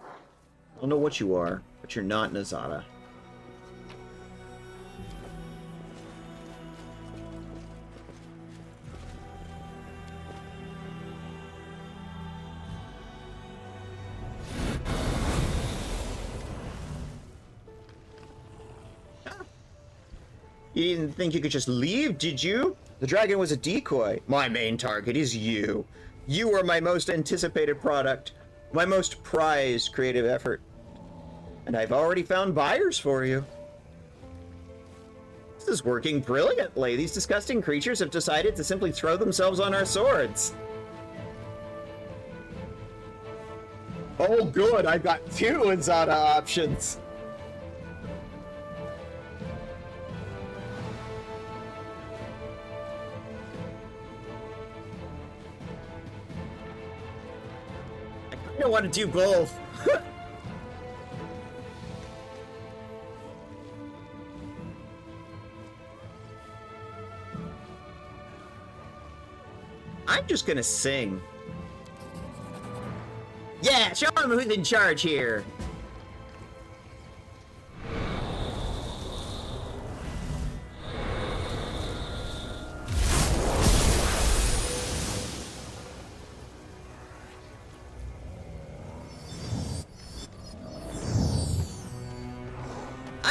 I don't know what you are, but you're not Nazada. You didn't think you could just leave, did you? The dragon was a decoy. My main target is you. You are my most anticipated product, my most prized creative effort. And I've already found buyers for you. This is working brilliantly. These disgusting creatures have decided to simply throw themselves on our swords. Oh good, I've got 2 Nazada options. I don't want to do both. I'm just gonna sing. Yeah, show them who's in charge here.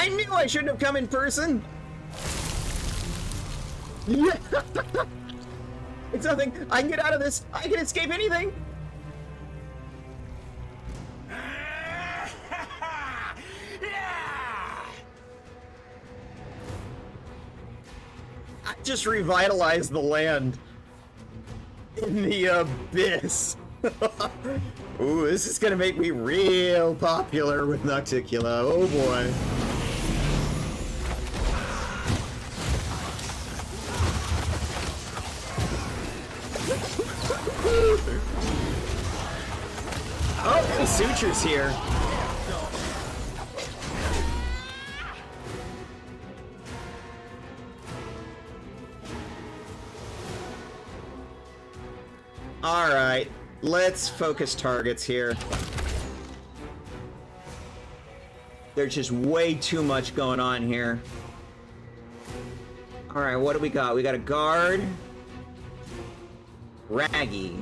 I knew I shouldn't have come in person! Yeah! It's nothing! I can get out of this! I can escape anything! I just revitalized the land in the abyss. Ooh, this is gonna make me real popular with Nocticula. Oh boy. Oh, the sutures here. Alright, let's focus targets here. There's just way too much going on here. Alright, what do we got? We got a guard. Raggy.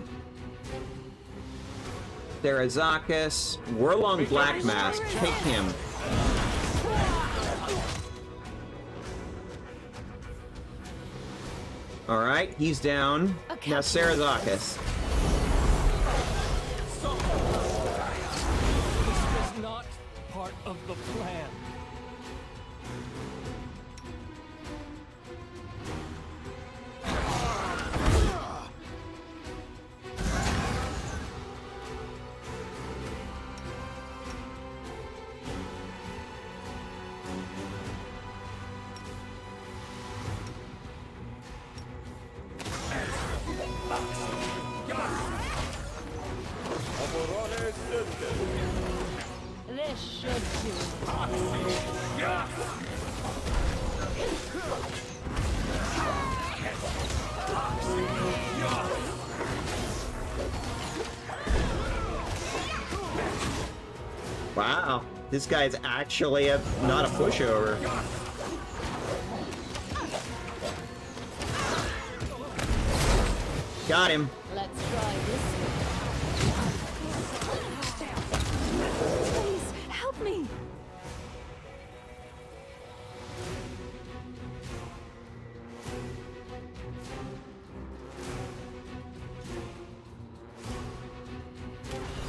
Therazakis. Whirlong Black Mask. Take him. Alright, he's down. Now Therazakis. This was not part of the plan. This should do. Wow, this guy's actually not a pushover. Got him. Let's try this. Please, help me!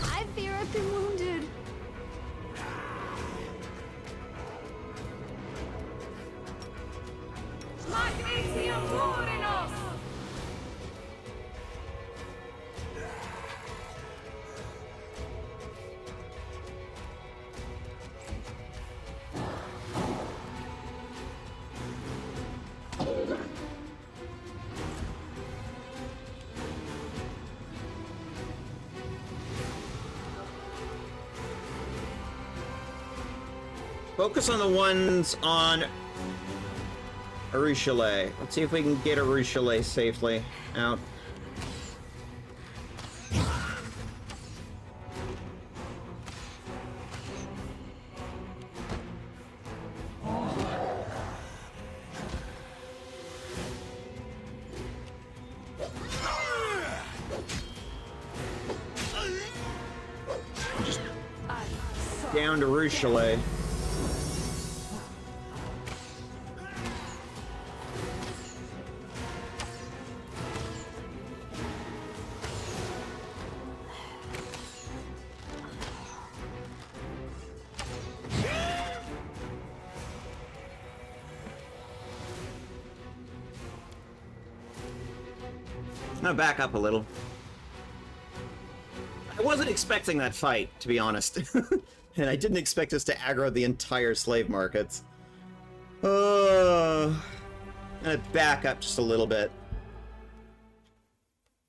I fear I've been wounded. Magnesium Murinos! Focus on the ones on Arushale. Let's see if we can get Arushale safely out. Just down to Arushale. I'm gonna back up a little. I wasn't expecting that fight, to be honest. And I didn't expect us to aggro the entire slave markets. I'm gonna back up just a little bit.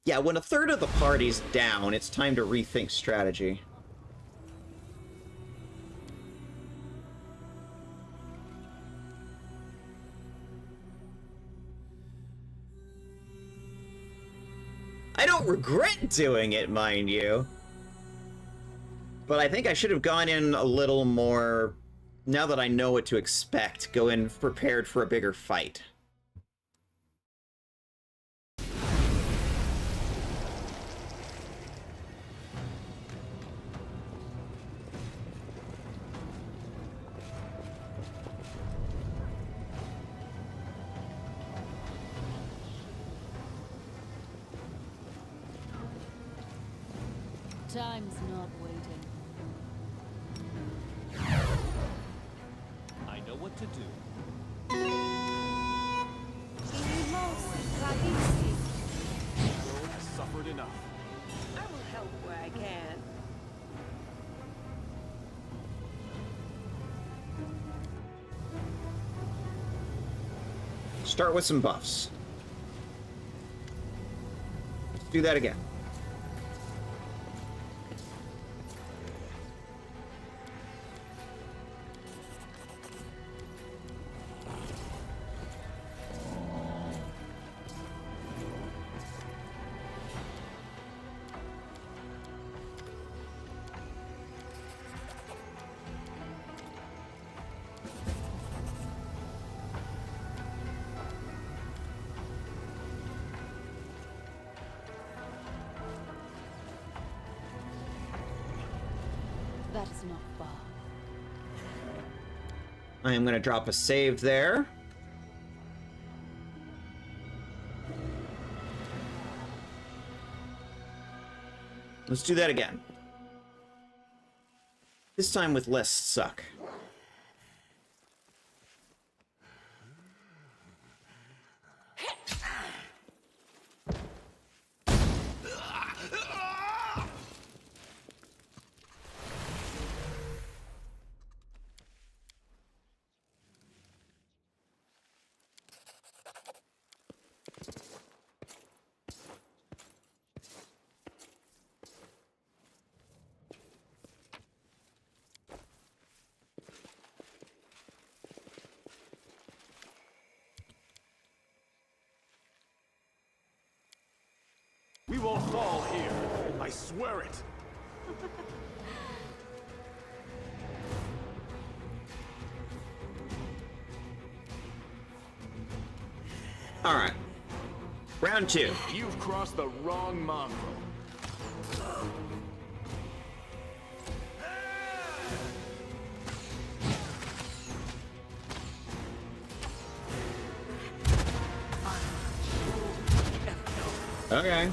Yeah, when a third of the party's down, it's time to rethink strategy. I don't regret doing it, mind you. But I think I should have gone in a little more, now that I know what to expect, go in prepared for a bigger fight. Time's not waiting. I know what to do. The world has suffered enough. I will help where I can. Start with some buffs. Let's do that again. That is not far. I am going to drop a save there. Let's do that again. This time with less suck. We won't fall here. I swear it. All right. Round 2. You've crossed the wrong mongrel. Okay.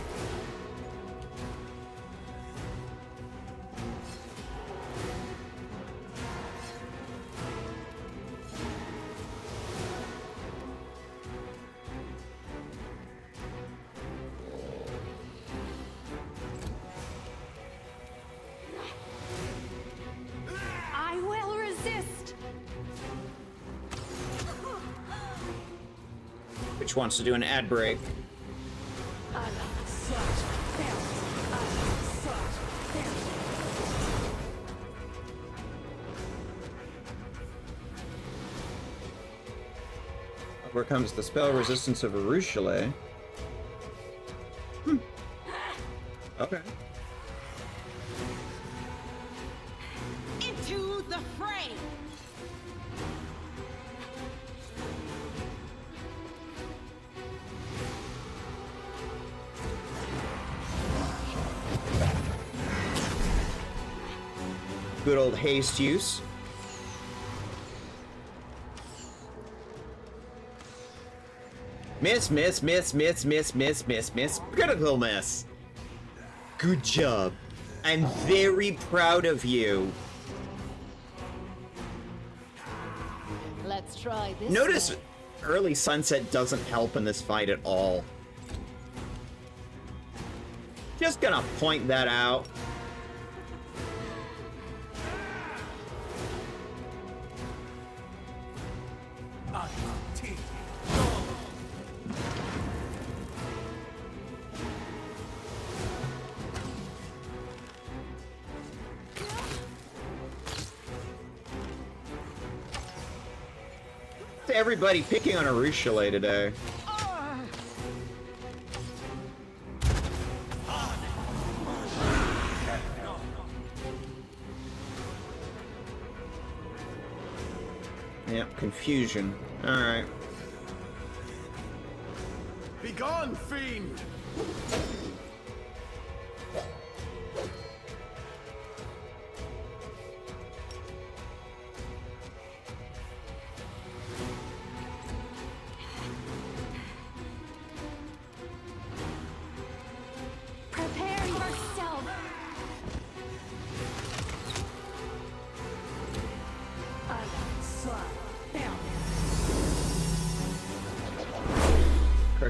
I will resist. Which wants to do an ad break? Where comes the spell resistance of Arushale? Okay. Into the fray! Good old haste use. Miss, miss, miss, miss, miss, miss, miss, miss. Critical miss. Good job. I'm very proud of you. Let's try this. Notice way. early sunset doesn't help in this fight at all. Just gonna point that out. Everybody picking on Arushale today. Yep, confusion. Alright. Be gone, fiend! Prepare yourself.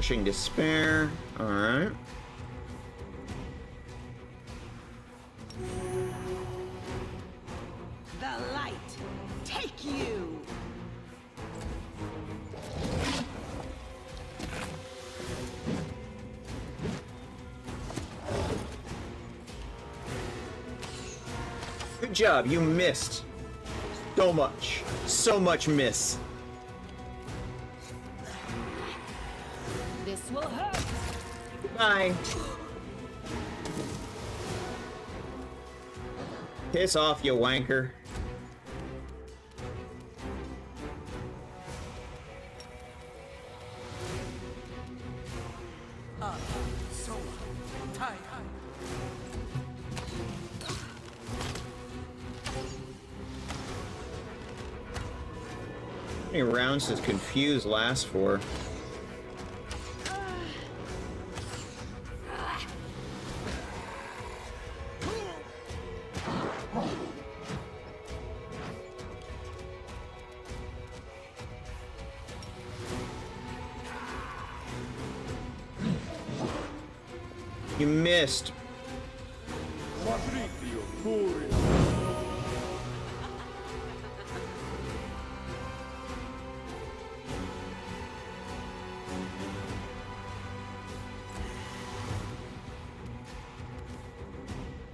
Crushing Despair. Alright. The light, take you! Good job, you missed. So much. So much miss. This will hurt. Bye. Piss off, you wanker. How many rounds does Confuse last for? You missed.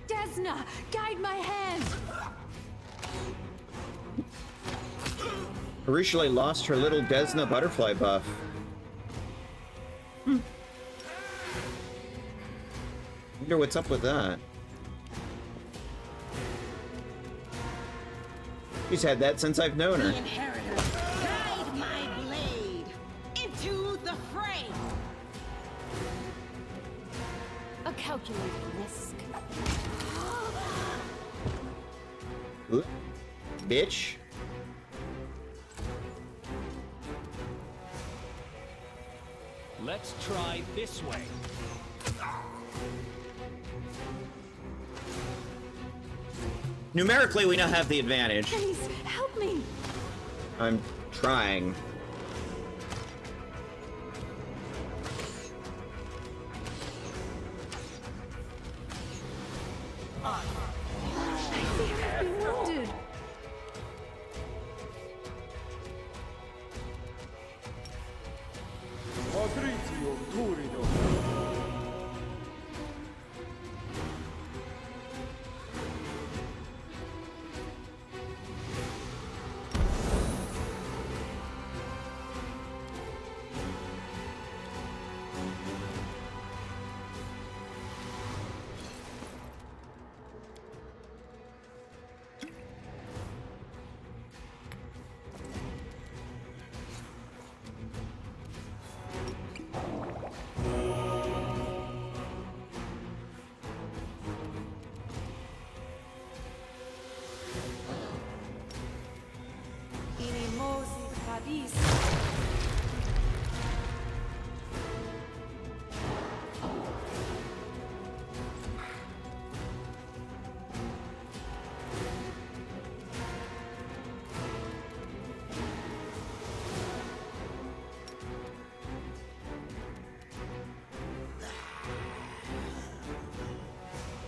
Desna, guide my hand! Originally lost her little Desna butterfly buff. Wonder what's up with that. She's had that since I've known her. The inheritor, guide my blade into the fray! A calculated risk. Oop. Bitch. Let's try this way. Numerically, we now have the advantage. Please, help me! I'm trying. I fear I've been wounded.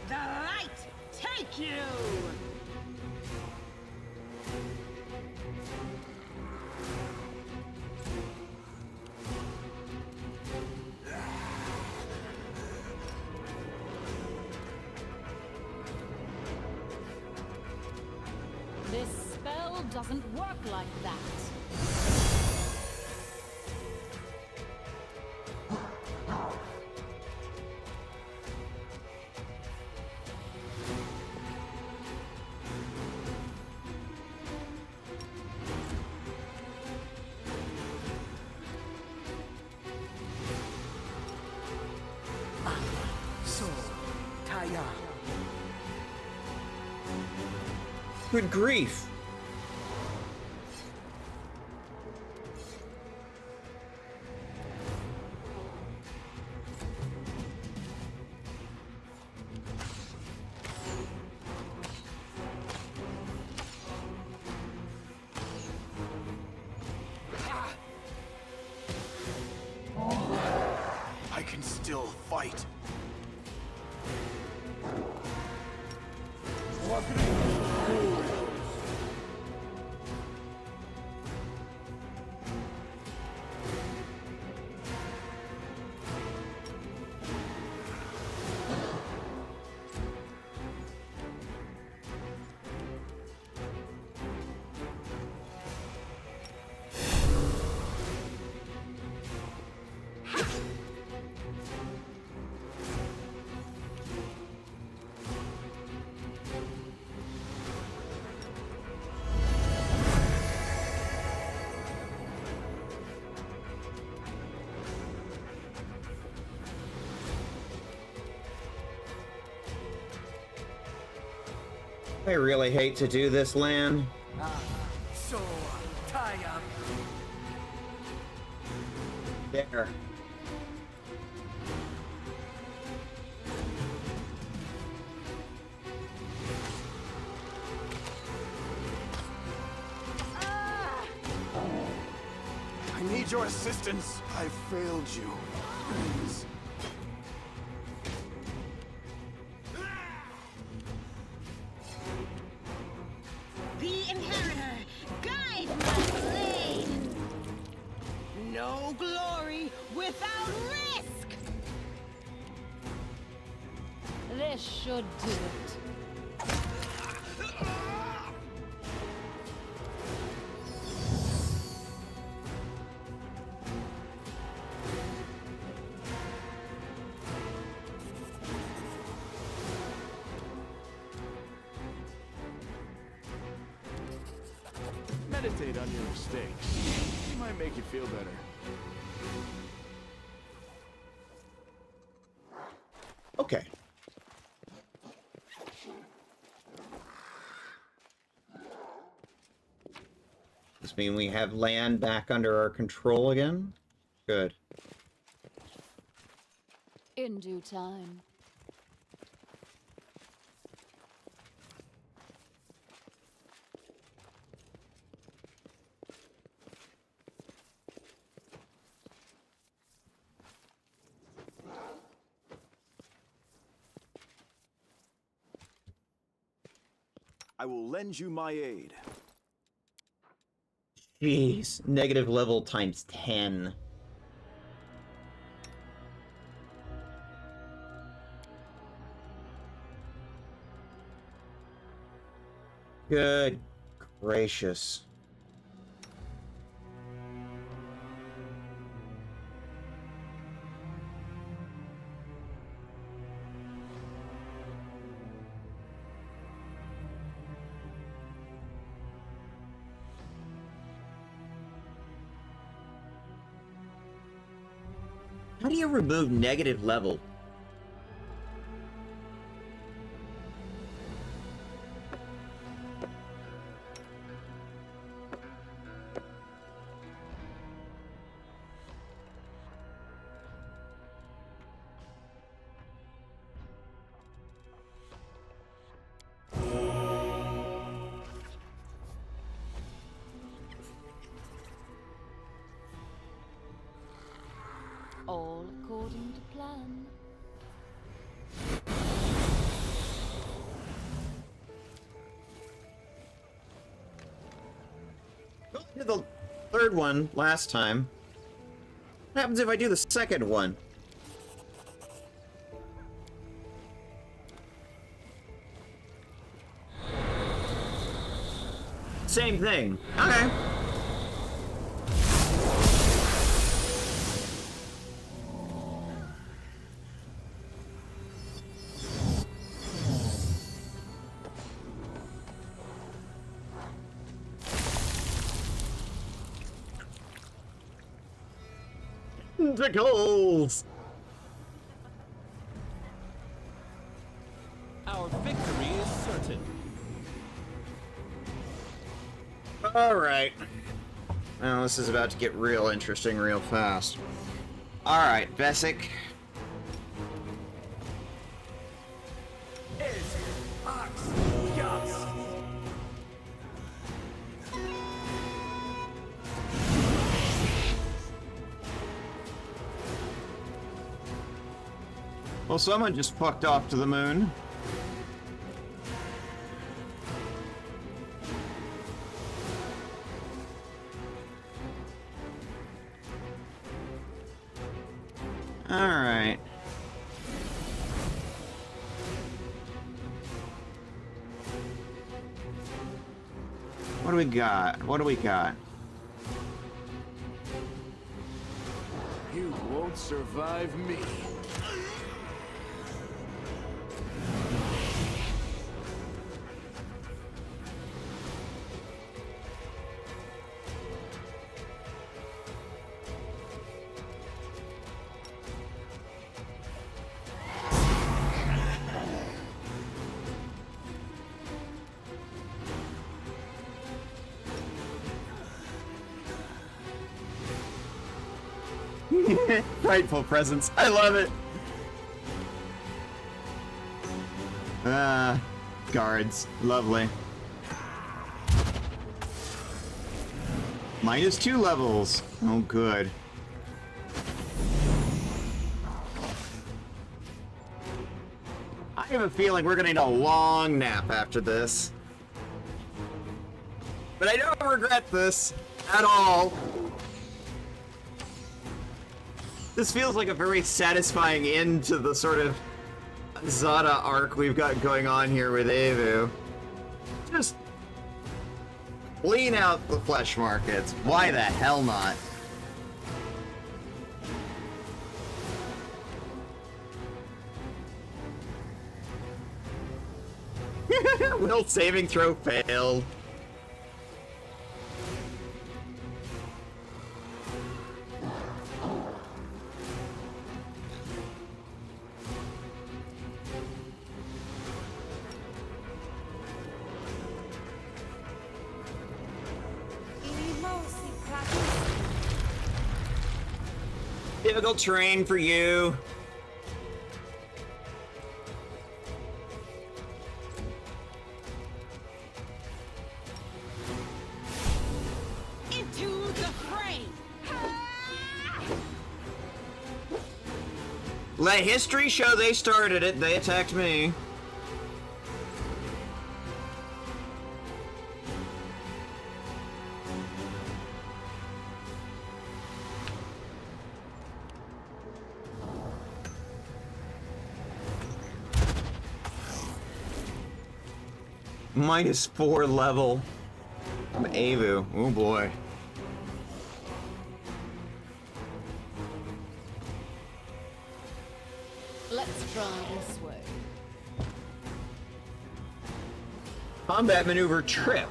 The light, take you! This spell doesn't work like that. Good grief. still fight. I really hate to do this, Lan. So, tie up. There. I need your assistance. I failed you. Please. The Inheritor, guide my blade! No glory without risk! This should do it. Meditate on your mistakes. It might make you feel better. Okay. Does mean we have land back under our control again? Good. In due time. I will lend you my aid. Jeez. Negative level times 10. Good gracious. How do you remove negative level? All according to plan. I did the third one last time. What happens if I do the second one? Same thing. Okay. Tentacles! Our victory is certain. Alright. Well, this is about to get real interesting real fast. Alright, Vesic. Well, someone just fucked off to the moon. Alright. What do we got? What do we got? You won't survive me. Frightful presence. I love it. Guards. Lovely. -2 levels. Oh, good. I have a feeling we're gonna need a long nap after this. But I don't regret this at all. This feels like a very satisfying end to the sort of Zada arc we've got going on here with Evu. Just clean out the flesh markets. Why the hell not? Will saving throw failed. Difficult terrain for you. Into the fray! Let history show they started it. They attacked me. -4 level from Evu. Oh boy. Let's try this way. Combat maneuver trip.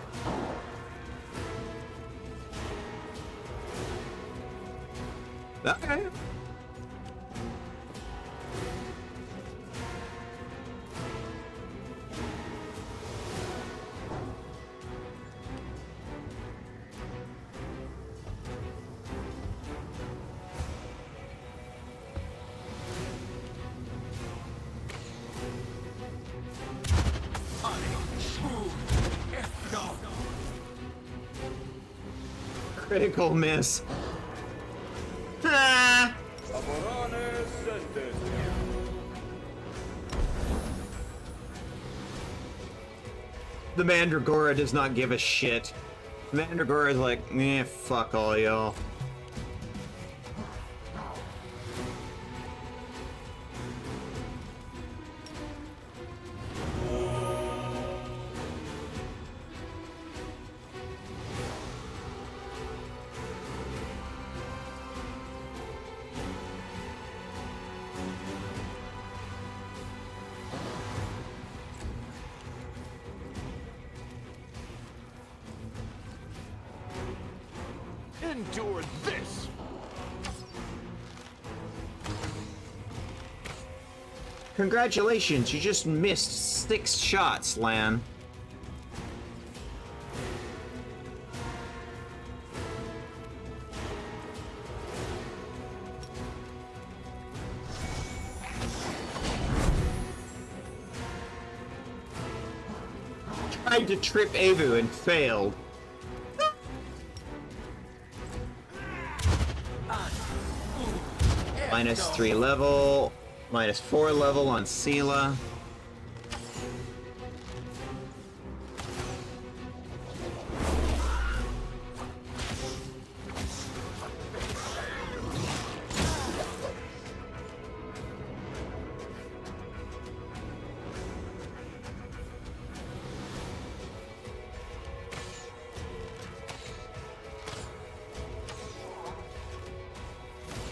Okay. Critical miss. Ah. The Mandragora does not give a shit. Mandragora is like, fuck all y'all. Endure this! Congratulations, you just missed 6 shots, Lan. Tried to trip Evu and failed. -3 level. -4 level on Sela.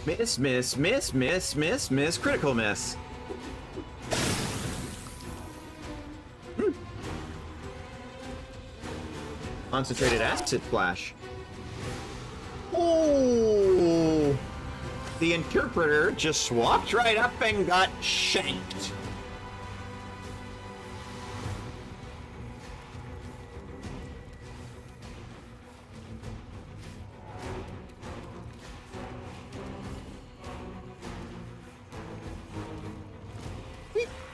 Miss, miss, miss, miss, miss, miss, critical miss. Concentrated acid flash. Oh! The interpreter just walked right up and got shanked.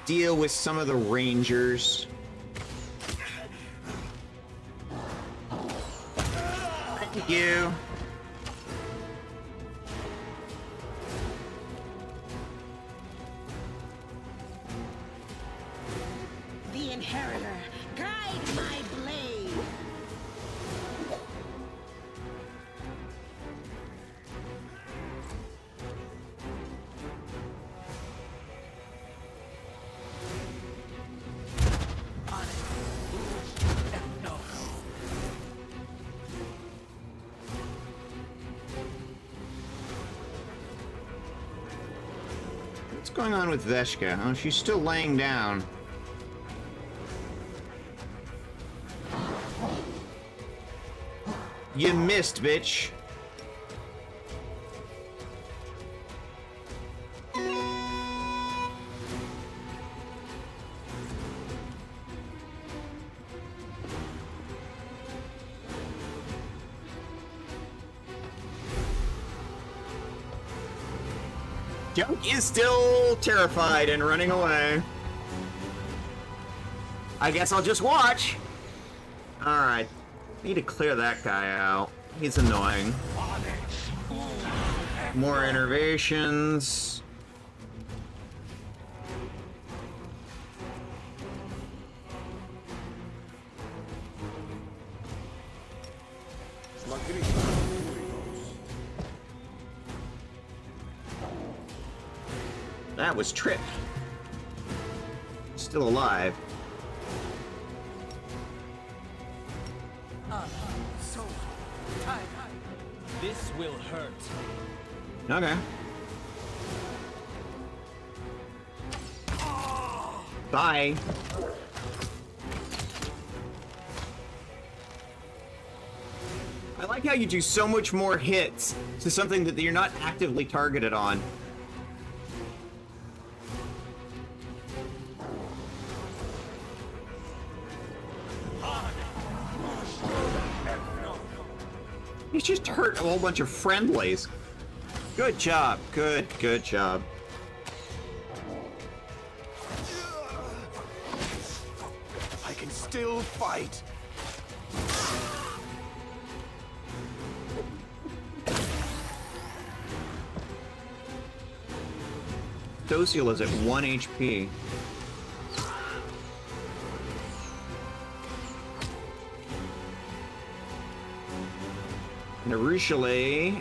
Deal with some of the rangers. Thank you. The Inheritor, guide my blade. What's going on with Veshka? Oh, she's still laying down. You missed, bitch. Junk is still terrified and running away. I guess I'll just watch. Alright. Need to clear that guy out. He's annoying. More innervations. That was Trip. Still alive. This will hurt. Okay. Bye. I like how you do so much more hits to something that you're not actively targeted on. He's just hurt a whole bunch of friendlies. Good job. Good job. I can still fight. Dociel is at 1 HP. Narushale,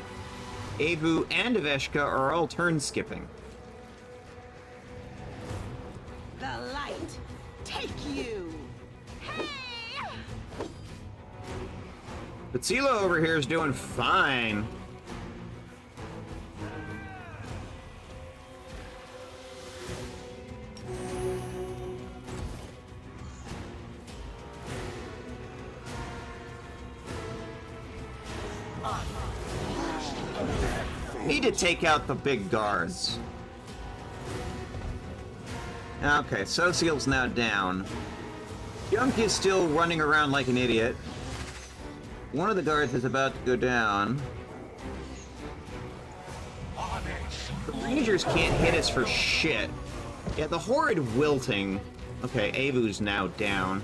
Avu, and Veshka are all turn skipping. The light, take you. But Sela over here is doing fine. Need to take out the big guards. Okay, Social's now down. Junk is still running around like an idiot. One of the guards is about to go down. The Rangers can't hit us for shit. Yeah, the horrid wilting. Okay, Avu's now down.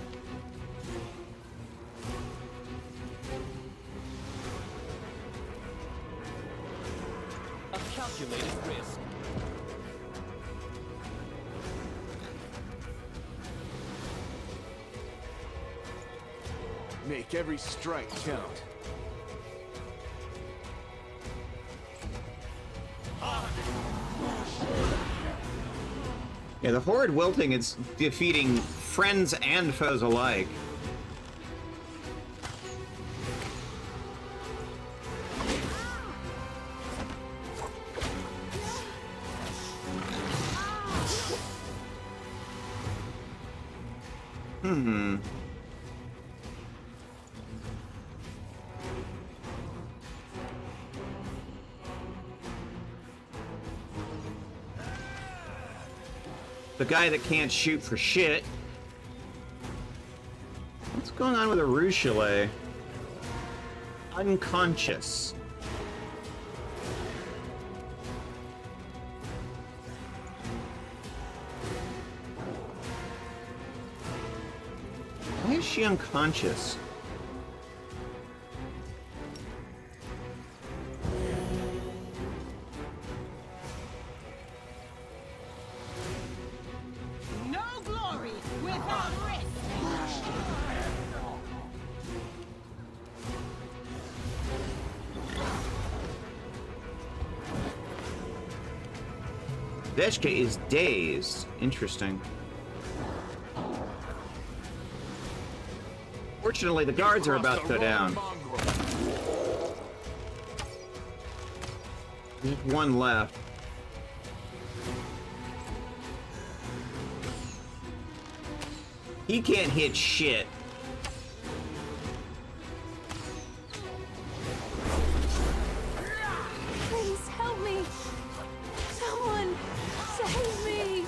A calculated risk. Make every strike count. Yeah, the Horde wilting is defeating friends and foes alike. The guy that can't shoot for shit. What's going on with a Rouchelet? Unconscious. Why is she unconscious? No glory without risk. Veshka is dazed. Interesting. Fortunately, the guards are about to go down. There's one left. He can't hit shit. Please help me. Someone save me.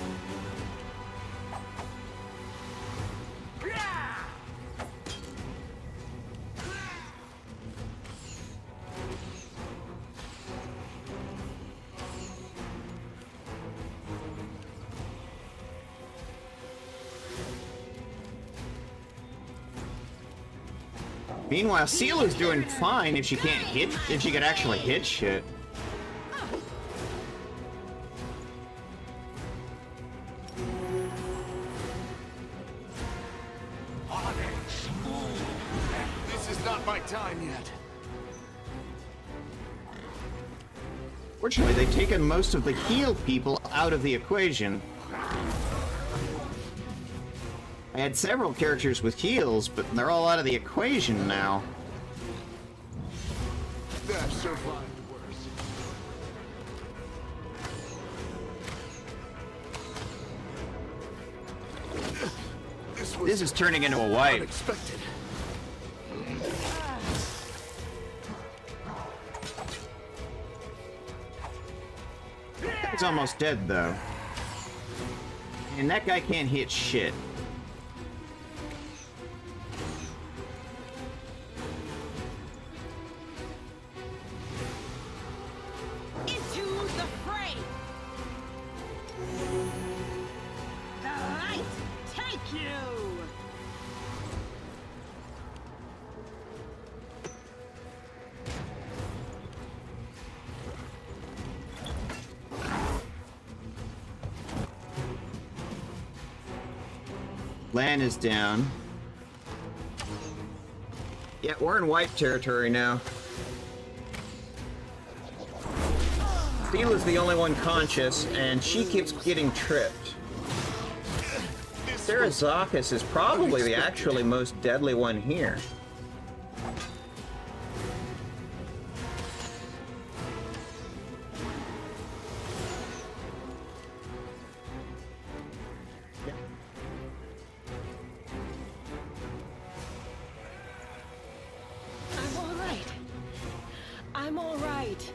Meanwhile, Sela's doing fine if she can't hit, if she could actually hit shit. This is not my time yet. Fortunately, they've taken most of the heal people out of the equation. I had several characters with heals, but they're all out of the equation now. I've survived worse. This is turning into a wipe. Unexpected. He's almost dead, though. And that guy can't hit shit. Into the fray. The light take you. Lan is down. Yeah, we're in wipe territory now. Sela's the only one conscious, and she keeps getting tripped. Sarazacus is probably the actually most deadly one here. I'm all right. I'm all right.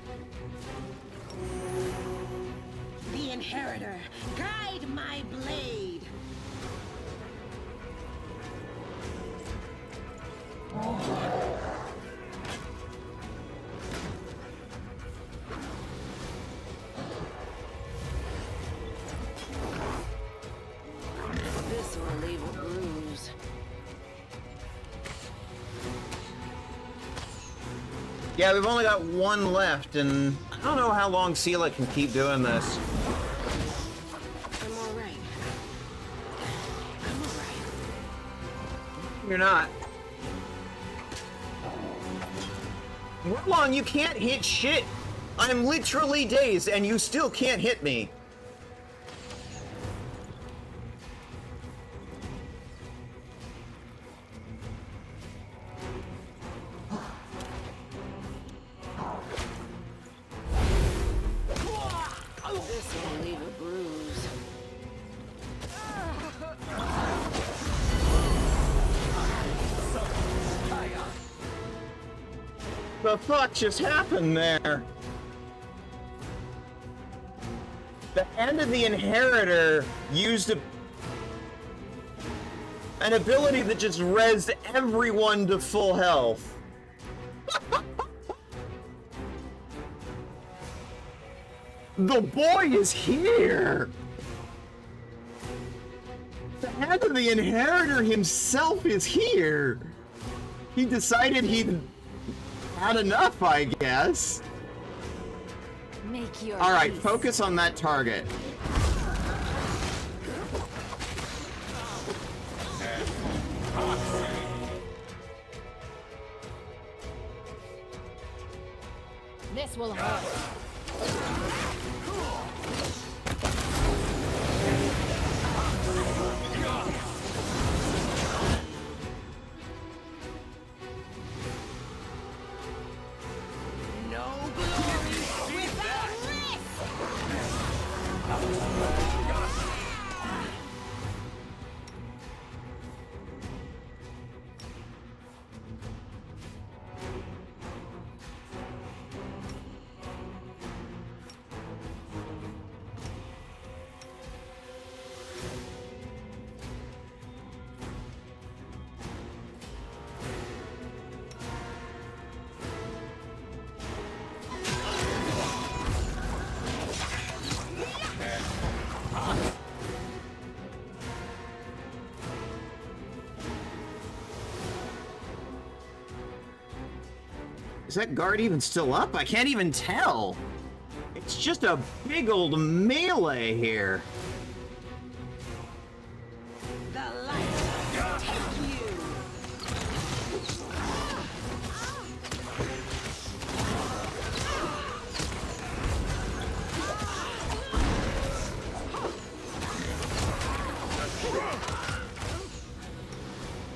The Inheritor, guide my blade. This will leave a bruise. Yeah, we've only got one left, and I don't know how long Sela can keep doing this. I'm all right. I'm all right. You're not. Warlong, you can't hit shit! I'm literally dazed and you still can't hit me! This will leave a bruise. The fuck just happened there? The end of the Inheritor used an ability that just rezzed everyone to full health. The boy is here! The head of the Inheritor himself is here! He decided he'd had enough, I guess. Make your Alright, peace. focus on that target. This will hurt. No glory without Is that guard even still up? I can't even tell. It's just a big old melee here. the light take you.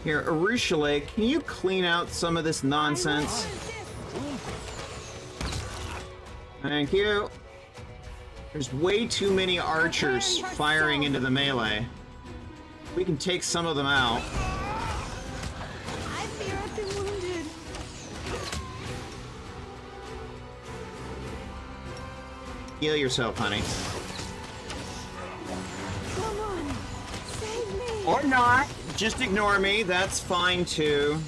Here, Arushale, can you clean out some of this nonsense? Thank you. There's way too many archers firing into the melee. We can take some of them out. I fear I've been wounded. Heal yourself, honey. Come on, save me. Or not. Just ignore me. That's fine, too.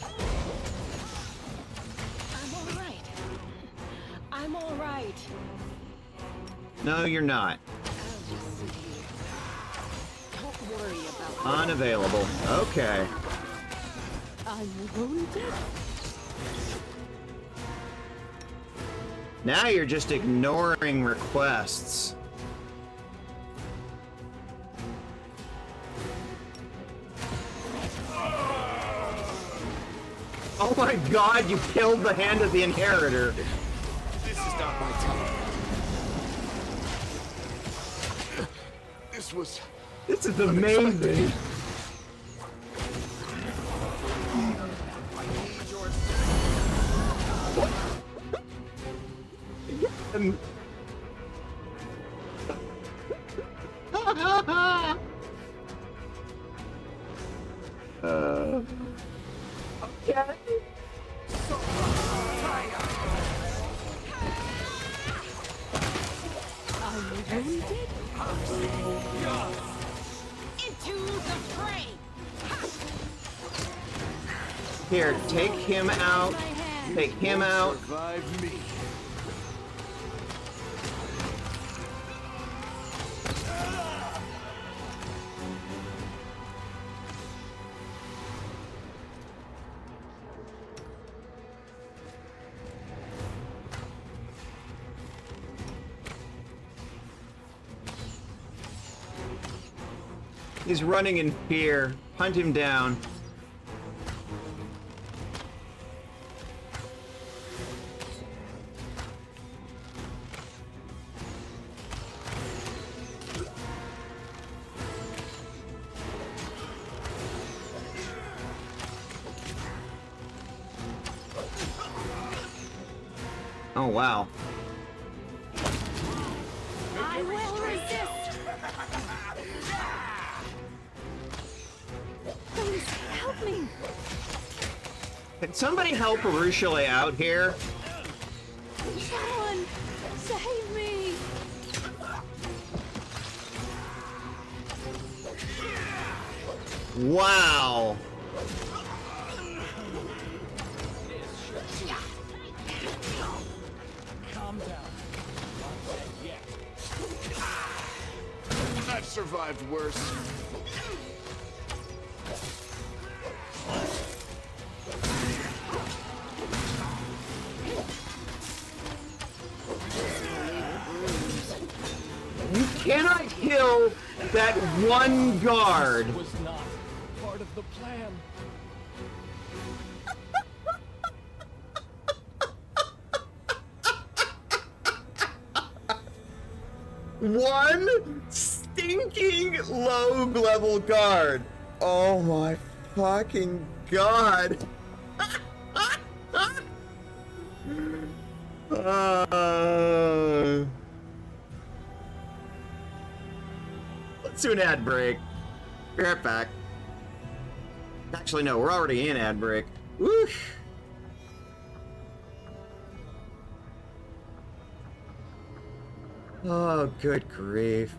I'm all right. I'm all right. No, you're not. I'll just sit here. Don't worry about Unavailable. Okay. I'm wounded. Now you're just ignoring requests. Oh my god, you killed the hand of the Inheritor. This is not my time. This is amazing. Okay. I'm wounded. into the fray. Here, take him out. Take him out. Survive me. He's running in fear. Hunt him down. Oh, wow. I will resist! Please, help me! Can somebody help Arushale out here? Someone, save me! Wow. Calm down. Not dead yet. I've survived worse. You cannot kill that one guard. Was not part of the plan. One stinking low-level guard. Oh my fucking god. Let's do an ad break. Be right back. Actually, no, we're already in ad break. Woosh. Oh, good grief.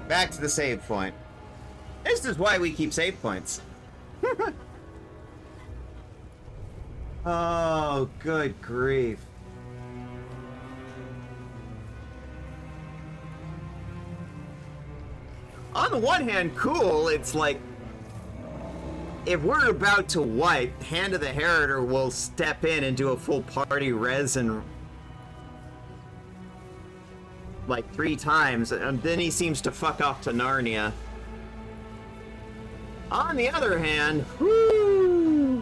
Back to the save point. This is why we keep save points. Oh, good grief. On the one hand, cool, it's like, if we're about to wipe, Hand of the Heritor will step in and do a full party res and like 3 times, and then he seems to fuck off to Narnia. On the other hand, whoo!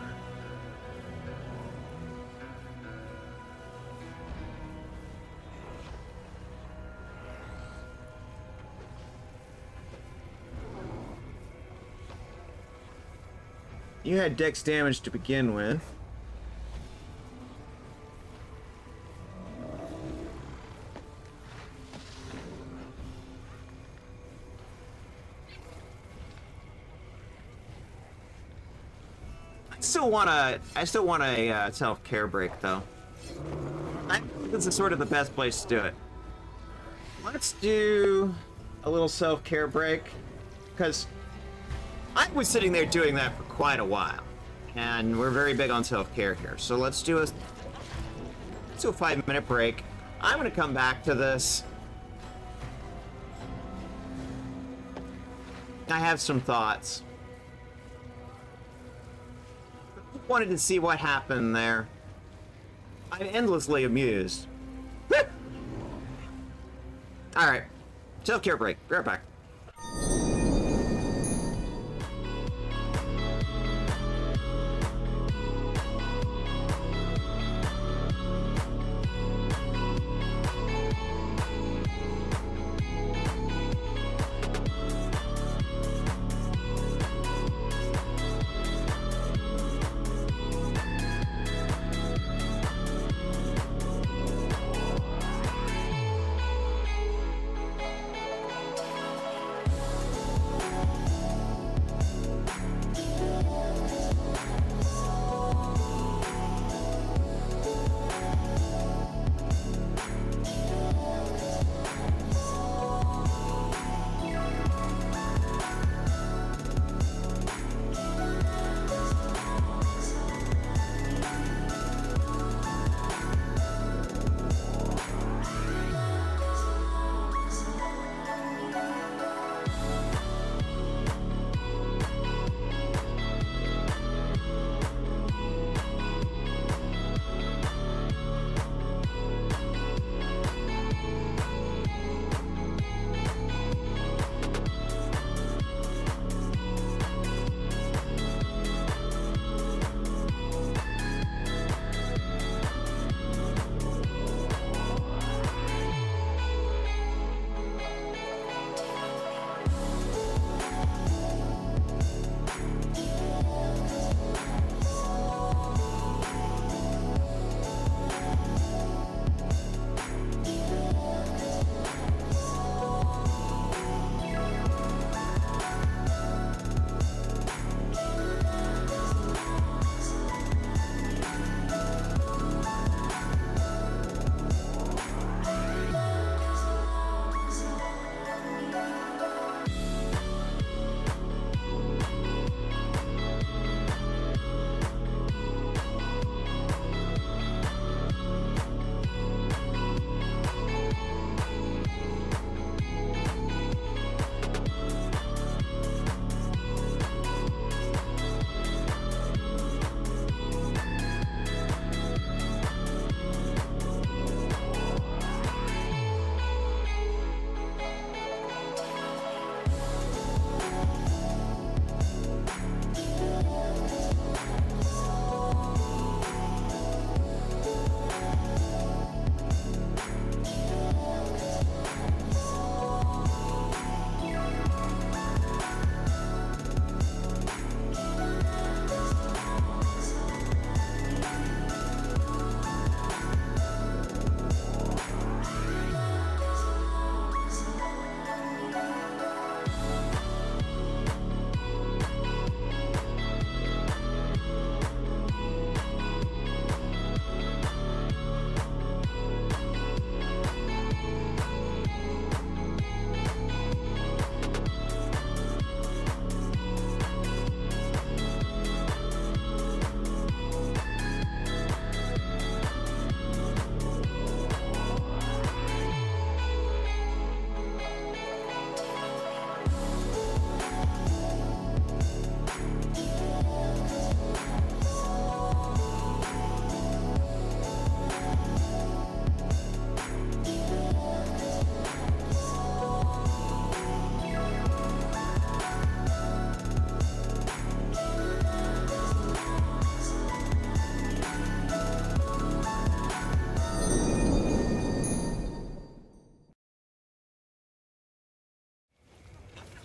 You had dex damage to begin with. I still want a self-care break, though. I think this is sort of the best place to do it. Let's do a little self-care break, because I was sitting there doing that for quite a while, and we're very big on self-care here. So let's do a 5-minute break. I'm going to come back to this. I have some thoughts. Wanted to see what happened there. I'm endlessly amused. Alright. Self-care break. Be right back.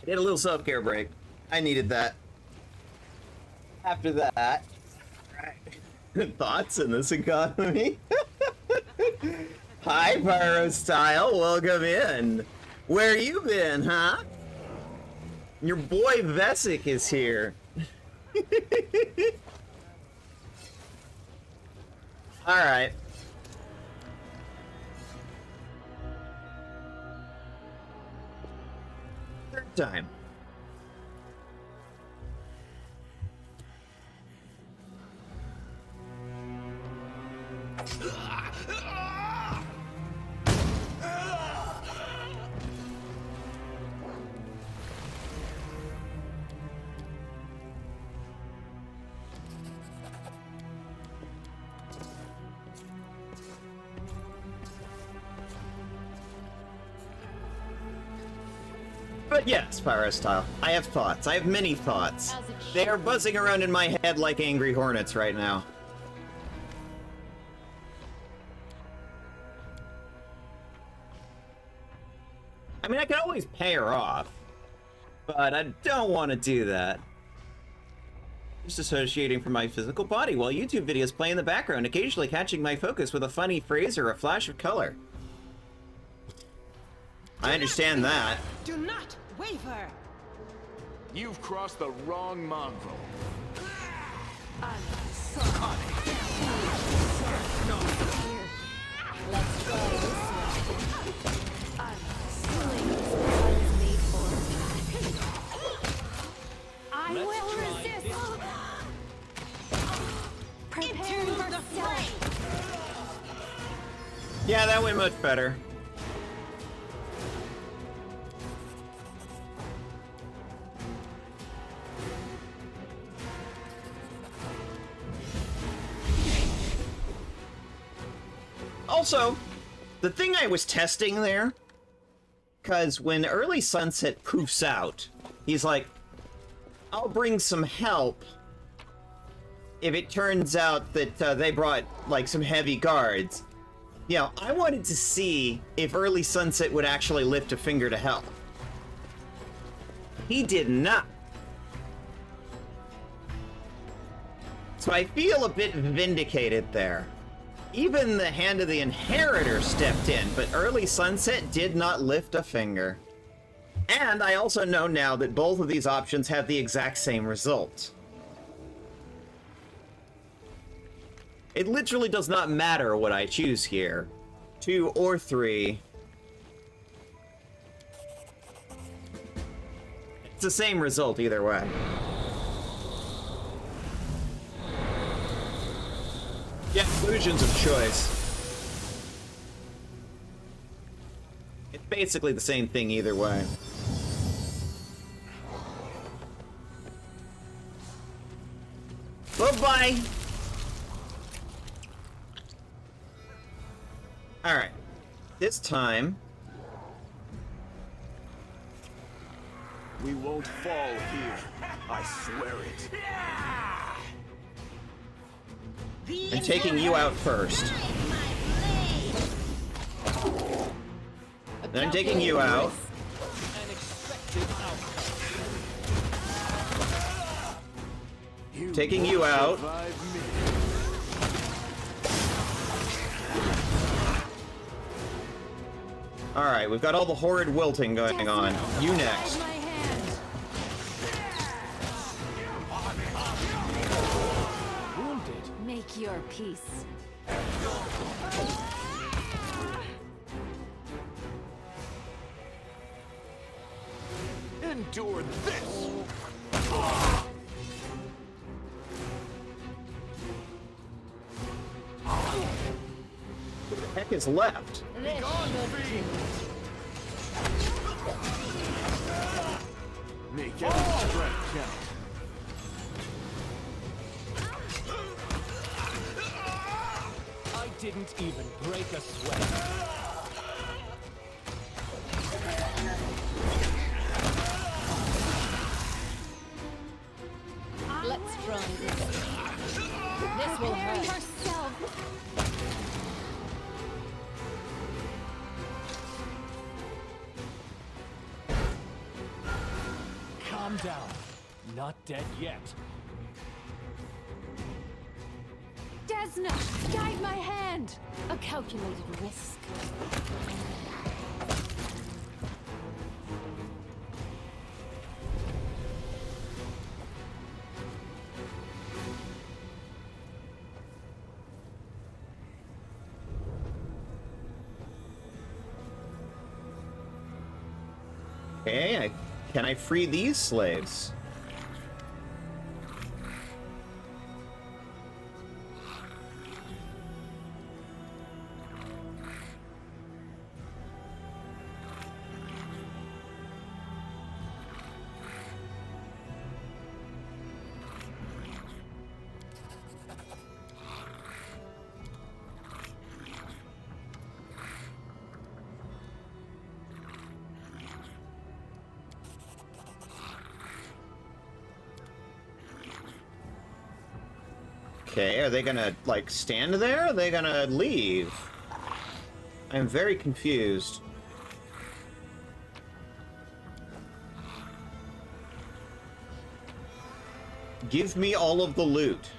I did a little self-care break. I needed that. After that, thoughts in this economy? Hi, Pyro Style. Welcome in. Where you been, huh? Your boy Veshka is here. All right. Third time. But yes, Pyro Style, I have thoughts. I have many thoughts. They are buzzing around in my head like angry hornets right now. I mean, I can always pay her off, but I don't want to do that. Just associating from my physical body while YouTube videos play in the background, occasionally catching my focus with a funny phrase or a flash of color. I understand that. Do not waver! You've crossed the wrong mongrel. Let's try this one. I will resist. Prepare yourself. Yeah, that went much better. Also, the thing I was testing there, because when Early Sunset poofs out, he's like, I'll bring some help if it turns out that they brought, like, some heavy guards. You know, I wanted to see if Early Sunset would actually lift a finger to help. He did not. So I feel a bit vindicated there. Even the Hand of the Inheritor stepped in, but Early Sunset did not lift a finger. And I also know now that both of these options have the exact same result. It literally does not matter what I choose here. 2 or 3. It's the same result either way. Yeah, illusions of choice. It's basically the same thing either way. Bye-bye! Alright. This time... We won't fall here. I swear it. I'm taking you out first. Then I'm taking you out. Taking you out. Alright, we've got all the horrid wilting going on. You next. Make your peace. Endure this! What the heck is left? Make every strike count. I didn't even break a sweat. Let's try this. This will hurt. Yourself. down. Not dead yet. Desna, guide my hand! A calculated risk. Okay, can I free these slaves? Okay, are they gonna, like, stand there? Or are they gonna leave? I'm very confused. Give me all of the loot.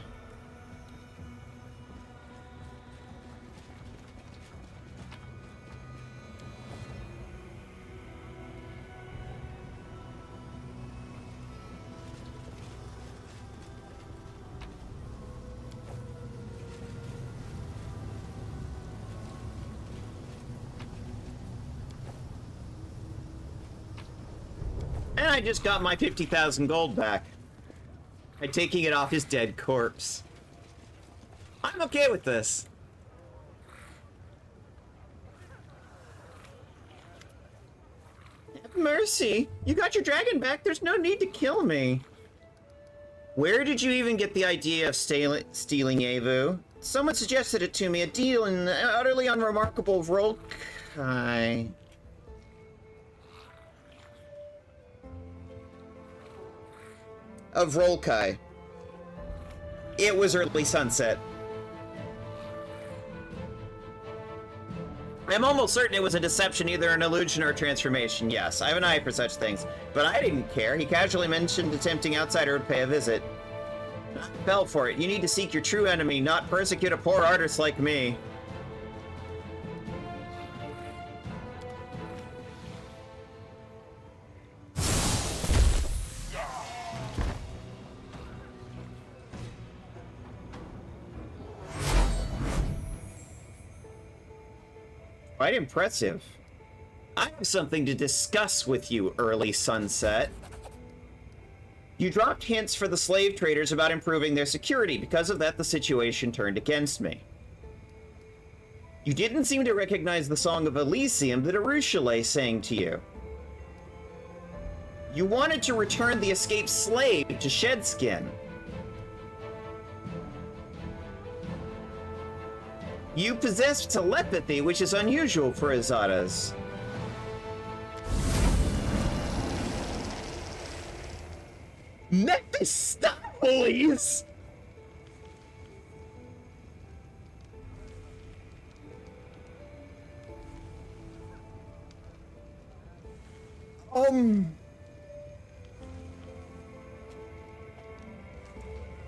And I just got my 50,000 gold back by taking it off his dead corpse. I'm okay with this. Have mercy. You got your dragon back. There's no need to kill me. Where did you even get the idea of stealing Avu? Someone suggested it to me. A deal in the utterly unremarkable Volkai. Of Volkai. It was early sunset. I'm almost certain it was a deception, either an illusion or a transformation. Yes, I have an eye for such things. But I didn't care. He casually mentioned a tempting outsider would pay a visit. I fell for it. You need to seek your true enemy, not persecute a poor artist like me. Quite impressive. I have something to discuss with you, early sunset. You dropped hints for the slave traders about improving their security. Because of that, the situation turned against me. You didn't seem to recognize the Song of Elysium that Arushale sang to you. You wanted to return the escaped slave to Shedskin. You possess telepathy, which is unusual for Azadas. Mephistopheles!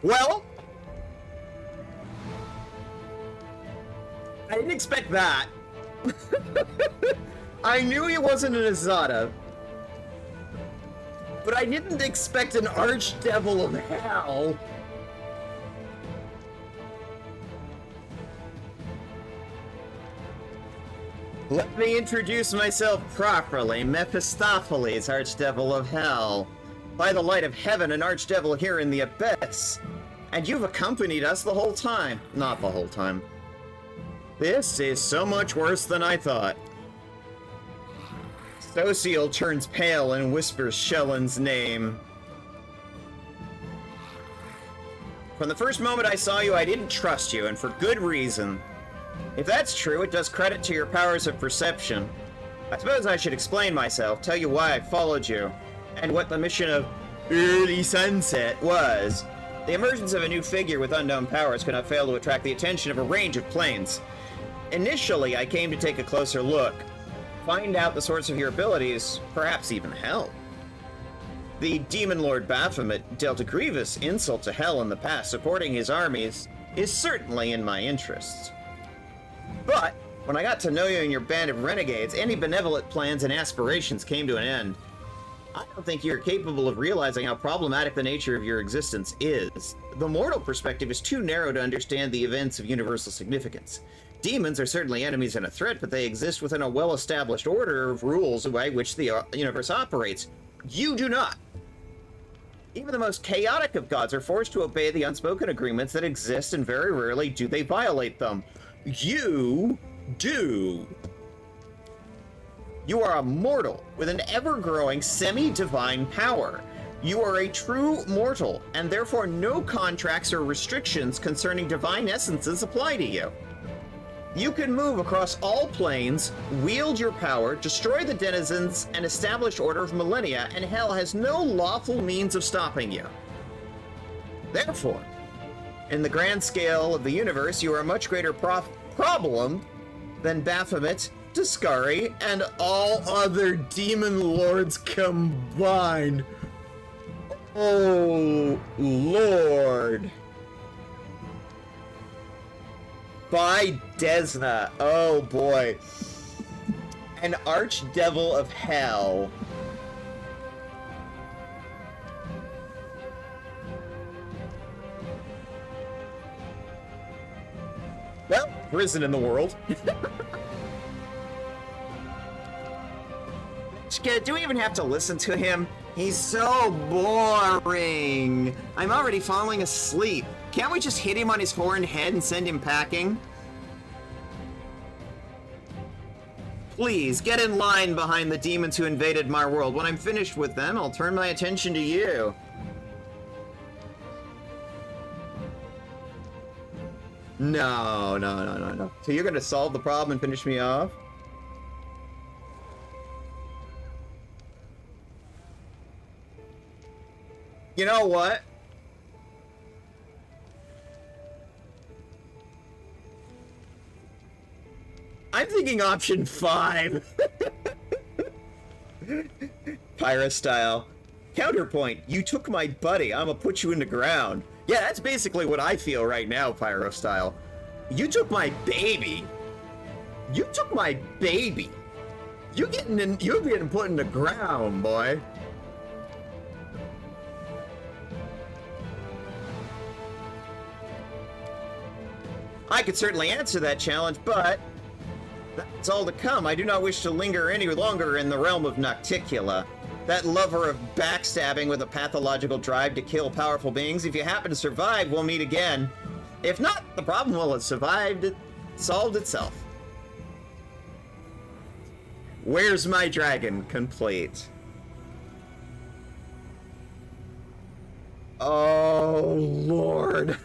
Well, I didn't expect that. I knew he wasn't an Azada, but I didn't expect an archdevil of hell. Let me introduce myself properly. Mephistopheles, archdevil of hell. By the light of heaven, an archdevil here in the abyss. And you've accompanied us the whole time. Not the whole time. This is so much worse than I thought. Sociel turns pale and whispers Shellen's name. From the first moment I saw you, I didn't trust you, and for good reason. If that's true, it does credit to your powers of perception. I suppose I should explain myself, tell you why I followed you, and what the mission of Early Sunset was. The emergence of a new figure with unknown powers could not fail to attract the attention of a range of planes. Initially, I came to take a closer look, find out the source of your abilities, perhaps even help. The Demon Lord Baphomet dealt a grievous insult to Hell in the past. Supporting his armies is certainly in my interests. But when I got to know you and your band of renegades, any benevolent plans and aspirations came to an end. I don't think you're capable of realizing how problematic the nature of your existence is. The mortal perspective is too narrow to understand the events of universal significance. Demons are certainly enemies and a threat, but they exist within a well-established order of rules by which the universe operates. You do not. Even the most chaotic of gods are forced to obey the unspoken agreements that exist, and very rarely do they violate them. You do. You are a mortal with an ever-growing semi-divine power. You are a true mortal, and therefore no contracts or restrictions concerning divine essences apply to you. You can move across all planes, wield your power, destroy the denizens, and establish order of millennia, and Hell has no lawful means of stopping you. Therefore, in the grand scale of the universe, you are a much greater problem than Baphomet, Discari, and all other demon lords combined. Oh, Lord. By Desna. Oh, boy. An archdevil of hell. Well, risen in the world. Do we even have to listen to him? He's so boring. I'm already falling asleep. Can't we just hit him on his horned head and send him packing? Please, get in line behind the demons who invaded my world. When I'm finished with them, I'll turn my attention to you. No. So you're gonna solve the problem and finish me off? You know what? I'm thinking option 5. Pyra style. Counterpoint, you took my buddy, I'ma put you in the ground. Yeah, that's basically what I feel right now, Pyro style. You took my baby. You took my baby. You're getting put in the ground, boy. I could certainly answer that challenge, but that's all to come. I do not wish to linger any longer in the realm of Nocticula. That lover of backstabbing with a pathological drive to kill powerful beings. If you happen to survive, we'll meet again. If not, the problem will have solved itself. Where's my dragon? Complete. Oh, Lord.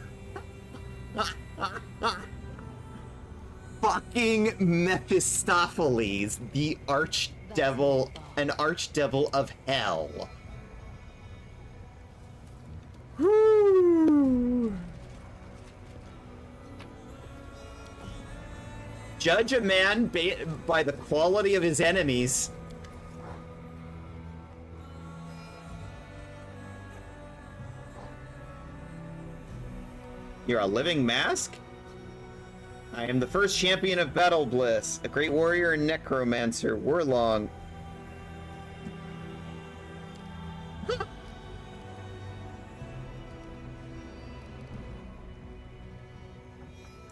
Fucking Mephistopheles, the archdevil, an archdevil of hell. Woo. Judge a man by the quality of his enemies. You're a living mask? I am the first champion of Battle Bliss, a great warrior and necromancer, Warlong.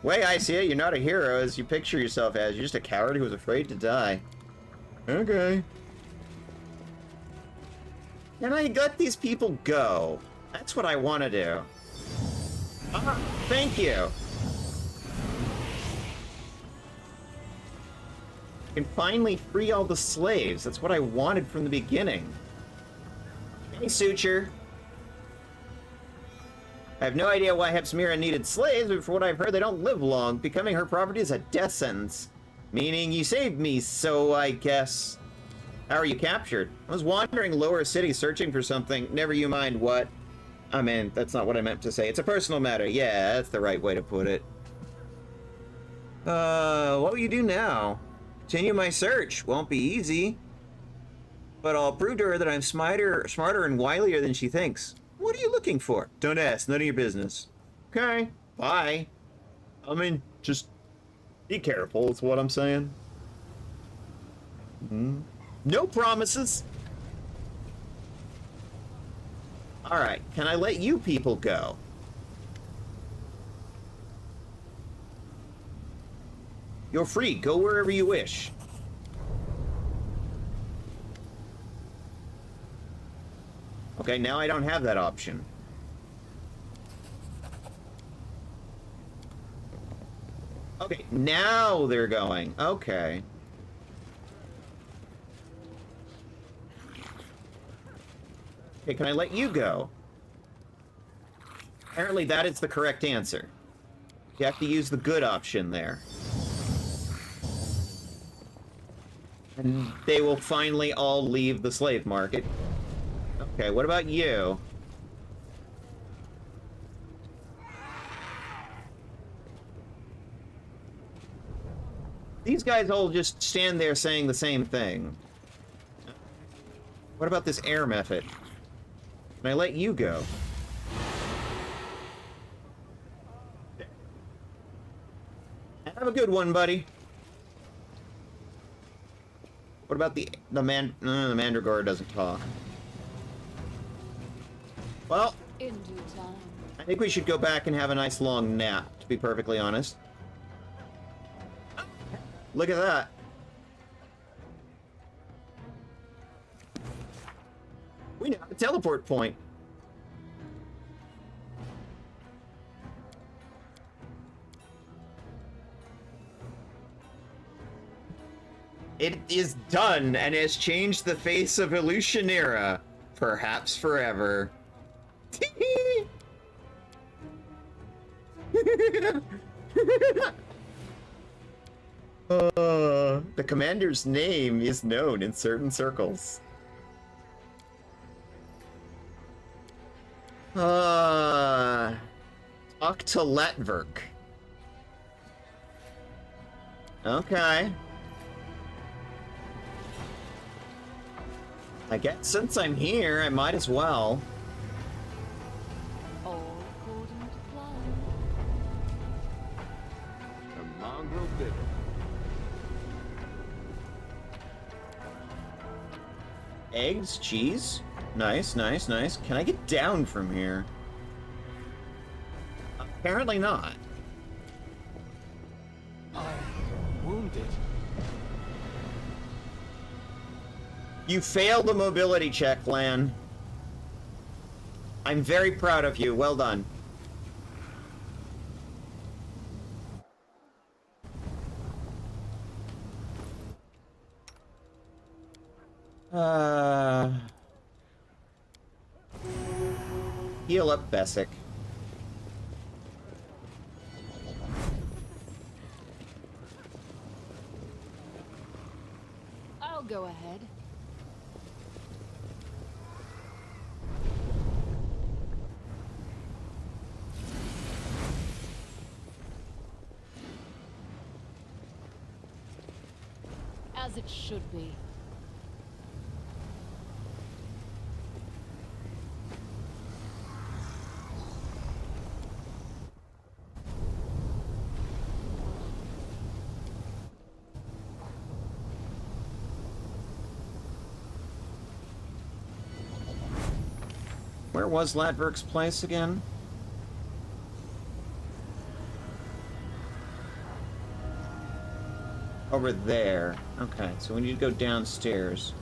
Way I see it, you're not a hero as you picture yourself as. You're just a coward who was afraid to die. Okay. Can I let these people go? That's what I want to do. Thank you. I can finally free all the slaves. That's what I wanted from the beginning. Hey, Suture. I have no idea why Hepsmira needed slaves, but for what I've heard, they don't live long. Becoming her property is a death sentence. Meaning you saved me, so I guess... How are you captured? I was wandering Lower City searching for something. Never you mind what. I mean, that's not what I meant to say. It's a personal matter. Yeah, that's the right way to put it. What will you do now? Continue my search. Won't be easy. But I'll prove to her that I'm smarter and wilier than she thinks. What are you looking for? Don't ask. None of your business. Okay. Bye. I mean, just be careful, is what I'm saying. No promises. Alright, can I let you people go? You're free. Go wherever you wish. Okay, now I don't have that option. Okay, now they're going. Okay. Okay, can I let you go? Apparently that is the correct answer. You have to use the good option there. And they will finally all leave the slave market. Okay, what about you? These guys all just stand there saying the same thing. What about this air method? Can I let you go? Have a good one, buddy. What about the Mandragora doesn't talk. Well, In due time. I think we should go back and have a nice long nap, to be perfectly honest. Look at that. We now have a teleport point. It is done and has changed the face of Illusionera, perhaps forever. The commander's name is known in certain circles. Talk to Letverk. Okay. I guess since I'm here, I might as well. All according to plan. The mongrel bit. Eggs, cheese. Nice, nice, nice. Can I get down from here? Apparently not. I'm wounded. You failed the mobility check, Lan. I'm very proud of you. Well done. Heal up Bessic. I'll go ahead. As it should be. Where was Ladverk's place again? Over there. Okay, so we need to go downstairs.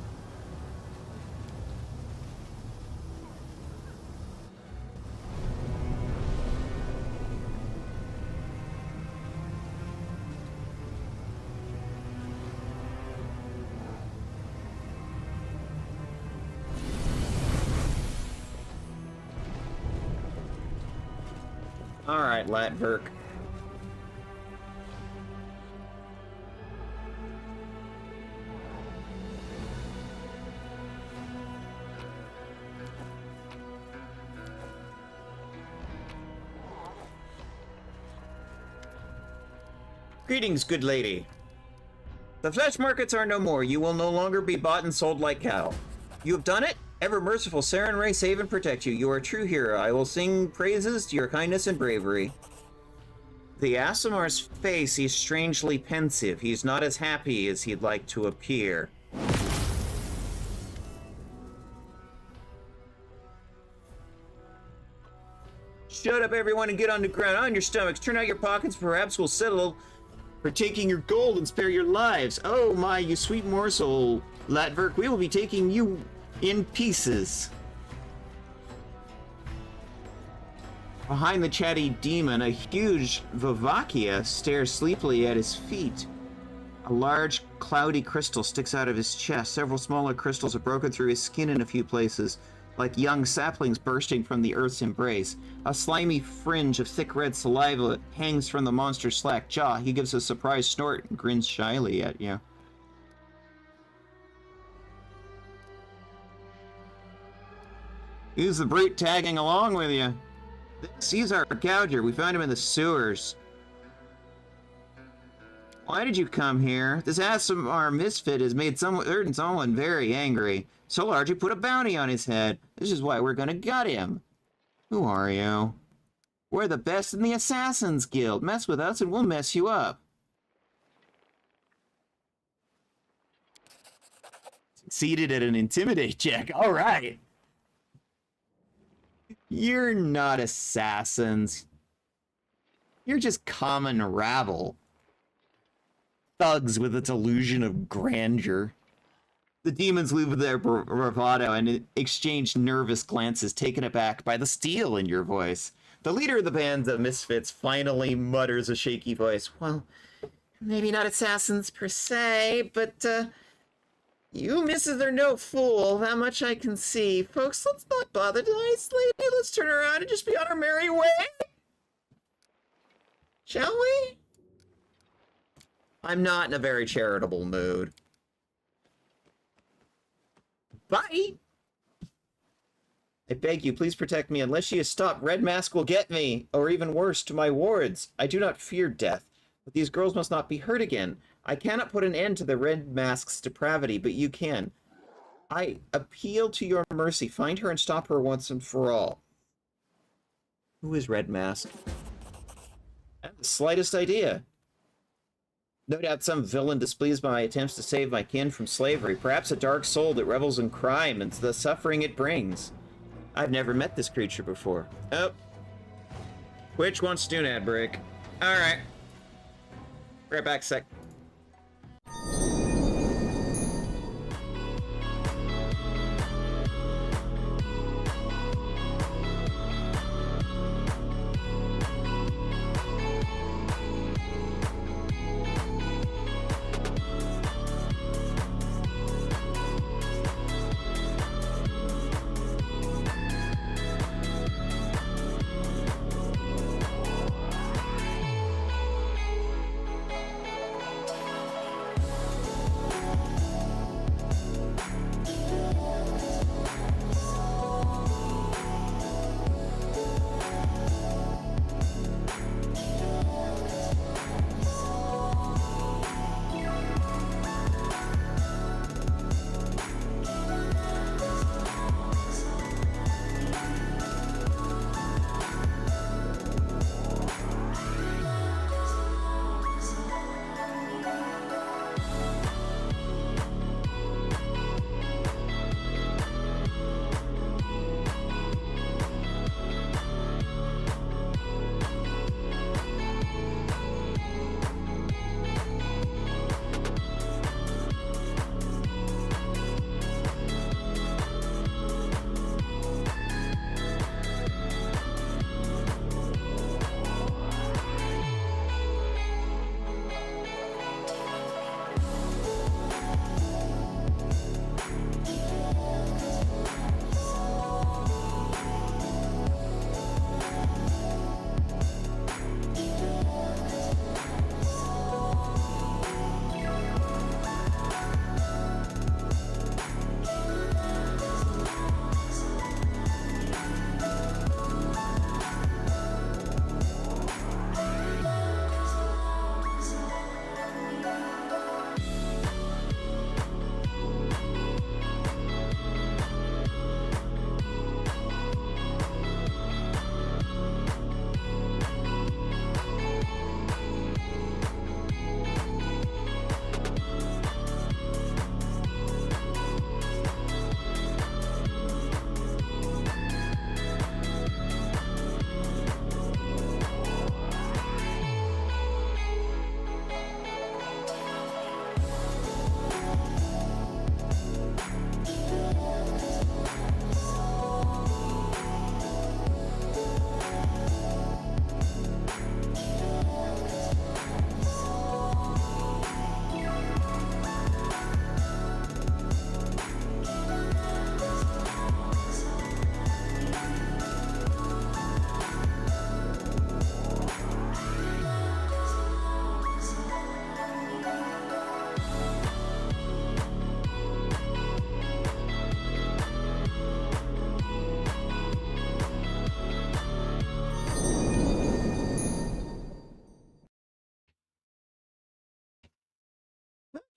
Alright, Latverk. Greetings, good lady. The flesh markets are no more. You will no longer be bought and sold like cattle. You have done it? Ever merciful Saren Ray, save and protect you. You are a true hero. I will sing praises to your kindness and bravery. The Asimar's face, he's strangely pensive. He's not as happy as he'd like to appear. Shut up, everyone, and get on the ground. On your stomachs. Turn out your pockets. Perhaps we'll settle for taking your gold and spare your lives. Oh my, you sweet morsel, Latverk. We will be taking you in pieces. Behind the chatty demon, a huge Vavakia stares sleepily at his feet. A large, cloudy crystal sticks out of his chest. Several smaller crystals have broken through his skin in a few places, like young saplings bursting from the earth's embrace. A slimy fringe of thick red saliva hangs from the monster's slack jaw. He gives a surprised snort and grins shyly at you. Who's the brute tagging along with you? He's our gouger. We found him in the sewers. Why did you come here? This Asimar misfit has made someone very angry. So large he put a bounty on his head. This is why we're gonna gut him. Who are you? We're the best in the Assassin's Guild. Mess with us and we'll mess you up. Succeeded at an intimidate check. All right. You're not assassins. You're just common rabble. Thugs with a delusion of grandeur. The demons leave their bravado and exchange nervous glances, taken aback by the steel in your voice. The leader of the band of misfits finally mutters a shaky voice. Well, maybe not assassins per se, but you misses are no fool, that much I can see. Folks, let's not bother the nice lady. Let's turn around and just be on our merry way. Shall we? I'm not in a very charitable mood. Bye! I beg you, please protect me. Unless she is stopped, Red Mask will get me. Or even worse, to my wards. I do not fear death, but these girls must not be hurt again. I cannot put an end to the Red Mask's depravity, but you can. I appeal to your mercy. Find her and stop her once and for all. Who is Red Mask? I have the slightest idea. No doubt some villain displeased by my attempts to save my kin from slavery. Perhaps a dark soul that revels in crime and the suffering it brings. I've never met this creature before. Oh. Which wants to do an ad break? Alright. Right back, sec.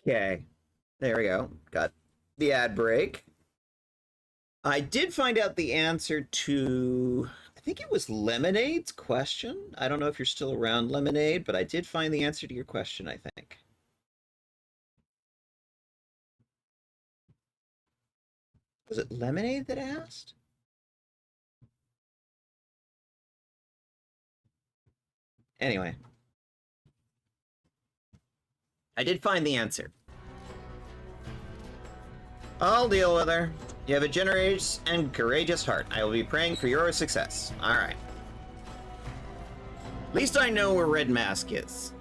Okay. There we go. Got the ad break. I did find out the answer to, I think it was Lemonade's question. I don't know if you're still around, Lemonade, but I did find the answer to your question, I think. Was it Lemonade that asked? Anyway. I did find the answer. I'll deal with her. You have a generous and courageous heart. I will be praying for your success. Alright. At least I know where Red Mask is.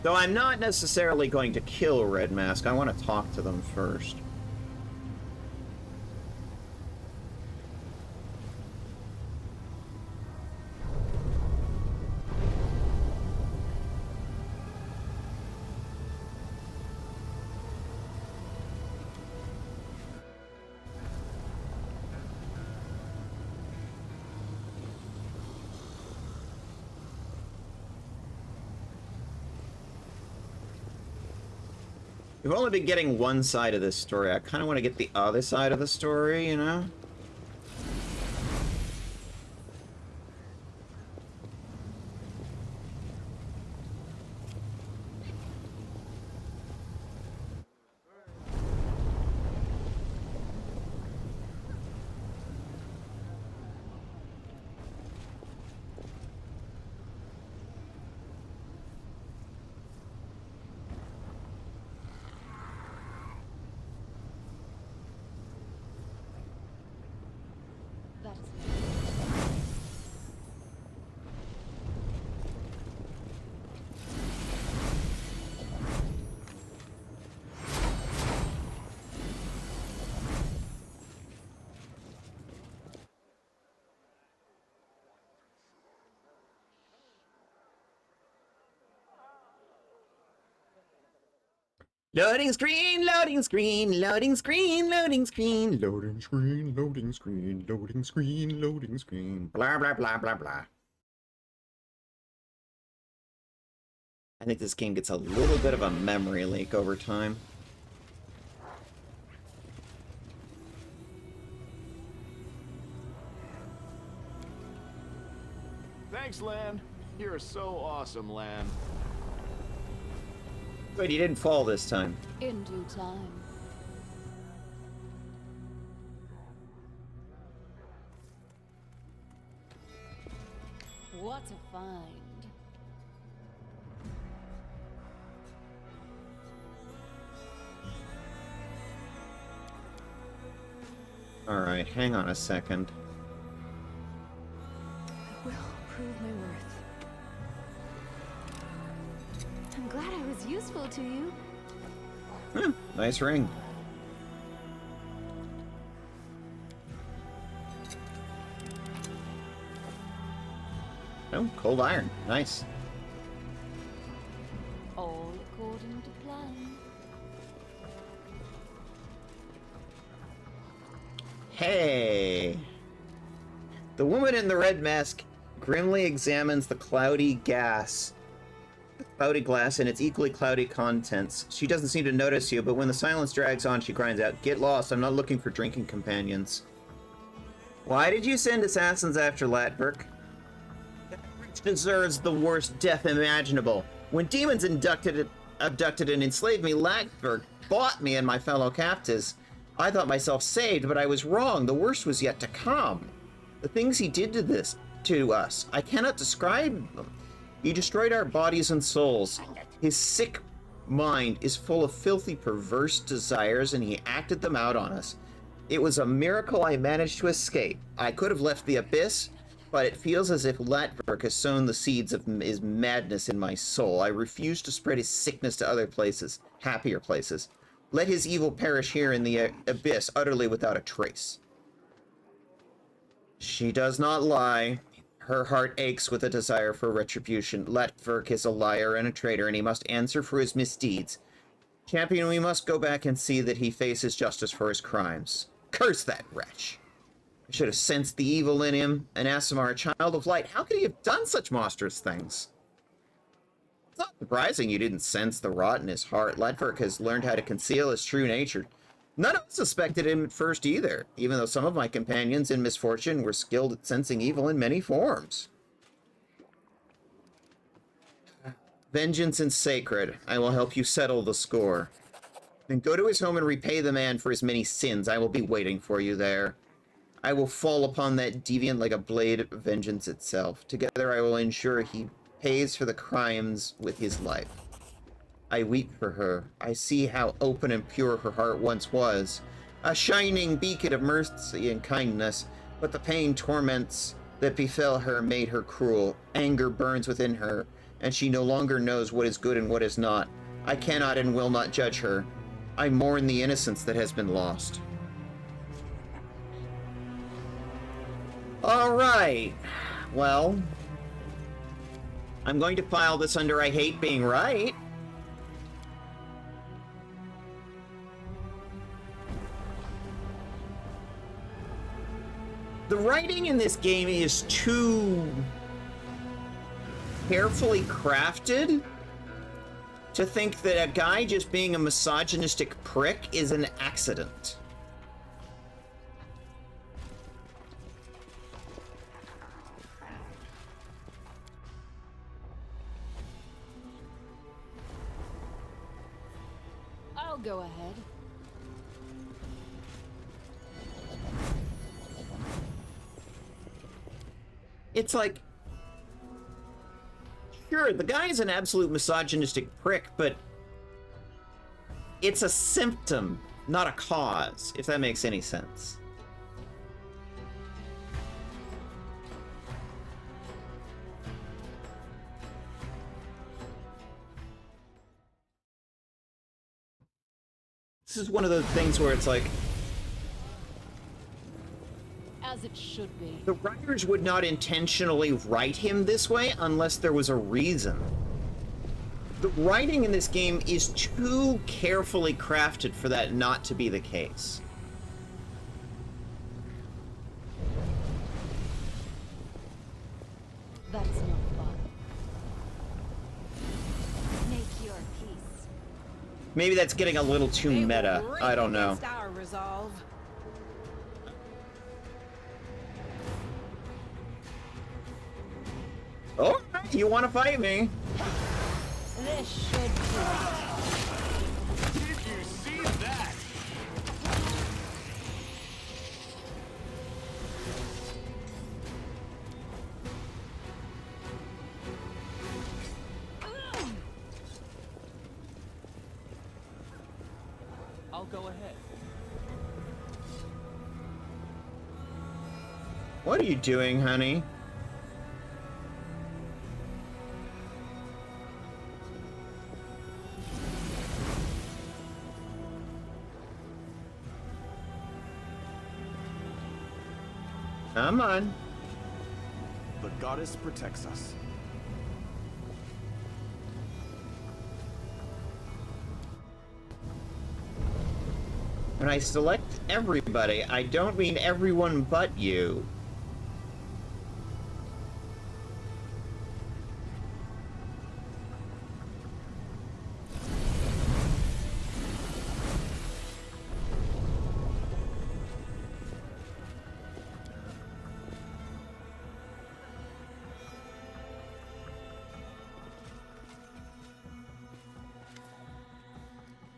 Though I'm not necessarily going to kill Red Mask. I want to talk to them first. We've only been getting one side of this story. I kind of want to get the other side of the story, you know? Loading screen, loading screen, loading screen, loading screen, loading screen, loading screen, loading screen, loading screen, blah, blah, blah, blah, blah. I think this game gets a little bit of a memory leak over time. Thanks, Lan. You're so awesome, Lan. Wait, he didn't fall this time. In due time. What a find. Alright, hang on a second. I will prove my worth. I'm glad I was useful to you. Nice ring. Oh, cold iron. Nice. All according to plan. Hey! The woman in the red mask grimly examines the cloudy glass and its equally cloudy contents. She doesn't seem to notice you, but when the silence drags on, she cries out, "Get lost, I'm not looking for drinking companions." Why did you send assassins after Latberg? Which deserves the worst death imaginable. When demons abducted and enslaved me, Latberg bought me and my fellow captives. I thought myself saved, but I was wrong. The worst was yet to come. The things he did to us, I cannot describe them. He destroyed our bodies and souls. His sick mind is full of filthy, perverse desires, and he acted them out on us. It was a miracle I managed to escape. I could have left the abyss, but it feels as if Latberg has sown the seeds of his madness in my soul. I refuse to spread his sickness to other places, happier places. Let his evil perish here in the abyss, utterly without a trace. She does not lie. Her heart aches with a desire for retribution. Latberg is a liar and a traitor, and he must answer for his misdeeds. Champion, we must go back and see that he faces justice for his crimes. Curse that wretch! I should have sensed the evil in him. An Aasimar, a child of light. How could he have done such monstrous things? It's not surprising you didn't sense the rot in his heart. Ledford has learned how to conceal his true nature. None of us suspected him at first either, even though some of my companions in misfortune were skilled at sensing evil in many forms. Vengeance is sacred. I will help you settle the score. Then go to his home and repay the man for his many sins. I will be waiting for you there. I will fall upon that deviant like a blade of vengeance itself. Together I will ensure he pays for the crimes with his life. I weep for her. I see how open and pure her heart once was. A shining beacon of mercy and kindness, but the pain torments that befell her made her cruel. Anger burns within her, and she no longer knows what is good and what is not. I cannot and will not judge her. I mourn the innocence that has been lost. All right. Well, I'm going to file this under I hate being right. The writing in this game is too carefully crafted to think that a guy just being a misogynistic prick is an accident. I'll go ahead. It's like, sure, the guy is an absolute misogynistic prick, but it's a symptom, not a cause, if that makes any sense. This is one of those things where it's like, As it should be. the writers would not intentionally write him this way unless there was a reason. The writing in this game is too carefully crafted for that not to be the case. That's not fun. Make your peace. Maybe that's getting a little too meta. I don't know. Our resolve. Oh, you want to fight me? This should do it. Did you see that? I'll go ahead. What are you doing, honey? Come on. The goddess protects us. When I select everybody, I don't mean everyone but you.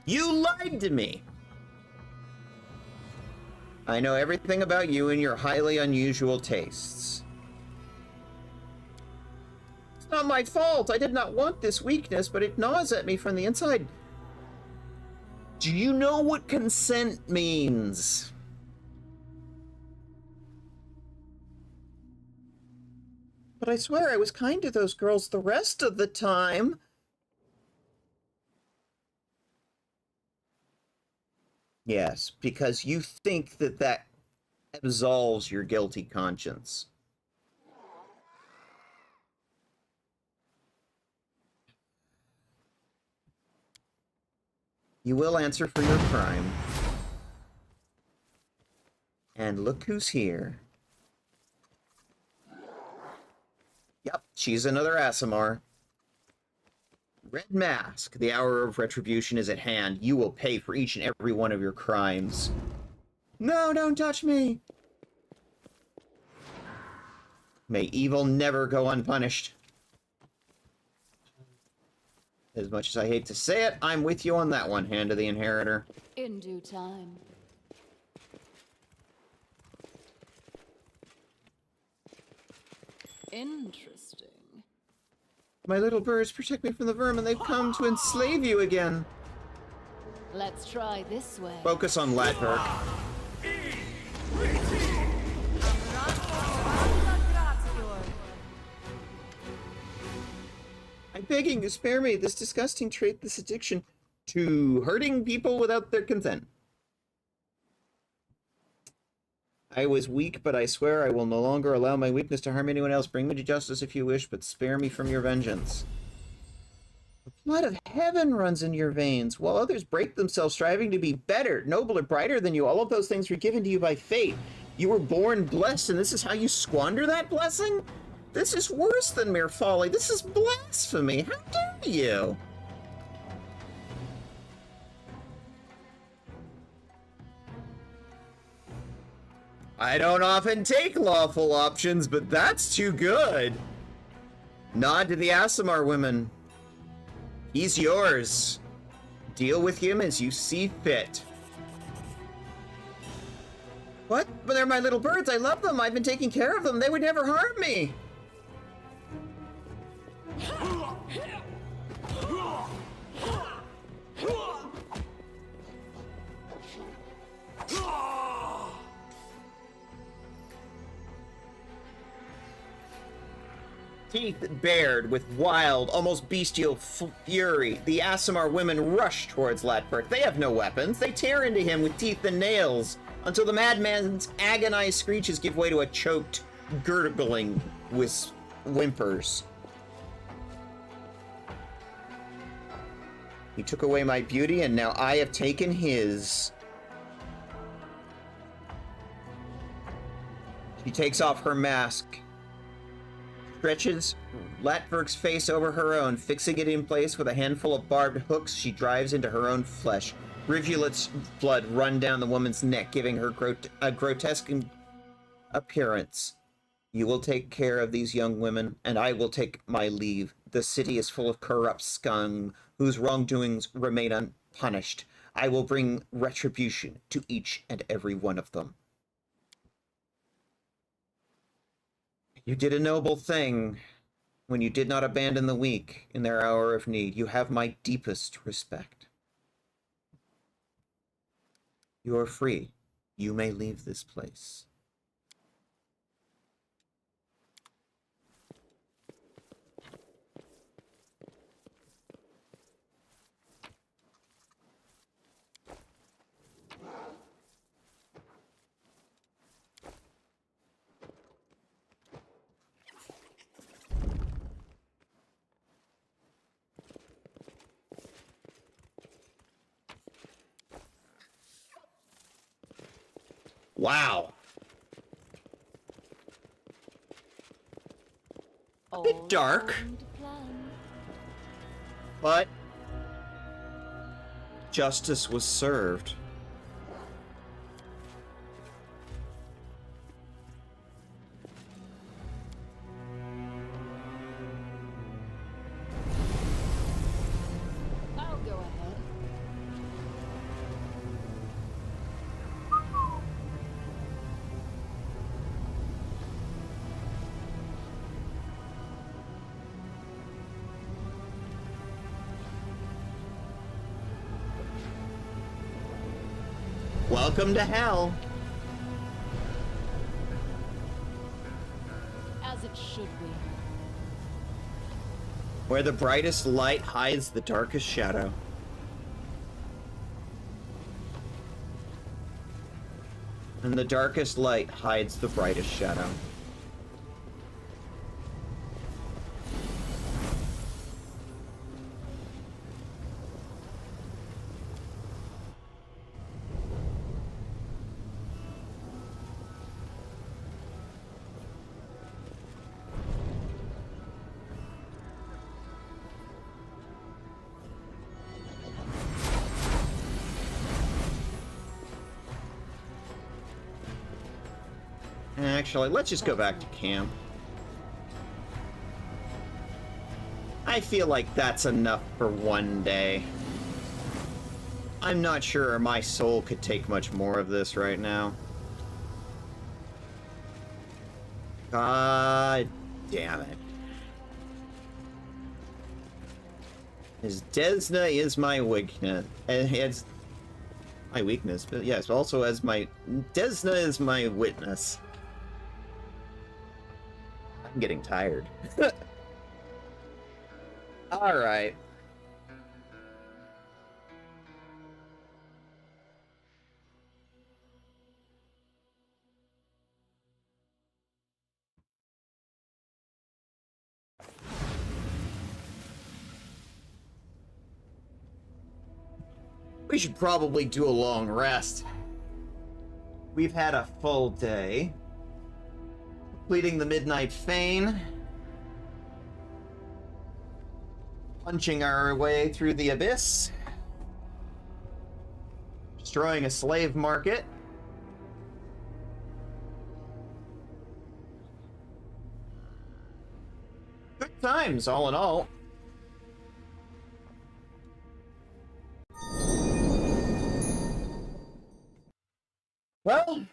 You lied to me! I know everything about you and your highly unusual tastes. It's not my fault. I did not want this weakness, but it gnaws at me from the inside. Do you know what consent means? But I swear I was kind to those girls the rest of the time. Yes, because you think that that absolves your guilty conscience. You will answer for your crime. And look who's here. Yep, she's another Aasimar. Red Mask, the hour of retribution is at hand. You will pay for each and every one of your crimes. No, don't touch me! May evil never go unpunished. As much as I hate to say it, I'm with you on that one, Hand of the Inheritor. In due time. Interesting. My little birds protect me from the vermin. They've come to enslave you again. Let's try this way. Focus on Latberg. I'm begging you, spare me this disgusting trait, this addiction to hurting people without their consent. I was weak, but I swear I will no longer allow my weakness to harm anyone else. Bring me to justice if you wish, but spare me from your vengeance. The blood of heaven runs in your veins, while others break themselves striving to be better, nobler, brighter than you. All of those things were given to you by fate. You were born blessed, and this is how you squander that blessing? This is worse than mere folly. This is blasphemy. How dare you? I don't often take lawful options, but that's too good. Nod to the Aasimar women. He's yours. Deal with him as you see fit. What? But they're my little birds. I love them. I've been taking care of them. They would never harm me. Teeth bared with wild, almost bestial fury, the Aasimar women rush towards Latberg. They have no weapons. They tear into him with teeth and nails until the madman's agonized screeches give way to a choked, gurgling with whimpers. He took away my beauty, and now I have taken his. She takes off her mask, stretches Latberg's face over her own, fixing it in place with a handful of barbed hooks. She drives into her own flesh. Rivulets of blood run down the woman's neck, giving her a grotesque appearance. You will take care of these young women, and I will take my leave. The city is full of corrupt scum whose wrongdoings remain unpunished. I will bring retribution to each and every one of them. You did a noble thing when you did not abandon the weak in their hour of need. You have my deepest respect. You are free. You may leave this place. Wow. A bit dark, but justice was served. I'll go ahead. Welcome to hell. As it should be. Where the brightest light hides the darkest shadow. And the darkest light hides the brightest shadow. Actually, let's just go back to camp. I feel like that's enough for one day. I'm not sure my soul could take much more of this right now. God damn it. His Desna is my weakness. It's my weakness, but yes, also as my... Desna is my witness. I'm getting tired. Alright. We should probably do a long rest. We've had a full day. Completing the Midnight Fane. Punching our way through the abyss. Destroying a slave market. Good times, all in all. Well,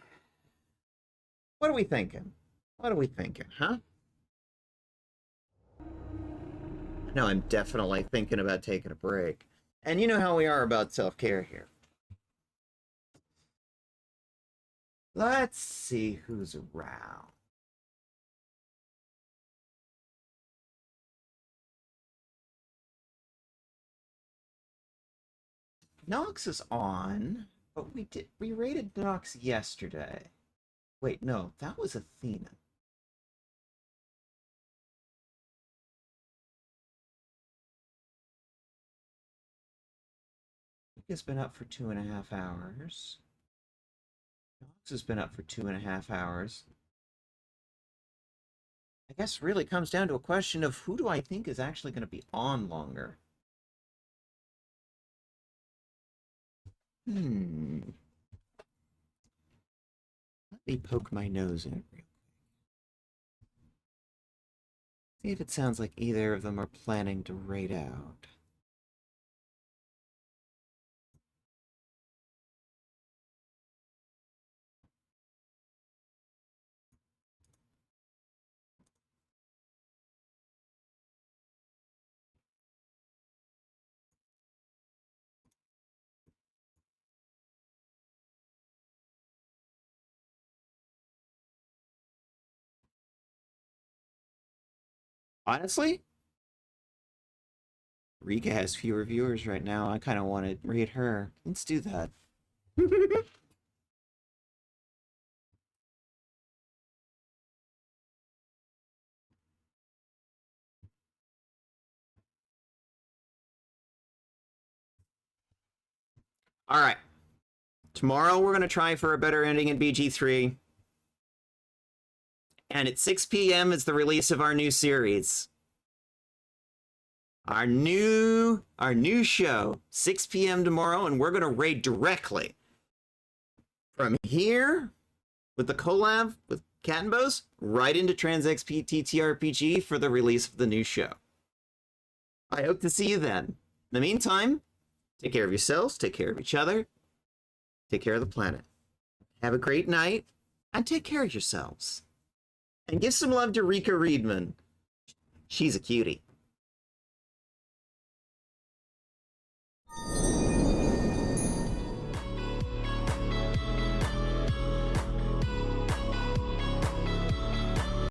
what are we thinking? What are we thinking, huh? No, I'm definitely thinking about taking a break. And you know how we are about self-care here. Let's see who's around. Nox is on, but we raided Nox yesterday. Wait, no, that was Athena. Has been up for 2.5 hours. Nox has been up for 2.5 hours. I guess really comes down to a question of who do I think is actually going to be on longer. Let me poke my nose in it real quick. See if it sounds like either of them are planning to raid out. Honestly, Rika has fewer viewers right now. I kind of want to read her. Let's do that. All right. Tomorrow we're going to try for a better ending in BG3. And at 6 p.m. is the release of our new series. Our new show, 6 p.m. tomorrow, and we're going to raid directly from here with the collab with Cat and Bows right into TransXP TTRPG for the release of the new show. I hope to see you then. In the meantime, take care of yourselves, take care of each other, take care of the planet. Have a great night, and take care of yourselves. And give some love to Rika Reedman. She's a cutie.